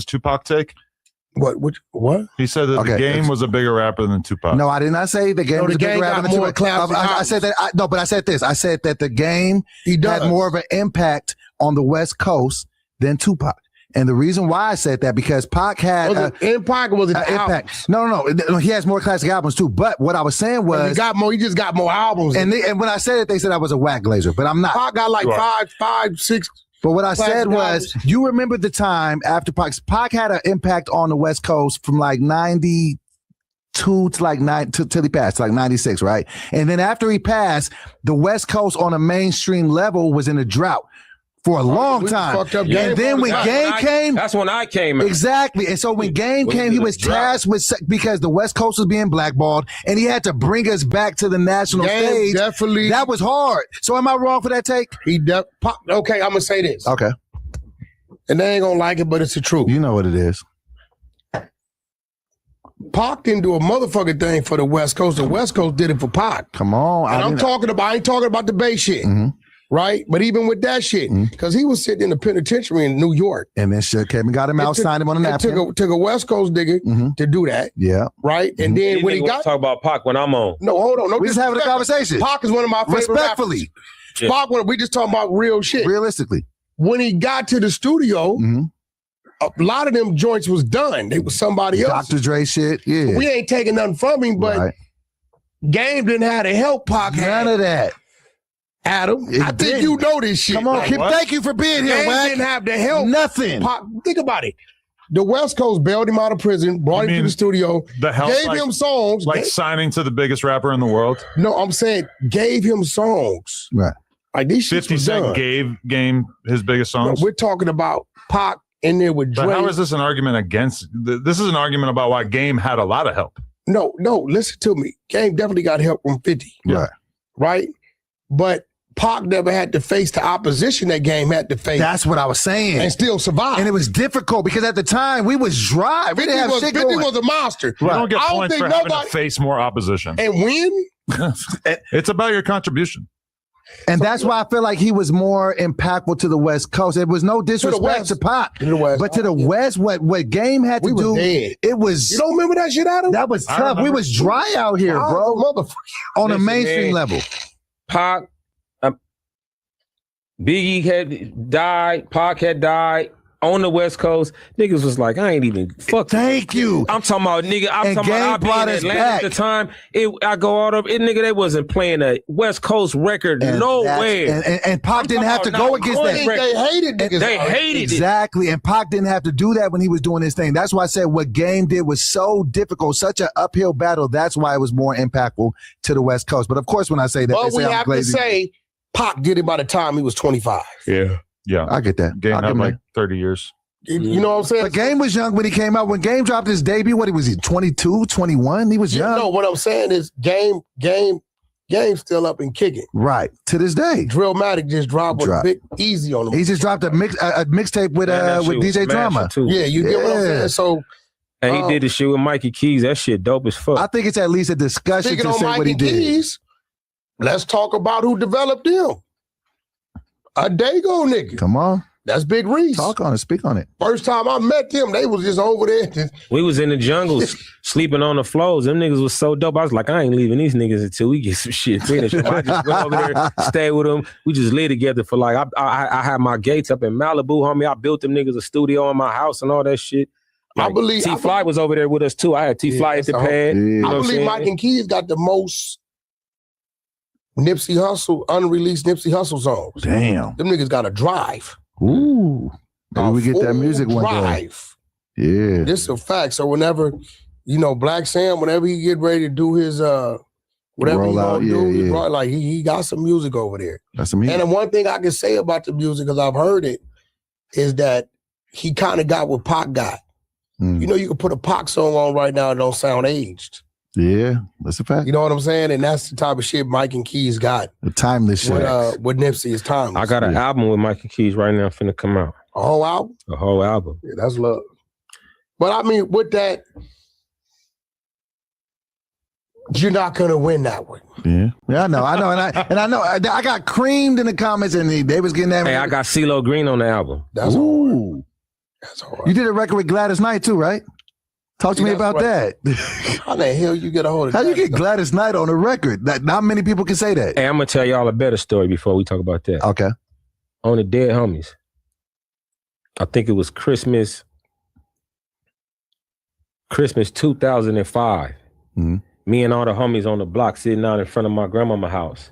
Tupac take? What? He said that the Game was a bigger rapper than Tupac. No, I did not say the Game was a bigger rapper than Tupac. I said that. But I said this. I said that the Game had more of an impact on the West Coast than Tupac. And the reason why I said that, because Pac had Impact was it Impact. No. He has more classic albums too. But what I was saying was he just got more albums. And when I said it, they said I was a Wack glazer, but I'm not. Pac got like five, six. But what I said was, you remember the time after Pac had an impact on the West Coast from like 92 to like till he passed, like 96, right? And then after he passed, the West Coast on a mainstream level was in a drought for a long time. And then when Game came, that's when I came out. Exactly. And so when Game came, he was tasked with, because the West Coast was being blackballed and he had to bring us back to the national stage. Definitely. That was hard. So am I wrong for that take? Okay, I'm going to say this. Okay. And they ain't going to like it, but it's the truth. You know what it is. Pac didn't do a motherfucking thing for the West Coast. The West Coast did it for Pac. Come on. And I ain't talking about the Bay shit. Mm-hmm. Right? But even with that shit, because he was sitting in the penitentiary in New York. And then shit came and got him out, signed him on a napkin. Took a West Coast nigga to do that. Yeah. Right? And then when he got... talk about Pac when I'm on. No, hold on. No, we're just having a conversation. Pac is one of my favorite Respectfully. rappers. Pac, we just talking about real shit. Realistically. When he got to the studio, a lot of them joints was done. They was somebody else. Dr. Dre shit, yeah. We ain't taking nothing from him, but Game didn't have the help Pac had. None of that. Adam, I think you know this shit. Come on, like, thank you for being here, Game Wack. didn't have the help. Nothing. Pac, think about it. The West Coast bailed him out of prison, brought him to the studio, gave him songs. Like signing to the biggest rapper in the world? No, I'm saying gave him songs. Right. Like these 50 Cent gave Game his biggest songs? No, we're talking about Pac in there with Dre. But how is this an argument against? This is an argument about why Game had a lot of help. No, listen to me. Game definitely got help from 50. Right. Right? But Pac never had to face the opposition that Game had to face. That's what I was saying. And still survive. And it was difficult because at the time we was dry. We didn't have shit 50 going. was a monster. You don't get points for having to face more opposition. And win? It's about your contribution. And that's why I feel like he was more impactful to the West Coast. It was no disrespect to Pac, but to the West, what Game had to do, it was. You don't remember that shit, Adam? That was tough. We was dry out here, bro. On a mainstream level. Pac, Biggie had died. Pac had died on the West Coast. Niggas was like, I ain't even fuck. Thank you. I'm talking about nigga. I'm talking about I been in Atlanta at the time. I go all up. Nigga, they wasn't playing a West Coast record nowhere. And Pac didn't have to go against that. They hated niggas. They hated it. Exactly. And Pac didn't have to do that when he was doing his thing. That's why I said what Game did was so difficult, such an uphill battle. That's why it was more impactful to the West Coast. But of course, when I say that, but we have to say Pac did it by the time he was 25. Yeah. I get that. Game had like 30 years. You know what I'm saying? But Game was young when he came out. When Game dropped his debut, what was he, 22, 21? He was young. No, what I'm saying is Game still up and kicking. Right. To this day. Drillmatic just dropped with Big Easy on him. He just dropped a mixtape with DJ Drama. Yeah, you get what I'm saying? So and he did the shit with Mikey Keys. That shit dope as fuck. I think it's at least a discussion to say what he did. Keys, let's talk about who developed him. A Daygo nigga. Come on. That's Big Reese. Talk on it. Speak on it. First time I met them, they was just over there. We was in the jungle sleeping on the floors. Them niggas was so dope. I was like, I ain't leaving these niggas until we get some shit finished. I just went over there, stayed with them. We just lived together for like, I had my gates up in Malibu, homie. I built them niggas a studio in my house and all that shit. Like, T-Fly was over there with us too. I had T-Fly at the pad. Yeah. I believe Mike and Keys got the most Nipsey Hussle, unreleased Nipsey Hussle songs. Damn. Them niggas got a drive. Ooh. Maybe we get that music one day. Yeah. This is a fact. So whenever, Black Sam, whenever he get ready to do his whatever he gonna do, like he got some music over there. That's some music. And the one thing I can say about the music, because I've heard it, is that he kind of got what Pac got. You can put a Pac song on right now and don't sound aged. Yeah, that's a fact. You know what I'm saying? And that's the type of shit Mike and Keys got. The timeless shit. With Nipsey is timeless. I got an album with Mike and Keys right now finna come out. A whole album? A whole album. Yeah, that's love. But I mean, with that, you're not gonna win that one. Yeah, I know, and I know. I got creamed in the comments, and they was getting that. Hey, I got CeeLo Green on the album. That's hard. That's hard. You did a record with Gladys Knight too, right? Talk to me about that. How the hell you get a hold of that? How you get Gladys Knight on a record? Not many people can say that. Hey, I'm gonna tell y'all a better story before we talk about that. Okay. On the Dead Homies. I think it was Christmas 2005. Mm-hmm. Me and all the homies on the block sitting out in front of my grandmama's house.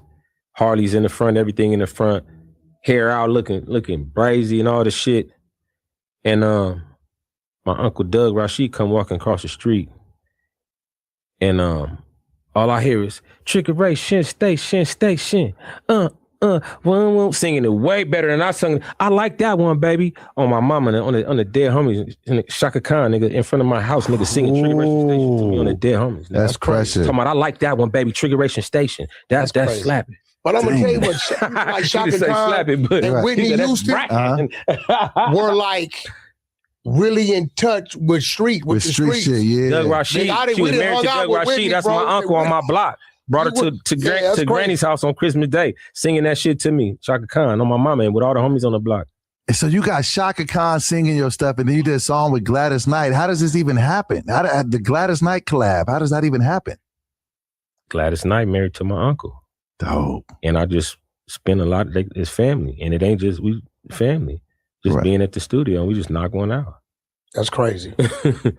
Harley's in the front, everything in the front, hair out, looking brazy and all the shit. And my uncle Doug Rashid come walking across the street. And all I hear is Trickery, station. Singing it way better than I sung. I like that one, baby. On my mama, on the dead homies, Sli.Ck, nigga, in front of my house, nigga, singing Triggeration Station to me on the dead homies. Nigga. That's crazy. Talking about, I like that one, baby. Triggeration Station. That's slapping. But I'm gonna tell you what, like Shaka Khan and Whitney Houston were like really in touch with the streets. Shit, yeah. Doug Rashid, she was married to Doug Rashid. That's my uncle on my block. Brought her to Granny's house on Christmas Day, singing that shit to me, Shaka Khan, on my mama, and with all the homies on the block. And so you got Shaka Khan singing your stuff, and then you did a song with Gladys Knight. How does this even happen? The Gladys Knight collab, how does that even happen? Gladys Knight married to my uncle. Dope. And I just spend a lot of it's family. And it ain't just we family. Just being at the studio and we just knock one out. That's crazy.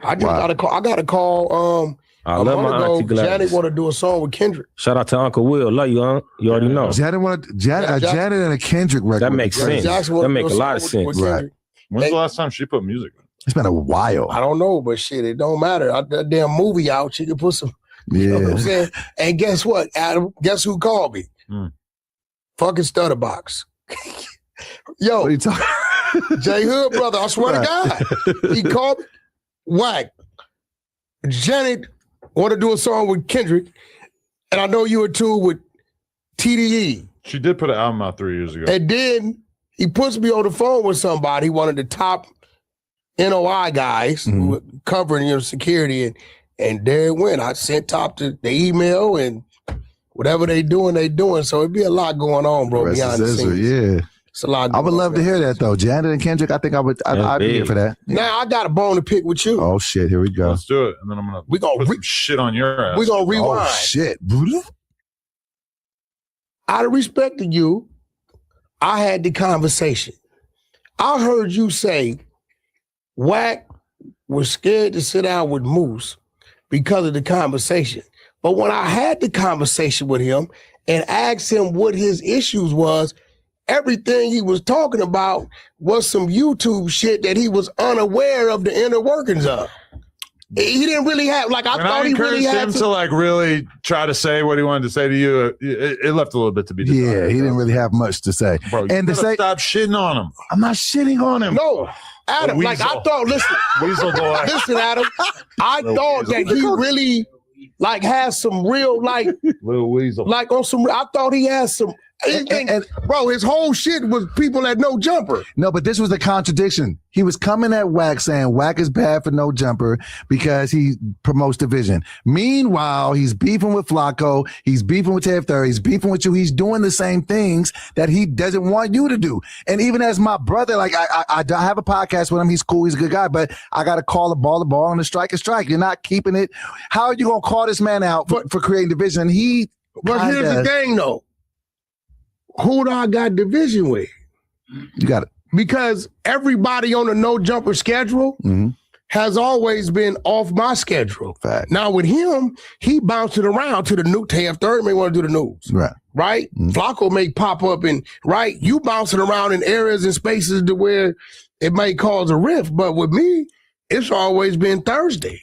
I got a call. I love my auntie Gladys. Janet want to do a song with Kendrick. Shout out to Uncle Will. Love you, Unc. You already know. Janet and a Kendrick record. That makes sense. That make a lot of sense. Right. When's the last time she put music on? It's been a while. I don't know, but shit, it don't matter. That damn movie out, she could put some. You know what I'm saying? And guess what, Adam? Guess who called me? Fucking Stutterbox. Yo, what are you talking? J Hood, brother, I swear to God. He called me. Wack. Janet want to do a song with Kendrick, and I know you were too with TDE. She did put an album out 3 years ago. And then he puts me on the phone with somebody, one of the top NOI guys who were covering security, and there it went. I sent Top the email, and whatever they doing. So it'd be a lot going on, bro. Beyond the scenes. Yeah. It's a lot. I would love to hear that though. Janet and Kendrick, I think I'd be here for that. Yeah. Now I got a bone to pick with you. Oh shit, here we go. Let's do it. And then I'm gonna put some shit on your ass. We're gonna rewind. Oh shit. Out of respect to you, I had the conversation. I heard you say Wack was scared to sit down with Moose because of the conversation. But when I had the conversation with him and asked him what his issues was, everything he was talking about was some YouTube shit that he was unaware of the inner workings of. He didn't really have, like, I thought he really had him to like really try to say what he wanted to say to you. It left a little bit to be desired. Yeah, he didn't really have much to say. Bro, and to say, stop shitting on him. I'm not shitting on him. No, Adam, like I thought, listen, listen, Adam, I thought that he really like has some real like Little Weasel. Like on some, I thought he has some. Bro, his whole shit was people that no jumper. No, but this was the contradiction. He was coming at Wack saying Wack is bad for no jumper because he promotes division. Meanwhile, he's beefing with Flacco. He's beefing with TF30. He's beefing with you. He's doing the same things that he doesn't want you to do. And even as my brother, like I have a podcast with him. He's cool. He's a good guy, but I got to call the ball, and the strike a strike. You're not keeping it. How are you going to call this man out for creating division? But here's the thing though. Who do I got division with? You got it. Because everybody on the no jumper schedule has always been off my schedule. Fact. Now with him, he bounced it around to the new TF30 may want to do the news. Right? Flacco may pop up and you bounce it around in areas and spaces to where it may cause a rift. But with me, it's always been Thursday,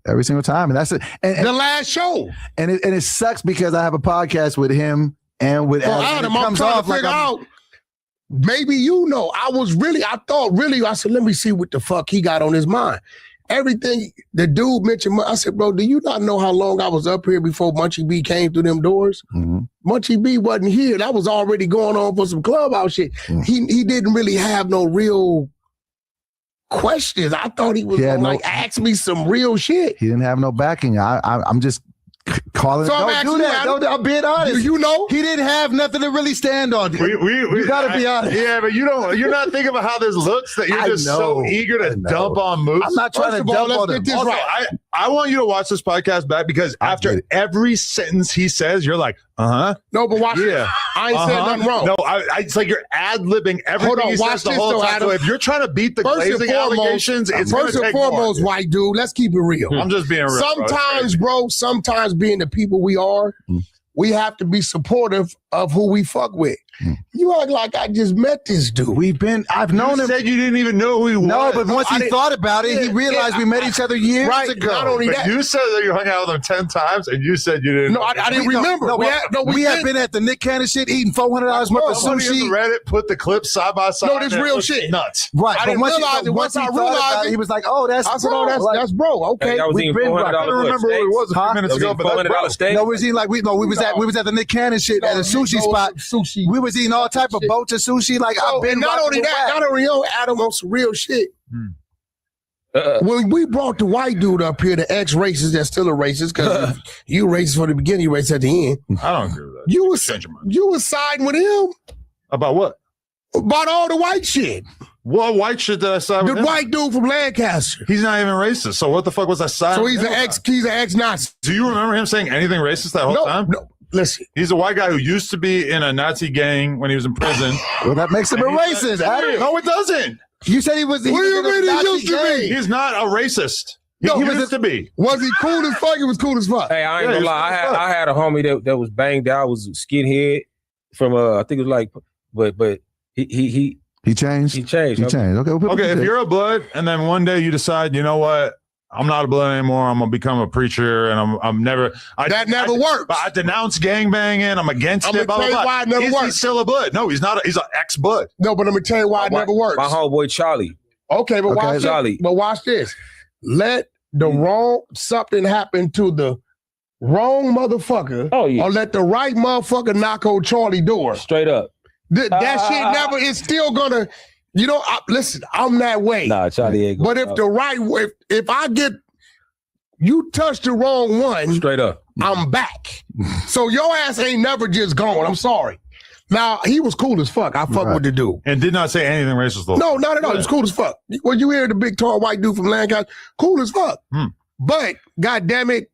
every single time. And that's it. And the last show. And it sucks because I have a podcast with him. And with Adam, I'm trying to figure out, maybe I said, let me see what the fuck he got on his mind. Everything the dude mentioned, I said, bro, do you not know how long I was up here before Munchie B came through them doors? Munchie B wasn't here. That was already going on for some clubhouse shit. He didn't really have no real questions. I thought he was gonna ask me some real shit. He didn't have no backing. I'm just calling so it. Don't do that. I'm being honest. Do you know? He didn't have nothing to really stand on. You gotta be honest. Yeah, but you're not thinking about how this looks that you're just so eager to dump on Moose. I'm not trying to dump on him. This right. I want you to watch this podcast back because after every sentence he says, you're like, No, but watch this. I ain't saying nothing wrong. No, it's like you're ad-libbing everything he says the whole time. So if you're trying to beat the glazing allegations, it's first and foremost, white dude, let's keep it real. I'm just being real. Sometimes being the people we are, we have to be supportive of who we fuck with. You act like I just met this dude. I've known him. You said you didn't even know who he was. No, but once he thought about it, he realized we met each other years ago. Not only that. You said that you hung out with him 10 times, and you said you didn't. No, I didn't remember. We have been at the Nick Cannon shit, eating $400 worth of sushi. Reddit, put the clips side by side. No, this real shit. Nuts. Right. I didn't realize it. Once I realized it, he was like, "Oh, that's." I said, "Oh, that's bro." Okay, that was we've been $400. I don't remember what it was a few minutes ago, but that's bro. steak. No, we was eating like we was at the Nick Cannon shit at a sushi spot. Sushi. We was eating all type of boats of sushi. Like I've been. Not only Adam on some real shit. When we brought the white dude up here, the ex-racist that's still a racist, because you racist from the beginning, you racist at the end. I don't agree with that. You was siding with him about what? About all the white shit. What white shit did I side with? The white dude from Lancaster. He's not even racist. So what the fuck was I siding? So he's an ex-Nazi. Do you remember him saying anything racist that whole time? No. Listen. He's a white guy who used to be in a Nazi gang when he was in prison. Well, that makes him a racist. No, it doesn't. You said he was. What do you mean he used to be? He's not a racist. He used to be. Was he cool as fuck? He was cool as fuck. Hey, I ain't gonna lie. I had a homie that was banged out. Was a skinhead from I think it was like, but he changed. He changed. Okay, if you're a blood, and then one day you decide, you know what? I'm not a blood anymore. I'm gonna become a preacher, and I'm never. That never works. But I denounce gangbanging. I'm against it. I'm gonna tell you why it never works. He's still a blood. No, he's not. He's an ex-blood. No, but I'm gonna tell you why it never works. My homeboy Charlie. Okay, but watch Charlie. But watch this. Let something happen to the wrong motherfucker. Or let the right motherfucker knock on Charlie's door. Straight up. That shit never. It's still gonna. You know, listen, I'm that way. Nah, Charlie ain't But if the right way, if I get, you touch the wrong one. Straight up. I'm back. So your ass ain't never just gone. I'm sorry. Now, he was cool as fuck. I fuck with the dude. And did not say anything racist though. No, not at all. He was cool as fuck. When you hear the big tall white dude from Lancaster, cool as fuck. But, goddamn it,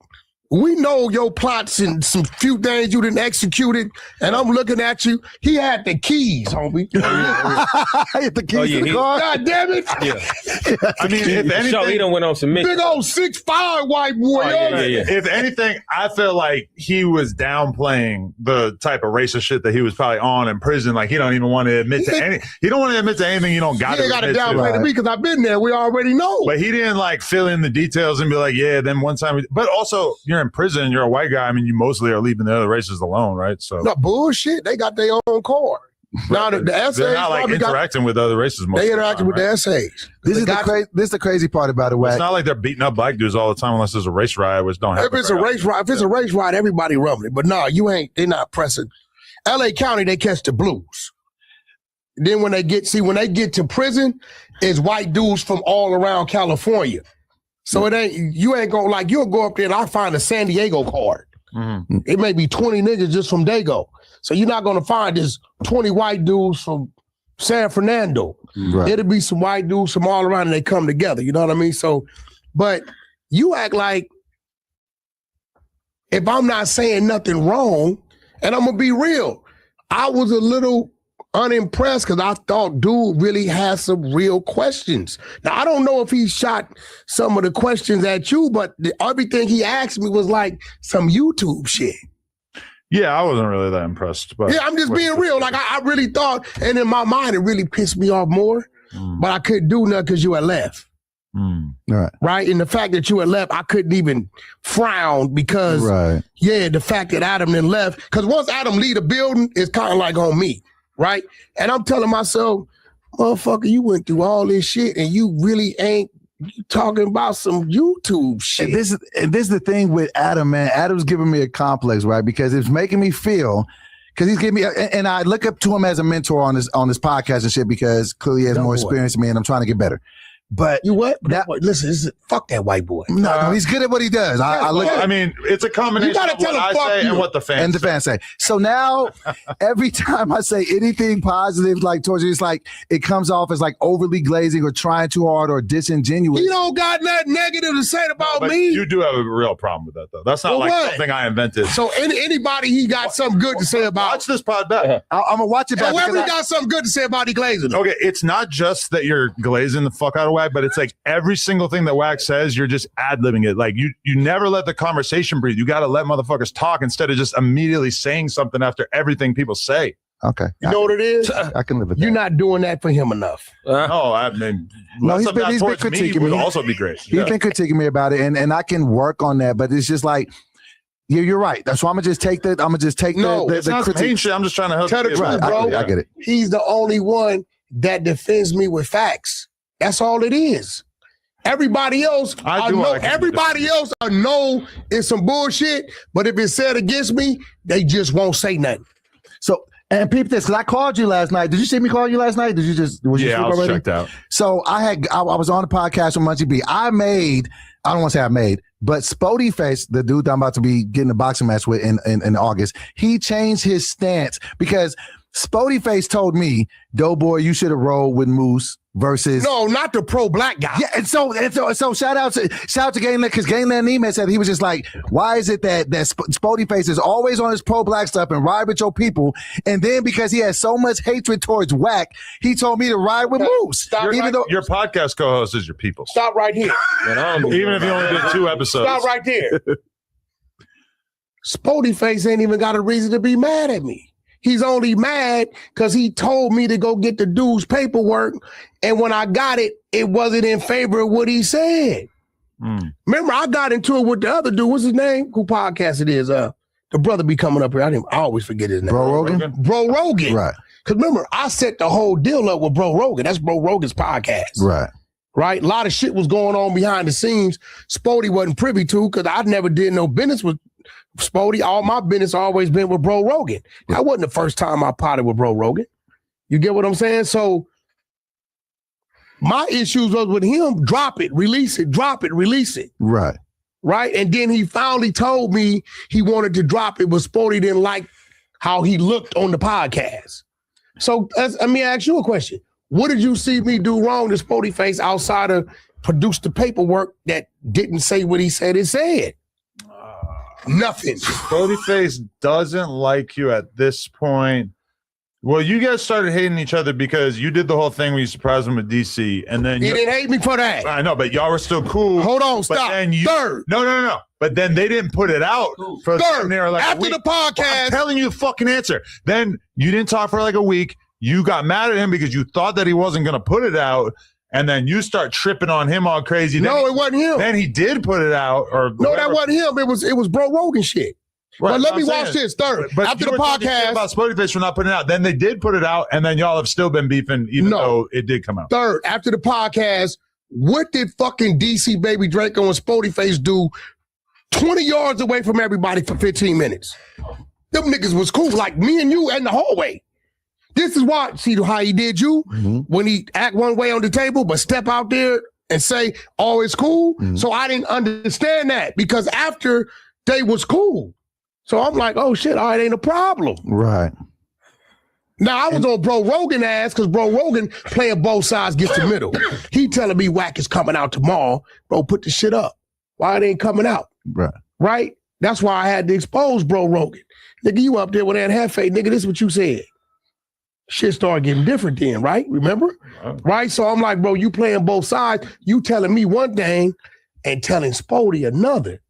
we know your plots and some few things you didn't execute it, and I'm looking at you. He had the keys, homie. He had the keys to the car. God damn it. Yeah. I mean, if anything, he done went on some big old 6'5" white boy. If anything, I feel like he was downplaying the type of racist shit that he was probably on in prison. Like he don't even want to admit to any. He don't want to admit to anything you don't got to. He got to downplay to me because I've been there. We already know. But he didn't like fill in the details and be like, yeah. Then one time, but also you're in prison. You're a white guy. I mean, you mostly are leaving the other races alone, right? So no bullshit. They got their own card. Now the essays, they're not like interacting with other races. They interacting with the essays. This is the crazy part about it. It's not like they're beating up black dudes all the time unless there's a race riot, which don't happen. If it's a race riot, everybody rumbling. But no, you ain't. They're not pressing. L.A. County, they catch the blues. Then when they get to prison, it's white dudes from all around California. So you ain't gonna like, you'll go up there and I find a San Diego card. Mm-hmm. It may be 20 niggas just from Daygo. So you're not gonna find this 20 white dudes from San Fernando. Right. It'll be some white dudes from all around and they come together. You know what I mean? So, but you act like if I'm not saying nothing wrong, and I'm gonna be real, I was a little unimpressed because I thought dude really had some real questions. Now, I don't know if he shot some of the questions at you, but everything he asked me was like some YouTube shit. Yeah, I wasn't really that impressed. But yeah, I'm just being real. Like, I really thought, and in my mind, it really pissed me off more, but I couldn't do nothing because you had left. Right? And the fact that you had left, I couldn't even frown because, the fact that Adam then left, because once Adam leave the building, it's kind of like on me. Right? And I'm telling myself, motherfucker, you went through all this shit and you really ain't talking about some YouTube shit. And this is the thing with Adam, man. Adam's giving me a complex, right? Because it's making me feel, because he's giving me, and I look up to him as a mentor on this podcast and shit because clearly he has more experience than me and I'm trying to get better. But You what? That- Listen, fuck that white boy. no, he's good at what he does. I look I mean, it's a combination gotta of what tell him I fuck say you. and what the fans and the say. fans say. So now, every time I say anything positive, like towards you, it's like it comes off as like overly glazing or trying too hard or disingenuous. You don't got nothing negative to say about But me. you do have a real problem with that, though. That's not Well, like what? something I invented. So anybody he got something good to say about. Watch this pod back. I'm gonna watch it back. Whoever because he got something good to say about, he glazing him. Okay, it's not just that you're glazing the fuck out of Wack, but it's like every single thing that Wack says, you're just ad-libbing it. Like you never let the conversation breathe. You got to let motherfuckers talk instead of just immediately saying something after everything people say. Okay, You know what it is? I can live with You're that. not doing that for him enough. No, I mean, No, he's something been towards me critiquing would me. also be great. He's been critiquing me about it, and I can work on that. But it's just like, you're right. That's why I'm gonna just take the. I'm gonna just take No, the It's not some hate critique. shit. I'm just trying to help Tell the you. truth, Right, bro. I get it. He's the only one that defends me with facts. That's all it is. Everybody else, I do know. like it. Everybody else, I know it's some bullshit. But if it's said against me, they just won't say nothing. So and peep this, because I called you last night. Did you see me call you last night? Did you just was you Yeah, I asleep was already? checked out. So I was on the podcast with Munchie B. I don't want to say I made, but Spody Face, the dude that I'm about to be getting a boxing match with in August, he changed his stance because Spody Face told me, Doughboy, you should have rolled with Moose versus No, not the pro-black guy. Yeah, and so shout out to Gangland, because Gangland Neiman said he was just like, why is it that Spody Face is always on his pro-black stuff and ride with your people, and then because he has so much hatred towards Wack, he told me to ride with Moose. Stop Even right- though Your podcast co-host is your people. Stop right here. Man, I don't Even if you only did 2 episodes. Stop right there. Spody Face ain't even got a reason to be mad at me. He's only mad because he told me to go get the dude's paperwork, and when I got it, it wasn't in favor of what he said. Remember, I got into it with the other dude. What's his name? Who podcast it is? The brother be coming up here. I always forget his name. Bro Rogan? Bro Rogan. Right. Because remember, I set the whole deal up with Bro Rogan. That's Bro Rogan's podcast. Right. Right? A lot of shit was going on behind the scenes. Spody wasn't privy to because I never did no business with Spody. All my business always been with Bro Rogan. That wasn't the first time I potted with Bro Rogan. You get what I'm saying? So my issues was with him, drop it, release it, drop it, release it. Right. Right? And then he finally told me he wanted to drop it, but Spody didn't like how he looked on the podcast. So let me ask you a question. What did you see me do wrong to Spody Face outside of produce the paperwork that didn't say what he said it said? Nothing. Face doesn't like you at this point. Well, you guys started hating each other because you did the whole thing where you surprised him with DC, and then He didn't hate me for that. I know, but y'all were still cool. Hold on, But stop. then you, Third. No. But then they didn't put it out for Third. near like a After week. the podcast. I'm telling you the fucking answer. Then you didn't talk for like a week. You got mad at him because you thought that he wasn't going to put it out, and then you start tripping on him all crazy. Then No, it wasn't him. Then he did put it out, or No, whatever. that wasn't him. It was Bro Rogan shit. Right, But let I'm me watch saying. this. Third. But After you the were talking shit podcast. about Spody Face for not putting it out. Then they did put it out, and then y'all have still been beefing, even No. though it did come out. Third, after the podcast, what did fucking DC Baby Draco and Spody Face do 20 yards away from everybody for 15 minutes? Them niggas was cool, like me and you in the hallway. This is why, see how he did you? When he act one way on the table, but step out there and say, oh, it's cool. So I didn't understand that because after they was cool. So I'm like, oh shit, all right, ain't a problem. Right. Now, I was on Bro Rogan ass because Bro Rogan playing both sides, gets the middle. He telling me Wack is coming out tomorrow. Bro, put the shit up. Why it ain't coming out? Right. Right? That's why I had to expose Bro Rogan. Nigga, you up there with that Hefe. Nigga, this is what you said. Shit started getting different then, right? Remember? Right? So I'm like, bro, you playing both sides. You telling me one thing and telling Spody another.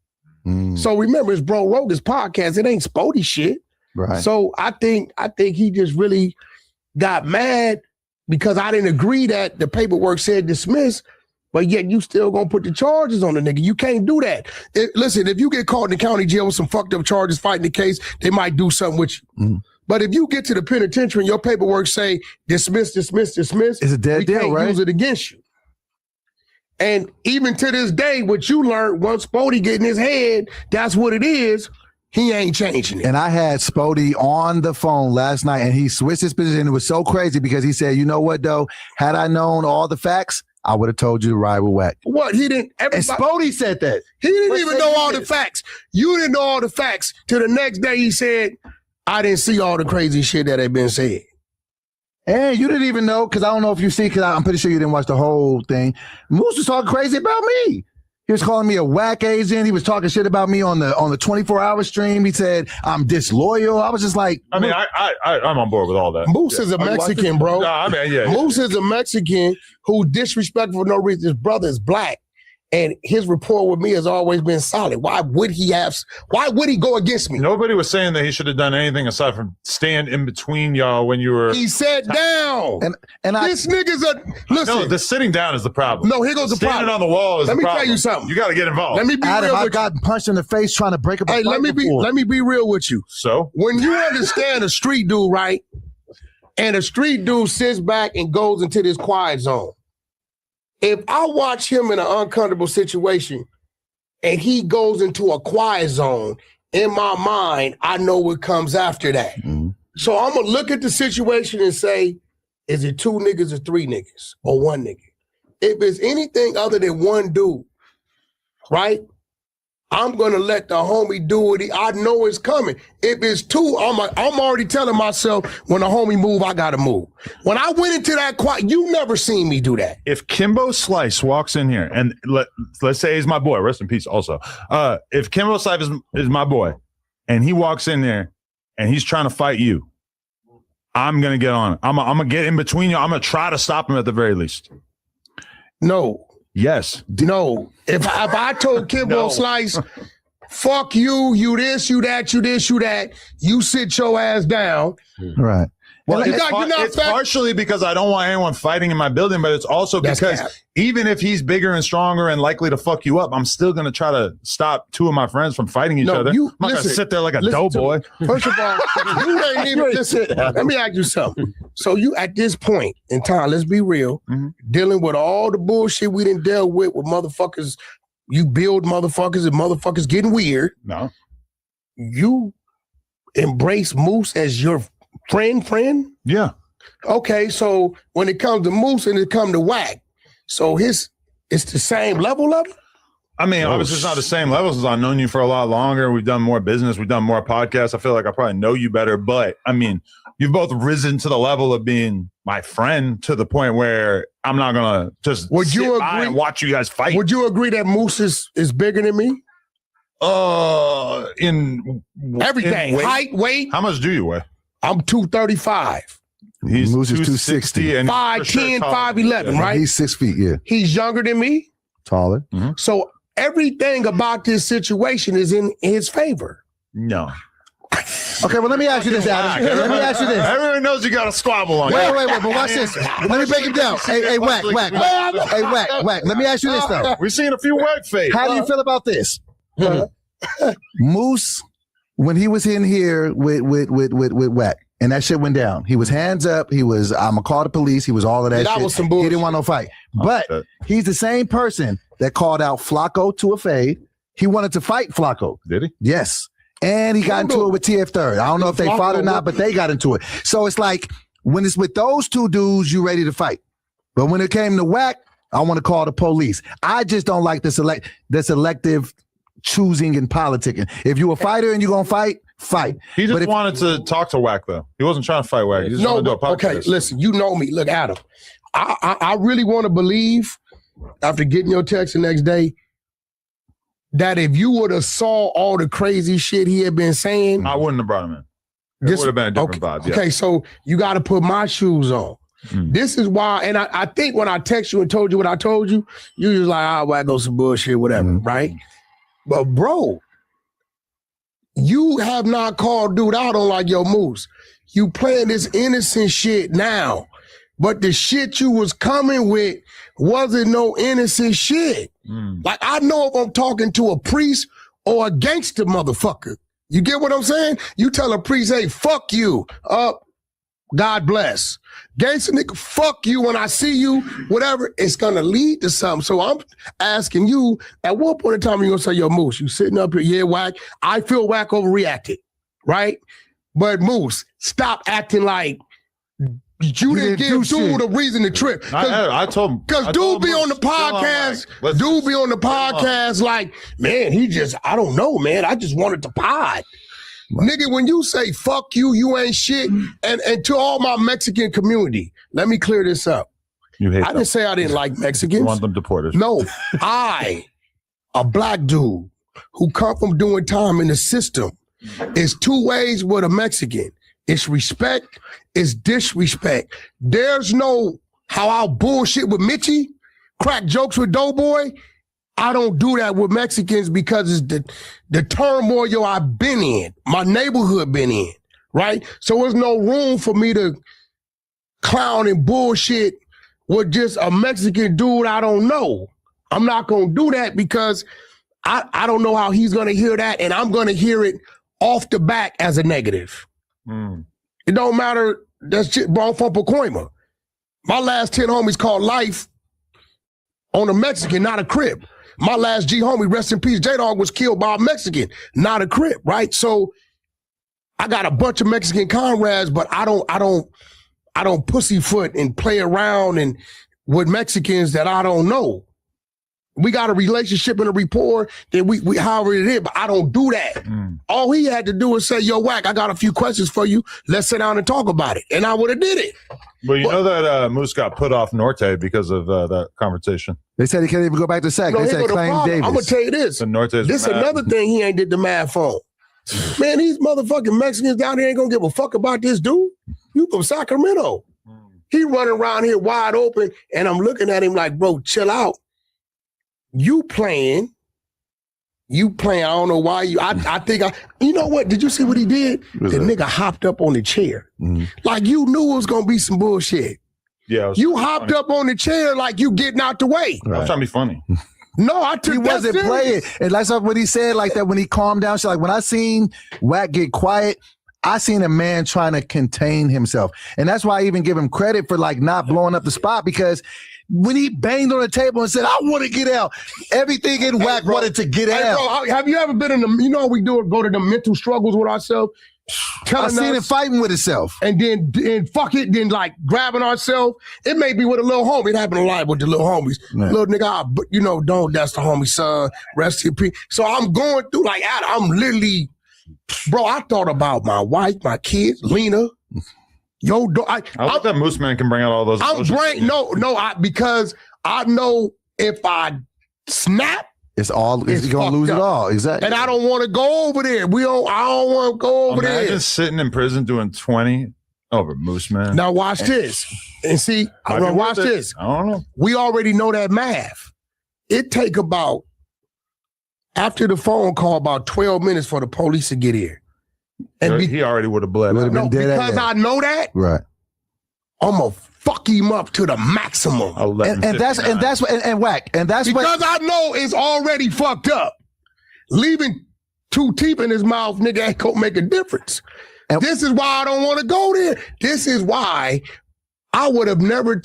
So remember, it's Bro Rogan's podcast. It ain't Spody shit. Right. So I think he just really got mad because I didn't agree that the paperwork said dismiss, but yet you still gonna put the charges on the nigga. You can't do that. Listen, if you get caught in the county jail with some fucked up charges fighting the case, they might do something with you. But if you get to the penitentiary and your paperwork say dismiss, It's a dead we deal, can't right? use it against you. And even to this day, what you learned, once Spody get in his head, that's what it is, he ain't changing it. And I had Spody on the phone last night, and he switched his position. It was so crazy because he said, you know what, though? Had I known all the facts, I would have told you to ride with Wack. What? He didn't. And Everybody, Spody said that. he didn't Let's even say know he all did. the facts. You didn't know all the facts. Till the next day he said, I didn't see all the crazy shit that had been said. And you didn't even know, because I don't know if you see, because I'm pretty sure you didn't watch the whole thing. Moose was talking crazy about me. He was calling me a whack agent. He was talking shit about me on the 24-hour stream. He said I'm disloyal. I was just like, I mean, I'm on board with all that. Moose is a Mexican, bro. Nah, I mean, yeah. Moose is a Mexican who disrespectful for no reason. His brother is black. And his rapport with me has always been solid. Why would he go against me? Nobody was saying that he should have done anything aside from stand in between y'all when you were. He sat down. and This nigga's a listen. No, the sitting down is the problem. No, here goes the Standing problem. on the wall is Let the me problem. tell you something. You got to get involved. Let me be Adam, real I with you. got punched in the face trying to break up a Hey, fight let me be real with you. So When you understand a street dude, right? And a street dude sits back and goes into this quiet zone. If I watch him in an uncomfortable situation and he goes into a quiet zone, in my mind, I know what comes after that. Mhm. So I'm gonna look at the situation and say, is it 2 niggas or 3 niggas or 1 nigga? If it's anything other than 1 dude, right? I'm gonna let the homie do what I know is coming. If it's 2, I'm already telling myself when a homie move, I gotta move. When I went into that quiet, you never seen me do that. if Kimbo Slice walks in here, and let's say he's my boy, rest in peace also. If Kimbo Slice is my boy, and he walks in there and he's trying to fight you, I'm going to get on it. I'm going to get in between you. I'm going to try to stop him at the very least. No, Yes. no. If I told Kimbo No. Slice, fuck you, you this, you that, you this, you that, you sit your ass down. Right. Well, You it's, got- you're not it's fact- partially because I don't want anyone fighting in my building, but it's also That's because cap. even if he's bigger and stronger and likely to fuck you up, I'm still going to try to stop 2 of my friends from fighting each No, other. you- I'm not going to listen, sit there like a listen to doughboy. me. First of all, you ain't even listen. Let me ask you something. So you at this point in time, let's be real, Mhm. dealing with all the bullshit we didn't deal with motherfuckers. You build motherfuckers and motherfuckers getting weird. No. You embrace Moose as your friend. Yeah. Okay, so when it comes to Moose and it comes to Wack, so it's the same level of it? I mean, obviously it's not the same level since I've known you for a lot longer. We've done more business. We've done more podcasts. I feel like I probably know you better. But, I mean, you've both risen to the level of being my friend to the point where I'm not going to just Would you sit by agree- and watch you guys fight. Would you agree that Moose is bigger than me? In Everything. in weight? Height, weight. How much do you weigh? I'm 235. He's Moose is 260. and 5'10", 5'11", right? He's 6 feet, yeah. He's younger than me. Taller. So everything about this situation is in his favor. No. Okay, well, let me ask you this, Adam. Let me ask you this. Everyone knows you got a squabble on you. Wait, but watch this. Let me break it down. Hey, Wack. Hey, Wack. Let me ask you this, though. We've seen a few Wack fades. How do you feel about this? Moose, when he was in here with Wack, and that shit went down. He was hands up. He was, I'm gonna call the police. He was all of that That shit. was some He bullshit. didn't want no fight. But he's the same person that called out Flacco to a fade. He wanted to fight Flacco. Did he? Yes. And he got into it with TF Third. I don't know if they fought or not, but they got into it. So it's like when it's with those 2 dudes, you ready to fight. But when it came to Wack, I want to call the police. I just don't like the selective choosing and politicking. If you a fighter and you're gonna fight. He But just if- wanted to talk to Wack, though. He wasn't trying to fight Wack. He just No, wanted to do a but, podcast. okay, listen, you know me. Look, Adam, I really want to believe, after getting your text the next day, that if you would have saw all the crazy shit he had been saying, I wouldn't have brought him in. It this would have been a different okay, vibe. Yeah. Okay, so you got to put my shoes on. Mm. This is why, and I think when I text you and told you what I told you, you was like, Wack go some bullshit, whatever, right? But bro, you have not called dude out on like your moves. You playing this innocent shit now, but the shit you was coming with wasn't no innocent shit. Mm. Like I know if I'm talking to a priest or a gangster motherfucker. You get what I'm saying? You tell a priest, hey, fuck you. God bless. Gangster nigga, fuck you when I see you, whatever, it's gonna lead to something. So I'm asking you, at what point in time are you gonna say, yo, Moose, you sitting up here, yeah, Wack. I feel Wack overreacted, right? But Moose, stop acting like You didn't give dude a reason to trip. I told him. Because dude be on the podcast. Dude be on the podcast like, man, I don't know, man. I just wanted to pod. Right. Nigga, when you say fuck you, you ain't shit. And to all my Mexican community, let me clear this up. You hate I didn't say I didn't like Mexicans. You want them deported. No, a black dude who come from doing time in the system, is two ways with a Mexican. It's respect, it's disrespect. There's no how I'll bullshit with Mitchy, crack jokes with Doughboy. I don't do that with Mexicans because it's the turmoil I've been in, my neighborhood been in, right? So there's no room for me to clown and bullshit with just a Mexican dude I don't know. I'm not going to do that because I don't know how he's going to hear that, and I'm going to hear it off the back as a negative. It don't matter. That's shit wrong from Pacoima. My last 10 homies called life on a Mexican, not a Crip. My last G homie, rest in peace, J-Dog, was killed by a Mexican, not a Crip, right? So I got a bunch of Mexican comrades, but I don't pussyfoot and play around and with Mexicans that I don't know. We got a relationship and a rapport that we however it is, but I don't do that. All he had to do was say, yo, Wack, I got a few questions for you. Let's sit down and talk about it. And I would have did it. Well, you know that Moose got put off Norte because of that conversation. They said he can't even go back to SEC. They said claim Davis. I'm going to tell you this. This another thing he ain't did the math on. Man, these motherfucking Mexicans down here ain't going to give a fuck about this dude. You from Sacramento. He running around here wide open, and I'm looking at him like, bro, chill out. You playing, I don't know why I think you know what? Did you see what he did? The nigga hopped up on the chair. Like you knew it was going to be some bullshit. Yeah. You hopped up on the chair like you getting out the way. I was trying to be funny. No, I took he wasn't serious. playing. And that's what he said like that when he calmed down. So like when I seen Wack get quiet, I seen a man trying to contain himself. And that's why I even give him credit for like not blowing up the spot, because when he banged on the table and said, I want to get out, everything in Wack wanted to get out. Bro, have you ever been in the, you know what we do, go to the mental struggles with ourselves? I seen it fighting with itself. And then fuck it, then like grabbing ourselves. It may be with a little homie. It happened a lot with the little homies. Man. Little nigga, but you know, that's the homie son, rest in peace. So I'm going through like, I'm literally, bro, I thought about my wife, my kids, Lena. Yo, I like that Moose Man can bring out all those. Because I know if I snap, it's gonna lose it all. Exactly. And I don't want to go over there. I don't want to go over there. Imagine sitting in prison doing 20 over Moose Man. Now watch this. And see, watch this. I don't know. We already know that math. It take about, after the phone call, about 12 minutes for the police to get here. And he already would have bled. Because I know that. Right. I'm gonna fuck him up to the maximum. And Wack. And that's because I know it's already fucked up. Leaving 2 teeth in his mouth, nigga, ain't gonna make a difference. And this is why I don't want to go there. This is why I would have never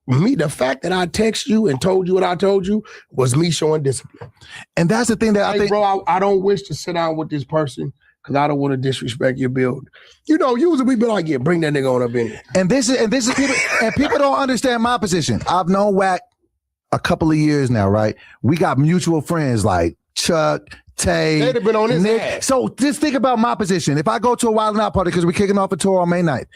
the fact that I text you and told you what I told you was me showing discipline. And that's the thing that I think, bro, I don't wish to sit down with this person because I don't want to disrespect your build. You know, usually we be like, yeah, bring that nigga on up in here. And this is people, and people don't understand my position. I've known Wack a couple of years now, right? We got mutual friends like Chuck, Tay, they'd have been on his Nick. ass. So just think about my position. If I go to a Wild 'N Out party, because we're kicking off a tour on May 9th,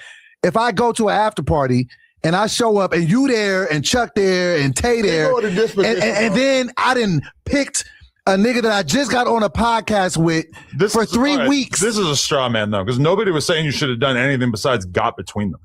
if I go to an after party and I show up and you there and Chuck there and Tay there, and then I done picked a nigga that I just got on a podcast with for 3 weeks. This is a straw man, though, because nobody was saying you should have done anything besides got between them.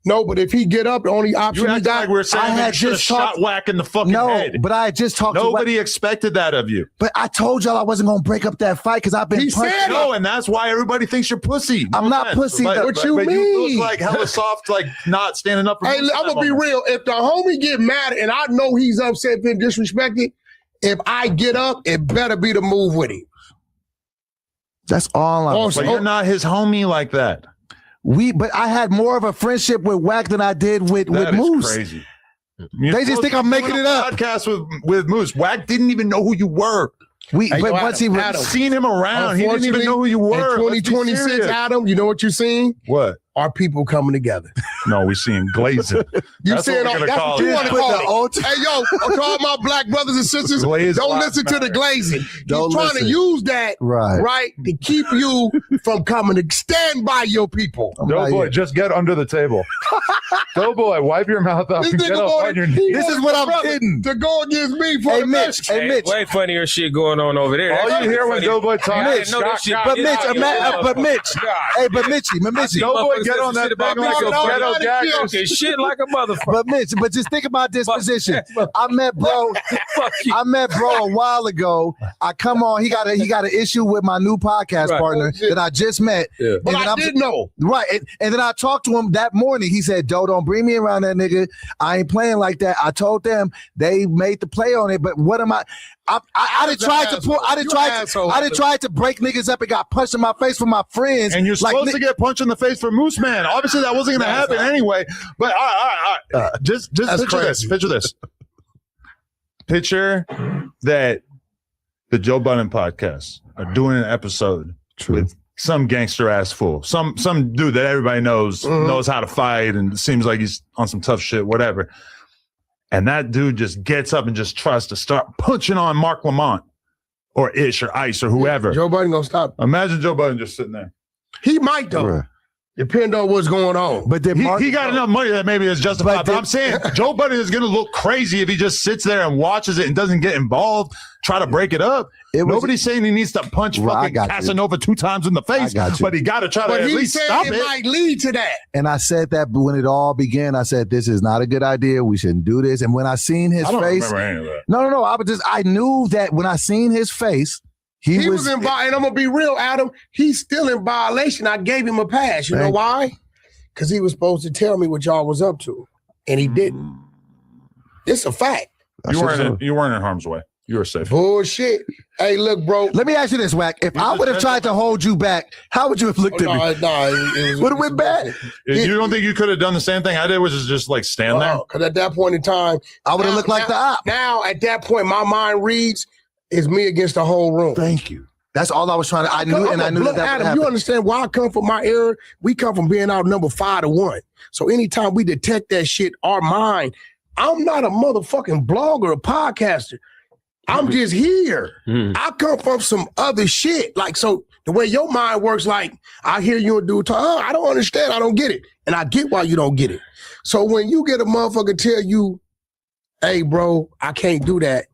No, but if he get up, the only option he got, like we're saying, I had just shot Wack in the fucking head. But I had just talked. Nobody expected that of you. But I told y'all I wasn't gonna break up that fight because I've been. He said no, and that's why everybody thinks you're pussy. I'm not pussy. What you mean? You look like hella soft, like not standing up for. Hey, I'm gonna be real. If the homie get mad and I know he's upset, been disrespected, if I get up, it better be to move with him. That's all I'm saying. But you're not his homie like that. But I had more of a friendship with Wack than I did with Moose. Crazy. They just think I'm making it up. Podcast with Moose. Wack didn't even know who you were. But once he seen him around, he didn't even know who you were. In 2026, Adam, you know what you're seeing? What? our people coming together. No, we seeing glazing. You saying what we're that's gonna what you call want to it. call it. Hey, yo, to all my black brothers and sisters, Glaze don't Lives listen to the glazing. Don't He's trying listen. to use that, Right. to keep you from coming to stand by your people. Doughboy, just get under the table. Doughboy, wipe your mouth up This and nigga get up on your wanted- knees. This is what I'm getting. To go against me for Hey, the Mitch. best. Hey, Mitch. Way funnier shit going on over there. All That's you hear when funny. Doughboy talks I is didn't know this shock, shit. shock, But Mitch, shock. Mitchy. Doughboy, get on that Shit about thing like me, a so ghetto funny. gag. Talking shit like a motherfucker. But Mitch, but just think about this position. I met bro a while ago. I come on, he got an issue with my new podcast Right. partner that I just met. Yeah. But And then I did know. Right. And then I talked to him that morning. He said, Doe, don't bring me around that nigga. I ain't playing like that. I told them they made the play on it, but what am I done tried to pull. I done tried to break niggas up and got punched in my face for my friends. And you're supposed to get punched in the face for Moose Man. Obviously, that wasn't going to happen anyway. But just picture this. Picture this. Picture that the Joe Budden podcast are doing an episode with some gangster ass fool, some dude that everybody knows how to fight and seems like he's on some tough shit, whatever. And that dude just gets up and just tries to start punching on Mark Lamont or Ish or Ice or whoever. Joe Budden gonna stop. Imagine Joe Budden just sitting there. He might though. Right. Depend on what's going on. But then He got enough money that maybe it's justified. But I'm saying Joe Budden is going to look crazy if he just sits there and watches it and doesn't get involved, try to break it up. Nobody's saying he needs to punch fucking Casanova 2 times in the face, but he got to try to at least stop it. Might lead to that. And I said that when it all began, I said, this is not a good idea. We shouldn't do this. And when I seen his face, remember any of that. No. I knew that when I seen his face, he was in violation. And I'm gonna be real, Adam. He's still in violation. I gave him a pass. You know why? Because he was supposed to tell me what y'all was up to, and he didn't. It's a fact. You weren't in harm's way. You were safe. Bullshit. Hey, look, bro. Let me ask you this, Wack. If I would have tried to hold you back, how would you have looked at me? It would have went bad. You don't think you could have done the same thing I did, which is just like stand there? Because at that point in time, I would have looked like the op. Now, at that point, my mind reads, it's me against the whole room. Thank you. That's all I was trying to. I knew that Adam, would happen. you understand where I come from? My era, we come from being outnumbered 5-1. So anytime we detect that shit, our mind. I'm not a motherfucking blogger or podcaster. I'm just here. I come from some other shit. Like, so the way your mind works, like, I hear you and dude talk, I don't understand. I don't get it. And I get why you don't get it. So when you get a motherfucker tell you, hey, bro, I can't do that.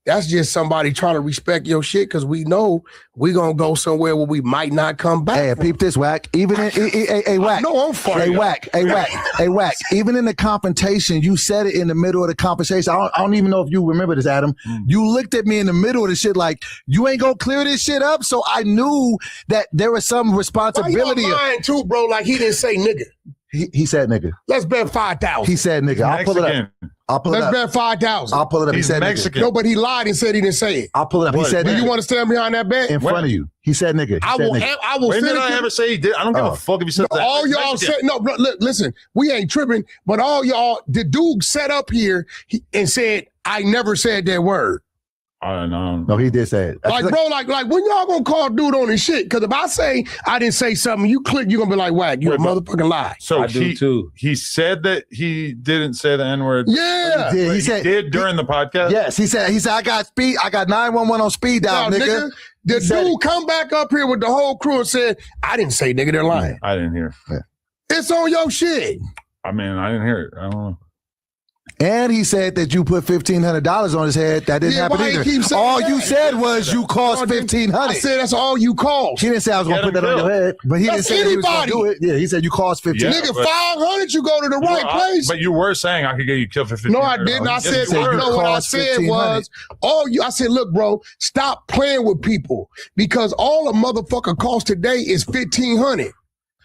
That's just somebody trying to respect your shit because we know we gonna go somewhere where we might not come back. Hey, peep this, Wack. Even in Wack. No, I'm fighting. Hey, Wack. Even in the confrontation, you said it in the middle of the conversation. I don't even know if you remember this, Adam. You looked at me in the middle of the shit like, you ain't gonna clear this shit up. So I knew that there was some responsibility. Why you lying too, bro? Like he didn't say nigga. He said nigga. Let's bet 5,000. He said nigga. I'll pull it up. Let's bet 5,000. I'll pull it up. He's he said Mexican. nigga. No, but he lied and said he didn't say it. I'll pull it up. He said Do nigga. you want to stand behind that bet? In front of you. He said nigga. I will When did sit I ever say he did? I don't give a fuck if he said that. all y'all said, no, bro, look, listen, we ain't tripping, but all y'all, the dude sat up here and said, I never said that word. I don't know. No, he did say it. Like, bro, like when y'all gonna call dude on his shit? Because if I say I didn't say something, you click, you're gonna be like, Wack, you a motherfucking lie. So I do too. He said that he didn't say the N-word. Yeah. He said did during the podcast? Yes, he said I got 911 on speed dial, Now, nigga. The He said dude come back up here with the whole crew and said, I didn't say nigga, they're lying. I didn't hear. It's on your shit. I mean, I didn't hear it. I don't know. And he said that you put $1,500 on his head. That didn't happen why he either. keep saying All that? you said was you cost $1,500. I said that's all you cost. He didn't say I was going to put that on your head, but he didn't That's say that he was going to anybody. do it. Yeah, he said you cost $1,500. Yeah, Nigga, but- 500, you go to the right place. But you were saying I could get you killed for 50. No, I didn't. I said, you were. no, what I Cost said $1,500. was, I said, look, bro, stop playing with people because all a motherfucker cost today is $1,500.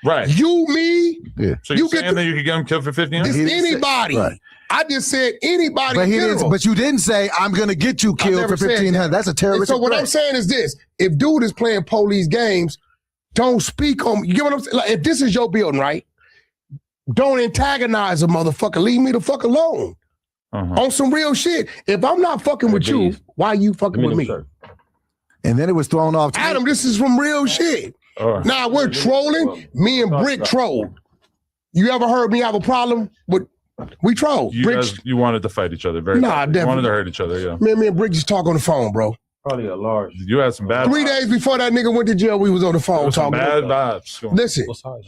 Right. You, me, So you're you get saying that you could get him killed for 50? it's He didn't say- anybody. right. I just said anybody. But in he general. didn't. But you didn't say I'm going to get you killed never for said $1,500. that. That's a And terrorist. so what I'm saying is this: if dude is playing police games, don't speak on. You get what I'm saying? Like if this is your building, right? Don't antagonize a motherfucker. Leave me the fuck alone. On some real shit. If I'm not fucking with you, why you fucking with me? And then it was thrown off. Adam, this is from real shit. Now we're trolling. Me and Brick troll. You ever heard me have a problem with? We troll. You wanted to fight each other. Very Nah, badly. You definitely. wanted to hurt each other. Yeah. Me and Bridges talk on the phone, bro. Probably a large. You had some bad. 3 days before that nigga went to jail, we was on the phone some talking. bad vibes. Going. Listen, What size?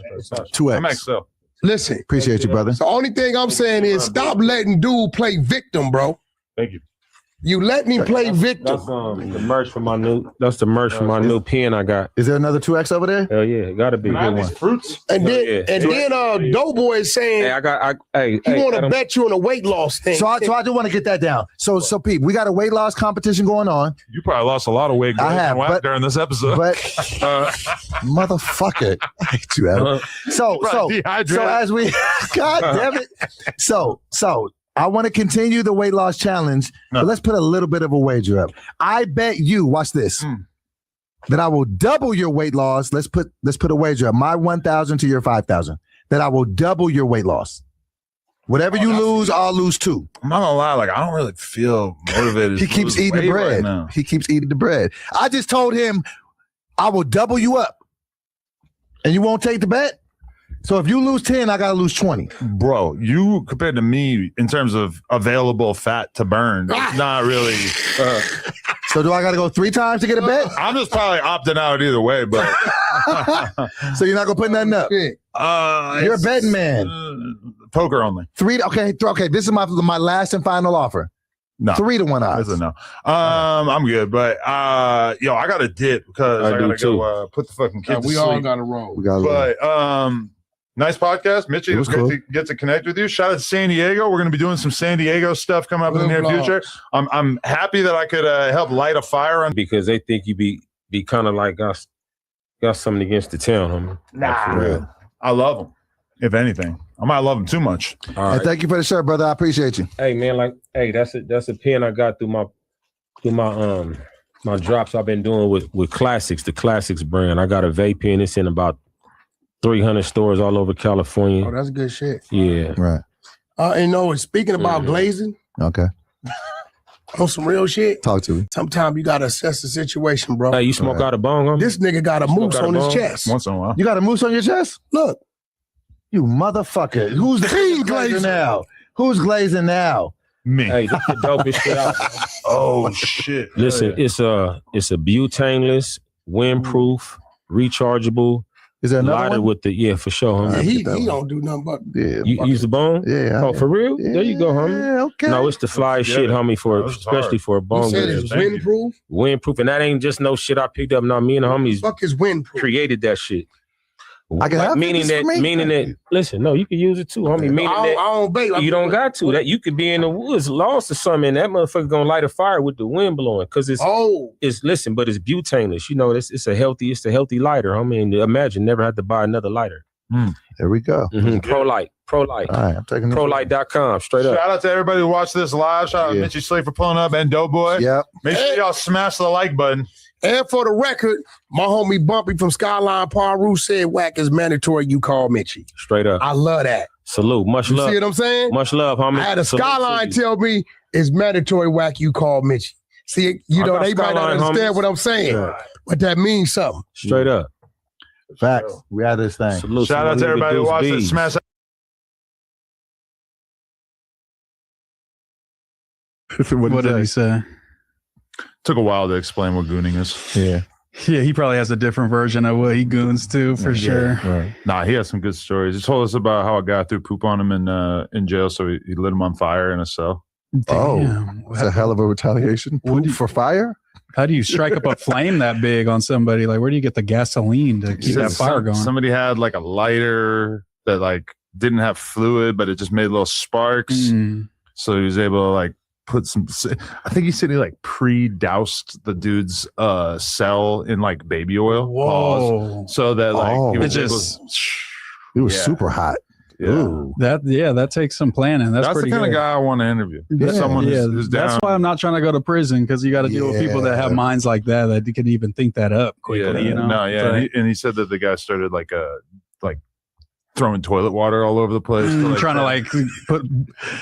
2X. I'm XL. listen. Appreciate you, brother. The only thing I'm saying is stop letting dude play victim, bro. Thank you. You let me play victim. That's the merch for my new. That's the merch for my new pen I got. Is there another 2X over there? Hell yeah, it gotta be. Can I have these fruits? And then, yeah. Doughboy is saying Hey, he want to bet you on a weight loss thing. So I do want to get that down. So Pete, we got a weight loss competition going on. You probably lost a lot of weight I have, but- during this episode. But motherfucker, I hate you, Adam. So as we, God damn it. So I want to continue the weight loss challenge, but let's put a little bit of a wager up. I bet you, watch this, that I will double your weight loss. Let's put a wager up. My 1,000 to your 5,000. That I will double your weight loss. Whatever you lose, I'll lose too. I'm not gonna lie, like I don't really feel motivated. He keeps eating the bread. Right, he keeps eating the bread. I just told him I will double you up, and you won't take the bet. So if you lose 10, I gotta lose 20. Bro, you compared to me in terms of available fat to burn, it's not really. So do I gotta go 3 times to get a bet? I'm just probably opting out either way, but So you're not gonna put nothing up. You're a betting man. Poker only. 3. Okay. This is my last and final offer. No. 3 to 1 odds. That's a no. I'm good, but yo, I got to dip because I gotta go put the fucking kids to we sleep. all got to roll. But nice podcast, Mitchy. It was great to get to connect with you. Shout out to San Diego. We're going to be doing some San Diego stuff coming up in the near future. I'm happy that I could help light a fire on because they think you be kind of like us, got something against the town, homie. Nah, for real. I love them. If anything, I might love them too much. All right. And thank you for the shirt, brother. I appreciate you. Hey man, that's a pen I got through my drops I've been doing with Classics, the Classics brand. I got a vape pen. It's in about 300 stores all over California. Oh, that's good shit. Yeah. Right. And speaking about glazing, okay, on some real shit. Talk to me. Sometimes you gotta assess the situation, bro. Hey, you smoke out a bong, homie? This nigga got a moose on his chest. Once in a while. You got a moose on your chest? Look. You motherfucker. Who's the glazing now? Who's glazing now? Me. Hey, that's the dopest shit out. Oh shit. Listen, it's a butaneless, windproof, rechargeable. Is there another one? With the for sure, homie. He don't do nothing but you use the bone? Yeah. Oh, for real? Yeah, there you go, homie. Yeah, okay. No, it's the fly shit, homie, especially for a bone. You said it was windproof? Windproof, and that ain't just no shit I picked up. No, me and the homies fuck is windproof? Created that shit. I can have meaning that. Listen, no, you can use it too, homie. Meaning I don't bait. You don't got to. That you could be in the woods, lost or something, and that motherfucker gonna light a fire with the wind blowing. Cause it's but it's butaneless. You know, it's a healthy lighter, homie. And imagine never had to buy another lighter. There we go. Mm-hmm. Pro Light. All right, I'm taking ProLight.com. Straight up. Shout out to everybody who watched this live. Shout out to Mitchy Sli.Ck for pulling up and Doughboy. Yep. Make sure y'all smash the like button. And for the record, my homie Bumpy from Skyline Paru said Wack is mandatory. You call Mitchy. Straight up. I love that. Salute. Much love. See what I'm saying? Much love, homie. I had a Skyline tell me it's mandatory. Wack, you call Mitchy. See, they might not understand what I'm saying, but that means something. Straight up. Facts. We had this thing. Salute. Shout out to everybody who watched it. Smash. What did he say? Took a while to explain what gooning is. Yeah. Yeah, he probably has a different version of what he goons too, for sure. Right. Nah, he has some good stories. He told us about how a guy threw poop on him in jail, so he lit him on fire in a cell. Damn. It's a hell of a retaliation. Poop for fire? How do you strike up a flame that big on somebody? Like, where do you get the gasoline to keep that fire going? Somebody had like a lighter that like didn't have fluid, but it just made little sparks. So he was able to like put some, I think he said he like pre-doused the dude's cell in like baby oil. Whoa. So that like it was super hot. Yeah. That takes some planning. That's the kind of guy I want to interview. Someone who's down. That's why I'm not trying to go to prison, because you got to deal with people that have minds like that can even think that up quickly. You know? No, yeah. And he said that the guy started like throwing toilet water all over the place, trying to like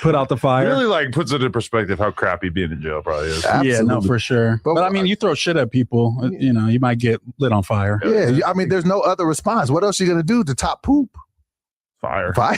put out the fire. Really like puts it in perspective how crappy being in jail probably is. Absolutely. Yeah, no, for sure. But I mean, you throw shit at people, you know, you might get lit on fire. Yeah, I mean, there's no other response. What else are you gonna do to top poop? Fire.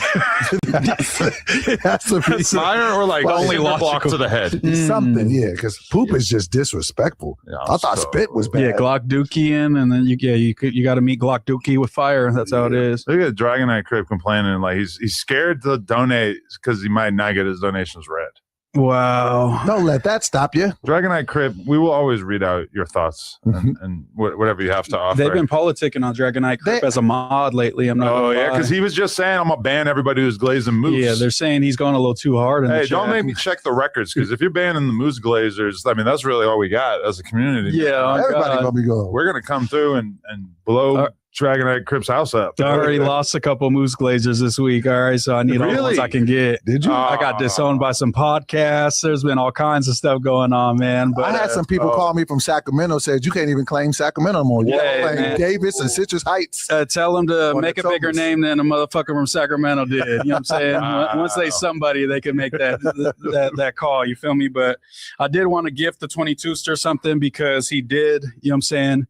That's the reason. Fire or like Only only block logical. to the head. Something, yeah, because poop is just disrespectful. Yeah, I thought so- spit was bad. Yeah, Glock Dookie and then you got to meet Glock Dookie with fire. That's how it is. Look at Dragonite Crib complaining like he's scared to donate because he might not get his donations read. Wow. Don't let that stop you. Dragonite Crib, we will always read out your thoughts and whatever you have to offer. They've been politicking on Dragonite Crip as a mod lately. I'm not. Oh gonna yeah, lie. because he was just saying I'm gonna ban everybody who's glazing moose. Yeah, they're saying he's going a little too hard. In Hey, the don't chat. make me check the records because if you're banning the moose glazers, I mean that's really all we got as a community. Yeah, oh, Everybody God. gonna be going. We're gonna come through and blow Dragonite Crib's house up. I already lost a couple moose glazers this week. All right, so I need all the ones Really? I can get. Did you? I got disowned by some podcasts. There's been all kinds of stuff going on, man. But I had some people call me from Sacramento, said you can't even claim Sacramento no more. You Yeah, claim man. Davis and Citrus Heights. tell them to Or make the a bigger Thomas. name than a motherfucker from Sacramento did. You know what I'm saying? Once they somebody, they can make that call. You feel me? But I did want to gift the 22ster something because he did, you know what I'm saying,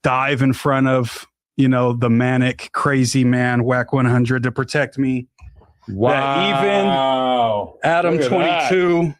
dive in front of, you know, the manic, crazy man, Wack 100 to protect me. Wow. Adam Look at 22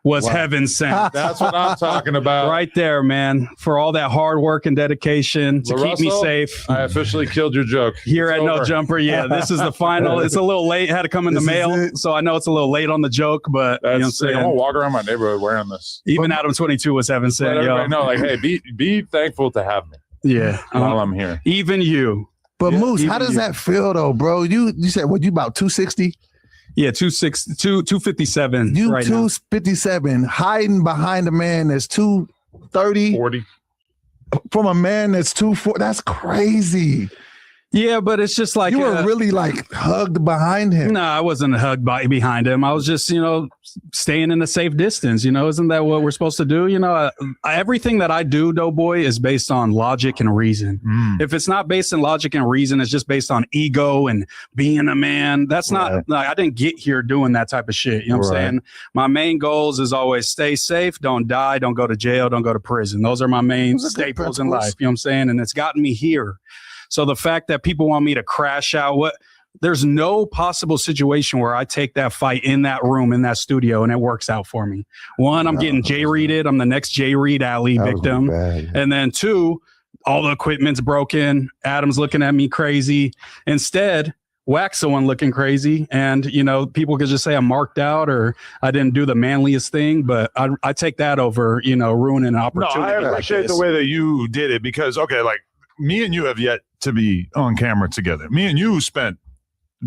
was Wow. heaven sent. That's what I'm talking about. Right there, man, for all that hard work and dedication to keep me LaRussell, safe. I officially killed your joke. Here It's at No over. Jumper, yeah, this is the final. It's a little late. It had to come in the This is mail, it. so I know it's a little late on the joke, but you know what I'm That's, I'm gonna saying. walk around my neighborhood wearing this. Even Adam 22 was heaven Let sent, yo. everybody know, like, hey, be thankful to have me Yeah, while I'm here. even you. But Yeah, Moose, how even does you. that feel though, bro? You said what? You about 260? Yeah, 257 You right now. 257, hiding behind a man that's 230 40. from a man that's 240. That's crazy. Yeah, but it's just like You were really like hugged behind him. No, I wasn't hugged behind him. I was just, you know, staying in a safe distance. You know, isn't that what we're supposed to do? You know, everything that I do, Doughboy, is based on logic and reason. If it's not based in logic and reason, it's just based on ego and being a man. That's not, like, I didn't get here doing that type of shit. You know what I'm saying? My main goals is always stay safe, don't die, don't go to jail, don't go to prison. Those are my main Those are good staples in principles. life. You know what I'm saying? And it's gotten me here. So the fact that people want me to crash out, there's no possible situation where I take that fight in that room, in that studio, and it works out for me. One, I'm getting J-Reeded. I'm the next J-Reed Alley That was victim. bad. And then two, all the equipment's broken. Adam's looking at me crazy. Instead, Wack's the one looking crazy. And, you know, people could just say I'm marked out or I didn't do the manliest thing, but I take that over, you know, ruining an No, opportunity. I like appreciate this. the way that you did it because, okay, like me and you have yet to be on camera together. Me and you spent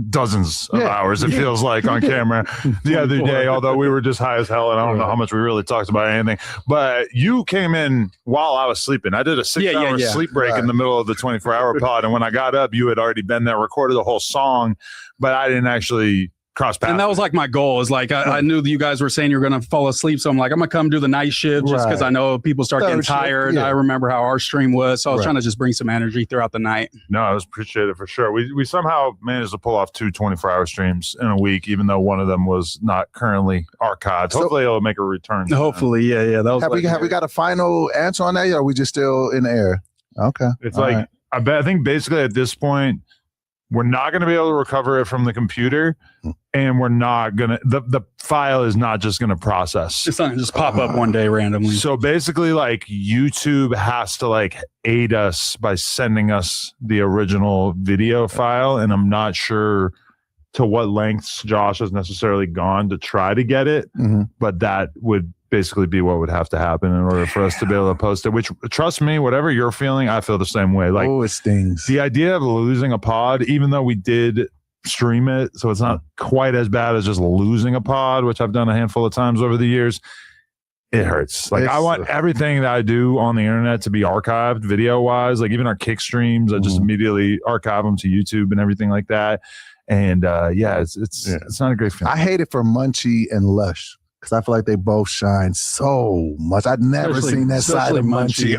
dozens of hours, it feels like, on camera the other day, although we were just high as hell and I don't know how much we really talked about anything. But you came in while I was sleeping. I did a 6-hour sleep break in the middle of the 24-hour pod. And when I got up, you had already been there, recorded the whole song, but I didn't actually cross paths. And that was like my goal. Is like I knew that you guys were saying you were going to fall asleep, so I'm like, I'm gonna come do the night shift just because I know people start getting Third shift, tired. yeah. I remember how our stream was, so I was Right. trying to just bring some energy throughout the night. No, I was appreciated for sure. We somehow managed to pull off 2 24-hour streams in a week, even though one of them was not currently archived. So- Hopefully, it'll make a return. Hopefully, yeah. That was Have we got a final answer on that yet? Or are we just still in the air? Okay. It's All like right. I think basically at this point, we're not going to be able to recover it from the computer, and we're not going to. The file is not just going to process. It's not gonna just pop up one day randomly. So basically, like YouTube has to like aid us by sending us the original video file, and I'm not sure to what lengths Josh has necessarily gone to try to get it, Mhm. but that would basically be what would have to happen in order for us to be able to post it. Which, trust me, whatever you're feeling, I feel the same way. Like oh, it stings. the idea of losing a pod, even though we did stream it, so it's not quite as bad as just losing a pod, which I've done a handful of times over the years. It hurts. Like I want everything that I do on the internet to be archived video wise. Like even our kick streams, I just immediately archive them to YouTube and everything like that. And it's not a great feeling. I hate it for Munchie and Lush because I feel like they both shine so much. I'd never seen that side of Munchie.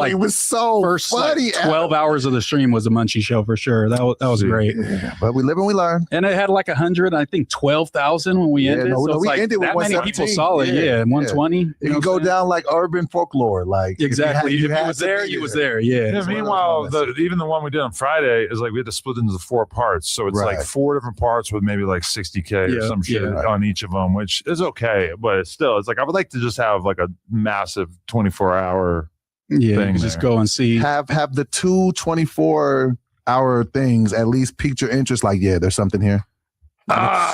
It was so First funny. 12 hours of the stream was a Munchie show for sure. That was great. Yeah, but we live and we learn. And it had like 100, I think 12,000 when we ended. No, so we it's like ended with that many people 117. saw it. Yeah, 120. It can go down like urban folklore. Like Exactly. If you had was to there, be you was there. Yeah. Yeah, meanwhile, even the one we did on Friday is like we had to split into the 4 parts. So it's like 4 different parts with maybe like 60K or some shit on each of them, which is okay. But still, it's like I would like to just have like a massive 24-hour thing. Just go and see. Have the 2 24-hour things at least piqued your interest. Like, yeah, there's something here.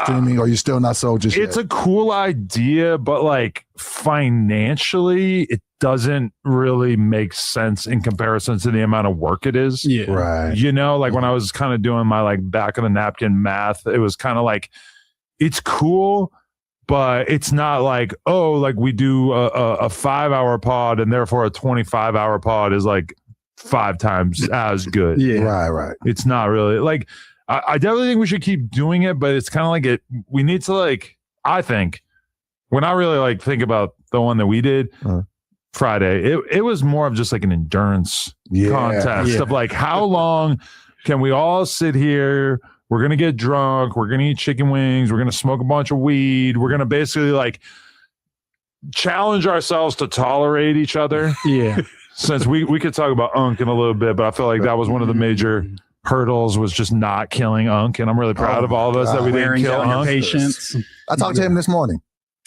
Streaming, or you're still not sold just It's yet? a cool idea, but like financially, it doesn't really make sense in comparison to the amount of work it is. Yeah. Right. You know, like when I was kind of doing my like back of the napkin math, it was kind of like it's cool, but it's not like, oh, like we do a 5-hour pod and therefore a 25-hour pod is like 5 times as good. Yeah. Right. It's not really like I definitely think we should keep doing it, but it's kind of like we need to like, I think when I really like think about the one that we did Friday, it was more of just like an endurance contest of like, how long can we all sit here? We're going to get drunk. We're going to eat chicken wings. We're going to smoke a bunch of weed. We're going to basically like challenge ourselves to tolerate each other. Yeah. Since we could talk about Unk in a little bit, but I feel like that was one of the major hurdles was just not killing Unk. And I'm really proud of all of us that we didn't kill Unk. Patience. I talked to him this morning.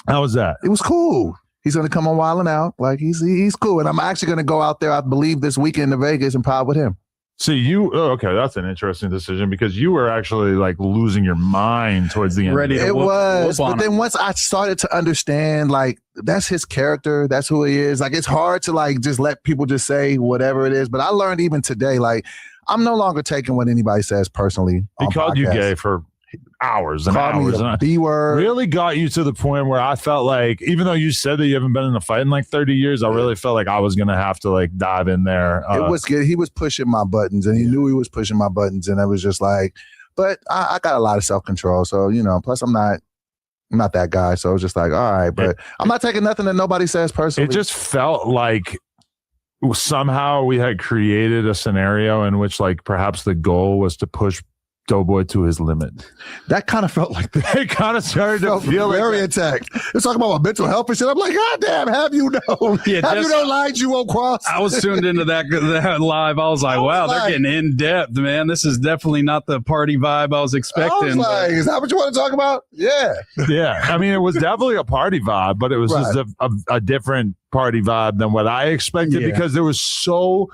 How was that? It was cool. He's going to come on Wild 'N Out. Like he's cool. And I'm actually going to go out there, I believe, this weekend to Vegas and pod with him. See, okay, that's an interesting decision because you were actually like losing your mind towards the end. Ready to It was, whoop but then once I started to understand, like, that's his character, that's who he is. Like, it's hard to like just let people just say whatever it is. But I learned even today, like, I'm no longer taking what anybody says personally. He called you gay for hours and hours. Me a B-word. Really got you to the point where I felt like, even though you said that you haven't been in a fight in like 30 years, I really felt like I was going to have to like dive in there. It was good. He was pushing my buttons and he knew he was pushing my buttons. And I was just like, but I got a lot of self-control. So, you know, plus I'm not that guy. So it was just like, all right, but I'm not taking nothing that nobody says personally. It just felt like somehow we had created a scenario in which like perhaps the goal was to push Doughboy to his limit. That kind of felt like that. It kind of started to feel very like attacked. Let's talk about my mental health and shit. I'm like, God damn, have you known? Have you known lied you won't cross? I was tuned into that live. I was like, wow, they're getting in depth, man. This is definitely not the party vibe I was expecting. I was like, is that what you want to talk about? Yeah. Yeah. I mean, it was definitely a party vibe, but it was just a different party vibe than what I expected because there was so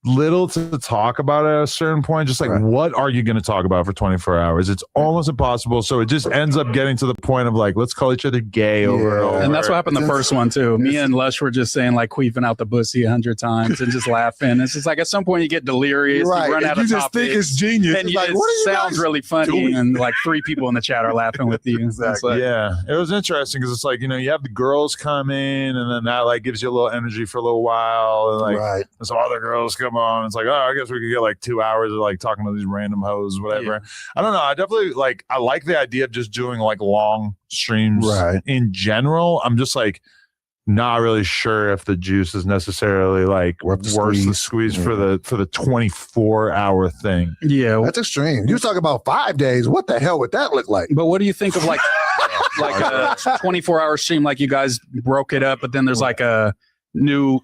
little to talk about at a certain point. Just like, what are you going to talk about for 24 hours? It's almost impossible. So it just ends up getting to the point of like, let's call each other gay over and over. And that's what happened the first one too. Me and Lush were just saying like queefing out the pussy 100 times and just laughing. It's just like at some point you get delirious, you run out of just think it's genius. and It's like, it what are you sounds guys really funny, doing? and like 3 people in the chat are laughing with you. Exactly. Yeah, it was interesting because it's like, you know, you have the girls come in and then that like gives you a little energy for a little while, and like some other girls come on. It's like, oh, I guess we could get like 2 hours of like talking to these random hoes, whatever. I don't know. I definitely I like the idea of just doing like long streams in general. I'm just like not really sure if the juice is necessarily like worth the squeeze for the 24-hour thing. Yeah, that's extreme. You was talking about 5 days. What the hell would that look like? But what do you think of like a 24-hour stream? Like you guys broke it up, but then there's like a new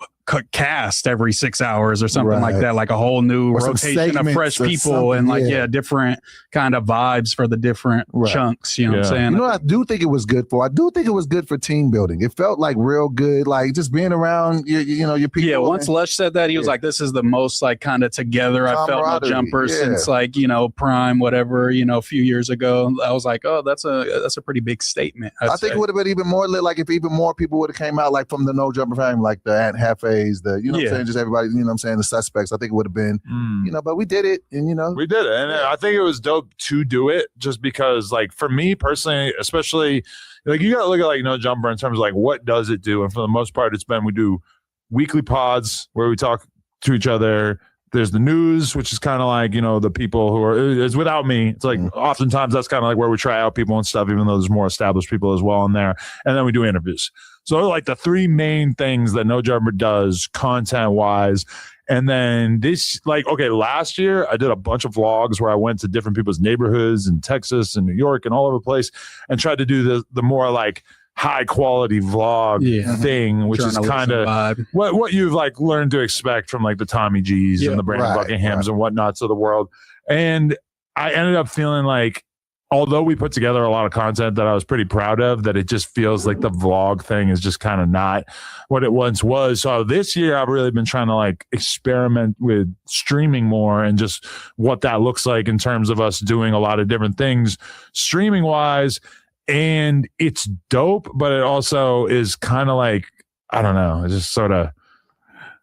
cast every 6 hours or something like that, like a whole new rotation of fresh people and like different kind of vibes for the different chunks, you know what I'm saying? You know what I do think it was good for? I do think it was good for team building. It felt like real good, like just being around your people. Yeah, once Lush said that, he was like, this is the most like kind of together I felt No Jumper since like, you know, Prime, whatever, you know, a few years ago. I was like, oh, that's a pretty big statement. I think it would have been even more lit, like if even more people would have came out like from the No Jumper family, like the Aunt Hefe's, the, you know what I'm saying, just everybody, you know what I'm saying, the suspects. I think it would have been, you know, but we did it, and you know. We did it, and I think it was dope to do it just because, like, for me personally, especially, like, you got to look at, like, No Jumper in terms of, like, what does it do? And for the most part, we do weekly pods where we talk to each other, There's the news, which is kind of like, you know, the people who are, it's without me. It's like oftentimes that's kind of like where we try out people and stuff, even though there's more established people as well in there. And then we do interviews. So like the three main things that No Jumper does content wise. And then this, like, okay, last year I did a bunch of vlogs where I went to different people's neighborhoods in Texas and New York and all over the place and tried to do the more like high quality vlog thing, which is kind of what you've like learned to expect from like the Tommy G's and the Brandon Buckinghams and whatnots of the world. And I ended up feeling like, although we put together a lot of content that I was pretty proud of, that it just feels like the vlog thing is just kind of not what it once was. So this year I've really been trying to like experiment with streaming more and just what that looks like in terms of us doing a lot of different things streaming wise. And it's dope, but it also is kind of like, I don't know, it's just sort of,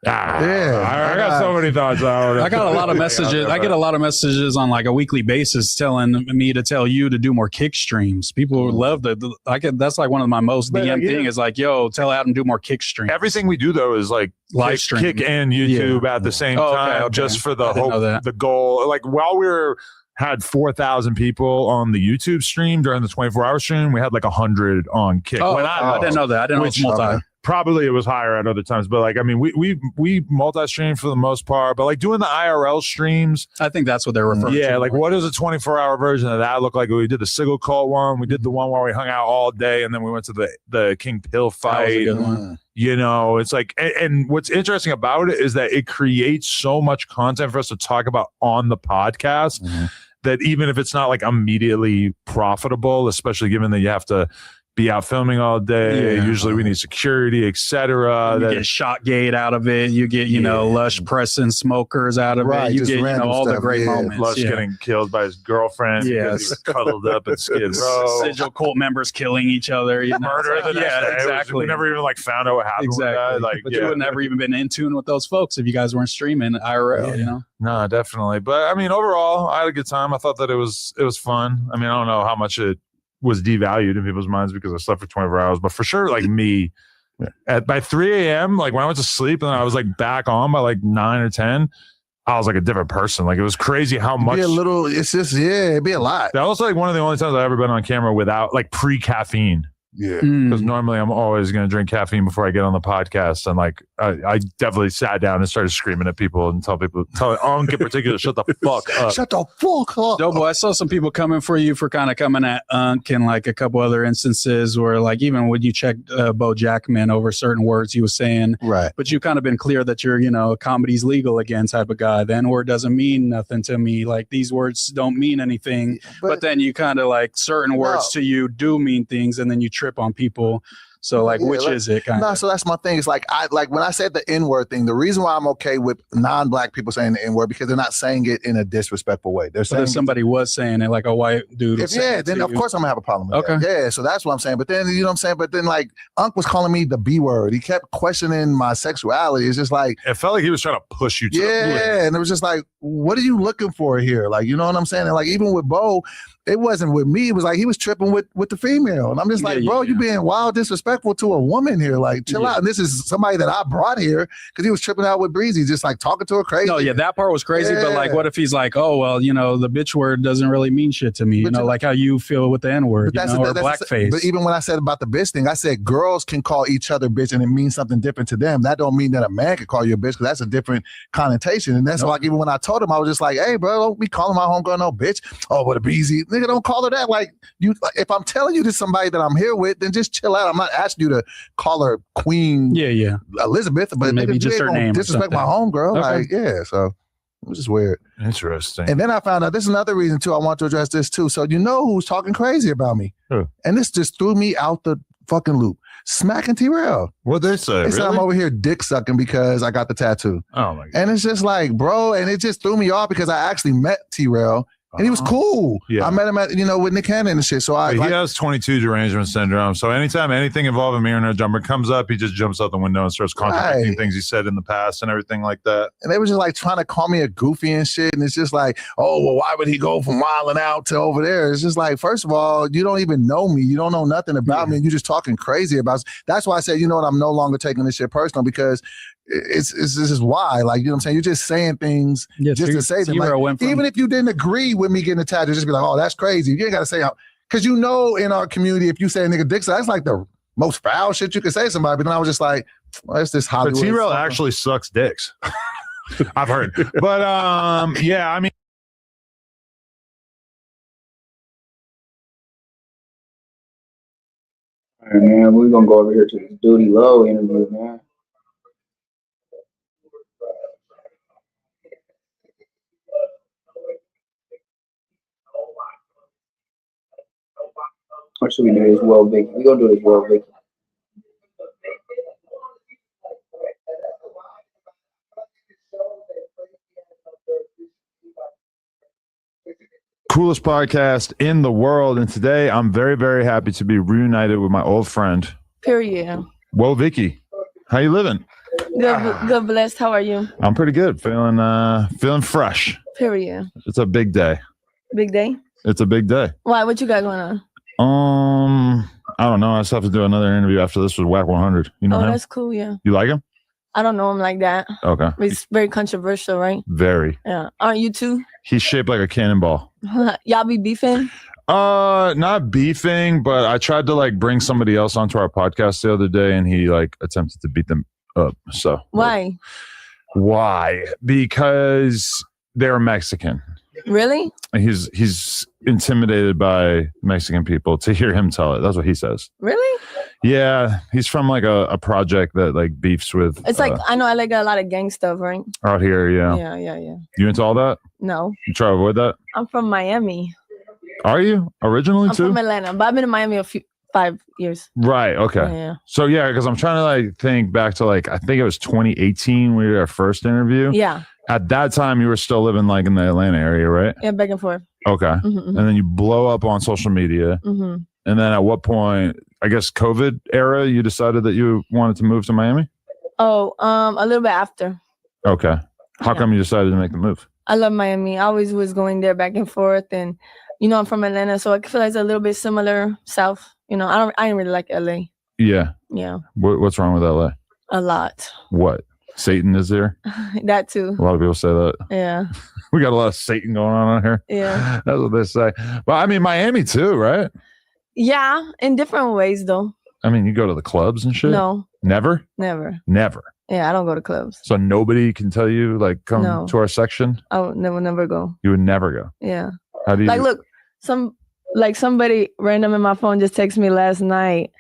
I got so many thoughts. I got a lot of messages. I get a lot of messages on like a weekly basis telling me to tell you to do more kick streams. People love that's like one of my most DM thing is like, yo, tell Adam to do more kick streams. Everything we do though is like live stream, kick and YouTube at the same time, just for the hope, the goal. Like while we had 4,000 people on the YouTube stream during the 24-hour stream, we had like 100 on kick. I didn't know that. I didn't know it was multi. Probably it was higher at other times, but like, I mean, we multi-stream for the most part, but like doing the IRL streams, I think that's what they're referring to. Yeah, like what does a 24-hour version of that look like? We did the Sigil Cult one, we did the one where we hung out all day, and then we went to the King Pill fight. That was a good one. You know, it's like, and what's interesting about it is that it creates so much content for us to talk about on the podcast that even if it's not like immediately profitable, especially given that you have to be out filming all day. Usually we need security, etc. You get shot gate out of it. You get, you know, Lush pressing smokers out of it. You get, you know, all the great moments. Lush getting killed by his girlfriend because he was cuddled up in Skid Row. Sigil cult members killing each other. You know? Murder the next day. Exactly. We never even like found out what happened with that. Like, but you would never even been in tune with those folks if you guys weren't streaming IRL, you know? No, definitely. But I mean, overall, I had a good time. I thought that it was fun. I mean, I don't know how much it was devalued in people's minds because I slept for 24 hours, but for sure, like me, by 3 a.m., like when I went to sleep and I was like back on by like 9 or 10, I was like a different person. Like it was crazy how much. It's just, it'd be a lot. That was like one of the only times I've ever been on camera without like pre-caffeine. Yeah. Because normally I'm always going to drink caffeine before I get on the podcast. And like, I definitely sat down and started screaming at people and tell Unk in particular, shut the fuck up. Shut the fuck up. Dope, I saw some people coming for you for kind of coming at Unk and like a couple other instances where like even when you checked Bo Jackman over certain words he was saying. Right. But you kind of been clear that you're, you know, comedy's legal again type of guy. The N-word doesn't mean nothing to me. Like these words don't mean anything. But then you kind of like certain words to you do mean things and then you trip on people. So like, which is it? So that's my thing. It's like when I said the N-word thing, the reason why I'm okay with non-black people saying the N-word because they're not saying it in a disrespectful way. They're saying if somebody was saying it, like a white dude. Then of course I'm gonna have a problem with that. Yeah, so that's what I'm saying. But then you know what I'm saying. But then like Unc was calling me the B word. He kept questioning my sexuality. It's just like it felt like he was trying to push you to and it was just like, what are you looking for here? Like, you know what I'm saying? And like even with Bo, it wasn't with me. It was like he was tripping with the female. And I'm just like, bro, you being wild disrespectful to a woman here. Like, chill out. And this is somebody that I brought here because he was tripping out with Breezy, just like talking to her crazy. No, that part was crazy. But like, what if he's like, oh, well, you know, the bitch word doesn't really mean shit to me. You know, like how you feel with the N-word, or blackface. But even when I said about the bitch thing, I said girls can call each other bitch and it means something different to them. That don't mean that a man can call you a bitch because that's a different connotation. And that's why like, even when I told him, I was just like, hey, bro, don't be calling my homegirl no bitch. Oh, what a Breezy. Nigga, don't call her that. Like if I'm telling you this somebody that I'm here with, then just chill out. I'm not asking you to call her Queen Elizabeth, but maybe just her name. Disrespect my homegirl. Okay. Like, so it was just weird. Interesting. And then I found out this is another reason too. I want to address this too. So you know who's talking crazy about me? Who? And this just threw me out the fucking loop. Smack and T-Rail. What'd they say? They said I'm over here dick sucking because I got the tattoo. Oh my God. And it's just like, bro, and it just threw me off because I actually met T-Rail. And he was cool. Yeah. I met him at, with Nick Cannon and shit. So he has 22 derangement syndrome. So anytime anything involving me or No Jumper comes up, he just jumps out the window and starts contradicting things he said in the past and everything like that. And they were just like trying to call me a goofy and shit. And it's just like, oh, well, why would he go from wilding out to over there? It's just like, first of all, you don't even know me. You don't know nothing about me. And you're just talking crazy about. That's why I said, you know what? I'm no longer taking this shit personal because it's this is why, like, you know what I'm saying? You're just saying things just to say them. Like, even if you didn't agree with me getting attacked, just be like, oh, that's crazy. You ain't got to say, because you know, in our community, if you say a nigga dick, that's like the most foul shit you can say to somebody. But then I was just like, well, it's this Hollywood. But T-Rail actually sucks dicks. I've heard. But yeah, I mean. All right, man, we're gonna go over here to this Duty Low interview, man. Or should we do this well, Vicky? We're gonna do this well, Vicky. Coolest podcast in the world, and today I'm very, very happy to be reunited with my old friend. Period. Whoa, Vicky, how you living? Good, blessed. How are you? I'm pretty good. Feeling fresh. Period. It's a big day. Big day. It's a big day. Why? What you got going on? I don't know. I still have to do another interview after this with Wack 100. You know him? That's cool. Yeah. You like him? I don't know him like that. Okay. It's very controversial, right? Very. Yeah. Aren't you too? He's shaped like a cannonball. Y'all be beefing? Not beefing, but I tried to like bring somebody else onto our podcast the other day, and he like attempted to beat them up. So why? Why? Because they're Mexican. Really? He's intimidated by Mexican people to hear him tell it. That's what he says. Really? Yeah, he's from like a project that like beefs with. It's like I know I like a lot of gang stuff, right? Out here, yeah. Yeah. You into all that? No. You try to avoid that? I'm from Miami. Are you originally I'm too? from Atlanta, but I've been in Miami 5 years. Right. Okay. Yeah. So yeah, because I'm trying to like think back to like I think it was 2018 when we did our first interview. Yeah. At that time, you were still living like in the Atlanta area, right? Yeah, back and forth. Okay. Mm-hmm. And then you blow up on social media. Mm-hmm. And then at what point, I guess COVID era, you decided that you wanted to move to Miami? Oh, a little bit after. Okay. How come you decided to make the move? I love Miami. I always was going there back and forth, and you know I'm from Atlanta, so I feel like it's a little bit similar South. You know, I didn't really like LA. Yeah. Yeah. What's wrong with LA? A lot. What? Satan is there? That too. A lot of people say that. Yeah. We got a lot of Satan going on here. Yeah. That's what they say. Well, I mean, Miami too, right? Yeah, in different ways though. I mean, you go to the clubs and shit? No. Never? Never. Never. Yeah, I don't go to clubs. So nobody can tell you, like, come to our section? I would never go. You would never go? Yeah. How do you? Like, look, somebody random in my phone just texted me last night.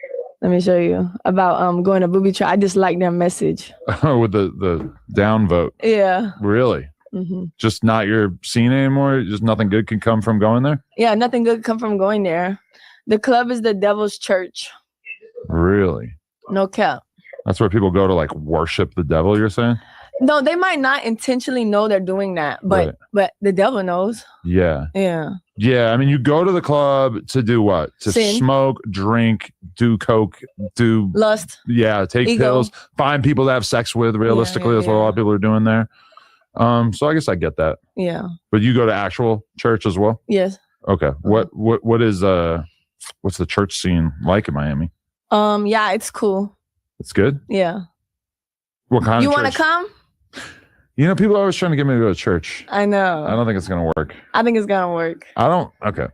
Let me show you about going to booby trap. I just like their message. With the down vote. Yeah. Really? Mm-hmm. Just not your scene anymore? Just nothing good can come from going there? Yeah, nothing good come from going there. The club is the devil's church. Really? No cap. That's where people go to like worship the devil, you're saying? No, they might not intentionally know they're doing that, but the devil knows. Yeah. Yeah. Yeah. I mean, you go to the club to do what? To sin. Smoke, drink, do coke, do lust. Yeah, take ego. pills, find people to have sex with. Realistically, that's what a lot of people are doing there. So I guess I get that. Yeah. But you go to actual church as well? Yes. Okay. What is what's the church scene like in Miami? Yeah, it's cool. It's good? Yeah. What kind you of church? You want to come? You know, people are always trying to get me to go to church. I know. I don't think it's gonna work. I think it's gonna work. I don't. Okay.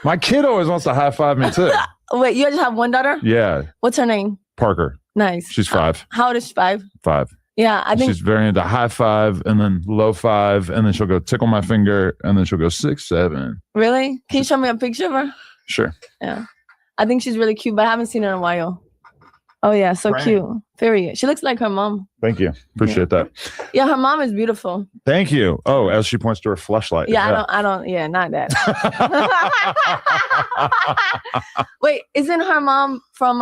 My kid always wants to high five me too. Wait, you just have one daughter? Yeah. What's her name? Parker. Nice. She's 5. How old is she? 5? 5. Yeah, I think she's very into high five and then low five, and then she'll go tickle my finger, and then she'll go 6, 7. Really? Can you show me a picture of her? Sure. Yeah. I think she's really cute, but I haven't seen her in a while. Oh yeah, so cute. Period. She looks like her mom. Thank you. Appreciate that. Yeah, her mom is beautiful. Thank you. Oh, as she points to her fleshlight. Yeah, I don't. Yeah, not that. Wait, isn't her mom from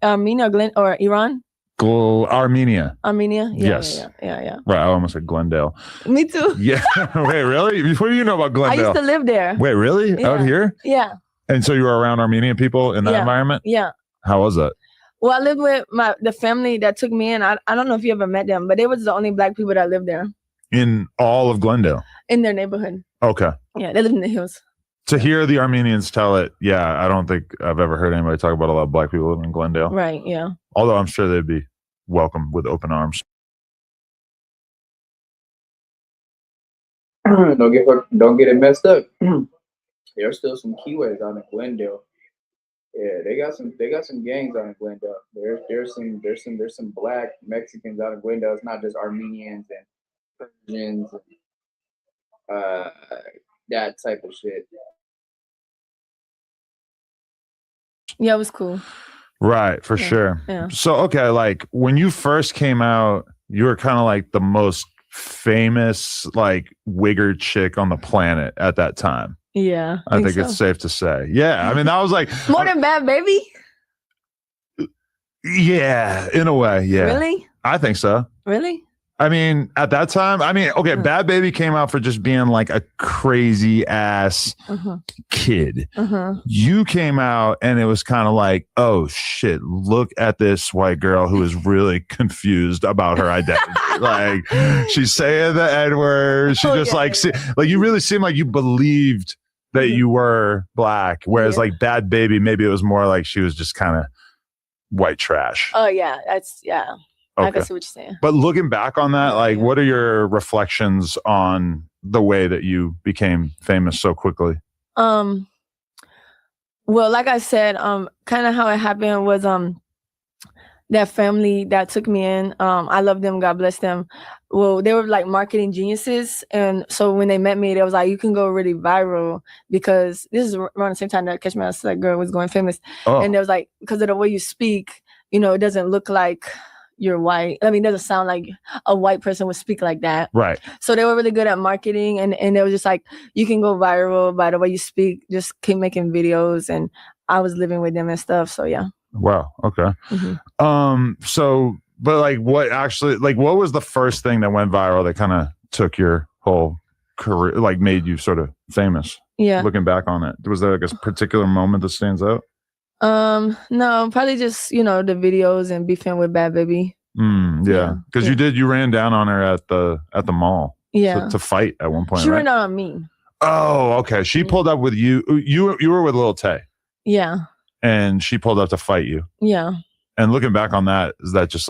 Armenia or Iran? Armenia. Armenia? Yeah, yes. Yeah. Right, I almost said Glendale. Me too. Yeah. Wait, really? What do you know about Glendale? I used to live there. Wait, really? Yeah. Out here? Yeah. And so you were around Armenian people in that environment? Yeah. How was that? Well, I lived with the family that took me in. I don't know if you ever met them, but they was the only black people that lived there. In all of Glendale? In their neighborhood. Okay. Yeah, they lived in the hills. To hear the Armenians tell it, yeah, I don't think I've ever heard anybody talk about a lot of black people living in Glendale. Right, yeah. Although I'm sure they'd be welcome with open arms. Don't get it messed up. There's still some Keyways out in Glendale. Yeah, they got some gangs out in Glendale. There's some black Mexicans out in Glendale. It's not just Armenians and Persians and that type of shit. Yeah, it was cool. Right, for sure. Yeah. So, okay, like when you first came out, you were kind of like the most famous, like wigger chick on the planet at that time. Yeah. I think it's safe to say. Yeah. I mean, that was like more than Bad Baby? Yeah, in a way. Yeah. Really? I think so. Really? I mean, at that time, okay, Bad Baby came out for just being like a crazy ass kid. You came out and it was kind of like, oh shit, look at this white girl who is really confused about her identity. Like, she's saying the N-word. She like you really seemed like you believed that you were black. Whereas like Bad Baby, maybe it was more like she was just kind of white trash. Oh yeah, yeah. Okay. I can see what you're saying. But looking back on that, like, what are your reflections on the way that you became famous so quickly? Well, like I said, kind of how it happened was that family that took me in. I love them. God bless them. Well, they were like marketing geniuses, and so when they met me, they was like, "You can go really viral," because this is around the same time that Catch Me Outside Girl was going famous, and they was like, because of the way you speak, you know, it doesn't look like you're white. I mean, it doesn't sound like a white person would speak like that. Right. So they were really good at marketing, and they were just like, you can go viral by the way you speak. Just keep making videos, and I was living with them and stuff. So yeah. Wow. Okay. So, but like, what was the first thing that went viral that kind of took your whole career, like made you sort of famous? Yeah. Looking back on it, was there like a particular moment that stands out? No, probably just, you know, the videos and beefing with Bad Baby. Yeah. Because you ran down on her at the mall. Yeah. To fight at one point. She right? ran down on me. Oh, okay. She pulled up with you. You were with Lil Tay. Yeah. And she pulled up to fight you. Yeah. And looking back on that, is that just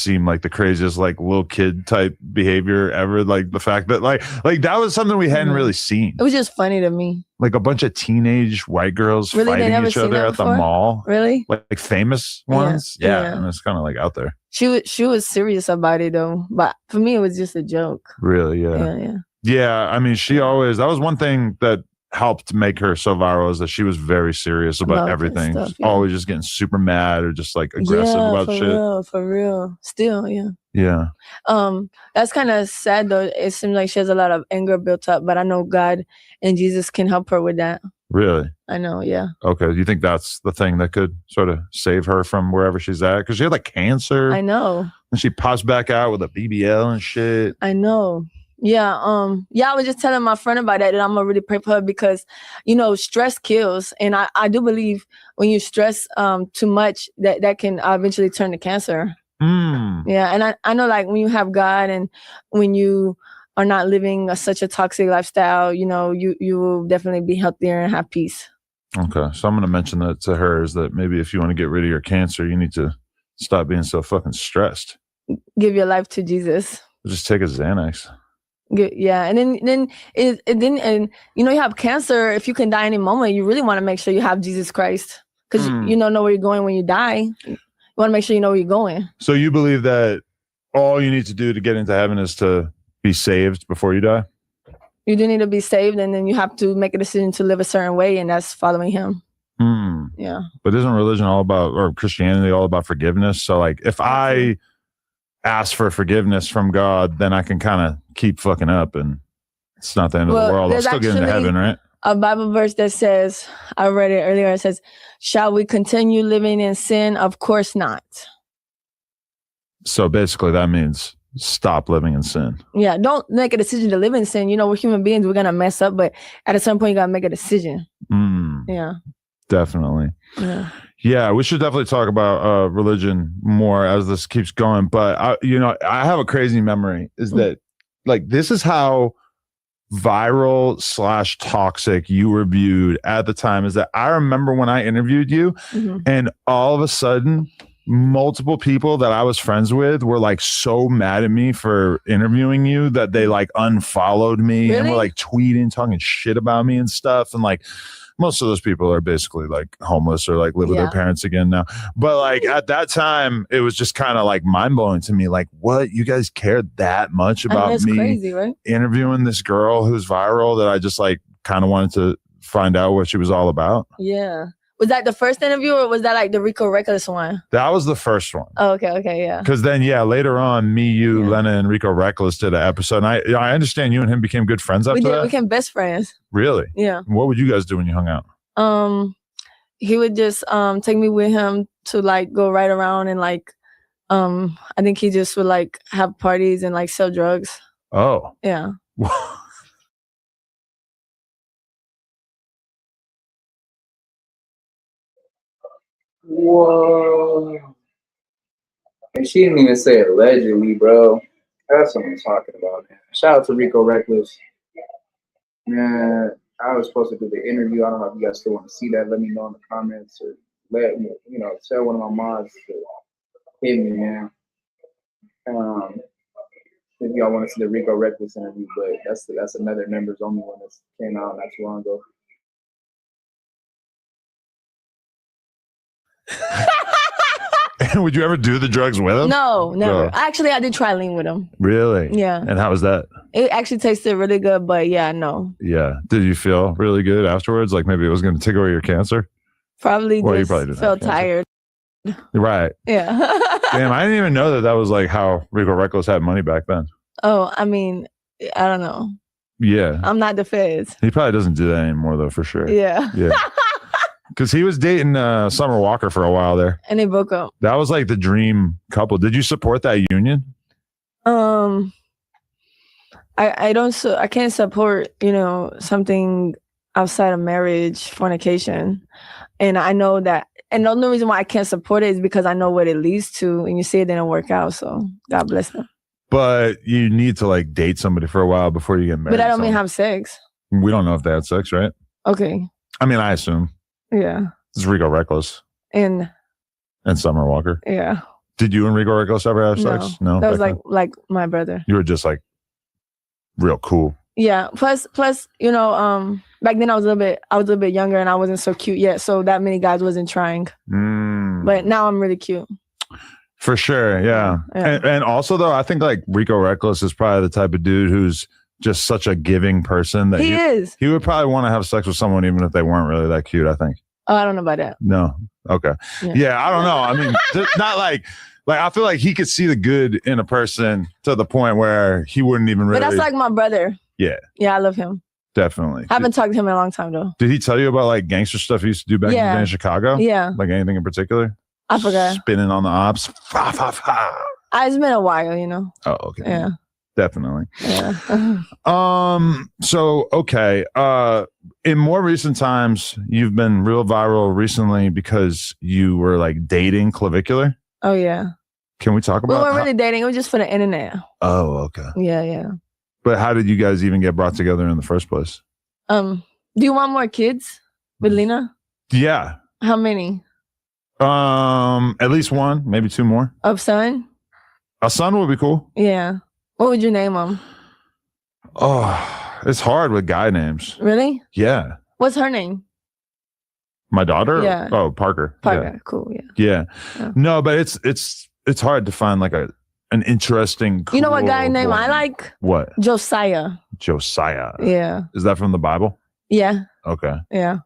seemed like the craziest like little kid type behavior ever? Like the fact that like that was something we hadn't really seen. It was just funny to me. Like a bunch of teenage white girls fighting each other at the mall. Really? Like famous ones? Yeah. And it's kind of like out there. She was serious about it though. But for me, it was just a joke. Really? Yeah. Yeah. I mean, that was one thing that helped make her so viral, is that she was very serious about everything. Stuff, always just getting super mad or just like aggressive about shit. For real. Still, yeah. Yeah. That's kind of sad though. It seems like she has a lot of anger built up, but I know God and Jesus can help her with that. Really? I know, yeah. Okay. Do you think that's the thing that could sort of save her from wherever she's at? Because she had like cancer. I know. And she pops back out with a BBL and shit. I know. Yeah, I was just telling my friend about that, and I'm gonna really pray for her because, you know, stress kills, and I do believe when you stress too much, that can eventually turn to cancer. Yeah, and I know, like, when you have God and when you are not living such a toxic lifestyle, you know, you will definitely be healthier and have peace. Okay, so I'm gonna mention that to her, is that maybe if you want to get rid of your cancer, you need to stop being so fucking stressed. Give your life to Jesus. Just take a Xanax. Yeah, and then you know, you have cancer. If you can die any moment, you really want to make sure you have Jesus Christ, because you don't know where you're going when you die. You want to make sure you know where you're going. So you believe that all you need to do to get into heaven is to be saved before you die? You do need to be saved, and then you have to make a decision to live a certain way, and that's following Him. Yeah. But isn't religion all about, or Christianity all about forgiveness? So like, if I ask for forgiveness from God, then I can kind of keep fucking up, and it's not the end of the world. I'll still get into heaven, right? A Bible verse that says, I read it earlier, it says, shall we continue living in sin? Of course not. So basically that means stop living in sin. Yeah, don't make a decision to live in sin. You know, we're human beings, we're gonna mess up, but at a certain point you gotta make a decision. Yeah. Definitely. Yeah, we should definitely talk about religion more as this keeps going. But I have a crazy memory, is that like this is how viral / toxic you were viewed at the time. Is that I remember when I interviewed you, and all of a sudden multiple people that I was friends with were like so mad at me for interviewing you that they like unfollowed me and were like tweeting, talking shit about me and stuff. And like most of those people are basically like homeless or like live with their parents again now. But like at that time, it was just kind of like mind blowing to me. Like, what? You guys cared that much about me crazy, right? interviewing this girl who's viral that I just like kind of wanted to find out what she was all about? Yeah. Was that the first interview or was that like the Rico Reckless one? That was the first one. Oh, okay, yeah. Because then, later on, me, you, Lena, and Rico Reckless did an episode. And I understand you and him became good friends after that. We became best friends. Really? Yeah. What would you guys do when you hung out? He would just take me with him to like go right around and like I think he just would like have parties and like sell drugs. Oh. Yeah. Whoa. And she didn't even say allegedly, bro. That's what I'm talking about, man. Shout out to Rico Reckless. Man, I was supposed to do the interview. I don't know if you guys still want to see that. Let me know in the comments or let me, tell one of my mods to hit me, man. If y'all want to see the Rico Reckless interview, but that's another members only one that came out not too long ago. Would you ever do the drugs with him? No, never. Oh. Actually, I did try lean with him. Really? Yeah. And how was that? It actually tasted really good, but yeah, no. Yeah. Did you feel really good afterwards? Like maybe it was going to take away your cancer? Probably Well, you just probably didn't felt have cancer. tired. Right. Yeah. Damn, I didn't even know that was like how Rico Reckless had money back then. Oh, I mean, I don't know. Yeah. I'm not the feds. He probably doesn't do that anymore though, for sure. Yeah. Yeah. Because he was dating Summer Walker for a while there. And they broke up. That was like the dream couple. Did you support that union? I don't. I can't support something outside of marriage, fornication, and I know that. And the only reason why I can't support it is because I know what it leads to, and you see it didn't work out. So God bless them. But you need to like date somebody for a while before you get married. But I don't mean have sex. We don't know if they had sex, right? Okay. I mean, I assume. Yeah. It's Rico Reckless. And Summer Walker. Yeah. Did you and Rico Reckless ever have sex? No. That was like my brother. You were just like real cool. Yeah. Plus, back then I was a little bit younger and I wasn't so cute yet. So that many guys wasn't trying. But now I'm really cute. For sure. Yeah. And also though, I think like Rico Reckless is probably the type of dude who's just such a giving person that he would probably want to have sex with someone even if they weren't really that cute, I think. Oh, I don't know about that. No. Okay. Yeah, I don't know. I mean, not like I feel like he could see the good in a person to the point where he wouldn't even really. But that's like my brother. Yeah. Yeah, I love him. Definitely. I haven't talked to him in a long time though. Did he tell you about like gangster stuff he used to do back in the day in Chicago? Yeah. Like anything in particular? I forgot. Spinning on the ops. Fa, fa, fa. It's been a while, Oh, okay. Yeah. Definitely. Yeah. So okay. In more recent times, you've been real viral recently because you were like dating Clavicular. Oh yeah. Can we talk about? We weren't really dating. It was just for the internet. Oh, okay. Yeah. But how did you guys even get brought together in the first place? Do you want more kids with Lena? Yeah. How many? At least one, maybe two more. Of son? A son would be cool. Yeah. What would you name him? Oh, it's hard with guy names. Really? Yeah. What's her name? My daughter? Yeah. Oh, Parker. Parker. Yeah. Cool. Yeah. No, but it's hard to find like an interesting. Cool you know what guy name one. I like? What? Josiah. Josiah. Yeah. Is that from the Bible? Yeah. Okay. Yeah.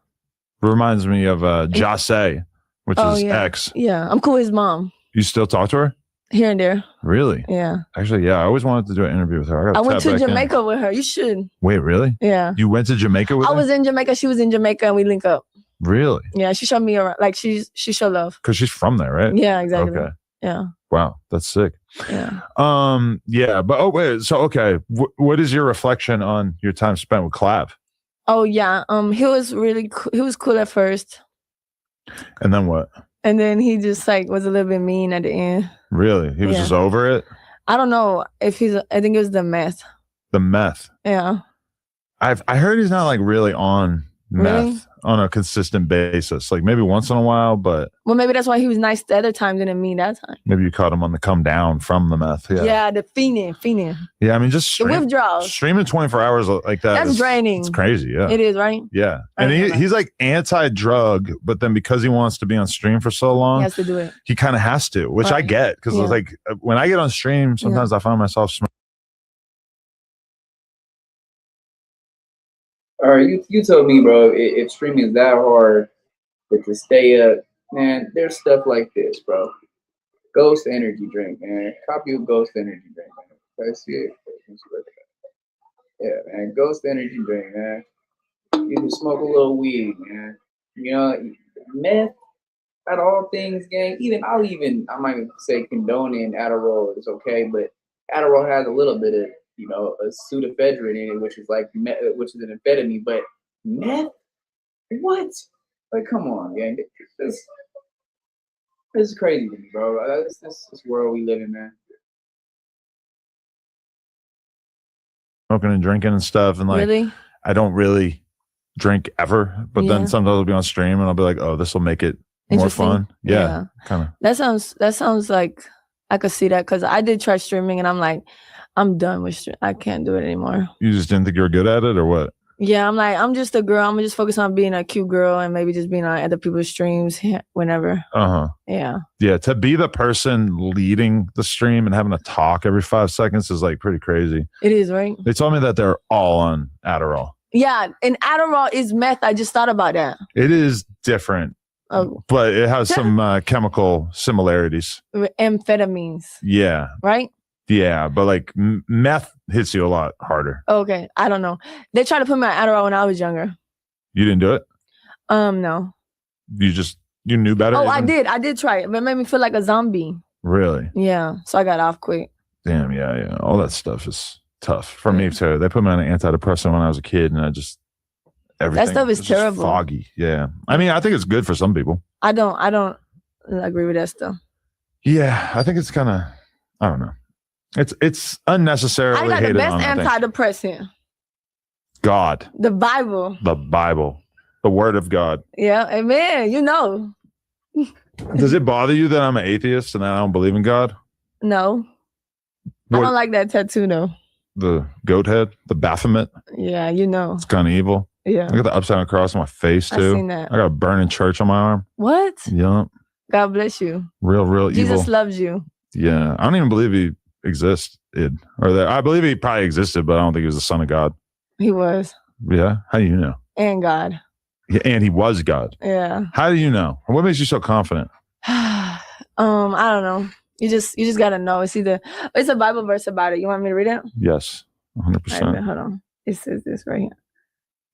Reminds me of Jose, which is X. Yeah. I'm cool with his mom. You still talk to her? Here and there. Really? Yeah. Actually, yeah. I always wanted to do an interview with her. I went to Jamaica with her. You should. Wait, really? Yeah. You went to Jamaica with her? I was in Jamaica. She was in Jamaica, and we link up. Really? Yeah. She showed me around. Like she showed love. Because she's from there, right? Yeah. Exactly. Okay. Yeah. Wow, that's sick. Yeah. Yeah, but wait. So okay, what is your reflection on your time spent with Clav? Oh yeah. He was really cool. He was cool at first. And then what? And then he just like was a little bit mean at the end. Really? He was just over it? I don't know if I think it was the meth. The meth. Yeah. I heard he's not like really on meth. Really? on a consistent basis. Like maybe once in a while, but Well, maybe that's why he was nice the other times and me that time. maybe you caught him on the come down from the meth. Yeah, the fiending. Yeah, I mean, just The withdrawals. streaming 24 hours like that. That's draining. It's crazy. Yeah, It is, right? Yeah, and he's like anti-drug, but then because he wants to be on stream for so long, He has to do it. he kind of has to, which I get because it's like when I get on stream, sometimes I find myself smoking. All right, you told me, bro, if streaming is that hard, but to stay up, man, there's stuff like this, bro. Ghost energy drink, man. Copy of Ghost energy drink, man. That's it. Yeah, man. Ghost energy drink, man. You can smoke a little weed, man. You know, meth, at all things, gang. I might say condoning Adderall is okay, but Adderall has a little bit of, you know, a pseudoephedrine in it, which is which is an amphetamine. But meth, what? Like, come on, gang. This is crazy to me, bro. This world we live in, man. Smoking and drinking and stuff, and like, Really? I don't really drink ever, but then sometimes I'll be on stream and I'll be like, oh, this will make it more fun. Yeah. Kind of. That sounds like I could see that because I did try streaming and I'm like, I'm done with streaming. I can't do it anymore. You just didn't think you were good at it or what? Yeah, I'm like, I'm just a girl. I'm just focused on being a cute girl and maybe just being on other people's streams whenever. Yeah. Yeah. To be the person leading the stream and having to talk every 5 seconds is like pretty crazy. It is, right? They told me that they're all on Adderall. Yeah, and Adderall is meth. I just thought about that. It is different, but it has some chemical similarities. Amphetamines. Yeah. Right? Yeah, but like meth hits you a lot harder. Okay, I don't know. They tried to put me on Adderall when I was younger. You didn't do it? No. You knew better? Oh, I did try it, but it made me feel like a zombie. Really? Yeah, so I got off quick. Damn, yeah. All that stuff is tough for me too. They put me on an antidepressant when I was a kid, and everything. That stuff is terrible. Foggy. Yeah. I mean, I think it's good for some people. I don't agree with that stuff. Yeah, I think it's kind of, I don't know. It's unnecessarily I got the hated best on, antidepressant. God. The Bible. The Bible. The Word of God. Yeah, amen. You know. Does it bother you that I'm an atheist and that I don't believe in God? No. I don't like that tattoo though. The goat head, the Baphomet. Yeah, you know. It's kind of evil. Yeah. I got the upside down cross on my face too. I seen that. I got a burning church on my arm. What? Yup. God bless you. Real evil. Jesus loves you. Yeah. I don't even believe he existed. I believe he probably existed, but I don't think he was the son of God. He was. Yeah. How do you know? And God. Yeah, and he was God. Yeah. How do you know? What makes you so confident? I don't know. You just gotta know. It's a Bible verse about it. You want me to read it? Yes. 100%. Right, hold on. It says this right here.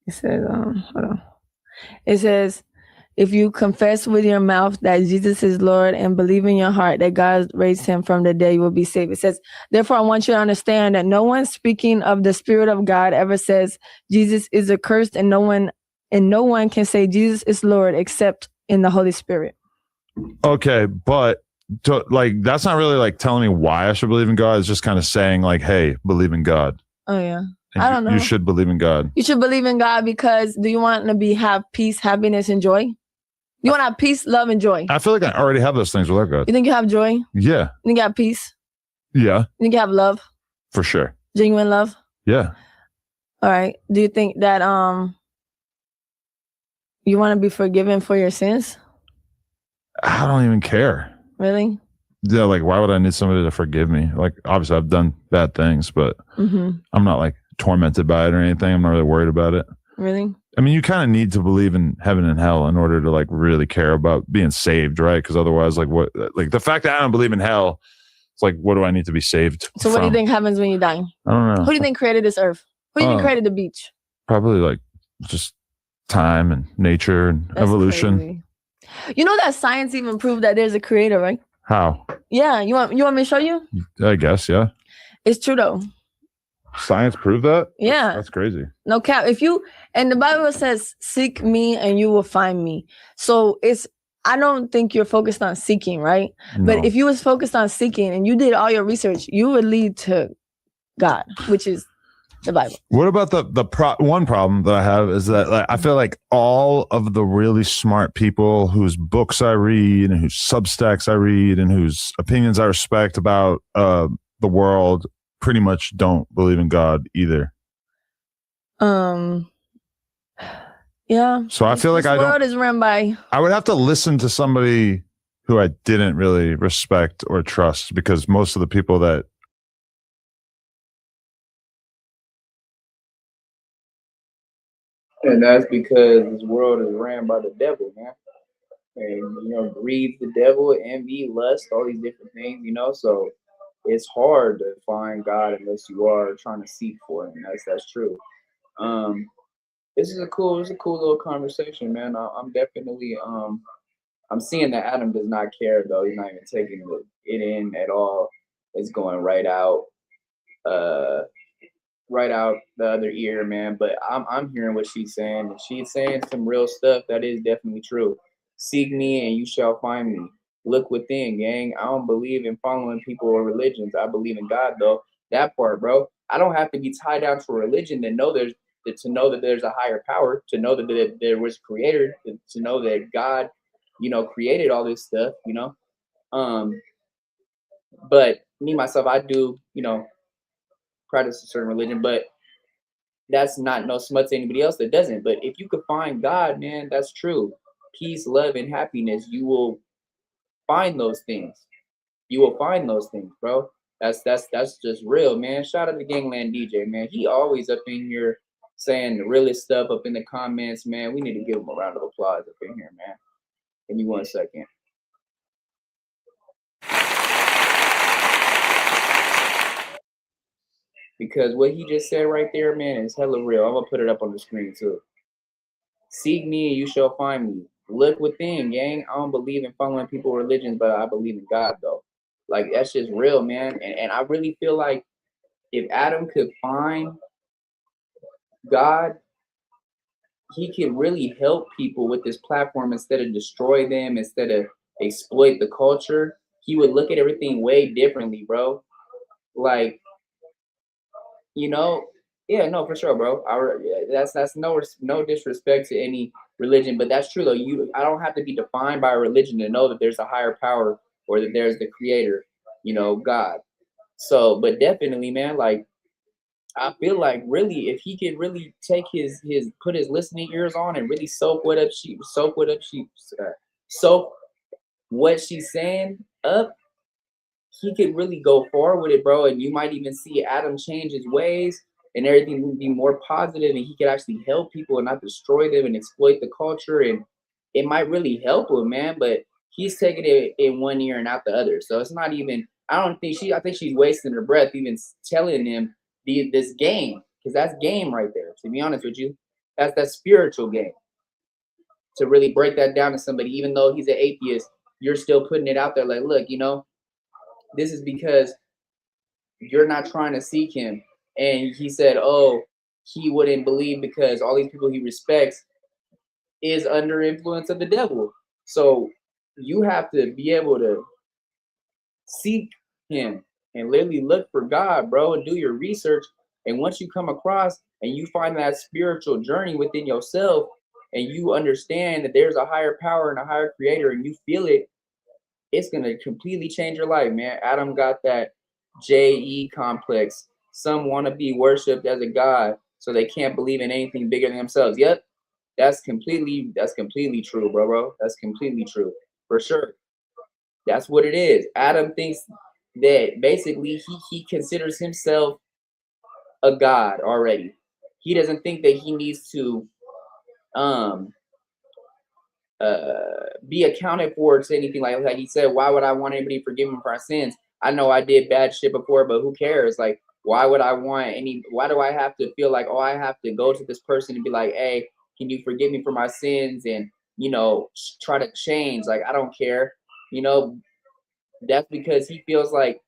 It says, hold on. It says, if you confess with your mouth that Jesus is Lord and believe in your heart that God raised him from the dead, you will be saved. It says, therefore, I want you to understand that no one speaking of the Spirit of God ever says Jesus is accursed, and no one can say Jesus is Lord except in the Holy Spirit. Okay, but that's not really like telling me why I should believe in God. It's just kind of saying like, hey, believe in God. Oh yeah. And I don't know. You should believe in God. You should believe in God because do you want to have peace, happiness, and joy? You want to have peace, love, and joy. I feel like I already have those things without God. You think you have joy? Yeah. You think you have peace? Yeah. You think you have love? For sure. Genuine love? Yeah. All right. Do you think that you want to be forgiven for your sins? I don't even care. Really? Yeah, like why would I need somebody to forgive me? Like obviously I've done bad things, but I'm not like tormented by it or anything. I'm not really worried about it. Really? I mean, you kind of need to believe in heaven and hell in order to like really care about being saved, right? Because otherwise, like what, like the fact that I don't believe in hell, it's like, what do I need to be saved? So what do you think happens when you die? I don't know. Who do you think created this earth? Who do you think created the beach? Probably like just time and nature and evolution. Crazy. You know that science even proved that there's a creator, right? How? Yeah. You want me to show you? I guess, yeah. It's true though. Science proved that? Yeah. That's crazy. No cap. And the Bible says, seek me and you will find me. So I don't think you're focused on seeking, right? No. But if you was focused on seeking and you did all your research, you would lead to God, which is the Bible. What about one problem that I have is that like, I feel like all of the really smart people whose books I read and whose Substacks I read and whose opinions I respect about the world pretty much don't believe in God either. Yeah. So I feel like this world is run by. I would have to listen to somebody who I didn't really respect or trust because most of the people that And that's because this world is ran by the devil, man. And you know, greed, the devil, envy, lust, all these different things, you know. So it's hard to find God unless you are trying to seek for him. That's true. This is a cool little conversation, man. I'm definitely I'm seeing that Adam does not care though. He's not even taking it in at all. It's going right out. Right out the other ear, man. But I'm hearing what she's saying, and she's saying some real stuff that is definitely true. Seek me, and you shall find me. Look within, gang. I don't believe in following people or religions. I believe in God, though. That part, bro. I don't have to be tied down to a religion to know that there's a higher power, to know that there was a creator, to know that God, you know, created all this stuff, you know. But me myself, I do, you know, practice a certain religion, but that's not no smut to anybody else that doesn't. But if you could find God, man, that's true. Peace, love, and happiness, you will find those things. You will find those things, bro. That's just real, man. Shout out to Gangland DJ, man. He always up in here saying the realest stuff up in the comments, man. We need to give him a round of applause up in here, man. Give me 1 second. Because what he just said right there, man, is hella real. I'm gonna put it up on the screen too. Seek me and you shall find me. Look within, gang. I don't believe in following people religions, but I believe in God though. Like that's just real, man. And I really feel like if Adam could find God, he could really help people with this platform instead of destroy them, instead of exploit the culture. He would look at everything way differently, bro. Like, you know, yeah, no, for sure, bro. That's no disrespect to any religion, but that's true though. I don't have to be defined by a religion to know that there's a higher power or that there's the creator, you know, God. So, but definitely, man, like I feel like really, if he could really take his put his listening ears on and really soak what she's saying up, he could really go far with it, bro. And you might even see Adam change his ways and everything would be more positive, and he could actually help people and not destroy them and exploit the culture. And it might really help him, man. But he's taking it in one ear and out the other. So it's not even, I think she's wasting her breath even telling him this game, because that's game right there. To be honest with you, that's spiritual game. To really break that down to somebody, even though he's an atheist, you're still putting it out there like, look, you know, this is because you're not trying to seek him. And he said, oh, he wouldn't believe because all these people he respects is under influence of the devil. So you have to be able to seek him and literally look for God, bro, and do your research. And once you come across and you find that spiritual journey within yourself and you understand that there's a higher power and a higher creator and you feel it, it's going to completely change your life, man. Adam got that JE complex. Some want to be worshipped as a god, so they can't believe in anything bigger than themselves. Yep, that's completely true, bro. That's completely true, for sure. That's what it is. Adam thinks that basically he considers himself a god already. He doesn't think that he needs to be accounted for to anything like he said. Why would I want anybody to forgive him for our sins? I know I did bad shit before, but who cares? Like, why do I have to feel like, oh, I have to go to this person and be like, hey, can you forgive me for my sins? And, you know, try to change. Like, I don't care. You know, that's because he feels like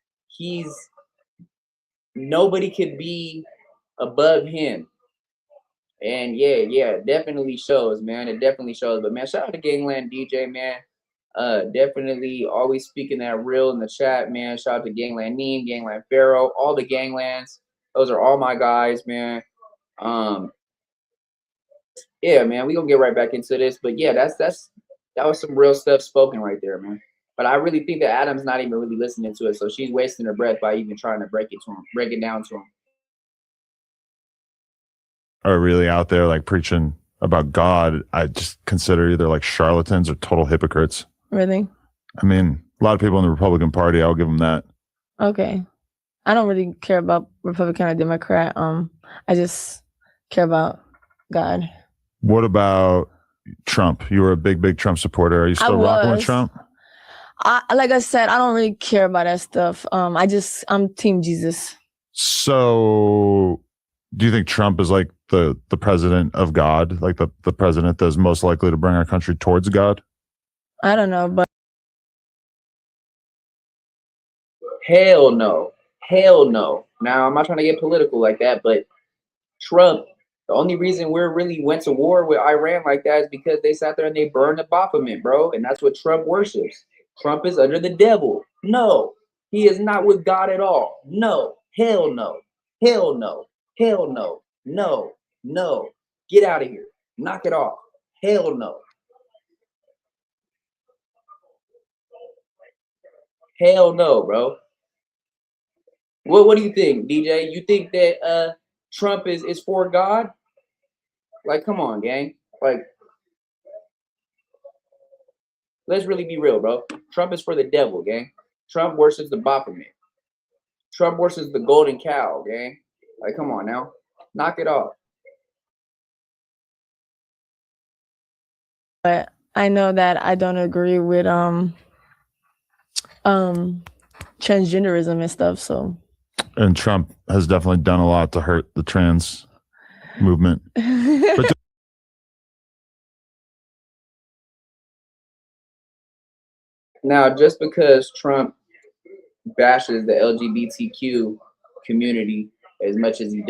nobody could be above him. And yeah, definitely shows, man. It definitely shows. But man, shout out to Gangland DJ, man. Definitely always speaking that real in the chat, man. Shout out to Gangland Neem, Gangland Pharaoh, all the Ganglands. Those are all my guys, man. Yeah, man, we gonna get right back into this, but yeah, that was some real stuff spoken right there, man. But I really think that Adam's not even really listening to it, so she's wasting her breath by even trying to break it down to him. Are really out there like preaching about God, I just consider either like charlatans or total hypocrites. Really? I mean, a lot of people in the Republican Party, I'll give them that. Okay. I don't really care about Republican or Democrat. I just care about God. What about Trump? You were a big Trump supporter. Are you still rocking with Trump? Like I said, I don't really care about that stuff. I'm Team Jesus. So do you think Trump is like the president of God, like the president that's most likely to bring our country towards God? I don't know, but Hell no. Hell no. Now, I'm not trying to get political like that, but Trump, the only reason we really went to war with Iran like that is because they sat there and they burned the Baphomet, bro. And that's what Trump worships. Trump is under the devil. No, he is not with God at all. No, hell no. Hell no. Hell no. No, no. Get out of here. Knock it off. Hell no. Hell no, bro. What do you think, DJ? You think that Trump is for God? Like, come on, gang. Like, let's really be real, bro. Trump is for the devil, gang. Trump worships the Baphomet. Trump worships the golden cow, gang. Like, come on now. Knock it off. but I know that I don't agree with transgenderism and stuff. So And Trump has definitely done a lot to hurt the trans movement. But now, just because Trump bashes the LGBTQ community as much as he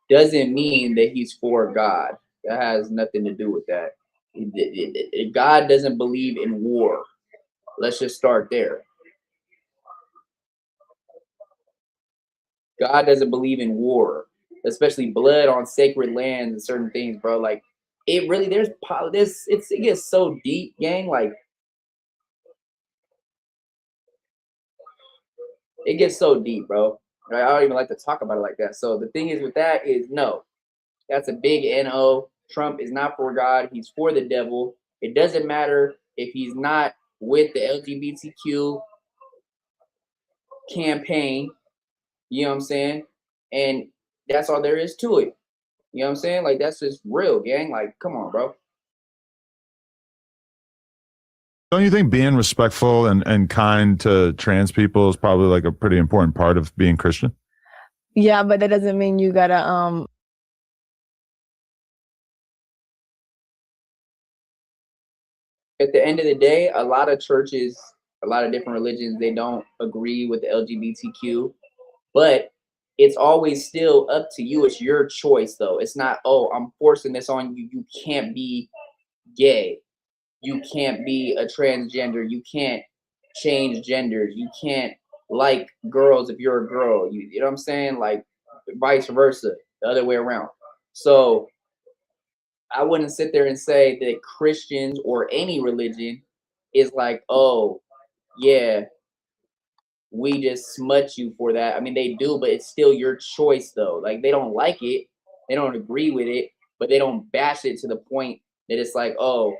doesn't mean that he's for God. That has nothing to do with that. God doesn't believe in war. Let's just start there. God doesn't believe in war, especially blood on sacred lands and certain things, bro. Like, it really, it gets so deep, gang. Like, it gets so deep, bro. I don't even like to talk about it like that. So the thing is with that is, no, that's a big NO. Trump is not for God. He's for the devil. It doesn't matter if he's not with the LGBTQ campaign. You know what I'm saying? And that's all there is to it. You know what I'm saying? Like, that's just real, gang. Like, come on, bro. don't you think being respectful and kind to trans people is probably like a pretty important part of being Christian? yeah, but that doesn't mean you gotta At the end of the day, a lot of churches, a lot of different religions, they don't agree with the LGBTQ, but it's always still up to you. It's your choice, though. It's not, oh, I'm forcing this on you. You can't be gay. You can't be a transgender. You can't change genders. You can't like girls if you're a girl. You know what I'm saying? Like, vice versa, the other way around. So I wouldn't sit there and say that Christians or any religion is like, oh, yeah, we just smut you for that. I mean, they do, but it's still your choice, though. Like, they don't like it, they don't agree with it, but they don't bash it to the point that it's like, oh,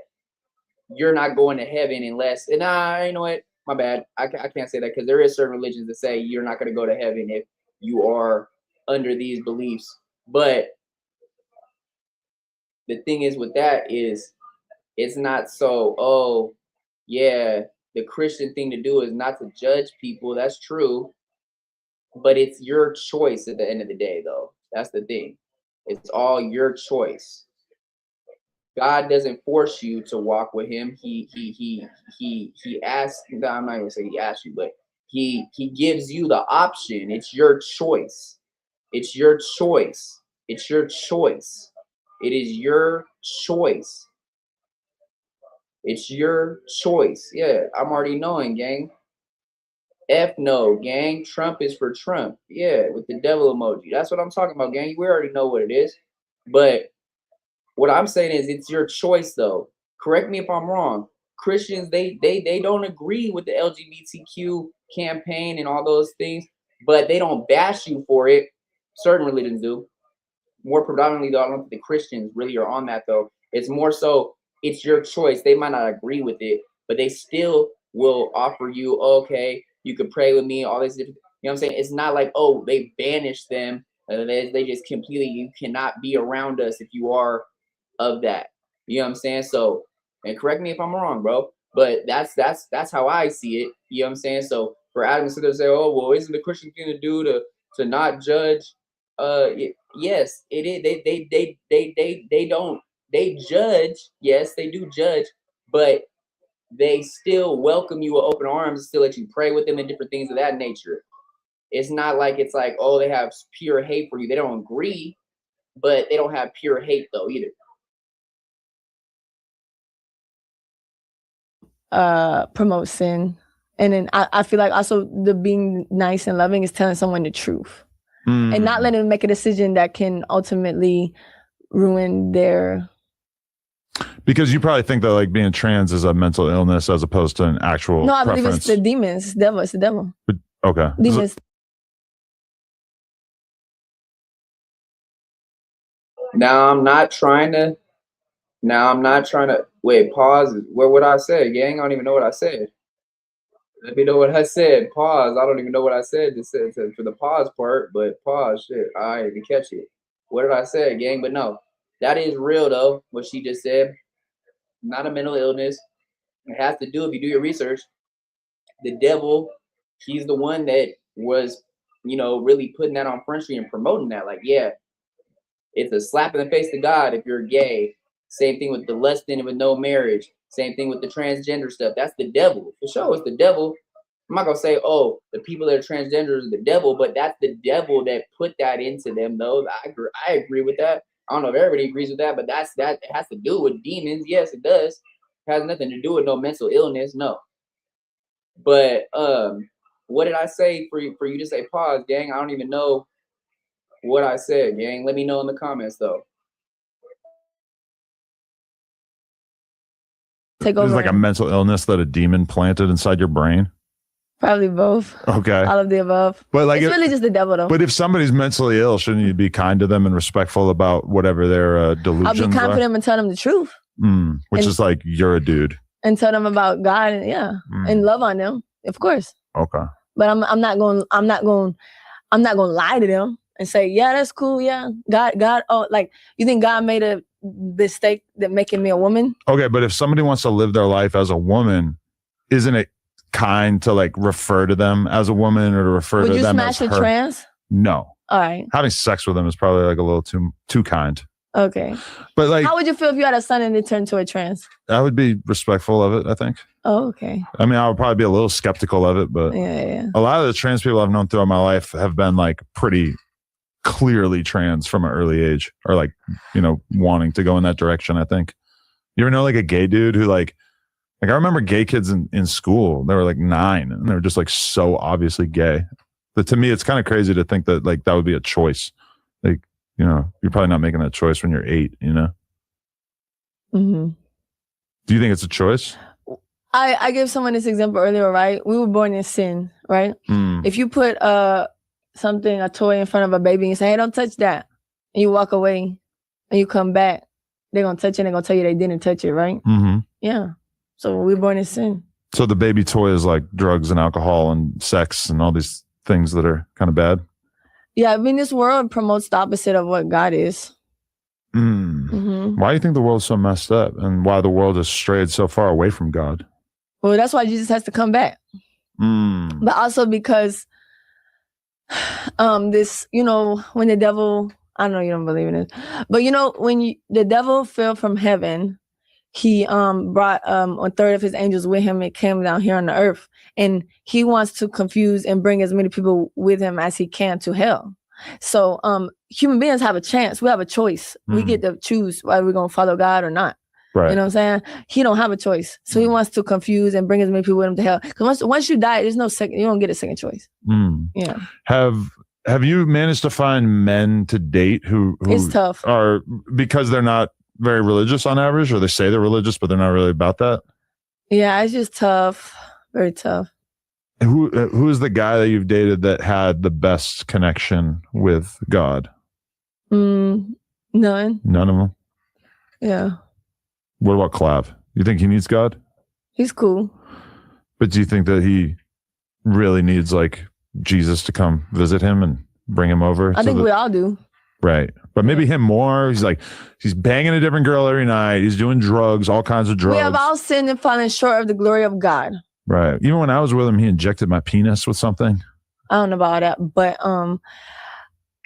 you're not going to heaven unless, and you know what? My bad. I can't say that because there is certain religions that say you're not going to go to heaven if you are under these beliefs. But the thing is with that is it's not so, oh, yeah, the Christian thing to do is not to judge people. That's true. But it's your choice at the end of the day, though. That's the thing. It's all your choice. God doesn't force you to walk with him. He asks, I'm not gonna say he asks you, but he gives you the option. It's your choice. It's your choice. It's your choice. It is your choice. It's your choice. Yeah, I'm already knowing, gang. F no, gang. Trump is for Trump. Yeah, with the devil emoji. That's what I'm talking about, gang. We already know what it is. But what I'm saying is it's your choice though. Correct me if I'm wrong. Christians, they don't agree with the LGBTQ campaign and all those things, but they don't bash you for it. Certain religions do. More predominantly though, I don't think the Christians really are on that though. It's more so it's your choice. They might not agree with it, but they still will offer you, okay, you could pray with me, all this different, you know what I'm saying? It's not like, oh, they banish them. They just completely, you cannot be around us if you are of that. You know what I'm saying? So, and correct me if I'm wrong, bro, but that's how I see it. You know what I'm saying? So for Adam to sit there and say, oh, well, isn't the Christian thing to do to not judge? Yes, it is. They don't, they judge. Yes, they do judge, but they still welcome you with open arms and still let you pray with them and different things of that nature. It's not like it's like, oh, they have pure hate for you. They don't agree, but they don't have pure hate though either. Promote sin. And then I feel like also the being nice and loving is telling someone the truth. And not letting them make a decision that can ultimately ruin their. Because you probably think that like being trans is a mental illness as opposed to an actual. No, I preference. believe it's the demons. It's the devil. It's the devil. But, okay. Demons. Now I'm not trying to. Wait. Pause. What I said, gang? I don't even know what I said. Let me know what I said. Pause. I don't even know what I said. Just said for the pause part, but pause. Shit. I didn't catch it. What did I say, gang? But no, that is real though. What she just said. Not a mental illness. It has to do, if you do your research, the devil, he's the one that was, really putting that on Front Street and promoting that. Like, yeah, it's a slap in the face to God if you're gay. Same thing with the lusting with no marriage. Same thing with the transgender stuff. That's the devil. For sure, it's the devil. I'm not gonna say, oh, the people that are transgender is the devil, but that's the devil that put that into them, though. I agree with that. I don't know if everybody agrees with that, but that it has to do with demons. Yes, it does. It has nothing to do with no mental illness, no. But what did I say for you to say pause, gang? I don't even know what I said, gang. Let me know in the comments though. Take over. It's like a mental illness that a demon planted inside your brain. Probably both. Okay. All of the above. But like, it's really just the devil, though. But if somebody's mentally ill, shouldn't you be kind to them and respectful about whatever their delusions are? I'll be kind for them and tell them the truth. Which is like, you're a dude. And tell them about God, and love on them, of course. Okay. But I'm not going to lie to them and say, yeah, that's cool. Yeah, God. Oh, like you think God made a mistake that making me a woman? Okay, but if somebody wants to live their life as a woman, isn't it kind to like refer to them as a woman or to refer to them as her? Would you smash a trans? No. All right. Having sex with them is probably like a little too kind. Okay. But like, how would you feel if you had a son and it turned to a trans? I would be respectful of it, I think. Oh, okay. I mean, I would probably be a little skeptical of it, but yeah. A lot of the trans people I've known throughout my life have been like pretty clearly trans from an early age, or like, wanting to go in that direction, I think. You ever know like a gay dude who like I remember gay kids in school, they were like 9 and they were just like so obviously gay. But to me, it's kind of crazy to think that like that would be a choice. Like, you're probably not making that choice when you're 8, Mm-hmm. Do you think it's a choice? I gave someone this example earlier, right? We were born in sin, right? If you put a toy in front of a baby and you say, hey, don't touch that, and you walk away and you come back, they're going to touch it and they're going to tell you they didn't touch it, right? Mm-hmm. Yeah. So we're born in sin. So the baby toy is like drugs and alcohol and sex and all these things that are kind of bad? Yeah, I mean, this world promotes the opposite of what God is. Mm-hmm. Why do you think the world's so messed up and why the world has strayed so far away from God? Well, that's why Jesus has to come back. But also because when the devil, I know you don't believe in it, but when the devil fell from heaven, he brought a third of his angels with him and came down here on the earth. And he wants to confuse and bring as many people with him as he can to hell. So human beings have a chance. We have a choice. We get to choose whether we're going to follow God or not. Right. You know what I'm saying? He don't have a choice. So he wants to confuse and bring as many people with him to hell. Because once you die, there's no second, you don't get a second choice. Yeah. Have you managed to find men to date who It's tough. are, because they're not very religious on average, or they say they're religious, but they're not really about that? Yeah, it's just tough. Very tough. Who is the guy that you've dated that had the best connection with God? None. None of them? Yeah. What about Clav? You think he needs God? He's cool. But do you think that he really needs like Jesus to come visit him and bring him over? I think we all do. Right. But maybe him more. He's banging a different girl every night. He's doing drugs, all kinds of drugs. We have all sinned and fallen short of the glory of God. Right. Even when I was with him, he injected my penis with something. I don't know about that, but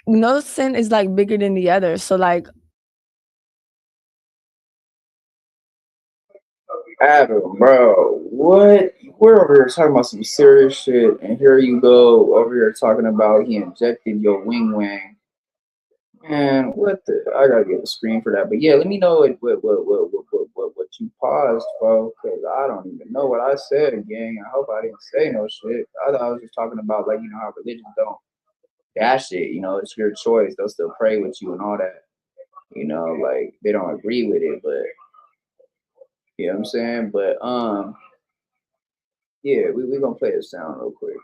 no sin is like bigger than the other. So like, Adam, bro, what? We're over here talking about some serious shit, and here you go over here talking about he injected your wing wang. Man, what the? I gotta get a screen for that. But yeah, let me know what you paused for, because I don't even know what I said, gang. I hope I didn't say no shit. I thought I was just talking about, like, you know how religion don't. That shit, you know, it's your choice. They'll still pray with you and all that. You know, like, they don't agree with it, but you know what I'm saying? But yeah, we gonna play the sound real quick.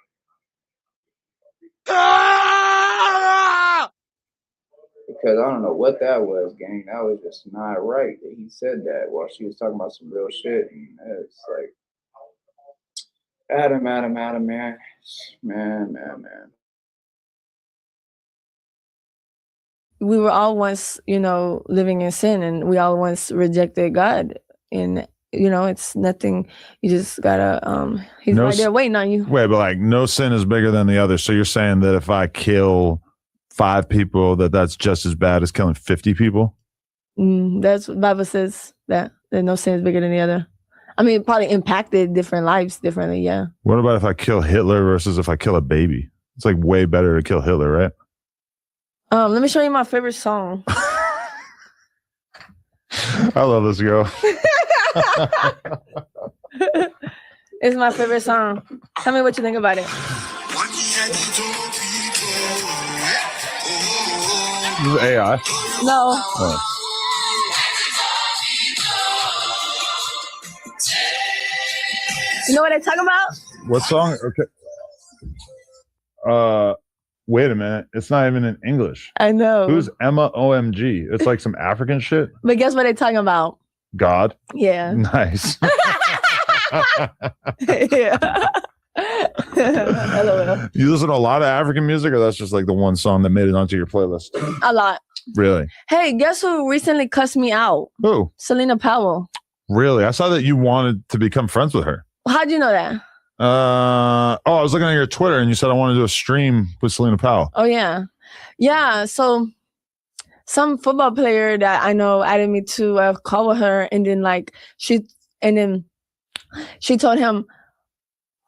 Because I don't know what that was, gang. That was just not right that he said that while she was talking about some real shit. And it's like, Adam, man. we were all once, you know, living in sin, and we all once rejected God. And you know, it's nothing. You just gotta. He's right there waiting on you. Wait, but like, no sin is bigger than the other. So you're saying that if I kill 5 people, that's just as bad as killing 50 people? That's what the Bible says, that no sin is bigger than the other. I mean, it probably impacted different lives differently. Yeah. What about if I kill Hitler versus if I kill a baby? It's like way better to kill Hitler, right? Let me show you my favorite song. I love this girl. It's my favorite song. Tell me what you think about it. This is AI. No. Oh. You know what I'm talking about? What song? Okay. Wait a minute. It's not even in English. I know. Who's Emma OMG? It's like some African shit. But guess what they're talking about? God. Yeah. Nice. Yeah. LOL. You listen to a lot of African music, or that's just like the one song that made it onto your playlist? A lot. Really? Hey, guess who recently cussed me out? Who? Selena Powell. Really? I saw that you wanted to become friends with her. How'd you know that? I was looking at your Twitter and you said I want to do a stream with Selena Powell. Oh yeah. Yeah. So some football player that I know added me to a call with her, and then she told him,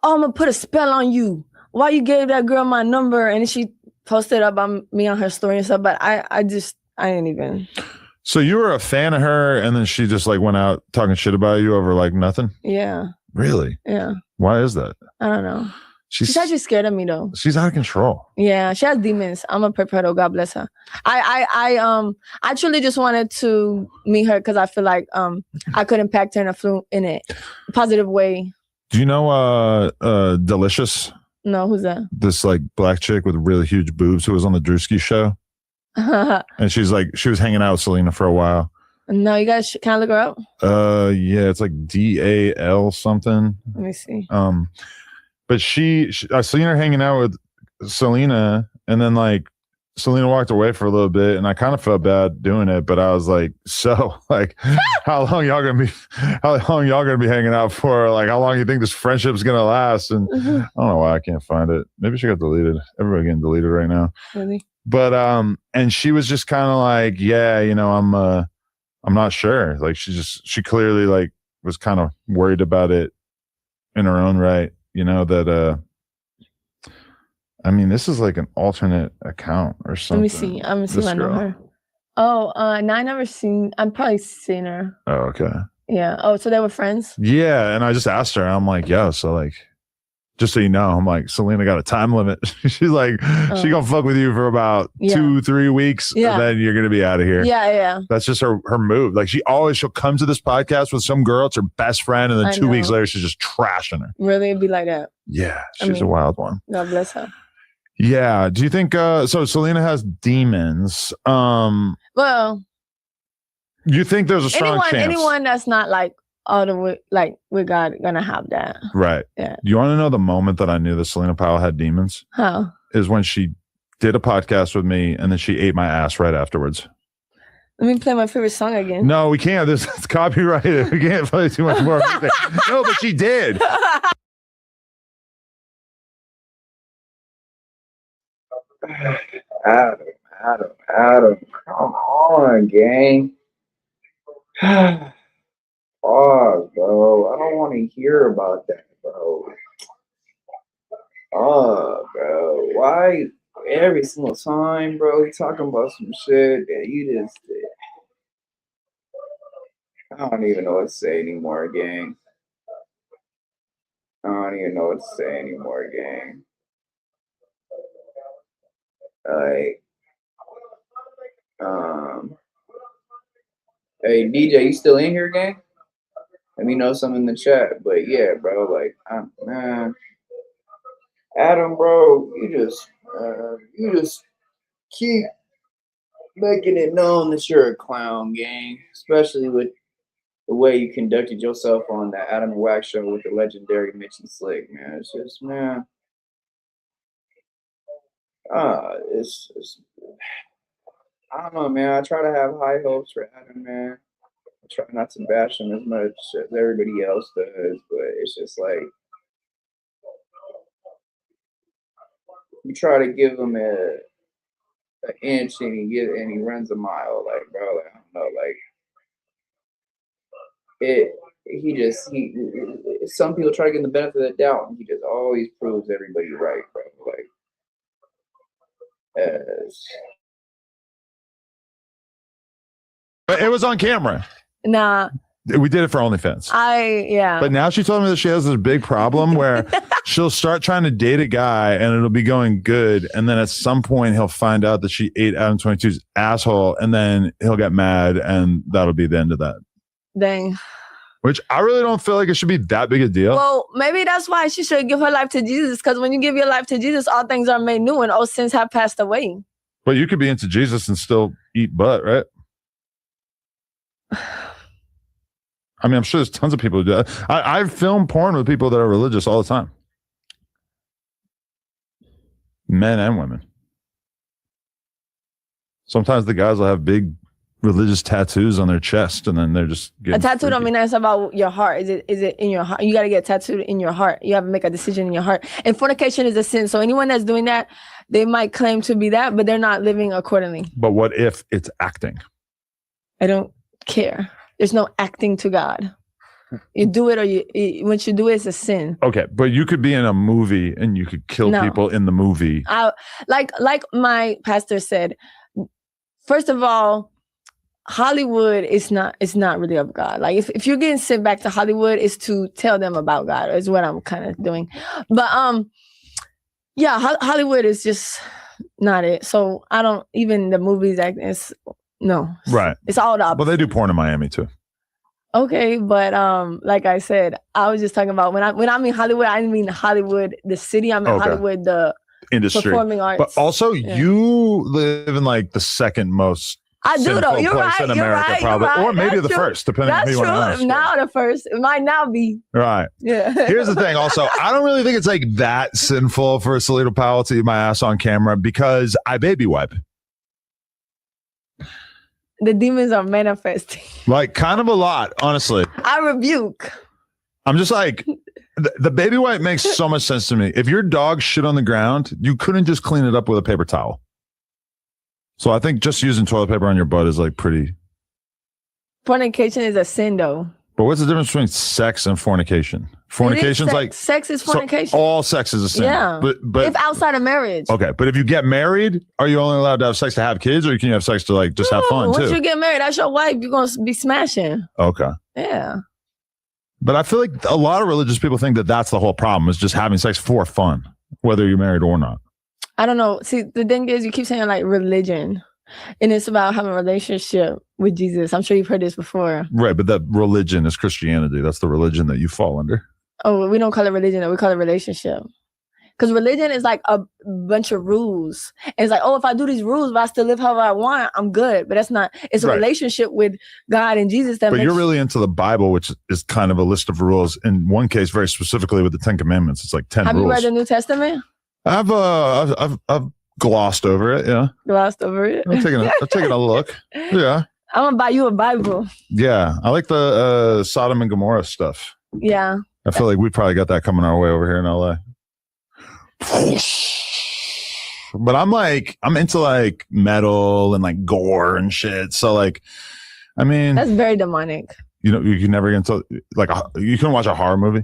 "Oh, I'm gonna put a spell on you. Why you gave that girl my number?" And she posted up on me on her story and stuff. But I didn't even. So you were a fan of her, and then she just like went out talking shit about you over like nothing? Yeah. Really? Yeah. Why is that? I don't know. She's actually scared of me though. She's out of control. Yeah, she has demons. I'm a perpetual. God bless her. I truly just wanted to meet her because I feel like I could impact her in a positive way. Do you know Delicious? No, who's that? This like black chick with really huge boobs who was on the Drewski show. And she was hanging out with Selena for a while. No, you guys can I look her up? Yeah, it's like DAL something. Let me see. But I seen her hanging out with Selena, and then like Selena walked away for a little bit, and I kind of felt bad doing it, but I was like, so like, how long y'all gonna be hanging out for? Like, how long do you think this friendship's gonna last? And I don't know why I can't find it. Maybe she got deleted. Everybody getting deleted right now. Really? But and she was just kind of like, yeah, you know, I'm not sure. Like she clearly like was kind of worried about it in her own right. You know, that I mean, this is like an alternate account or something. Let me see. I'm gonna see if I know her. Oh, no, I never seen. I'm probably seen her. Oh, okay. Yeah. Oh, so they were friends. Yeah, and I just asked her. I'm like, yeah. So like, just so you know, I'm like, Selena got a time limit. She's like, she gonna fuck with you for about 2-3 weeks, and then you're gonna be out of here. Yeah. That's just her move. Like she'll come to this podcast with some girl, it's her best friend, and then 2 weeks later she's just trashing her. Really, it'd be like that. Yeah, she's a wild one. God bless her. Yeah. Do you think so Selena has demons? Well, you think there's a strong chance? Anyone that's not like all the way like with God gonna have that. Right. Yeah. You want to know the moment that I knew that Selena Powell had demons? How? Is when she did a podcast with me and then she ate my ass right afterwards. Let me play my favorite song again. No, we can't. It's copyrighted. We can't play too much more music. No, but she did. Adam, come on, gang. Oh, bro, I don't want to hear about that, bro. Oh, bro, why every single time, bro, you talking about some shit that you just did? I don't even know what to say anymore, gang. I don't even know what to say anymore, gang. Like, hey, DJ, you still in here, gang? Let me know something in the chat. But yeah, bro, like, man, Adam, bro, you just keep making it known that you're a clown, gang. Especially with the way you conducted yourself on that Adam and Wack show with the legendary Mitchy Sli.Ck, man. It's just, man. It's I don't know, man. I try to have high hopes for Adam, man. I try not to bash him as much as everybody else does, but it's just like you try to give him an inch and he runs a mile. Like, bro, like, I don't know, like some people try to give him the benefit of the doubt, and he just always proves everybody right, bro. Like, but it was on camera. Nah. We did it for OnlyFans. But now she told me that she has this big problem where she'll start trying to date a guy and it'll be going good. And then at some point he'll find out that she ate Adam 22's asshole and then he'll get mad and that'll be the end of that. Dang. Which I really don't feel like it should be that big a deal. Well, maybe that's why she should give her life to Jesus. Because when you give your life to Jesus, all things are made new and old sins have passed away. But you could be into Jesus and still eat butt, right? I mean, I'm sure there's tons of people who do that. I've filmed porn with people that are religious all the time. Men and women. Sometimes the guys will have big religious tattoos on their chest and then they're just a tattoo don't mean that's about your heart. Is it in your heart? You got to get tattooed in your heart. You have to make a decision in your heart. And fornication is a sin. So anyone that's doing that, they might claim to be that, but they're not living accordingly. But what if it's acting? I don't care. There's no acting to God. You do it or once you do it, it's a sin. Okay, but you could be in a movie and you could kill people in the movie. Like my pastor said, first of all, Hollywood is not really of God. Like if you're getting sent back to Hollywood, it's to tell them about God, is what I'm kind of doing. But Hollywood is just not it. So I don't even the movies no. Right. It's all the opposite. Well, they do porn in Miami too. Okay, but like I said, I was just talking about when I mean Hollywood, I mean Hollywood, the city. I mean Hollywood, the industry, performing arts. But also, you live in like the second most. I do though. You're right. In America, probably, or maybe the first, depending on who you want to ask. Now the first. It might now be. Right. Yeah. Here's the thing. Also, I don't really think it's like that sinful for Selena Powell to eat my ass on camera because I baby wipe. The demons are manifesting. Like kind of a lot, honestly. I rebuke. I'm just like, the baby wipe makes so much sense to me. If your dog shit on the ground, you couldn't just clean it up with a paper towel. So I think just using toilet paper on your butt is like pretty. Fornication is a sin though. But what's the difference between sex and fornication? Fornication's like sex is so fornication. all sex is a sin. Yeah. But if outside of marriage. okay, but if you get married, are you only allowed to have sex to have kids, or can you have sex to like just have fun Once too? you get married, that's your wife. You're gonna be smashing. Okay. Yeah. But I feel like a lot of religious people think that that's the whole problem is just having sex for fun, whether you're married or not. I don't know. See, the thing is, you keep saying like religion, and it's about having a relationship with Jesus. I'm sure you've heard this before. Right, but that religion is Christianity. That's the religion that you fall under. Oh, we don't call it religion. We call it relationship. Because religion is like a bunch of rules. And it's like, oh, if I do these rules, but I still live however I want, I'm good. But that's not. It's a relationship with God and Jesus. But you're really into the Bible, which is kind of a list of rules. In one case, very specifically with the 10 Commandments, it's like 10 rules. Have you read the New Testament? I've glossed over it. Yeah, glossed over it. I'm taking a look. Yeah, I'm gonna buy you a Bible. Yeah, I like the Sodom and Gomorrah stuff. Yeah, I feel like we probably got that coming our way over here in LA. But I'm into like metal and like gore and shit. So like, I mean, that's very demonic. You know, you can never get into like you can watch a horror movie.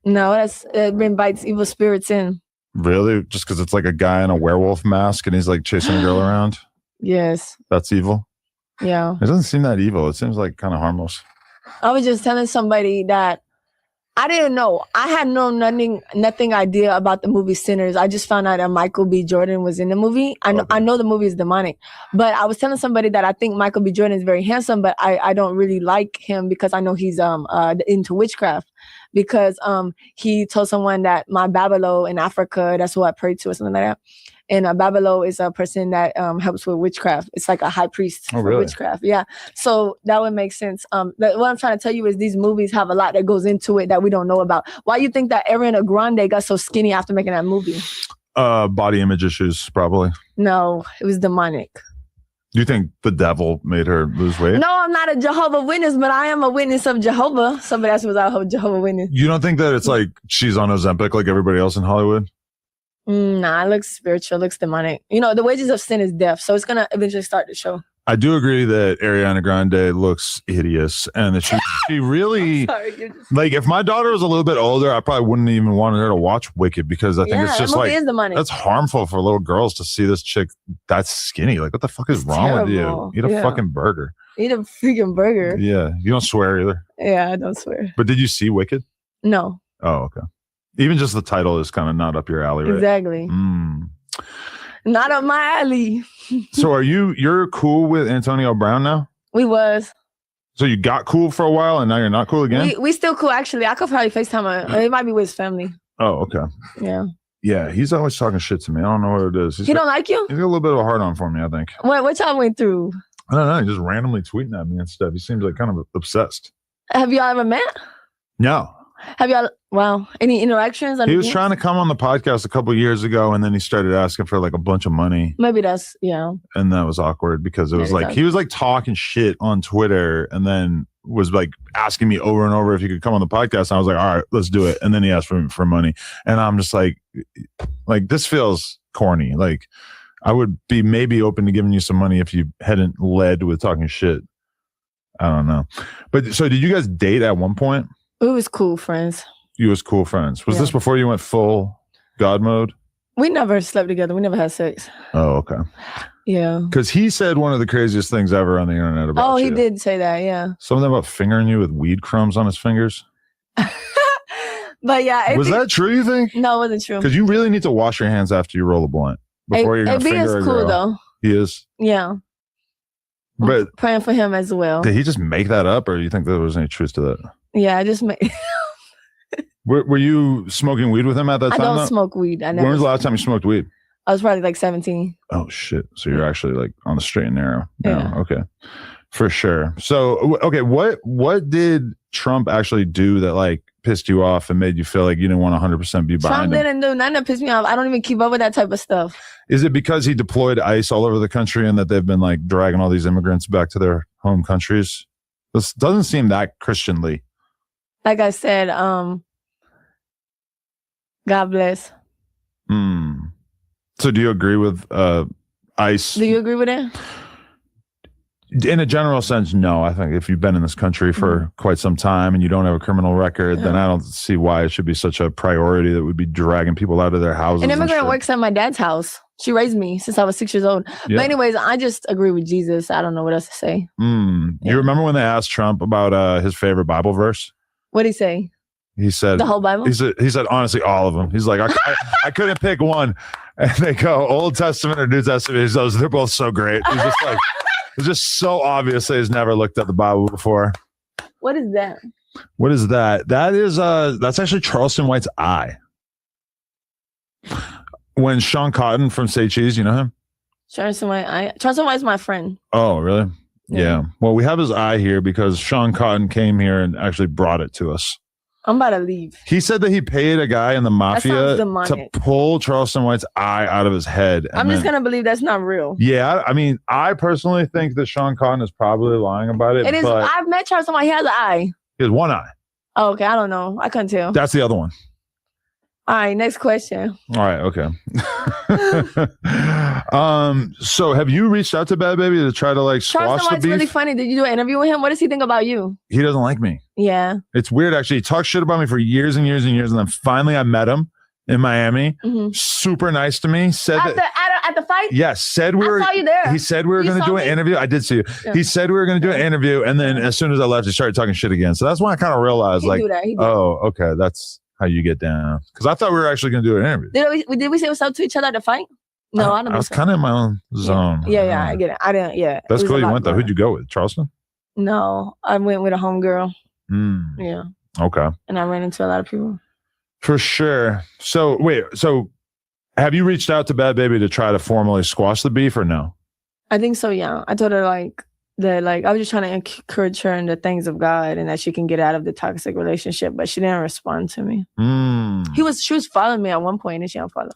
No, it invites evil spirits in. Really? Just because it's like a guy in a werewolf mask and he's like chasing a girl around? Yes. That's evil? Yeah. It doesn't seem that evil. It seems like kind of harmless. I was just telling somebody that I didn't know. I had nothing idea about the movie Sinners. I just found out that Michael B. Jordan was in the movie. I know the movie is demonic, but I was telling somebody that I think Michael B. Jordan is very handsome, but I don't really like him because I know he's into witchcraft. Because he told someone that my Babalo in Africa, that's who I prayed to or something like that. And Babalo is a person that helps with witchcraft. It's like a high priest for witchcraft. Yeah. So that would make sense. What I'm trying to tell you is these movies have a lot that goes into it that we don't know about. Why you think that Ariana Grande got so skinny after making that movie? Body image issues, probably. No, it was demonic. Do you think the devil made her lose weight? No, I'm not a Jehovah's Witness, but I am a witness of Jehovah. Somebody else was out of Jehovah's Witness. You don't think that it's like she's on Ozempic like everybody else in Hollywood? Nah, it looks spiritual, it looks demonic. You know, the wages of sin is death, so it's gonna eventually start to show. I do agree that Ariana Grande looks hideous and that she really like if my daughter was a little bit older, I probably wouldn't even want her to watch Wicked because I think it's just like that's harmful for little girls to see this chick that's skinny. Like what the fuck is wrong with you? Eat a fucking burger. Eat a freaking burger. Yeah. You don't swear either. Yeah, I don't swear. But did you see Wicked? No. Oh, okay. Even just the title is kind of not up your alley, right? Exactly. Not up my alley. So you're cool with Antonio Brown now? We was. So you got cool for a while and now you're not cool again? We still cool, actually. I could probably FaceTime him. It might be with his family. Oh, okay. Yeah. Yeah, he's always talking shit to me. I don't know what it is. He don't like you? He's got a little bit of a hard on for me, I think. What y'all went through? I don't know. He's just randomly tweeting at me and stuff. He seems like kind of obsessed. Have y'all ever met? No. Have y'all, any interactions? He was trying to come on the podcast a couple of years ago, and then he started asking for like a bunch of money. Maybe that's, And that was awkward because it was like, he was like talking shit on Twitter and then was like asking me over and over if he could come on the podcast. And I was like, all right, let's do it. And then he asked for money. And I'm just like, this feels corny. Like I would be maybe open to giving you some money if you hadn't led with talking shit. I don't know. But so did you guys date at one point? We was cool friends. You was cool friends. Was this before you went full God mode? We never slept together. We never had sex. Oh, okay. Yeah. Because he said one of the craziest things ever on the internet about you. Oh, he did say that, yeah. Something about fingering you with weed crumbs on his fingers. But yeah. Was that true, you think? No, it wasn't true. Because you really need to wash your hands after you roll a blunt before you're going to finger a girl. Cool, though. He is? Yeah. But I'm praying for him as well. Did he just make that up or do you think there was any truth to that? Yeah, I just made... Were you smoking weed with him at that time? I don't smoke weed. When was the last time you smoked weed? I was probably like 17. Oh, shit. So you're actually like on the straight and narrow. Yeah. Okay. For sure. So, okay. What did Trump actually do that like pissed you off and made you feel like you didn't want to 100% be behind Trump him? didn't do nothing that pissed me off. I don't even keep up with that type of stuff. Is it because he deployed ICE all over the country and that they've been like dragging all these immigrants back to their home countries? This doesn't seem that Christianly. Like I said, God bless. So do you agree with ICE? Do you agree with it? In a general sense, no. I think if you've been in this country for quite some time and you don't have a criminal record, then I don't see why it should be such a priority that would be dragging people out of their houses. An and immigrant shit. works at my dad's house. She raised me since I was 6 years old. Yeah. But anyways, I just agree with Jesus. I don't know what else to say. You remember when they asked Trump about his favorite Bible verse? What'd he say? He said The whole Bible? He said honestly all of them. He's like I couldn't pick one. And they go Old Testament or New Testament. He goes, they're both so great. He's just like it's just so obvious that he's never looked at the Bible before. What is that? What is that? That is that's actually Charleston White's eye. When Sean Cotton from Say Cheese, you know him? Charleston White's my friend. Oh, really? Yeah. Well, we have his eye here because Sean Cotton came here and actually brought it to us. I'm about to leave. He said that he paid a guy in the mafia sounds to demonic. pull Charleston White's eye out of his head. I'm just going to believe that's not real. Yeah, I mean, I personally think that Sean Cotton is probably lying about it. It is. But I've met Charleston White. He has an eye. he has one eye. Oh, okay. I don't know. I couldn't tell. That's the other one. All right. Next question. All right. Okay. So have you reached out to Bad Baby to try to like squash Charleston the White's beef? really funny. Did you do an interview with him? What does he think about you? He doesn't like me. Yeah. It's weird, actually. He talked shit about me for years and years and years, and then finally I met him in Miami. Super nice to me. Said at the fight? Yes. Said we were. I saw you there. He said we were going to do an interview. I did see you. Yeah. He said we were going to do an interview, and then as soon as I left, he started talking shit again. So that's when I kind of realized, He like, do that. He do oh, okay, that's how you get down. Because I thought we were actually going to do an interview. Did we say what's up to each other at the fight? No, I don't. I was kind of in my own zone. Yeah, I get it. I didn't. Yeah, That's it was cool. a You lot went there. going Who'd you go with? Charleston? on. No, I went with a homegirl. Mm, Yeah, okay. and I ran into a lot of people. For sure. So wait. So have you reached out to Bad Baby to try to formally squash the beef or no? I think so. Yeah, I told her that I was just trying to encourage her in the things of God and that she can get out of the toxic relationship, but she didn't respond to me. Mm, She was following me at one point and she don't follow.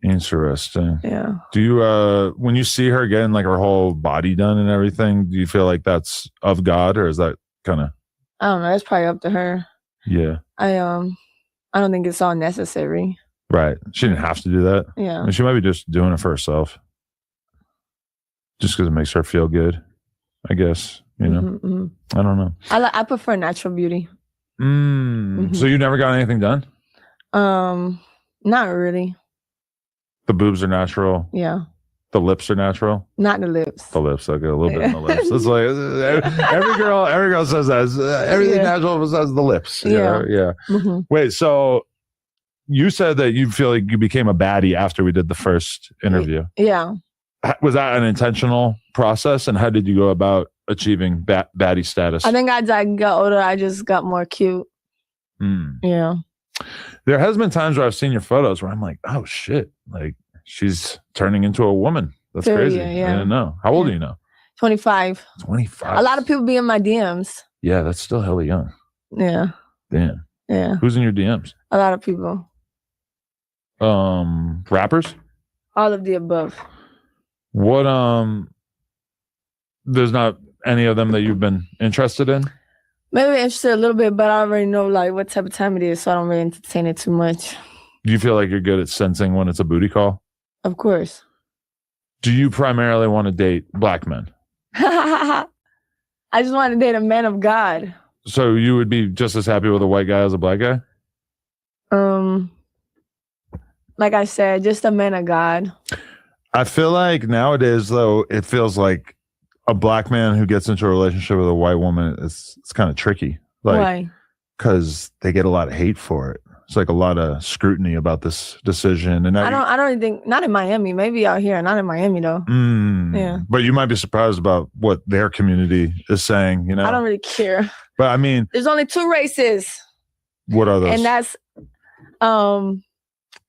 interesting. Yeah. Do you when you see her getting like her whole body done and everything, do you feel like that's of God, or is that kind of? I don't know. That's probably up to her. Yeah. I don't think it's all necessary. Right. She didn't have to do that. Yeah. And she might be just doing it for herself, just because it makes her feel good, I guess. You know. Mm-hmm. I don't know. I prefer natural beauty. So you never got anything done? Not really. The boobs are natural. Yeah. The lips are natural. Not the lips. The lips, okay, a little bit in the lips. It's like every girl says that. Everything natural besides the lips. Yeah. Yeah. Mm-hmm. Wait, so you said that you feel like you became a baddie after we did the first interview. Yeah. Was that an intentional process, and how did you go about achieving baddie status? I think as I got older, I just got more cute. Yeah. There has been times where I've seen your photos where I'm like, oh shit, like she's turning into a woman. That's crazy. Yeah. I didn't know. How old are you now? 25. 25. A lot of people be in my DMs. Yeah, that's still hella young. Yeah. Damn. Yeah. Who's in your DMs? A lot of people. Rappers? All of the above. What there's not any of them that you've been interested in? Maybe interested a little bit, but I already know like what type of time it is, so I don't really entertain it too much. Do you feel like you're good at sensing when it's a booty call? Of course. Do you primarily want to date black men? I just want to date a man of God. So you would be just as happy with a white guy as a black guy? Like I said, just a man of God. I feel like nowadays, though, it feels like a black man who gets into a relationship with a white woman, it's kind of tricky. Like, why? Because they get a lot of hate for it. It's like a lot of scrutiny about this decision. And I don't really think, not in Miami, maybe out here, not in Miami though. Yeah. But you might be surprised about what their community is saying, you know? I don't really care. But I mean, there's only two races. What are those? And that's,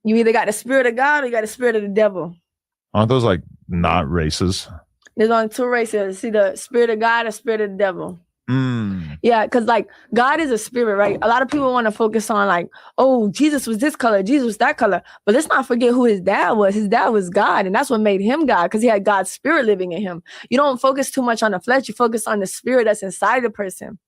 you either got the spirit of God or you got the spirit of the devil. Aren't those like not races? There's only two races. See the spirit of God or spirit of the devil. Yeah, because like God is a spirit, right? A lot of people want to focus on like, oh, Jesus was this color, Jesus was that color. But let's not forget who his dad was. His dad was God, and that's what made him God, because he had God's spirit living in him. You don't focus too much on the flesh, you focus on the spirit that's inside the person.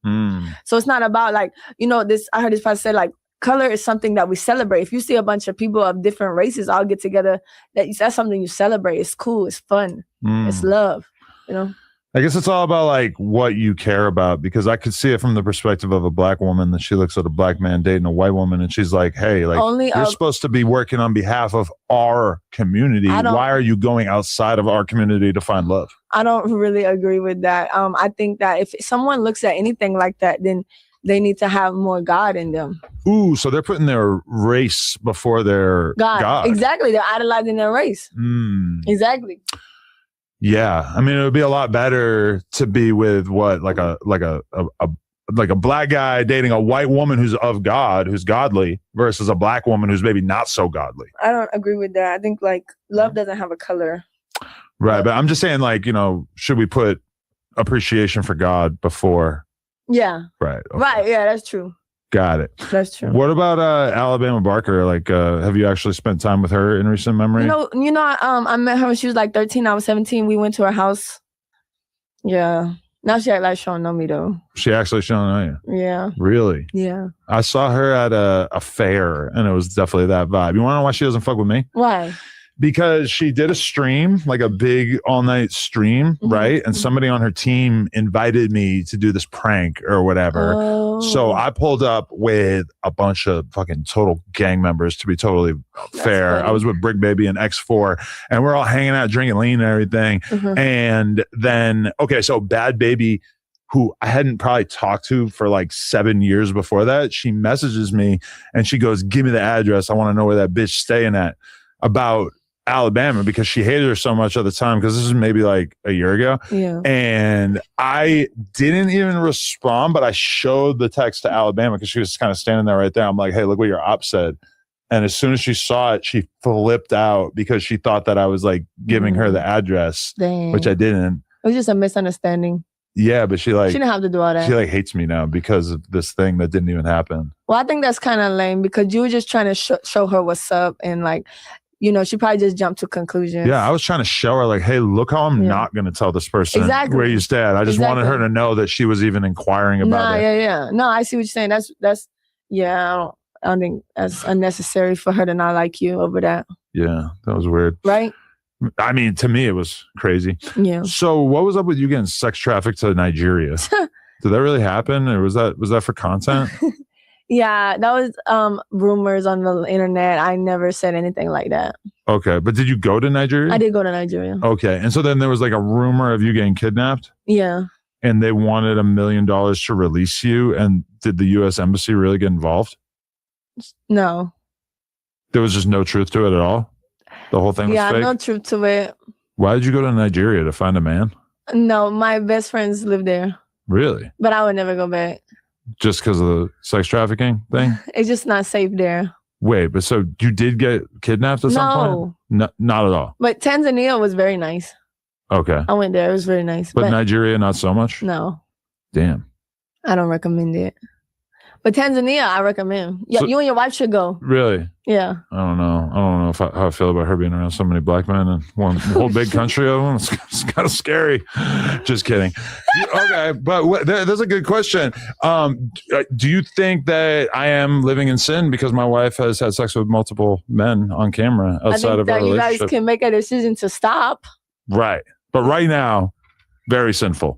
So it's not about like, you know, this, I heard this pastor say like, color is something that we celebrate. If you see a bunch of people of different races all get together, that's something you celebrate. It's cool, it's fun, it's love, you know? I guess it's all about like what you care about, because I could see it from the perspective of a black woman that she looks at a black man dating a white woman and she's like, hey, like you're supposed to be working on behalf of our community. Why are you going outside of our community to find love? I don't really agree with that. I think that if someone looks at anything like that, then they need to have more God in them. Ooh, so they're putting their race before their God. Exactly. They're idolizing their race. Exactly. Yeah, I mean, it would be a lot better to be with like a black guy dating a white woman who's of God, who's godly, versus a black woman who's maybe not so godly. I don't agree with that. I think like love doesn't have a color. Right, but I'm just saying, like, you know, should we put appreciation for God before? Yeah. Right. Okay. Right. Yeah, that's true. Got it. That's true. What about Alabama Barker? Like, have you actually spent time with her in recent memory? I met her when she was like 13. I was 17. We went to her house. Yeah. Now she act like she don't know me though. She actually don't know you? Yeah. Really? Yeah. I saw her at a fair, and it was definitely that vibe. You want to know why she doesn't fuck with me? Why? Because she did a stream, like a big all-night stream, right? And somebody on her team invited me to do this prank or whatever. Oh. So I pulled up with a bunch of fucking total gang members, to be totally fair. Funny. I was with Brick Baby and X4, and we're all hanging out, drinking lean and everything. And then, so Bad Baby, who I hadn't probably talked to for like 7 years before that, she messages me and she goes, give me the address. I want to know where that bitch staying at, about Alabama, because she hated her so much at the time, because this is maybe like a year ago. Yeah. And I didn't even respond, but I showed the text to Alabama because she was kind of standing there right there. I'm like, hey, look what your op said. And as soon as she saw it, she flipped out because she thought that I was like giving her the address, which I didn't. It was just a misunderstanding. Yeah, but she didn't have to do all that. She like hates me now because of this thing that didn't even happen. Well, I think that's kind of lame, because you were just trying to show her what's up, and like, you know, she probably just jumped to conclusions. Yeah, I was trying to show her like, hey, look how I'm not going to tell this person where you stay at. I just wanted her to know that she was even inquiring about it. Yeah. No, I see what you're saying. That's I don't think that's unnecessary for her to not like you over that. Yeah, that was weird. Right? I mean, to me, it was crazy. Yeah. So what was up with you getting sex trafficked to Nigeria? Did that really happen? Or was that for content? Yeah, that was rumors on the internet. I never said anything like that. Okay, but did you go to Nigeria? I did go to Nigeria. Okay, and so then there was like a rumor of you getting kidnapped? Yeah. And they wanted $1 million to release you, and did the U.S. Embassy really get involved? No. There was just no truth to it at all? The whole thing was fake? Yeah, no truth to it. Why did you go to Nigeria, to find a man? No, my best friends live there. Really? But I would never go back. Just because of the sex trafficking thing? It's just not safe there. Wait, but so you did get kidnapped at some point? No, not at all. But Tanzania was very nice. Okay. I went there. It was very nice. But Nigeria, not so much? No. Damn. I don't recommend it. But Tanzania, I recommend. Yeah, so, you and your wife should go. Really? Yeah. I don't know how I feel about her being around so many black men in one whole big country of them. It's kind of scary. Just kidding. Okay, but there's a good question. Do you think that I am living in sin because my wife has had sex with multiple men on camera outside of our relationship? You guys can make a decision to stop. Right. But right now, very sinful.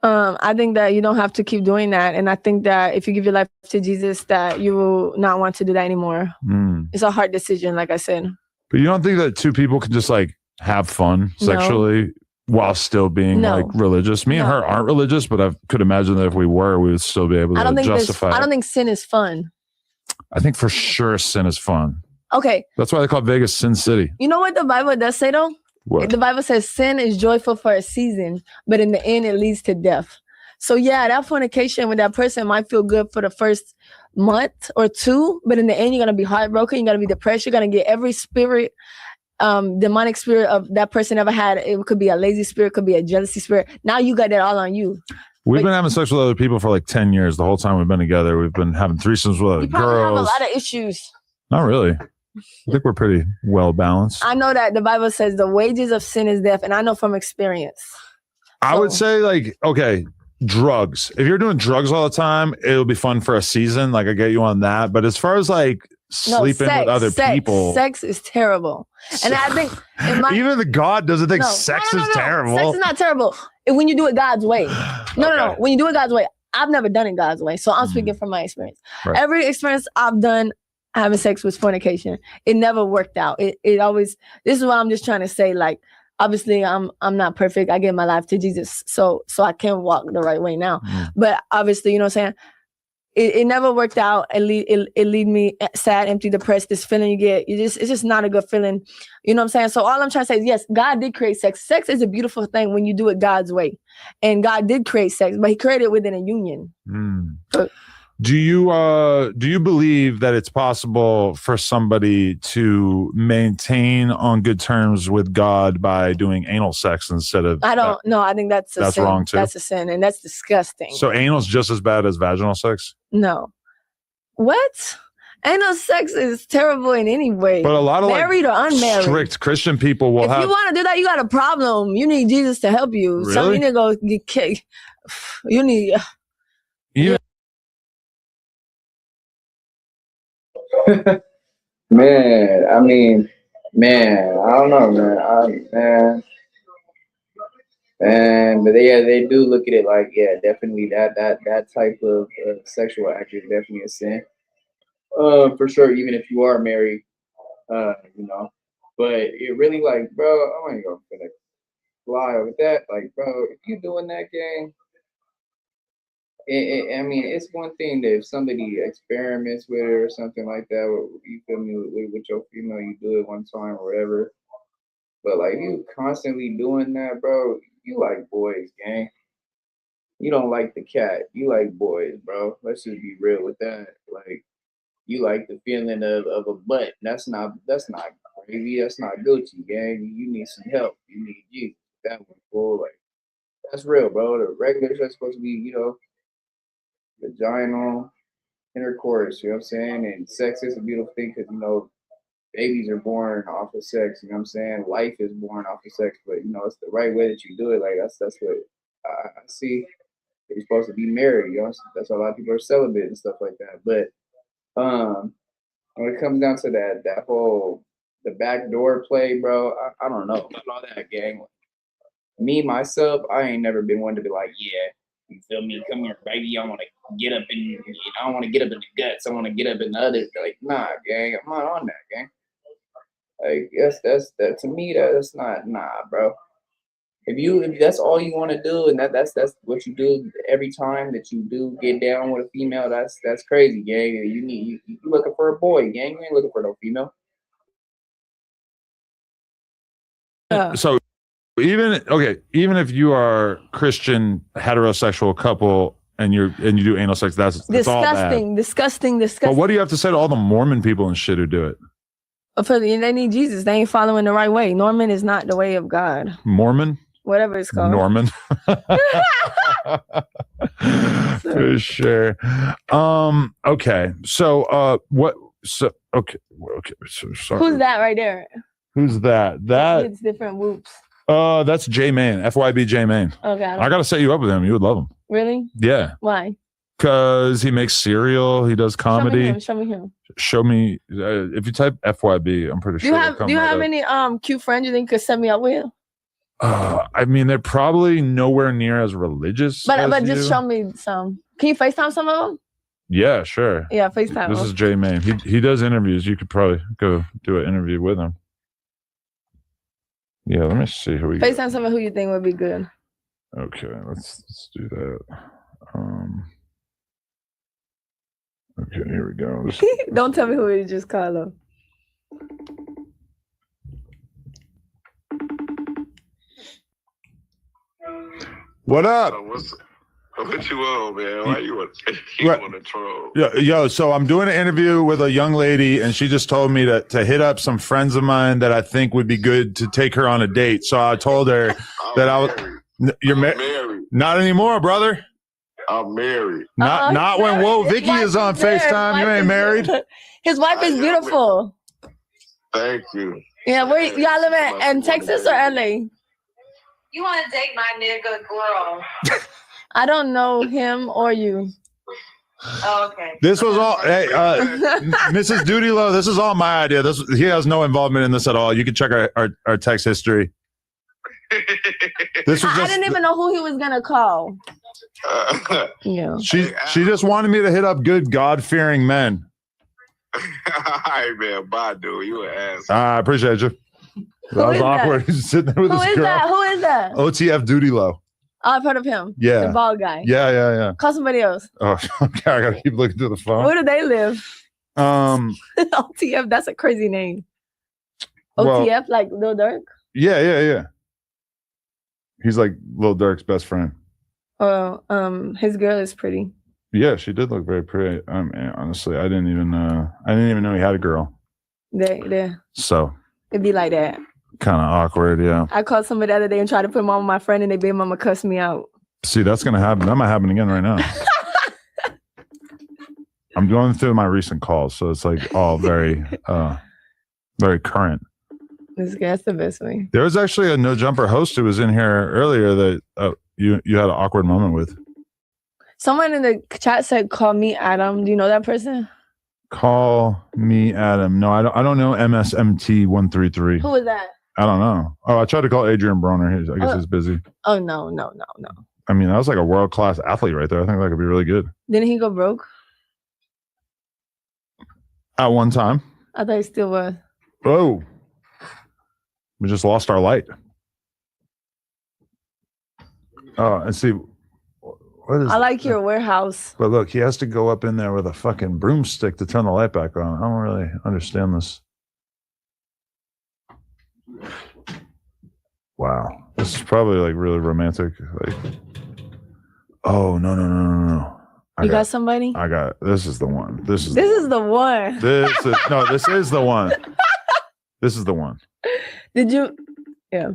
I think that you don't have to keep doing that. And I think that if you give your life to Jesus, that you will not want to do that anymore. It's a hard decision, like I said. But you don't think that two people can just like have fun sexually while still being like religious? Me and her aren't religious, but I could imagine that if we were, we would still be able to justify it. I don't think sin is fun. I think for sure sin is fun. Okay. That's why they call Vegas Sin City. You know what the Bible does say though? What? The Bible says sin is joyful for a season, but in the end it leads to death. So yeah, that fornication with that person might feel good for the first month or two, but in the end you're gonna be heartbroken, you're gonna be depressed, you're gonna get every spirit, demonic spirit of that person ever had. It could be a lazy spirit, could be a jealousy spirit. Now you got that all on you. We've been having sex with other people for like 10 years. The whole time we've been together, we've been having threesomes with other girls. Have a lot of issues. Not really. I think we're pretty well balanced. I know that the Bible says the wages of sin is death, and I know from experience. I would say like, okay, drugs. If you're doing drugs all the time, it'll be fun for a season. Like I get you on that. But as far as like sleeping with other people. Sex is terrible. And I think even the God doesn't think sex is terrible. Sex is not terrible when you do it God's way. No. When you do it God's way, I've never done it God's way. So I'm speaking from my experience. Right. Every experience I've done having sex was fornication. It never worked out. It always, this is what I'm just trying to say. Like, obviously I'm not perfect. I gave my life to Jesus. So I can walk the right way now. But obviously, you know what I'm saying? It never worked out. It lead me sad, empty, depressed. This feeling you get, it's just not a good feeling. You know what I'm saying? So all I'm trying to say is, yes, God did create sex. Sex is a beautiful thing when you do it God's way. And God did create sex, but he created it within a union. Do you believe that it's possible for somebody to maintain on good terms with God by doing anal sex instead of? I don't know. I think that's sin. Wrong too. That's a sin, and that's disgusting. So anal's just as bad as vaginal sex? No. What? Anal sex is terrible in any way. But a lot of married or unmarried, strict Christian people will if you want to do that, you got a problem. You need Jesus to help you. Really? So you need to go get kicked. You need. Man, I mean, I don't know, man. But they do look at it like, definitely that type of sexual act is definitely a sin. For sure, even if you are married, you know. But it really, like, bro, I ain't gonna fly with that. Like, bro, if you doing that, gang. I mean, it's one thing that if somebody experiments with it or something like that, you feel me, with your female, you do it one time or whatever. But like, you constantly doing that, bro, you like boys, gang. You don't like the cat. You like boys, bro. Let's just be real with that. Like, you like the feeling of a butt. That's not gravy. That's not Gucci, gang. You need some help. You need Jesus. That one, cool. Like, that's real, bro. The regular shit's supposed to be, you know, vaginal intercourse, you know what I'm saying? And sex is a beautiful thing because, you know, babies are born off of sex, you know what I'm saying? Life is born off of sex, but, you know, it's the right way that you do it. Like, that's what I see. You're supposed to be married, you know? That's why a lot of people are celibate and stuff like that. But when it comes down to that whole, the backdoor play, bro, I don't know about all that, gang. Me, myself, I ain't never been one to be like, you feel me? Come here, baby. I want to get up in. I don't want to get up in the guts. I want to get up in the others. Like, nah, gang. I'm not on that, gang. Like, that's that to me. That's not, bro. If that's all you want to do, and that's what you do every time that you do get down with a female, that's crazy, gang. You looking for a boy, gang. You ain't looking for no female. So. Even if you are Christian heterosexual couple and you do anal sex, that's all bad. Disgusting. But what do you have to say to all the Mormon people and shit who do it? They need Jesus. They ain't following the right way. Norman is not the way of God. Mormon? Whatever it's called. Norman. For sure. Okay. So what? So okay. So sorry. Who's that right there? Who's that? It's different whoops. That's J Main, FYB J Main. Okay. I gotta set you up with him. You would love him. Really? Yeah. Why? Because he makes cereal. He does comedy. Show me him. Show me. If you type FYB, I'm pretty sure. Do you have any cute friends you think could set me up with? I mean, they're probably nowhere near as religious. But just show me some. Can you FaceTime some of them? Yeah, sure. Yeah, FaceTime. This is J Main. He does interviews. You could probably go do an interview with him. Yeah, let me see who we FaceTime someone who you think would be good. Okay, let's do that. Okay, here we go. Don't tell me who it is, just Carlo. What up? What you on, man? Why you want to troll? Yo, so I'm doing an interview with a young lady, and she just told me to hit up some friends of mine that I think would be good to take her on a date. So I told her you're married. Not anymore, brother. I'm married. Not when Vicky is on FaceTime. You ain't married. His wife is beautiful. Thank you. Yeah, where y'all live in Texas or LA? You want to date my nigga girl? I don't know him or you. Oh, okay. This was all, hey, Mrs. Duty Low, this is all my idea. He has no involvement in this at all. You can check our text history. This was I didn't even know who he was gonna call. Yeah. She just wanted me to hit up good God-fearing men. All right, man. Bye, dude. You an ass. I appreciate you. That was awkward. He's sitting there with Who his is girl. that? Who is that? OTF Duty Low. Oh, I've heard of him. Yeah. The bald guy. Yeah. Call somebody else. Oh, okay. I gotta keep looking through the phone. Where do they live? OTF, that's a crazy name. OTF, Well, like Lil Durk? Yeah. He's like Lil Durk's best friend. Oh, his girl is pretty. Yeah, she did look very pretty. Honestly, I didn't even know he had a girl. They So it'd be like that. kind of awkward, yeah. I called somebody the other day and tried to put him on with my friend, and they baby mama cussed me out. See, that's gonna happen. That might happen again right now. I'm going through my recent calls, so it's like all very current. That's the best way. There was actually a No Jumper host who was in here earlier that you had an awkward moment with. Someone in the chat said, "Call me Adam." Do you know that person? Call me Adam. No, I don't know MSMT 133. Who is that? I don't know. Oh, I tried to call Adrian Broner. I guess he's busy. Oh no. I mean, that was like a world-class athlete right there. I think that could be really good. Didn't he go broke? At one time. I thought he still was. Oh. We just lost our light. Oh, and see, what is I like your warehouse. But look, he has to go up in there with a fucking broomstick to turn the light back on. I don't really understand this. Wow. This is probably like really romantic. Like, oh, no. You got somebody? I got, this is the one. This is the one. This is the one. This is the one. Did you? Yeah.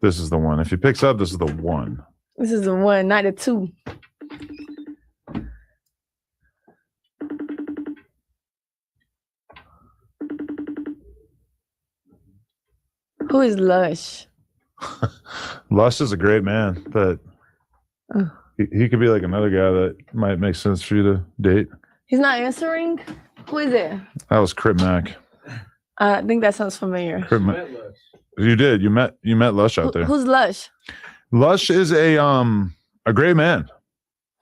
This is the one. If he picks up, this is the one. This is the one, not the two. Who is Lush? Lush is a great man, but he could be like another guy that might make sense for you to date. He's not answering. Who is it? That was Crip Mac. I think that sounds familiar. Crip Mac. You did. You met Lush out there. Who's Lush? Lush is a great man.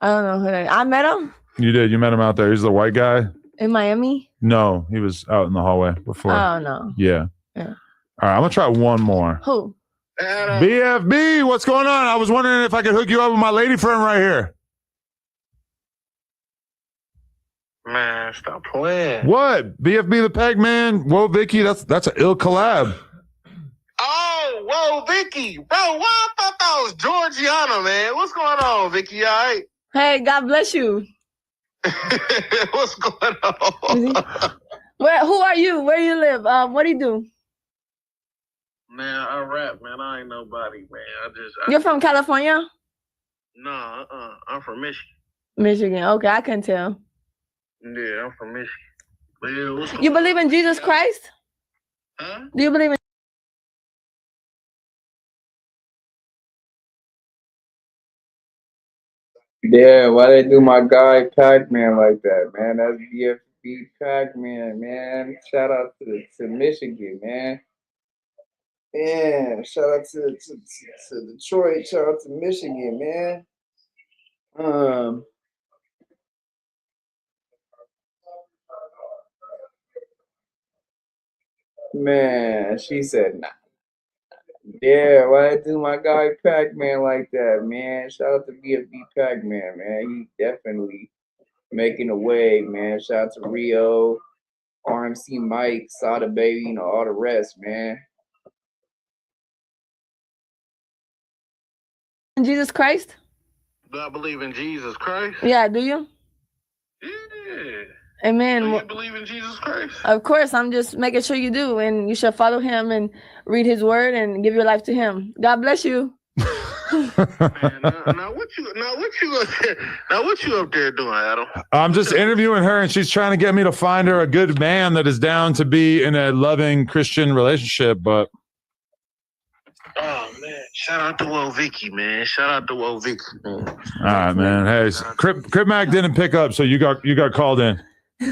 I don't know who that is. I met him. You did. You met him out there. He's the white guy. In Miami? No, he was out in the hallway before. Oh no. Yeah. All right, I'm gonna try one more. Who? BFB, what's going on? I was wondering if I could hook you up with my lady friend right here. Man, stop playing. What? BFB the Peg Man? Whoa, Vicky, that's an ill collab. Oh, whoa, Vicky. Bro, why I thought that was Georgiana, man. What's going on, Vicky? All right? Hey, God bless you. What's going on? Who are you? Where you live? What do you do? Man, I rap, man. I ain't nobody, man. You're from California? No, I'm from Michigan. Michigan. Okay, I can tell. Yeah, I'm from Michigan. Yeah, you believe in Jesus Christ? Huh? Do you believe in? Yeah, why they do my guy Pac-Man like that, man? That's BFB Pac-Man, man. Shout out to Michigan, man. Yeah, shout out to Detroit. Shout out to Michigan, man. Man, she said, nah. Yeah, why I do my guy Pac-Man like that, man? Shout out to BFB Pac-Man, man. He definitely making a wave, man. Shout out to Rio, RMC Mike, Sada Baby, all the rest, man. Jesus Christ? Do I believe in Jesus Christ? Yeah, do you? Yeah. Amen. Do you believe in Jesus Christ? Of course, I'm just making sure you do, and you should follow him and read his word and give your life to him. God bless you. Man, now what you up there doing, Adam? I'm just interviewing her, and she's trying to get me to find her a good man that is down to be in a loving Christian relationship, but Oh man, shout out to Woe Vicky, man. Shout out to Woe Vicky, man. All right, man. Hey, Crip Mac didn't pick up, so you got called in. All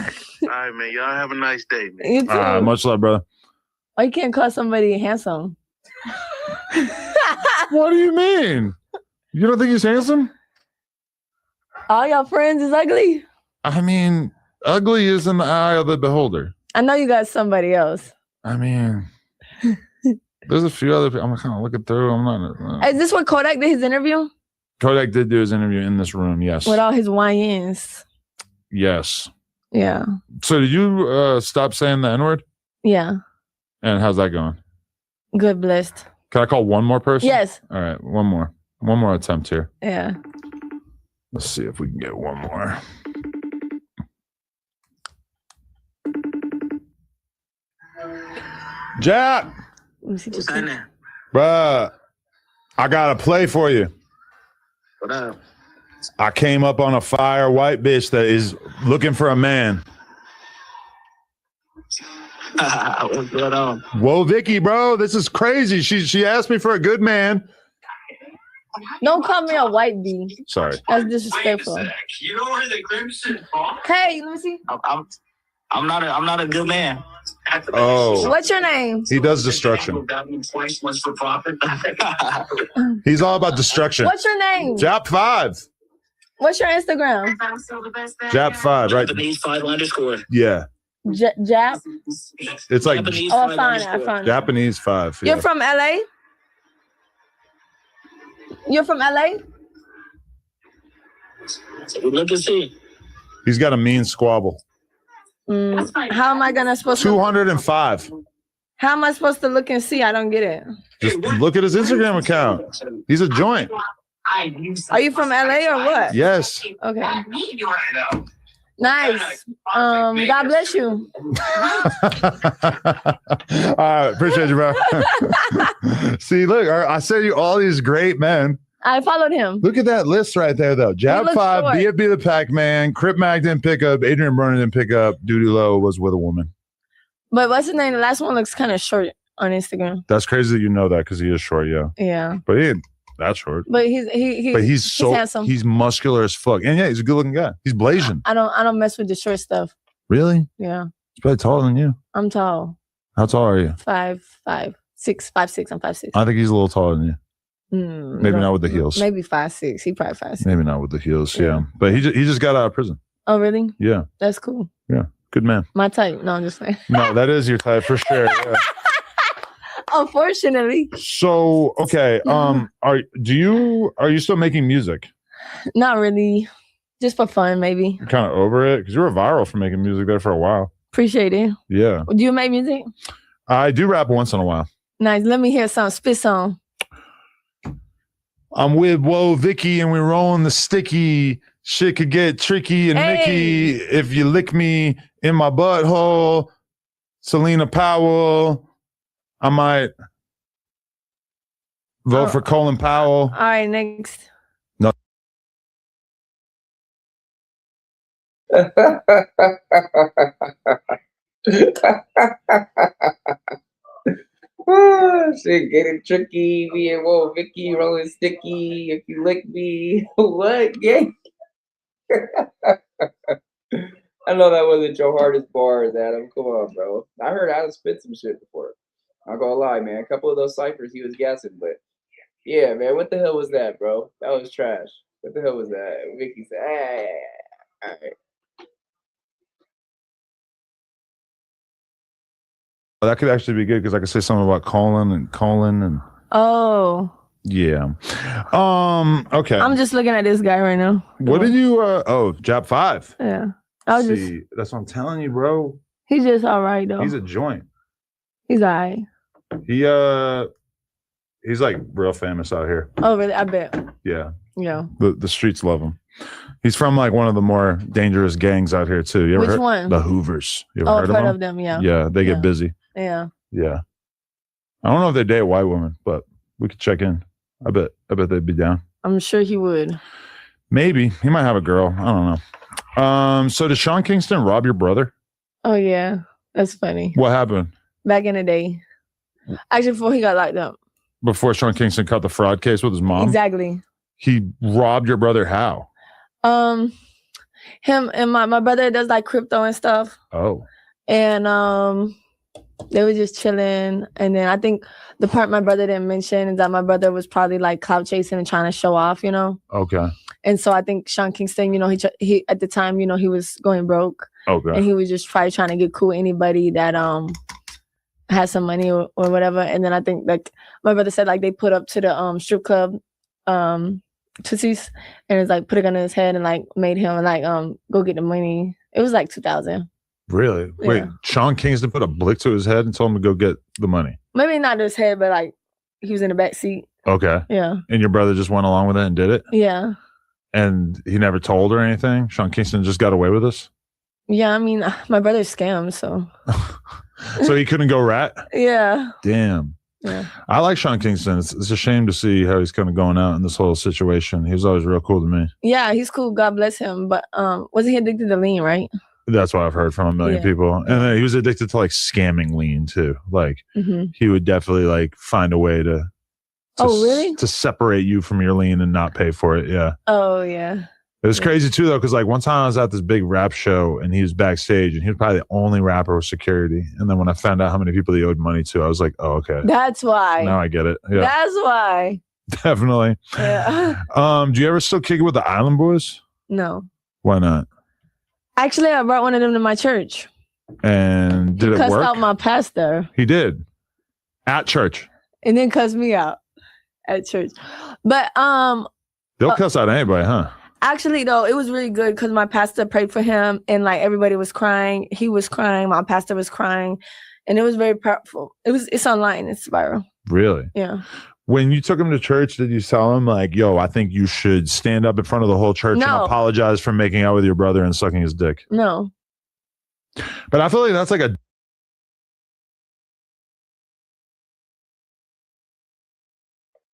right, man. Y'all have a nice day, man. You too. All right, much love, brother. Why you can't call somebody handsome? What do you mean? You don't think he's handsome? All your friends is ugly. I mean, ugly is in the eye of the beholder. I know you got somebody else. I mean, there's a few other people. I'm kind of looking through. I'm not. Is this what Kodak did his interview? Kodak did do his interview in this room. Yes. With all his YNs. Yes. Yeah. So did you stop saying the N-word? Yeah. And how's that going? Good, blessed. Can I call one more person? Yes. All right, one more attempt here. Yeah. Let's see if we can get one more. Jack, What's that? bruh, I got a play for you. What up? I came up on a fire white bitch that is looking for a man. What's going on? Whoa, Vicky, bro, this is crazy. She asked me for a good man. Don't call me a white bee. Sorry. That's disrespectful. You know where the Crimson Fox? Hey, let me see. I'm not a good man. Oh, What's your name? he does destruction. He's all about destruction. What's your name? Jap5. What's your Instagram? Jap5, right? Japanese 5_. Yeah. Jap? It's like Oh, I found it. I found it. Japanese 5. You're Yeah. from LA? You're from LA? Look and see. He's got a mean squabble. How am I gonna supposed to? 205. How am I supposed to look and see? I don't get it. Just look at his Instagram account. He's a joint. Are you from LA or what? Yes. Okay. Nice. God bless you. All right. Appreciate you, bro. See, look, I sent you all these great men. I followed him. Look at that list right there, though. Jab looks 5, short. BFB the Pac-Man, Crip Mac didn't pick up, Adrian Brenner didn't pick up, Doody Low was with a woman. But what's his name? The last one looks kind of short on Instagram. That's crazy that you know that because he is short, yeah. Yeah. But he ain't that short. But he's so handsome. he's muscular as fuck. And yeah, he's a good-looking guy. He's blazing. I don't mess with the short stuff. Really? Yeah. He's probably taller than you. I'm tall. How tall are you? 5'6". I'm 5'6". I think he's a little taller than you. Maybe not with the heels. Maybe 5'6". He probably 5'6". Maybe not with the heels. Yeah. But he just got out of prison. Oh, really? Yeah. That's cool. Yeah. Good man. My type. No, I'm just saying. No, that is your type for sure. Yeah. Unfortunately. So, okay. Are you still making music? Not really. Just for fun, maybe. You're kind of over it because you were viral for making music there for a while. Appreciate it. Yeah. Do you make music? I do rap once in a while. Nice. Let me hear some. Spit song. I'm with Whoa Vicky and we're rolling the sticky. Shit could get tricky and Mickey if you lick me in my butthole. Selena Powell. I might vote for Colin Powell. All right, next. No. Shit getting tricky. Me and Whoa Vicky rolling sticky. If you lick me, what? Yeah. I know that wasn't your hardest bars, Adam. Come on, bro. I heard Adam spit some shit before. Not gonna lie, man. A couple of those ciphers he was guessing, but yeah, man. What the hell was that, bro? That was trash. What the hell was that? Vicky said, "Hey, all right." That could actually be good because I could say something about Colin and Oh. yeah. Okay. I'm just looking at this guy right now. What did you Jap 5? Yeah. I was See, that's what I'm telling you, bro. He's just all right though. He's a joint. He's all right. He's like real famous out here. Oh really? I bet. Yeah. Yeah. The streets love him. He's from like one of the more dangerous gangs out here too. You ever Which heard? one? The Hoovers. You ever Oh, heard I've of heard them? of them, yeah. Yeah, they get busy. Yeah. Yeah. I don't know if they date white women, but we could check in. I bet they'd be down. I'm sure he would. Maybe. He might have a girl. I don't know. So did Sean Kingston rob your brother? Oh yeah. That's funny. What happened? Back in the day. Actually before he got locked up. before Sean Kingston cut the fraud case with his mom? Exactly. He robbed your brother how? Him and my brother does like crypto and stuff. Oh. And they were just chilling. And then I think the part my brother didn't mention is that my brother was probably like clout chasing and trying to show off, you know? Okay. And so I think Sean Kingston, you know, he at the time, you know, he was going broke. Okay. And he was just probably trying to get cool with anybody that had some money or whatever. And then I think like my brother said like they put up to the strip club Tootsie's and it's like put a gun in his head and like made him like go get the money. It was like 2,000. Really? Yeah. Wait, Sean Kingston put a blick to his head and told him to go get the money? Maybe not his head, but like he was in the back seat. Okay. Yeah. And your brother just went along with it and did it? Yeah. And he never told her anything? Sean Kingston just got away with this? Yeah, I mean, my brother's scammed, so. So he couldn't go rat? Yeah. Damn. Yeah. I like Sean Kingston. It's a shame to see how he's kind of going out in this whole situation. He was always real cool to me. Yeah, he's cool. God bless him. But wasn't he addicted to lean, right? That's what I've heard from a million people. And then he was addicted to like scamming lean too. Like he would definitely like find a way to really? To separate you from your lean and not pay for it. Yeah. Oh, yeah. It was crazy too, though, because like one time I was at this big rap show and he was backstage and he was probably the only rapper with security. And then when I found out how many people he owed money to, I was like, oh, okay. That's why. Now I get it. Yeah. That's why. Definitely. Yeah. Do you ever still kick it with the Island Boys? No. Why not? Actually, I brought one of them to my church. And did it Cussed work? out my pastor. He did. At church. And then cussed me out at church. But They'll cuss out anybody, huh? actually, though, it was really good because my pastor prayed for him and like everybody was crying. He was crying. My pastor was crying. And it was very powerful. It's online. It's viral. Really? Yeah. When you took him to church, did you tell him like, yo, I think you should stand up in front of the whole church and apologize for making out with your brother and sucking his dick? No. But I feel like that's like a...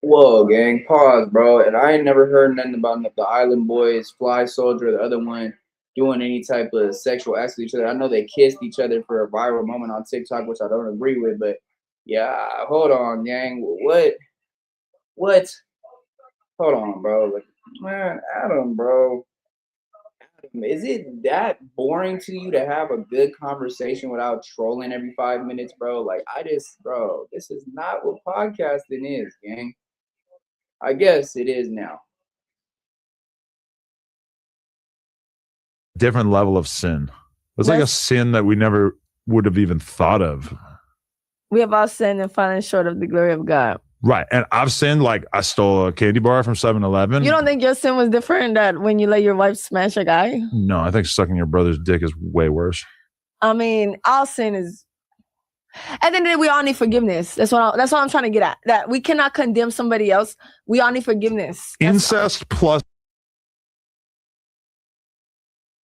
Whoa, gang, pause, bro. And I ain't never heard nothing about the Island Boys, Fly Soldier, the other one, doing any type of sexual acts with each other. I know they kissed each other for a viral moment on TikTok, which I don't agree with, but yeah, hold on, gang. What? Hold on, bro. Like, man, Adam, bro. Is it that boring to you to have a good conversation without trolling every 5 minutes, bro? Like, bro, this is not what podcasting is, gang. I guess it is now. Different level of sin. It's like a sin that we never would have even thought of. We have all sinned and fallen short of the glory of God. Right. And I've sinned, like I stole a candy bar from 7-Eleven. You don't think your sin was different that when you let your wife smash a guy? No, I think sucking your brother's dick is way worse. I mean, all sin is... At the end of the day, we all need forgiveness. That's what I'm trying to get at. That we cannot condemn somebody else. We all need forgiveness. Incest plus...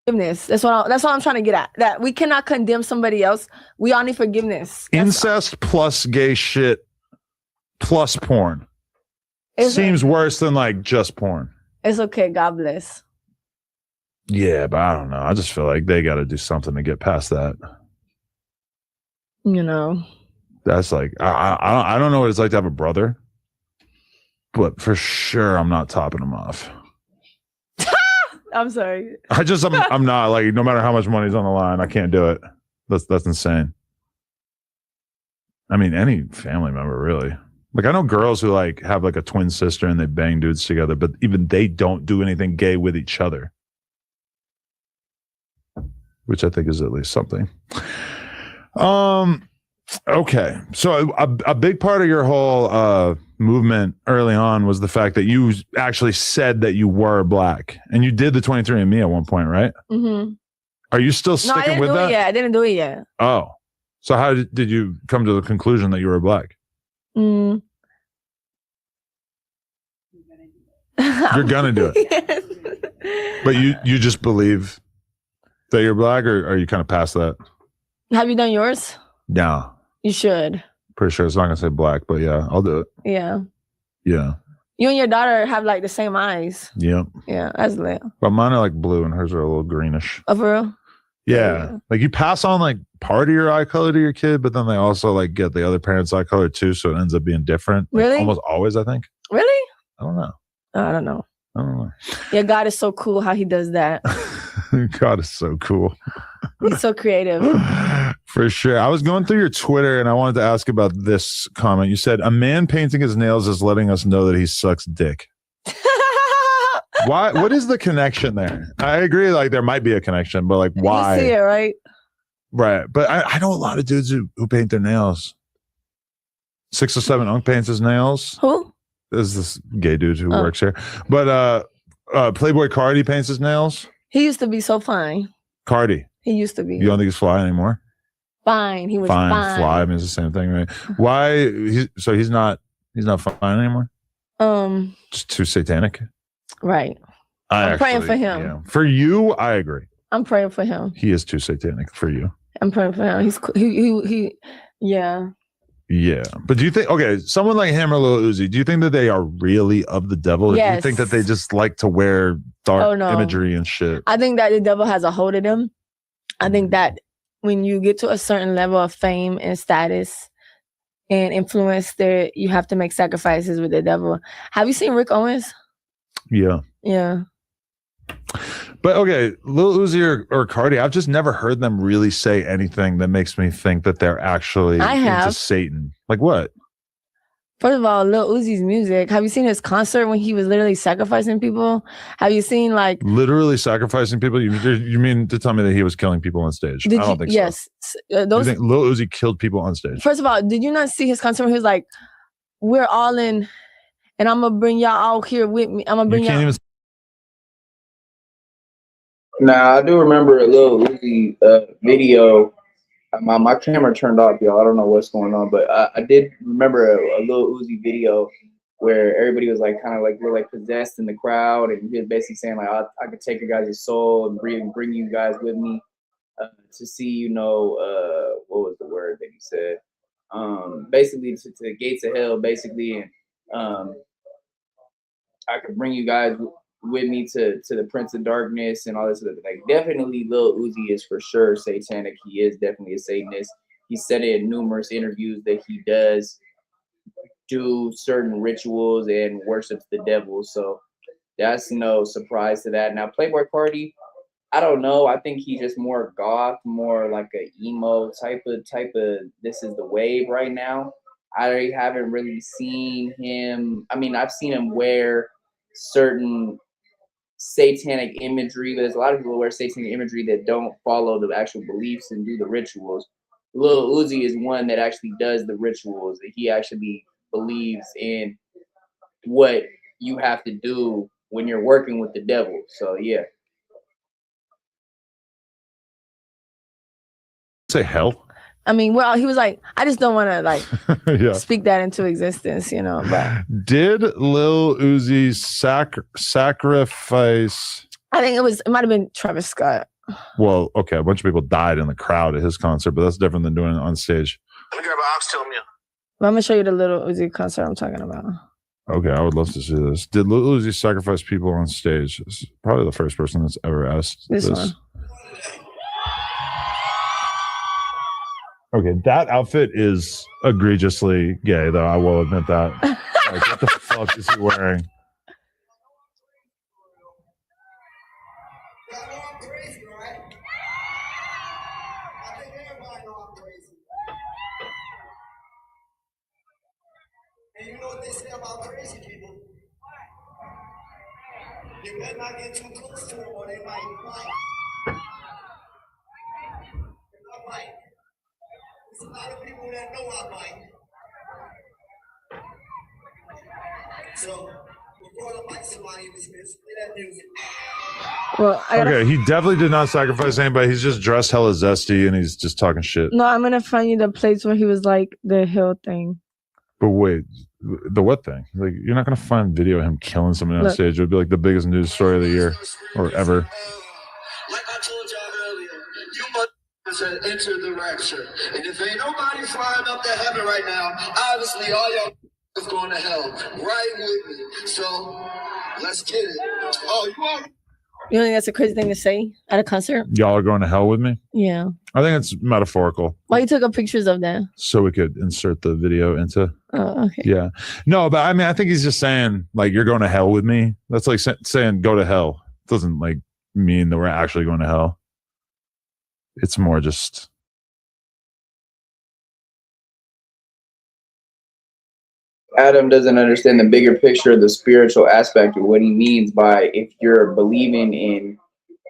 Forgiveness. That's what I'm trying to get at. That we cannot condemn somebody else. We all need forgiveness. Incest plus gay shit plus porn seems worse than like just porn. It's okay. God bless. Yeah, but I don't know. I just feel like they got to do something to get past that. You know, that's like I don't know what it's like to have a brother, but for sure I'm not topping him off. I'm sorry. I'm not like, no matter how much money's on the line, I can't do it. That's insane. I mean, any family member really. Like I know girls who like have like a twin sister and they bang dudes together, but even they don't do anything gay with each other, which I think is at least something. Okay. So a big part of your whole movement early on was the fact that you actually said that you were black, and you did the 23andMe at one point, right? Mm-hmm. Are you still sticking with that? I didn't do it yet. Oh, so how did you come to the conclusion that you were black? You're gonna do it. Yes. But you just believe that you're black, or are you kind of past that? Have you done yours? No. You should. Pretty sure it's not gonna say black, but yeah, I'll do it. Yeah. Yeah. You and your daughter have like the same eyes. Yep. Yeah, that's lit. But mine are like blue and hers are a little greenish. Oh, for real? Yeah. Like you pass on like part of your eye color to your kid, but then they also like get the other parent's eye color too. So it ends up being different. Like, Really? almost always, I think. Really? I don't know. I don't know. I don't know. Yeah, God is so cool how he does that. God is so cool. He's so creative. For sure. I was going through your Twitter and I wanted to ask about this comment. You said, a man painting his nails is letting us know that he sucks dick. Why? What is the connection there? I agree, like there might be a connection, but like why? You see it, right? Right. But I know a lot of dudes who paint their nails. 6 or 7 Unk paints his nails. Who? There's this gay dude who works here. But Playboy Cardi paints his nails. He used to be so fine. Cardi. He used to be. You don't think he's fly anymore? Fine. He was fine. Fly. I mean, it's the same thing, right? Why? So he's not fine anymore? Just too satanic? Right. I'm praying for him. Yeah. For you, I agree. I'm praying for him. He is too satanic for you. I'm praying for him. He yeah. Yeah. But do you think, okay, someone like him or Lil Uzi, do you think that they are really of the devil? Or do you think that they just like to wear dark imagery and shit? I think that the devil has a hold of them. I think that when you get to a certain level of fame and status and influence, there you have to make sacrifices with the devil. Have you seen Rick Owens? Yeah. Yeah. But okay, Lil Uzi or Cardi, I've just never heard them really say anything that makes me think that they're actually into Satan. Like what? First of all, Lil Uzi's music. Have you seen his concert when he was literally sacrificing people? Have you seen like literally sacrificing people? You mean to tell me that he was killing people on stage? I don't think so. Yes. You think Lil Uzi killed people on stage? First of all, did you not see his concert when he was like, "We're all in, and I'm gonna bring y'all out here with me. I'm gonna bring y'all." Nah, I do remember a Lil Uzi video. My camera turned off, y'all. I don't know what's going on, but I did remember a Lil Uzi video where everybody was like kind of like we're like possessed in the crowd, and he was basically saying like I could take your guys' soul and bring you guys with me to see, you know, what was the word that he said? Basically to the gates of hell, basically, and I could bring you guys with me to the Prince of Darkness and all this other, like definitely Lil Uzi is for sure satanic. He is definitely a Satanist. He said it in numerous interviews that he does do certain rituals and worships the devil. So that's no surprise to that. Now Playboy Cardi, I don't know. I think he's just more goth, more like a emo type of this is the wave right now. I haven't really seen him. I mean, I've seen him wear certain satanic imagery. There's a lot of people who wear satanic imagery that don't follow the actual beliefs and do the rituals. Lil Uzi is one that actually does the rituals, that he actually believes in what you have to do when you're working with the devil. So yeah. Say hell? I mean, well, he was like, I just don't want to like speak that into existence, you know. But did Lil Uzi sacrifice? I think it might have been Travis Scott. Well, okay, a bunch of people died in the crowd at his concert, but that's different than doing it on stage. Let me grab an oxtail meal. Well, I'm gonna show you the Lil Uzi concert I'm talking about. Okay, I would love to see this. Did Lil Uzi sacrifice people on stage? This is probably the first person that's ever asked this. One. Okay, that outfit is egregiously gay, though. I will admit that. Like, what the fuck is he wearing? And you know what they say about crazy people? You better not get too close to them or they might bite. I bite. There's a lot of people that know I bite. So, before I bite somebody in this business, play that music. Well, okay, he definitely did not sacrifice anybody. He's just dressed hella zesty and he's just talking shit. No, I'm gonna find you the place where he was like the hill thing. But wait, the what thing? Like, you're not gonna find video of him killing someone on stage. It would be like the biggest news story of the year or ever. Like I told y'all earlier, you must enter the rapture. And if ain't nobody flying up to heaven right now, obviously all y'all is going to hell. Right with me. So let's get it. Oh, you are. You don't think that's a crazy thing to say at a concert? Y'all are going to hell with me? Yeah. I think it's metaphorical. Why you took up pictures of that? So we could insert the video into. Oh, okay. Yeah. No, but I mean, I think he's just saying, like, you're going to hell with me. That's like saying go to hell. It doesn't, like, mean that we're actually going to hell. It's more just... Adam doesn't understand the bigger picture of the spiritual aspect of what he means by if you're believing in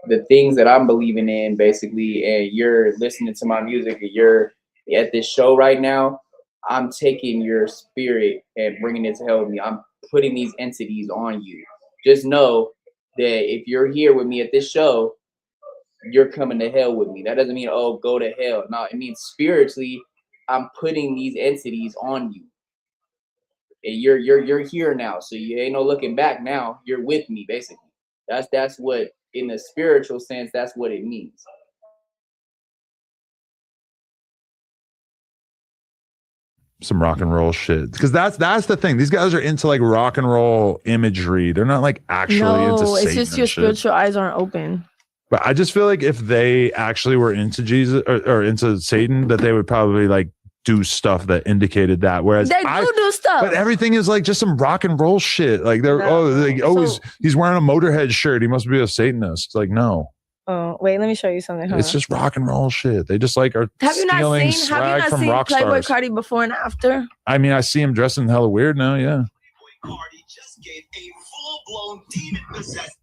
the things that I'm believing in, basically, and you're listening to my music and you're at this show right now, I'm taking your spirit and bringing it to hell with me. I'm putting these entities on you. Just know that if you're here with me at this show, you're coming to hell with me. That doesn't mean, oh, go to hell. No, it means spiritually, I'm putting these entities on you. And you're here now, so you ain't no looking back now. You're with me, basically. That's what, in the spiritual sense, that's what it means. Some rock and roll shit, because that's the thing. These guys are into like rock and roll imagery. They're not like actually into Satan. It's just your spiritual eyes aren't open. But I just feel like if they actually were into Jesus or into Satan, that they would probably like do stuff that indicated that. Whereas they do stuff, but everything is like just some rock and roll shit. Like they're he's wearing a Motorhead shirt. He must be a Satanist. It's like, no. Oh wait, let me show you something. It's just rock and roll shit. They just like are have you not stealing seen swag from rock Playboy stars. Cardi before and after? I mean, I see him dressing hella weird now. Yeah. Playboy Cardi just gave a full-blown demon-possessed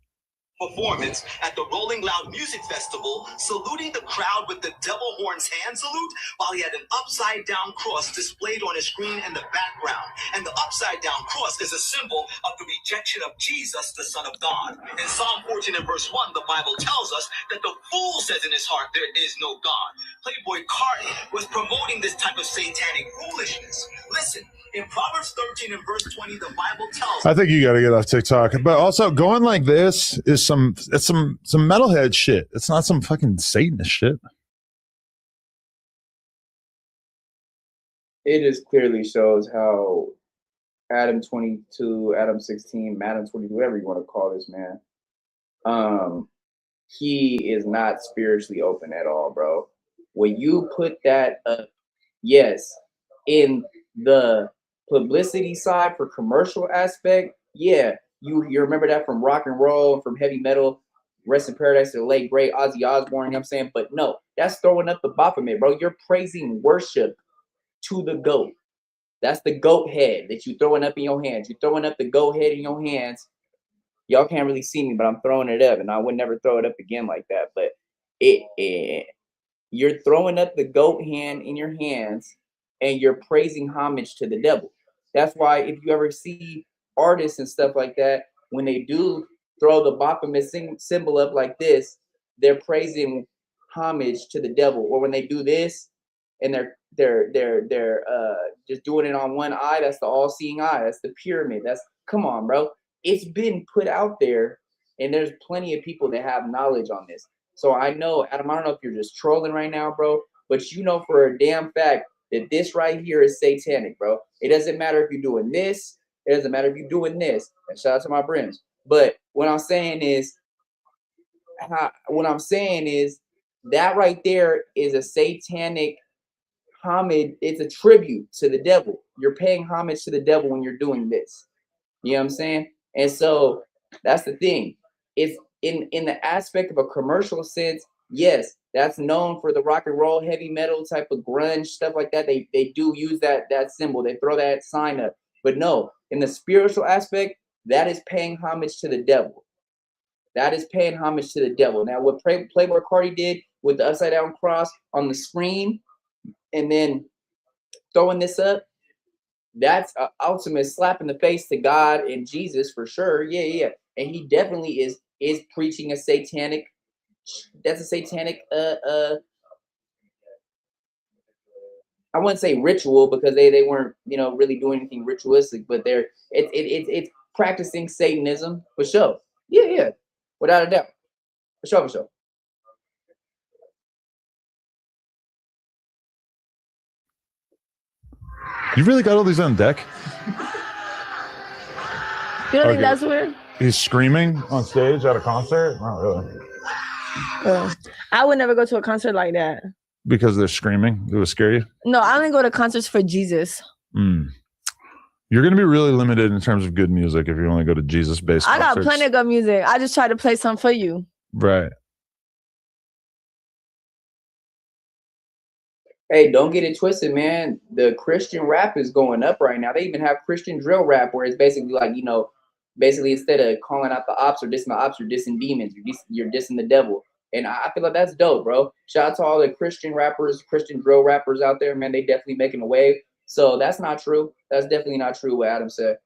performance at the Rolling Loud Music Festival, saluting the crowd with the devil horns hand salute while he had an upside down cross displayed on his screen in the background. And the upside down cross is a symbol of the rejection of Jesus, the Son of God. In Psalm 14 and verse 1, the Bible tells us that the fool says in his heart, there is no God. Playboy Cardi was promoting this type of satanic foolishness. Listen, in Proverbs 13 and verse 20, the Bible tells us. I think you got to get off TikTok. But also going like this is some metalhead shit. It's not some fucking Satanist shit. It just clearly shows how Adam 22, Adam 16, Madam 22, whatever you want to call this man, he is not spiritually open at all, bro. When you put that up, yes, in the publicity side for commercial aspect, yeah, you remember that from rock and roll, from heavy metal, rest in paradise to the late great Ozzy Osbourne, you know what I'm saying? But no, that's throwing up the Baphomet, bro. You're praising worship to the goat. That's the goat head that you throwing up in your hands. You're throwing up the goat head in your hands. Y'all can't really see me, but I'm throwing it up, and I would never throw it up again like that. But you're throwing up the goat hand in your hands, and you're praising homage to the devil. That's why if you ever see artists and stuff like that, when they do throw the Baphomet symbol up like this, they're praising homage to the devil. Or when they do this, and they're just doing it on one eye, that's the all-seeing eye. That's the pyramid. Come on, bro. It's been put out there, and there's plenty of people that have knowledge on this. So I know, Adam, I don't know if you're just trolling right now, bro, but you know for a damn fact that this right here is satanic, bro. It doesn't matter if you're doing this. It doesn't matter if you're doing this. And shout out to my brims. But what I'm saying is that right there is a satanic homage. It's a tribute to the devil. You're paying homage to the devil when you're doing this. You know what I'm saying? And so that's the thing. It's in the aspect of a commercial sense, yes, that's known for the rock and roll, heavy metal type of grunge, stuff like that. They do use that symbol. They throw that sign up. But no, in the spiritual aspect, that is paying homage to the devil. That is paying homage to the devil. Now, what Playboy Cardi did with the upside down cross on the screen and then throwing this up, that's an ultimate slap in the face to God and Jesus for sure. Yeah. And he definitely is preaching a satanic. That's a satanic. I wouldn't say ritual because they weren't really doing anything ritualistic, but it's practicing Satanism for sure. Yeah, without a doubt, for sure. You really got all these on deck? You don't think that's weird? He's screaming on stage at a concert? Not really. I would never go to a concert like that. Because they're screaming? It would scare you? No, I only go to concerts for Jesus. You're going to be really limited in terms of good music if you only go to Jesus-based concerts. I got plenty of good music. I just try to play some for you. Right. Hey, don't get it twisted, man. The Christian rap is going up right now. They even have Christian drill rap where it's basically like, you know, basically instead of calling out the ops or dissing the ops, you're dissing demons. You're dissing the devil. And I feel like that's dope, bro. Shout out to all the Christian rappers, Christian drill rappers out there, man. They definitely making a wave. So that's not true. That's definitely not true what Adam said.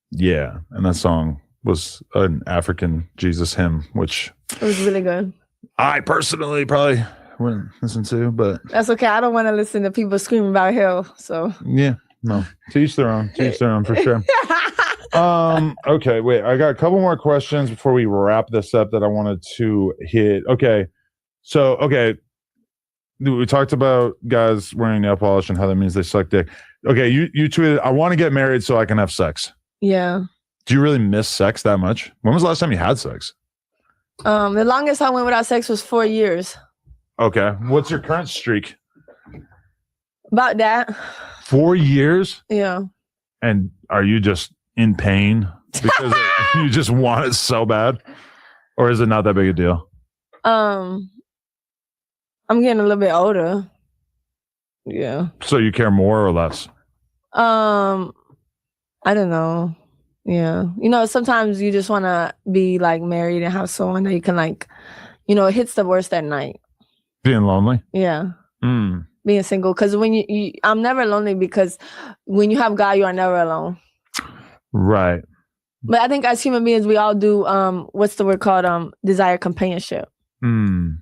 Yeah. And that song was an African Jesus hymn, which it was really good. I personally probably wouldn't listen to, but that's okay. I don't want to listen to people screaming about hell. So yeah, no. To each their own. To each their own for sure. Okay, wait. I got a couple more questions before we wrap this up that I wanted to hit. Okay. So, we talked about guys wearing nail polish and how that means they suck dick. Okay, you tweeted, I want to get married so I can have sex. Yeah. Do you really miss sex that much? When was the last time you had sex? The longest I went without sex was 4 years. Okay. What's your current streak? About that. 4 years? Yeah. And are you just in pain because you just want it so bad? Or is it not that big a deal? I'm getting a little bit older. Yeah. So you care more or less? I don't know. Yeah. You know, sometimes you just want to be like married and have someone that you can like, you know, it hits the worst at night. Being lonely? Yeah. Being single. Because when I'm never lonely because when you have God, you are never alone. Right. But I think as human beings, we all do, what's the word called? Desire companionship. And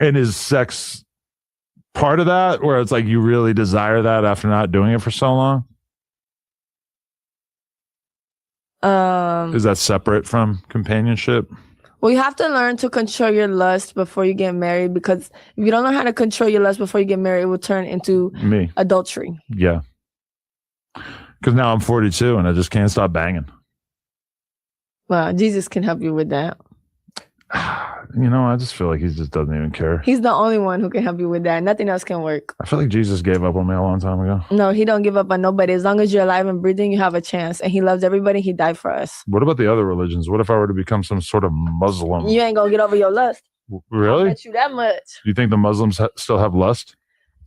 is sex part of that where it's like you really desire that after not doing it for so long? Is that separate from companionship? Well, you have to learn to control your lust before you get married, because if you don't know how to control your lust before you get married, it will turn into adultery. Yeah. Because now I'm 42 and I just can't stop banging. Well, Jesus can help you with that. You know, I just feel like he just doesn't even care. He's the only one who can help you with that. Nothing else can work. I feel like Jesus gave up on me a long time ago. No, he don't give up on nobody. As long as you're alive and breathing, you have a chance. And he loves everybody. He died for us. What about the other religions? What if I were to become some sort of Muslim? You ain't gonna get over your lust. Really? I bet you that much. Do you think the Muslims still have lust?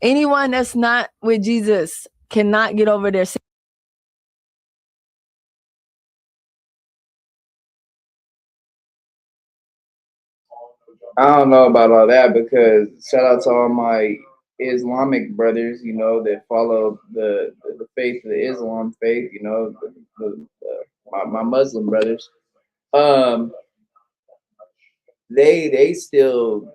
Anyone that's not with Jesus cannot get over their sin. I don't know about all that, because shout out to all my Islamic brothers, you know, that follow the faith, the Islam faith, you know, my Muslim brothers. They still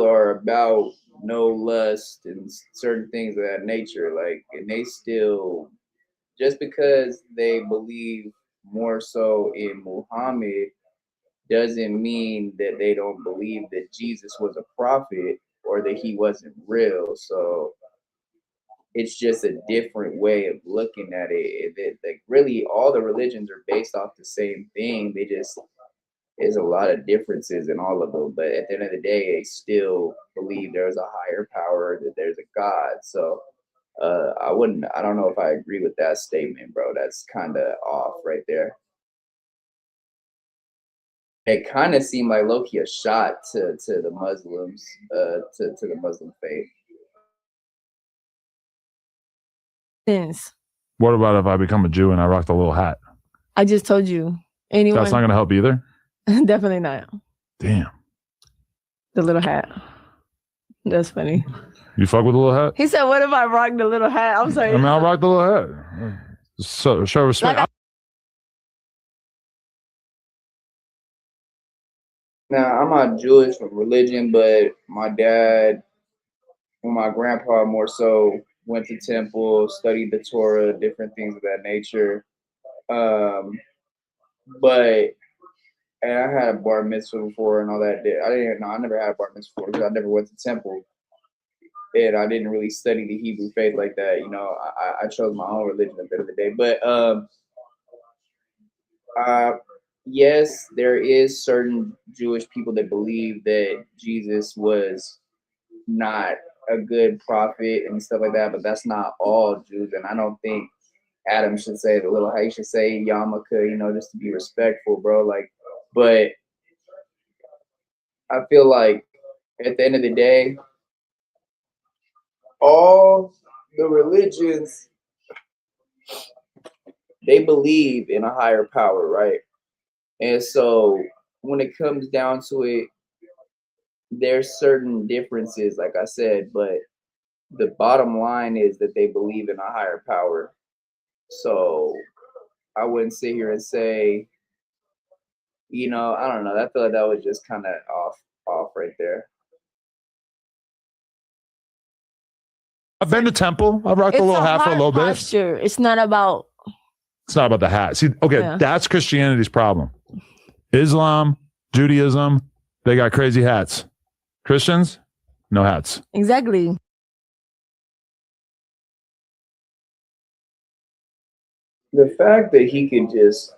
are about no lust and certain things of that nature. Like, and they still, just because they believe more so in Muhammad doesn't mean that they don't believe that Jesus was a prophet or that he wasn't real. So it's just a different way of looking at it. Like, really, all the religions are based off the same thing. They just, there's a lot of differences in all of them. But at the end of the day, they still believe there's a higher power, that there's a God. So I don't know if I agree with that statement, bro. That's kind of off right there. It kind of seemed like low-key a shot to the Muslims, to the Muslim faith. Sins. What about if I become a Jew and I rock the little hat? I just told you. Anyone? That's not going to help either? Definitely not. Damn. The little hat. That's funny. You fuck with the little hat? He said, what if I rock the little hat? I'm sorry. I mean, I'll rock the little hat. So, show respect. Now, I'm not Jewish from religion, but my dad and my grandpa more so went to temple, studied the Torah, different things of that nature. And I had a bar mitzvah before and all that. I never had a bar mitzvah before because I never went to temple. and I didn't really study the Hebrew faith like that. You know, I chose my own religion at the end of the day. But yes, there is certain Jewish people that believe that Jesus was not a good prophet and stuff like that, but that's not all Jews. And I don't think Adam should say the little how you should say yarmulke, you know, just to be respectful, bro. Like, but I feel like at the end of the day, all the religions, they believe in a higher power, right? And so when it comes down to it, there's certain differences, like I said, but the bottom line is that they believe in a higher power. So I wouldn't sit here and say, you know, I don't know. I feel like that was just kind of off right there. I've been to temple. I've rocked It's a little a hat for a heart little bit. posture. It's not about. It's not about the hat. See, okay, Yeah. that's Christianity's problem. Islam, Judaism, they got crazy hats. Christians, no hats. Exactly. The fact that he could just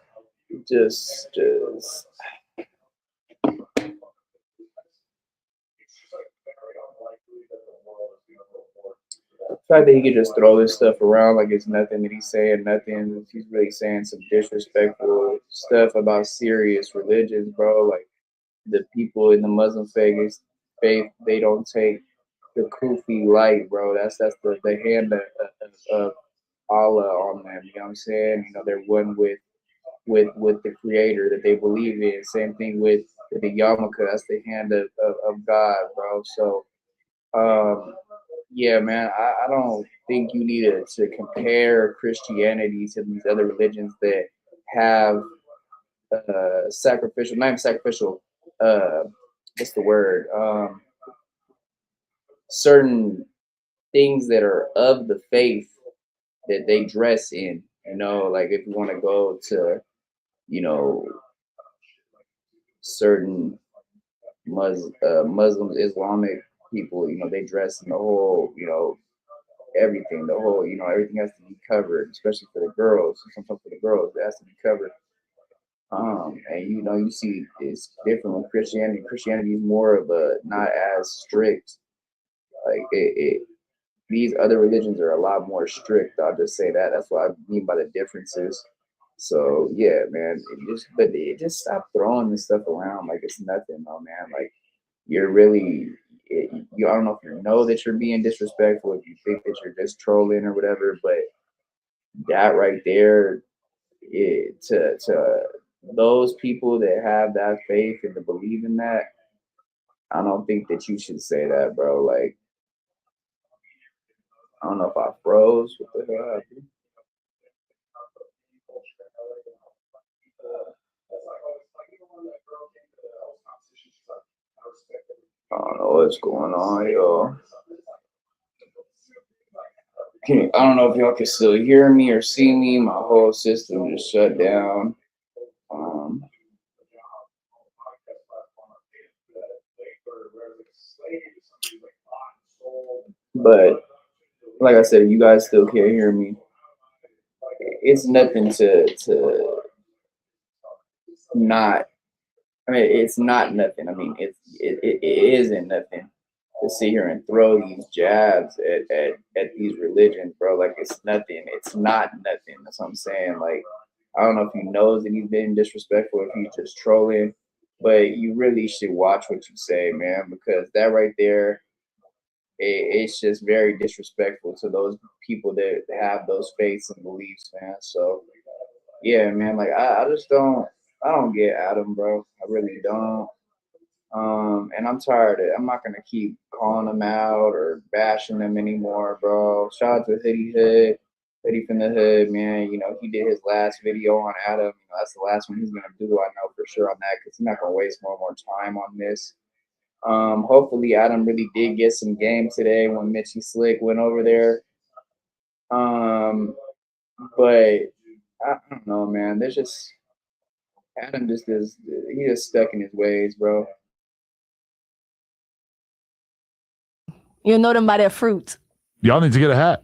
the fact that he could just throw this stuff around like it's nothing, that he's saying nothing, he's really saying some disrespectful stuff about serious religions, bro. Like the people in the Muslim faith, they don't take the kufi light, bro. That's the hand of Allah on them. You know what I'm saying? You know, they're one with the creator that they believe in. Same thing with the yarmulke. That's the hand of God, bro. So yeah, man, I don't think you need to compare Christianity to these other religions that have sacrificial, not even sacrificial, what's the word? Certain things that are of the faith that they dress in. You know, like if you want to go to, you know, certain Muslims, Islamic people, you know, they dress in the whole, you know, everything, the whole, you know, everything has to be covered, especially for the girls. Sometimes for the girls, it has to be covered. And you know, you see it's different with Christianity. Christianity is more of a not as strict. Like these other religions are a lot more strict. I'll just say that. That's what I mean by the differences. So yeah, man, it just stop throwing this stuff around like it's nothing, though, man. Like you're really, I don't know if you know that you're being disrespectful, if you think that you're just trolling or whatever, but that right there, to those people that have that faith and to believe in that, I don't think that you should say that, bro. Like, I don't know if I froze. What the hell happened? I don't know what's going on, y'all. I don't know if y'all can still hear me or see me. My whole system just shut down. But like I said, if you guys still can't hear me, it's nothing to not. I mean, it's not nothing. I mean, it isn't nothing to sit here and throw these jabs at these religions, bro. Like it's nothing. It's not nothing. That's what I'm saying. Like I don't know if he knows that he's been disrespectful, if he's just trolling, but you really should watch what you say, man, because that right there, it's just very disrespectful to those people that have those faiths and beliefs, man. So yeah, man, like I just don't get Adam, bro. I really don't. And I'm tired of it. I'm not gonna keep calling him out or bashing him anymore, bro. Shout out to Hoodie from the Hood, man. You know, he did his last video on Adam. You know, that's the last one he's gonna do, I know for sure on that, because he's not gonna waste more time on this. Hopefully Adam really did get some game today when Mitchy Sli.Ck went over there. But I don't know, man. There's just Adam just is, he's just stuck in his ways, bro. You'll know them by their fruit. Y'all need to get a hat.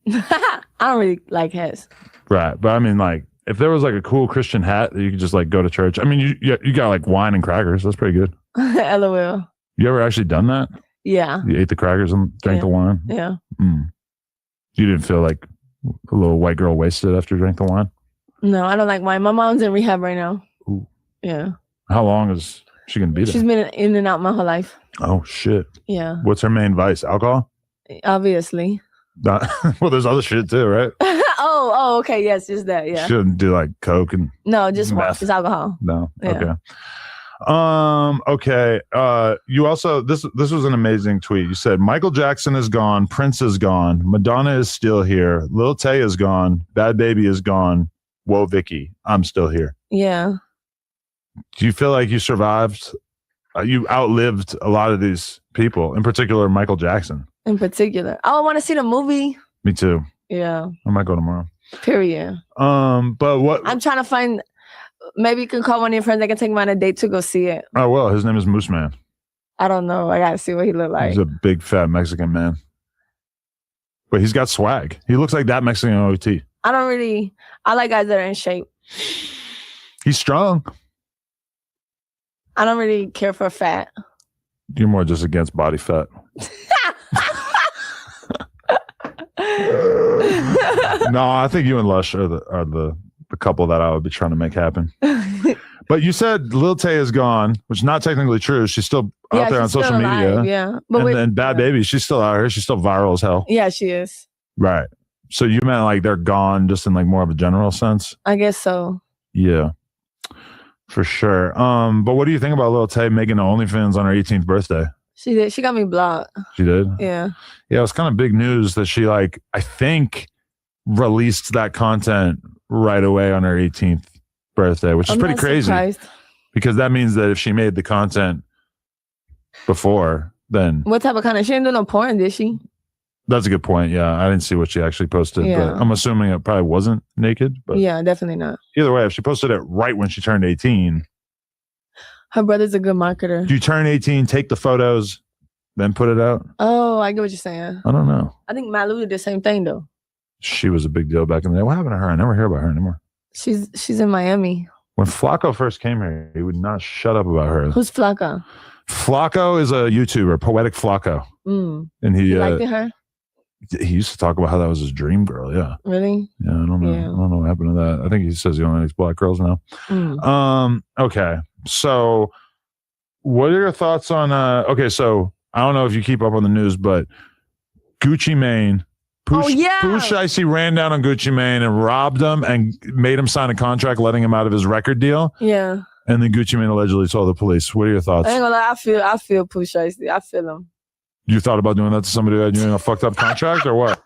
I don't really like hats. Right. But I mean, like, if there was like a cool Christian hat that you could just like go to church. I mean, you got like wine and crackers. That's pretty good. LOL. You ever actually done that? Yeah. You ate the crackers and drank the wine? Yeah. You didn't feel like a little white girl wasted after you drank the wine? No, I don't like wine. My mom's in rehab right now. Ooh. Yeah. How long is she going to be there? She's been in and out my whole life. Oh, shit. Yeah. What's her main vice? Alcohol? Obviously. Well, there's other shit too, right? oh, okay. Yes, just that. Yeah. She shouldn't do like coke and No, just meth. it's alcohol. No. Yeah. Okay. You also this was an amazing tweet. You said Michael Jackson is gone, Prince is gone, Madonna is still here, Lil Tay is gone, Bad Baby is gone. Whoa, Vicky, I'm still here. Yeah. Do you feel like you survived? You outlived a lot of these people, in particular Michael Jackson. In particular. Oh, I want to see the movie. Me too. Yeah. I might go tomorrow. Period. But what? I'm trying to find. Maybe you can call one of your friends. I can take me on a date to go see it. Oh well, his name is Moose Man. I don't know. I gotta see what he look like. He's a big fat Mexican man, but he's got swag. He looks like that Mexican OT. I like guys that are in shape. He's strong. I don't really care for fat. You're more just against body fat. No, I think you and Lush are the couple that I would be trying to make happen. But you said Lil Tay is gone, which is not technically true. She's still out there on social media. Yeah. But then Bad Baby, she's still out here. She's still viral as hell. Yeah, she is. Right. So you meant like they're gone just in like more of a general sense? I guess so. Yeah. For sure. But what do you think about Lil Tay making OnlyFans on her 18th birthday? She did. She got me blocked. She did? Yeah. Yeah, it was kind of big news that she I think released that content right away on her 18th birthday, which is pretty crazy. Surprised. Because that means that if she made the content before, then What type of content? She didn't do no porn, did she? that's a good point. Yeah, I didn't see what she actually posted, Yeah. but I'm assuming it probably wasn't naked. But Yeah, definitely not. either way, if she posted it right when she turned 18, Her brother's a good marketer. do you turn 18, take the photos, then put it out? Oh, I get what you're saying. I don't know. I think Malu did the same thing though. She was a big deal back in the day. What happened to her? I never hear about her anymore. She's in Miami. When Flacco first came here, he would not shut up about her. Who's Flacco? Flacco is a YouTuber, Poetic Flacco. Mm. And he You liked her? he used to talk about how that was his dream girl. Yeah. Really? Yeah, I don't know. Yeah. I don't know what happened to that. I think he says he only likes black girls now. Mm. Okay. So what are your thoughts on okay, so I don't know if you keep up on the news, but Gucci Mane, Pooh Shiesty ran down on Gucci Mane and robbed him and made him sign a contract letting him out of his record deal. Yeah. And then Gucci Mane allegedly told the police. What are your thoughts? I ain't gonna lie, I feel Pooh Shiesty. I feel him. You thought about doing that to somebody who had you in a fucked up contract or what?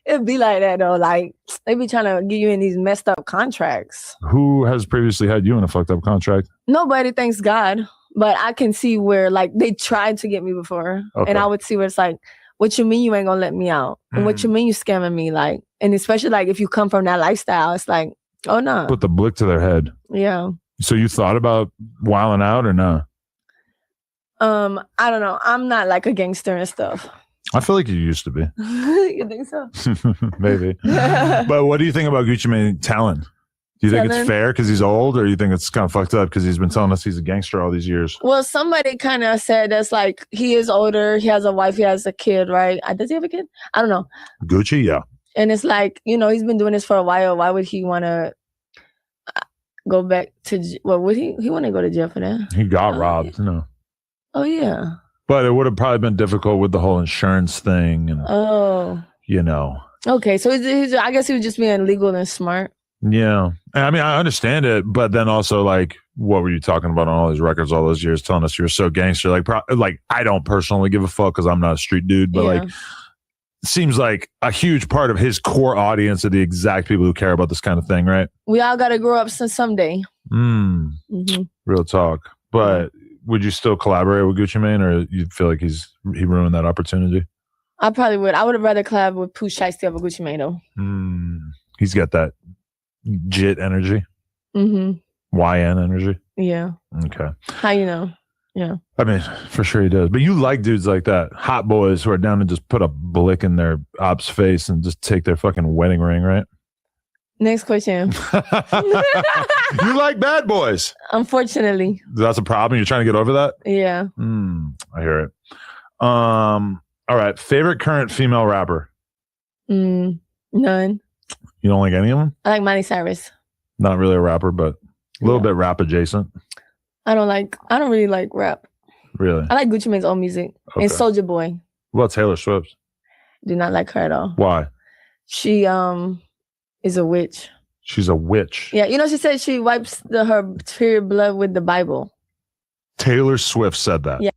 It'd be like that though. Like they be trying to get you in these messed up contracts. Who has previously had you in a fucked up contract? Nobody, thanks God. But I can see where like they tried to get me before. Okay. And I would see where it's like, what you mean you ain't gonna let me out? And what you mean you scamming me? Like, and especially like if you come from that lifestyle, it's like, oh no. Put the blick to their head. Yeah. So you thought about wilding out or no? I don't know. I'm not like a gangster and stuff. I feel like you used to be. You think so? Maybe. But what do you think about Gucci Mane talent? Do you think it's fair because he's old, or you think it's kind of fucked up because he's been telling us he's a gangster all these years? Well, somebody kind of said that's like he is older. He has a wife. He has a kid, right? Does he have a kid? I don't know. Gucci, yeah. And it's like, you know, he's been doing this for a while. Why would he want to go back to? Well, would he want to go to jail for that? He got robbed, no. Oh yeah. But it would have probably been difficult with the whole insurance thing, and you know. Okay, so I guess he was just being legal and smart. Yeah, I mean, I understand it, but then also, like, what were you talking about on all these records all those years, telling us you were so gangster? Like I don't personally give a fuck because I'm not a street dude, but like, it seems like a huge part of his core audience are the exact people who care about this kind of thing, right? We all got to grow up someday. Real talk. But would you still collaborate with Gucci Mane, or you feel like he ruined that opportunity? I probably would. I would have rather collab with Pooh Shiesty over Gucci Mane though. He's got that JIT energy. YN energy. Yeah. Okay. How you know? Yeah. I mean, for sure he does. But you like dudes like that, hot boys who are down to just put a blick in their op's face and just take their fucking wedding ring, right? Next question. You like bad boys. Unfortunately. That's a problem. You're trying to get over that? Yeah. I hear it. All right. Favorite current female rapper? None. You don't like any of them? I like Miley Cyrus. Not really a rapper, but a little bit rap adjacent. I don't really like rap. Really? I like Gucci Mane's old music and Soulja Boy. What about Taylor Swift? Do not like her at all. Why? She is a witch. She's a witch. Yeah, you know, she said she wipes her period blood with the Bible. Taylor Swift said that. Yeah.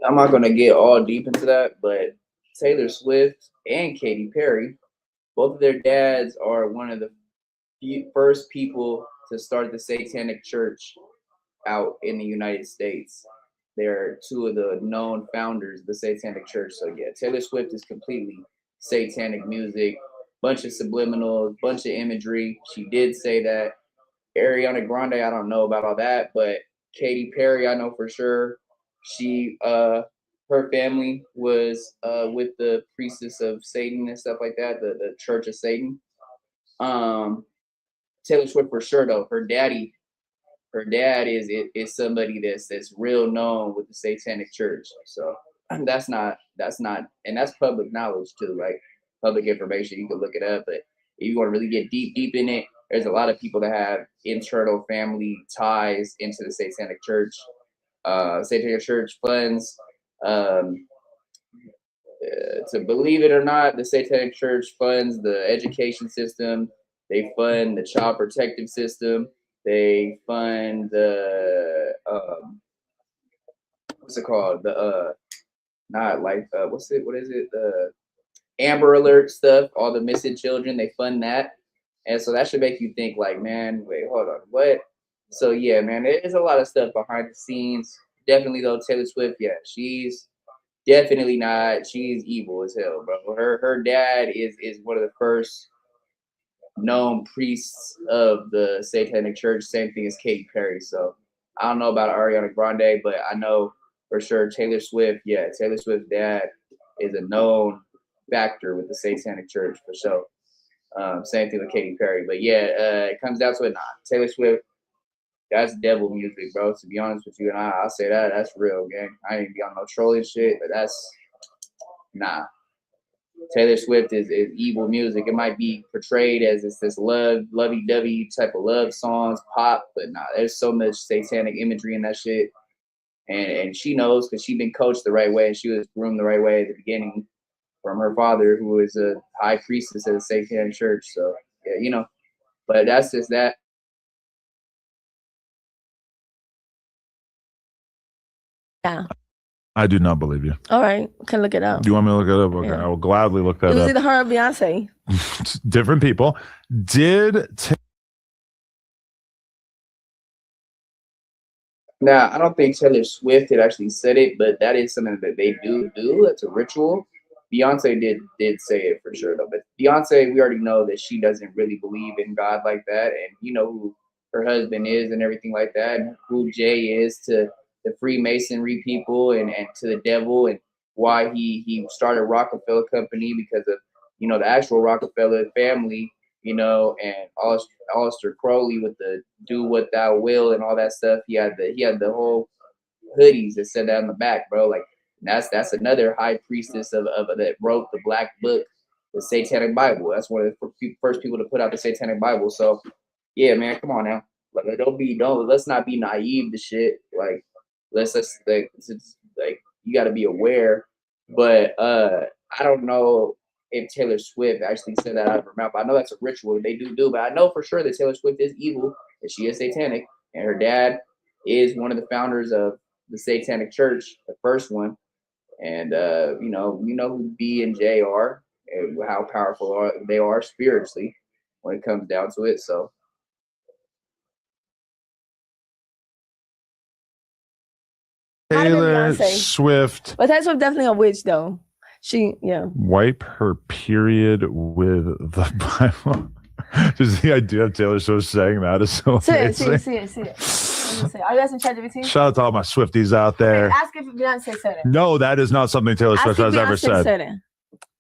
I'm not gonna get all deep into that, but Taylor Swift and Katy Perry, both of their dads are one of the first people to start the Satanic Church out in the United States. They're two of the known founders of the Satanic Church. So yeah, Taylor Swift is completely satanic music, bunch of subliminals, bunch of imagery. She did say that. Ariana Grande, I don't know about all that, but Katy Perry, I know for sure. She her family was with the priestess of Satan and stuff like that, the Church of Satan. Taylor Swift for sure though. Her dad is somebody that's real known with the Satanic Church. So that's not and that's public knowledge too, like public information. You can look it up, but if you want to really get deep in it, there's a lot of people that have internal family ties into the Satanic Church. Satanic Church funds, to believe it or not, the Satanic Church funds the education system. They fund the child protective system. They fund the what's it called? The not like what is it? The Amber Alert stuff. All the missing children. They fund that, and so that should make you think like, man, wait, hold on, what? So yeah, man, there's a lot of stuff behind the scenes. Definitely though, Taylor Swift, yeah, she's definitely not. She's evil as hell, bro. Her dad is one of the first known priests of the Satanic Church. Same thing as Katy Perry. So I don't know about Ariana Grande, but I know for sure Taylor Swift. Yeah, Taylor Swift's dad is a known factor with the Satanic Church for sure. Same thing with Katy Perry. But yeah, it comes down to it. Nah, Taylor Swift. That's devil music, bro. To be honest with you, and I'll say that's real, gang. I ain't be on no trolling shit, but that's nah. Taylor Swift is evil music. It might be portrayed as this lovey-dovey type of love songs, pop, but nah, there's so much satanic imagery in that shit. And she knows because she's been coached the right way and she was groomed the right way at the beginning from her father, who is a high priestess at the Satanic Church. So yeah, you know, but that's just that. Yeah. I do not believe you. All right. Can look it up. Do you want me to look it up? Okay. Yeah. I will gladly look that up. It was either her or Beyonce. Different people. Now, I don't think Taylor Swift had actually said it, but that is something that they do. That's a ritual. Beyonce did say it for sure, though. But Beyonce, we already know that she doesn't really believe in God like that. And you know who her husband is and everything like that, and who Jay is to the Freemasonry people and to the devil, and why he started Rockefeller Company because of, you know, the actual Rockefeller family, you know, and Aleister Crowley with the do what thou will and all that stuff. He had the whole hoodies that said that on the back, bro. Like that's another high priestess of that wrote the Black Book, the Satanic Bible. That's one of the first people to put out the Satanic Bible. So yeah, man, come on now. Like let's not be naive to shit. Like let's like you got to be aware. But I don't know if Taylor Swift actually said that out of her mouth. I know that's a ritual they do, but I know for sure that Taylor Swift is evil, that she is satanic, and her dad is one of the founders of the Satanic Church, the first one. And you know who B and J are, and how powerful they are spiritually when it comes down to it. So Taylor Swift. But Taylor Swift definitely a witch, though. She, yeah. Wipe her period with the Bible. Just the idea of Taylor Swift saying that is so amazing. See it. Let me see. Are you guys in ChatGPT? Shout out to all my Swifties out there. Ask if Beyonce said it. No, that is not something Taylor Swift has ever said.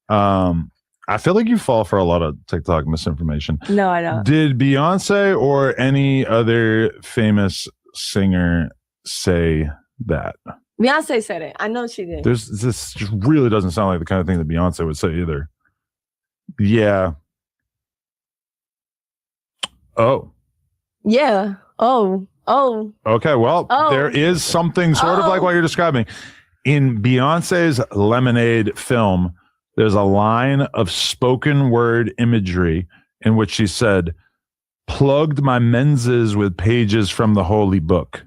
I feel like you fall for a lot of TikTok misinformation. No, I don't. Did Beyonce or any other famous singer say that? Beyonce said it. I know she did. This just really doesn't sound like the kind of thing that Beyonce would say either. Yeah. Oh. Yeah. Oh. Okay. Well, there is something sort of like what you're describing. In Beyonce's Lemonade film, there's a line of spoken word imagery in which she said, plugged my menses with pages from the holy book.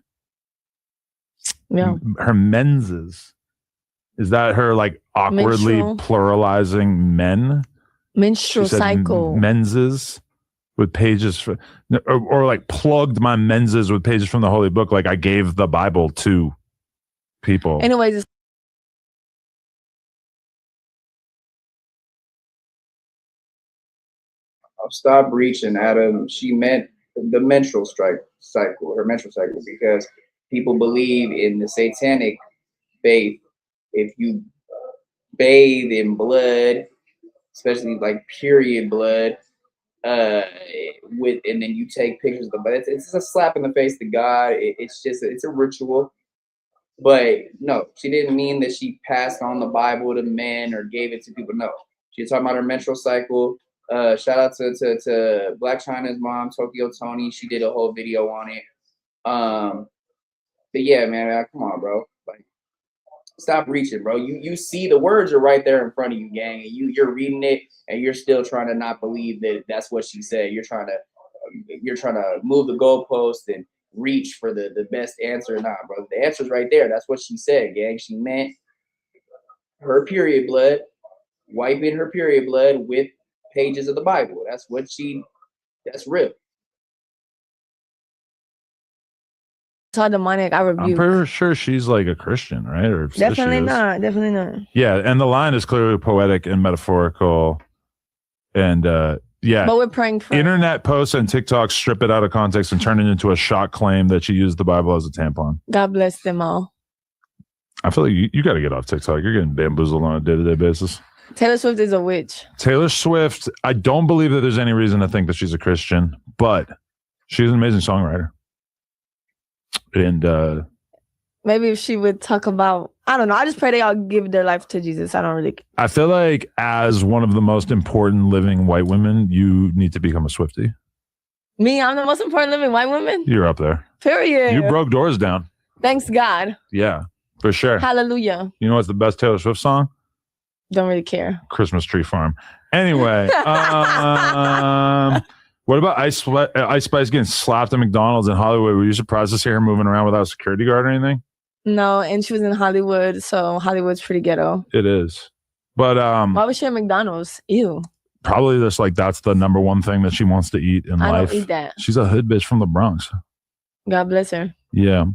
Yeah. Her menses. Is that her like awkwardly pluralizing men? Menstrual cycle. Menses with pages or like plugged my menses with pages from the holy book. Like I gave the Bible to people. Anyways, stop reaching, Adam. She meant the menstrual cycle, her menstrual cycle, because people believe in the satanic faith. If you bathe in blood, especially like period blood, and then you take pictures of it, it's just a slap in the face to God. It's a ritual. But no, she didn't mean that she passed on the Bible to men or gave it to people. No, she was talking about her menstrual cycle. Shout out to Black China's mom, Tokyo Tony. She did a whole video on it. But yeah, man, come on, bro. Like, stop reaching, bro. You see the words are right there in front of you, gang, and you're reading it, and you're still trying to not believe that that's what she said. You're trying to move the goalpost and reach for the best answer. Nah, bro. The answer's right there. That's what she said, gang. She meant her period blood, wiping her period blood with pages of the Bible. That's real. It's all demonic. I rebuke. I'm pretty sure she's like a Christian, right? Or definitely not. Yeah, and the line is clearly poetic and metaphorical. And yeah. But we're praying for internet posts and TikTok strip it out of context and turn it into a shock claim that she used the Bible as a tampon. God bless them all. I feel like you got to get off TikTok. You're getting bamboozled on a day-to-day basis. Taylor Swift is a witch. Taylor Swift, I don't believe that there's any reason to think that she's a Christian, but she's an amazing songwriter. And maybe if she would talk about, I don't know. I just pray they all give their life to Jesus. I don't really. I feel like as one of the most important living white women, you need to become a Swiftie. Me, I'm the most important living white woman. You're up there. Period. You broke doors down. Thanks God. Yeah, for sure. Hallelujah. You know what's the best Taylor Swift song? Don't really care. Christmas Tree Farm. Anyway, what about Ice Spice getting slapped at McDonald's in Hollywood? Were you surprised to see her moving around without a security guard or anything? No, and she was in Hollywood, so Hollywood's pretty ghetto. It is. But why was she at McDonald's? Ew. Probably just like that's the number one thing that she wants to eat in life. I don't eat that. She's a hood bitch from the Bronx. God bless her. Yeah.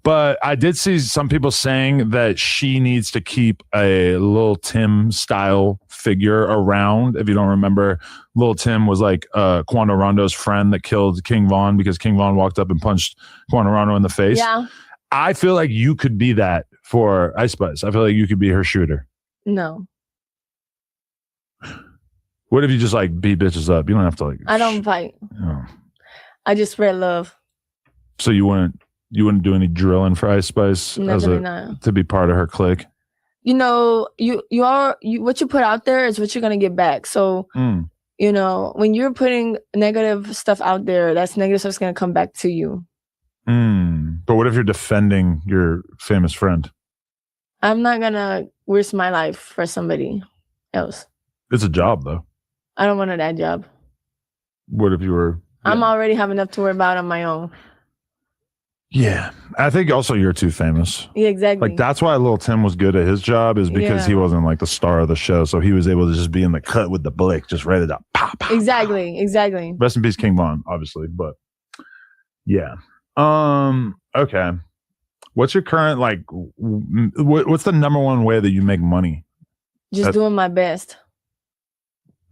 But I did see some people saying that she needs to keep a Lil Tim style figure around. If you don't remember, Lil Tim was like Quando Rondo's friend that killed King Von because King Von walked up and punched Quando Rondo in the face. Yeah. I feel like you could be that for Ice Spice. I feel like you could be her shooter. No. What if you just like beat bitches up? You don't have to like. I don't fight. Oh. I just spread love. So you wouldn't do any drilling for Ice Spice to be part of her clique? You know, what you put out there is what you're gonna get back. So you know, when you're putting negative stuff out there, that's negative stuff's gonna come back to you. But what if you're defending your famous friend? I'm not gonna risk my life for somebody else. It's a job though. I don't want that job. What if you were? Yeah. I'm already have enough to worry about on my own. Yeah, I think also you're too famous. Yeah, exactly. Like that's why Lil Tim was good at his job is because he wasn't like the star of the show, so he was able to just be in the cut with the blick, just ready to pop. Exactly. Rest in peace, King Von, obviously, but yeah. Okay. What's your current like? What's the number one way that you make money? Just doing my best.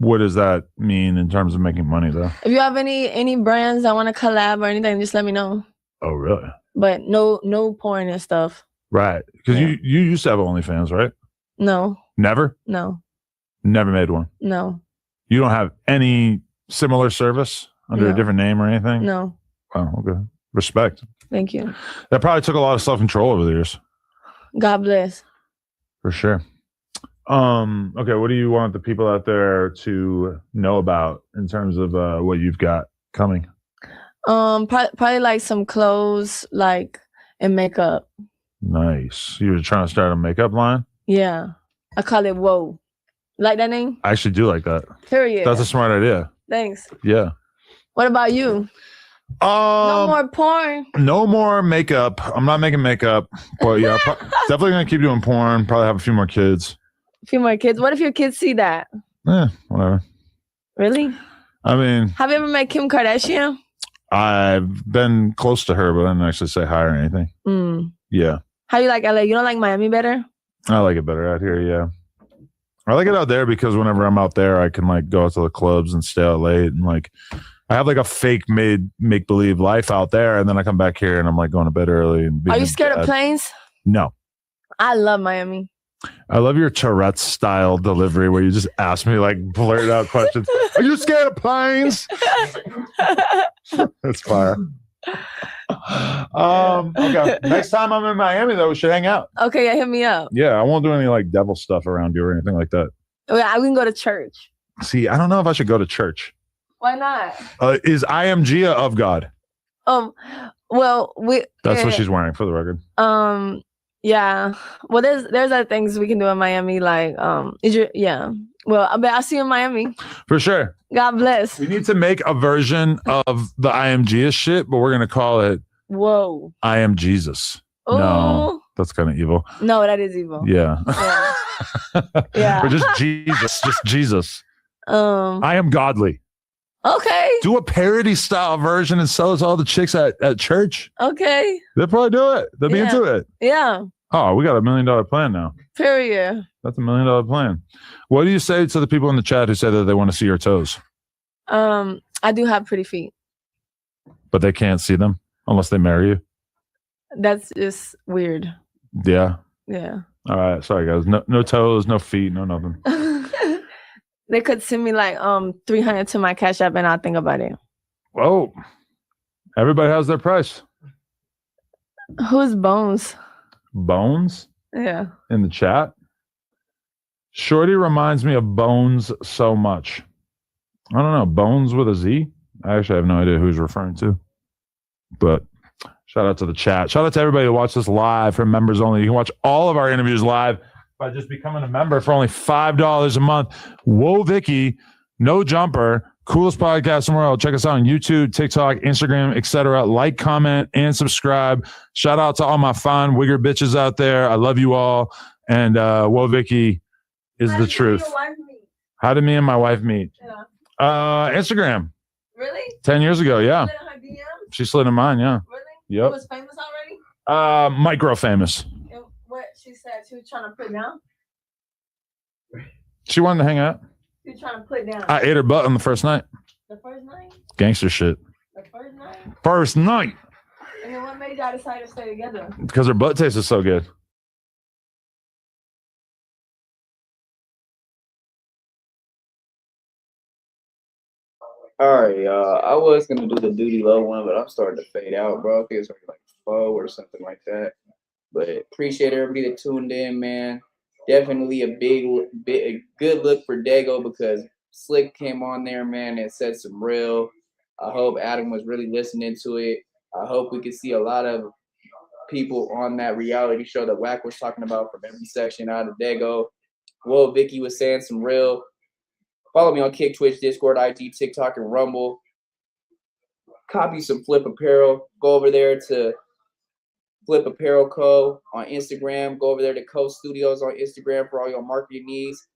What does that mean in terms of making money, though? If you have any brands that want to collab or anything, just let me know. Oh, really? But no porn and stuff. Right. Because you used to have OnlyFans, right? No. Never? No. Never made one? No. You don't have any similar service under a different name or anything? No. Oh, okay. Respect. Thank you. That probably took a lot of self-control over the years. God bless. For sure. Okay, what do you want the people out there to know about in terms of what you've got coming? Probably like some clothes, like, and makeup. Nice. You were trying to start a makeup line? Yeah. I call it Whoa. Like that name? I actually do like that. Period. That's a smart idea. Thanks. Yeah. What about you? No more porn. No more makeup. I'm not making makeup, but yeah, definitely gonna keep doing porn. Probably have a few more kids. A few more kids. What if your kids see that? Whatever. Really? I mean, have you ever met Kim Kardashian? I've been close to her, but I didn't actually say hi or anything. Yeah. How you like LA? You don't like Miami better? I like it better out here. Yeah. I like it out there because whenever I'm out there, I can like go out to the clubs and stay out late and like I have like a fake make believe life out there, and then I come back here and I'm like going to bed early. And are you scared of planes? No. I love Miami. I love your Tourette's style delivery where you just ask me like blurted out questions. Are you scared of planes? That's fire. Okay. Next time I'm in Miami though, we should hang out. Okay, yeah, hit me up. Yeah, I won't do any like devil stuff around you or anything like that. Yeah, we can go to church. See, I don't know if I should go to church. Why not? Is IMG of God? Well, that's what she's wearing for the record. Yeah. Well, there's other things we can do in Miami, like yeah. Well, I'll see you in Miami. For sure. God bless. We need to make a version of the IMG shit, but we're gonna call it Whoa. I am Jesus. Ooh. No, that's kind of evil. No, that is evil. Yeah. Yeah. Or just Jesus. I am godly. Okay. Do a parody style version and sell it to all the chicks at church. Okay. They'll probably do it. They'll be into it. Yeah. Oh, we got $1 million plan now. Period. That's $1 million plan. What do you say to the people in the chat who say that they want to see your toes? I do have pretty feet. But they can't see them unless they marry you? That's just weird. Yeah. Yeah. All right. Sorry, guys. No toes, no feet, no nothing. They could send me like $300 to my Cash App and I'll think about it. Whoa. Everybody has their price. Who's Bones? Bones? Yeah. In the chat? Shorty reminds me of Bones so much. I don't know. Bones with a Z? I actually have no idea who he's referring to. But shout out to the chat. Shout out to everybody who watched this live for members only. You can watch all of our interviews live by just becoming a member for only $5 a month. Whoa, Vicky, no jumper, coolest podcast in the world. Check us out on YouTube, TikTok, Instagram, etc. Like, comment, and subscribe. Shout out to all my fine wigger bitches out there. I love you all. And Whoa, Vicky is the truth. How did me and my wife meet? Yeah. Instagram. Really? 10 years ago, yeah. She slid in mine, yeah. Really? Yep. She was famous already? Micro famous. And what she said, she was trying to put down? She wanted to hang out. She was trying to put down. I ate her butt on the first night. The first night? Gangster shit. The first night? First night. And then what made y'all decide to stay together? Because her butt tasted so good. All right, I was gonna do the duty low one, but I'm starting to fade out, bro. I think it's like 4 or something like that. But appreciate everybody that tuned in, man. Definitely a good look for Daygo because Sli.Ck came on there, man, and said some real. I hope Adam was really listening to it. I hope we could see a lot of people on that reality show that Wack was talking about from every section out of Daygo. Whoa, Vicky was saying some real. Follow me on Kick, Twitch, Discord, IG, TikTok, and Rumble. Copy some Flip Apparel. Go over there to Flip Apparel Co. on Instagram. Go over there to Co Studios on Instagram for all your marketing needs.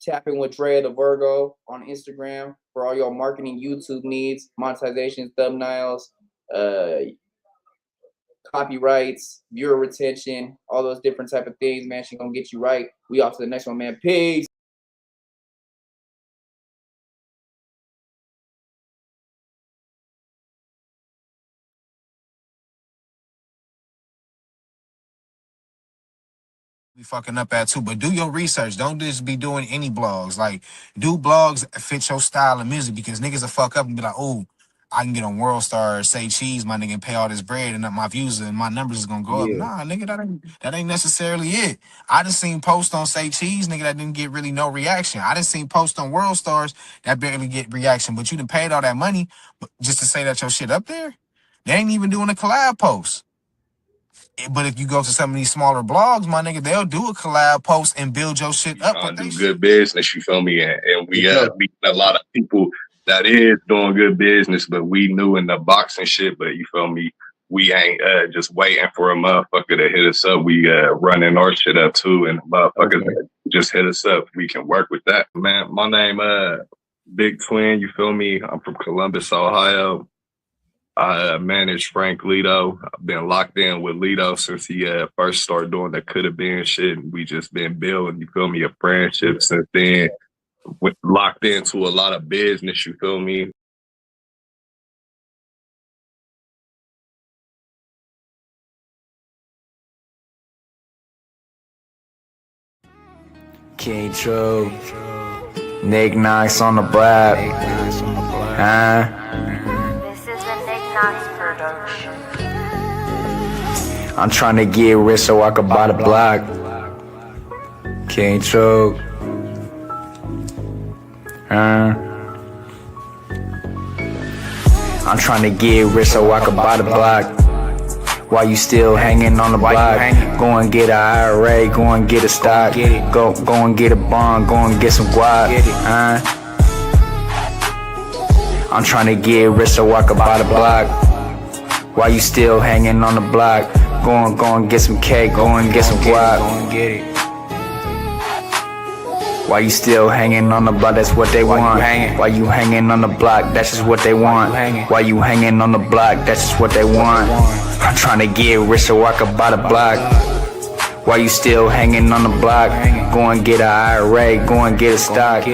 Tap in with Drea the Virgo on Instagram for all your marketing YouTube needs, monetization, thumbnails, copyrights, viewer retention, all those different type of things, man. She's gonna get you right. We off to the next one, man. Peace. be fucking up at too, but do your research. Don't just be doing any blogs. Like, do blogs that fit your style of music, because niggas will fuck up and be like, oh, I can get on World Star, say cheese, my nigga, and pay all this bread, and my views and my numbers is gonna go up. Yeah. Nah, nigga, that ain't necessarily it. I done seen posts on Say Cheese, nigga, that didn't get really no reaction. I done seen posts on World Stars that barely get reaction, but you done paid all that money just to say that your shit up there. They ain't even doing a collab post. But if you go to some of these smaller blogs, my nigga, they'll do a collab post and build your shit up with do they good business, you feel me? And we meet a lot of people that is doing good business, but we new in the boxing shit, but you feel me? We ain't just waiting for a motherfucker to hit us up. We running our shit up too, and motherfuckers just hit us up. We can work with that. Man, my name Big Twin, you feel me? I'm from Columbus, Ohio. I manage Frank Lito. I've been locked in with Lito since he first started doing the coulda been shit. We just been building, you feel me, a friendship since then. Locked into a lot of business, you feel me? King True, Nick Knox on the block. I'm trying to get rich so I can buy the block. King True. I'm trying to get rich so I can buy the block. While you still hanging on the block, go and get a IRA, go and get a stock, go and get a bond, go and get some guap. I'm trying to get rich so I can buy the block. While you still hanging on the block, go and get some cake, go and get some guap. While you still hanging on the block, that's what they want. While you hanging on the block, that's just what they want. While you hanging on the block, that's just what they want. I'm trying to get rich so I can buy the block. While you still hanging on the block, go and get a IRA, go and get a stock.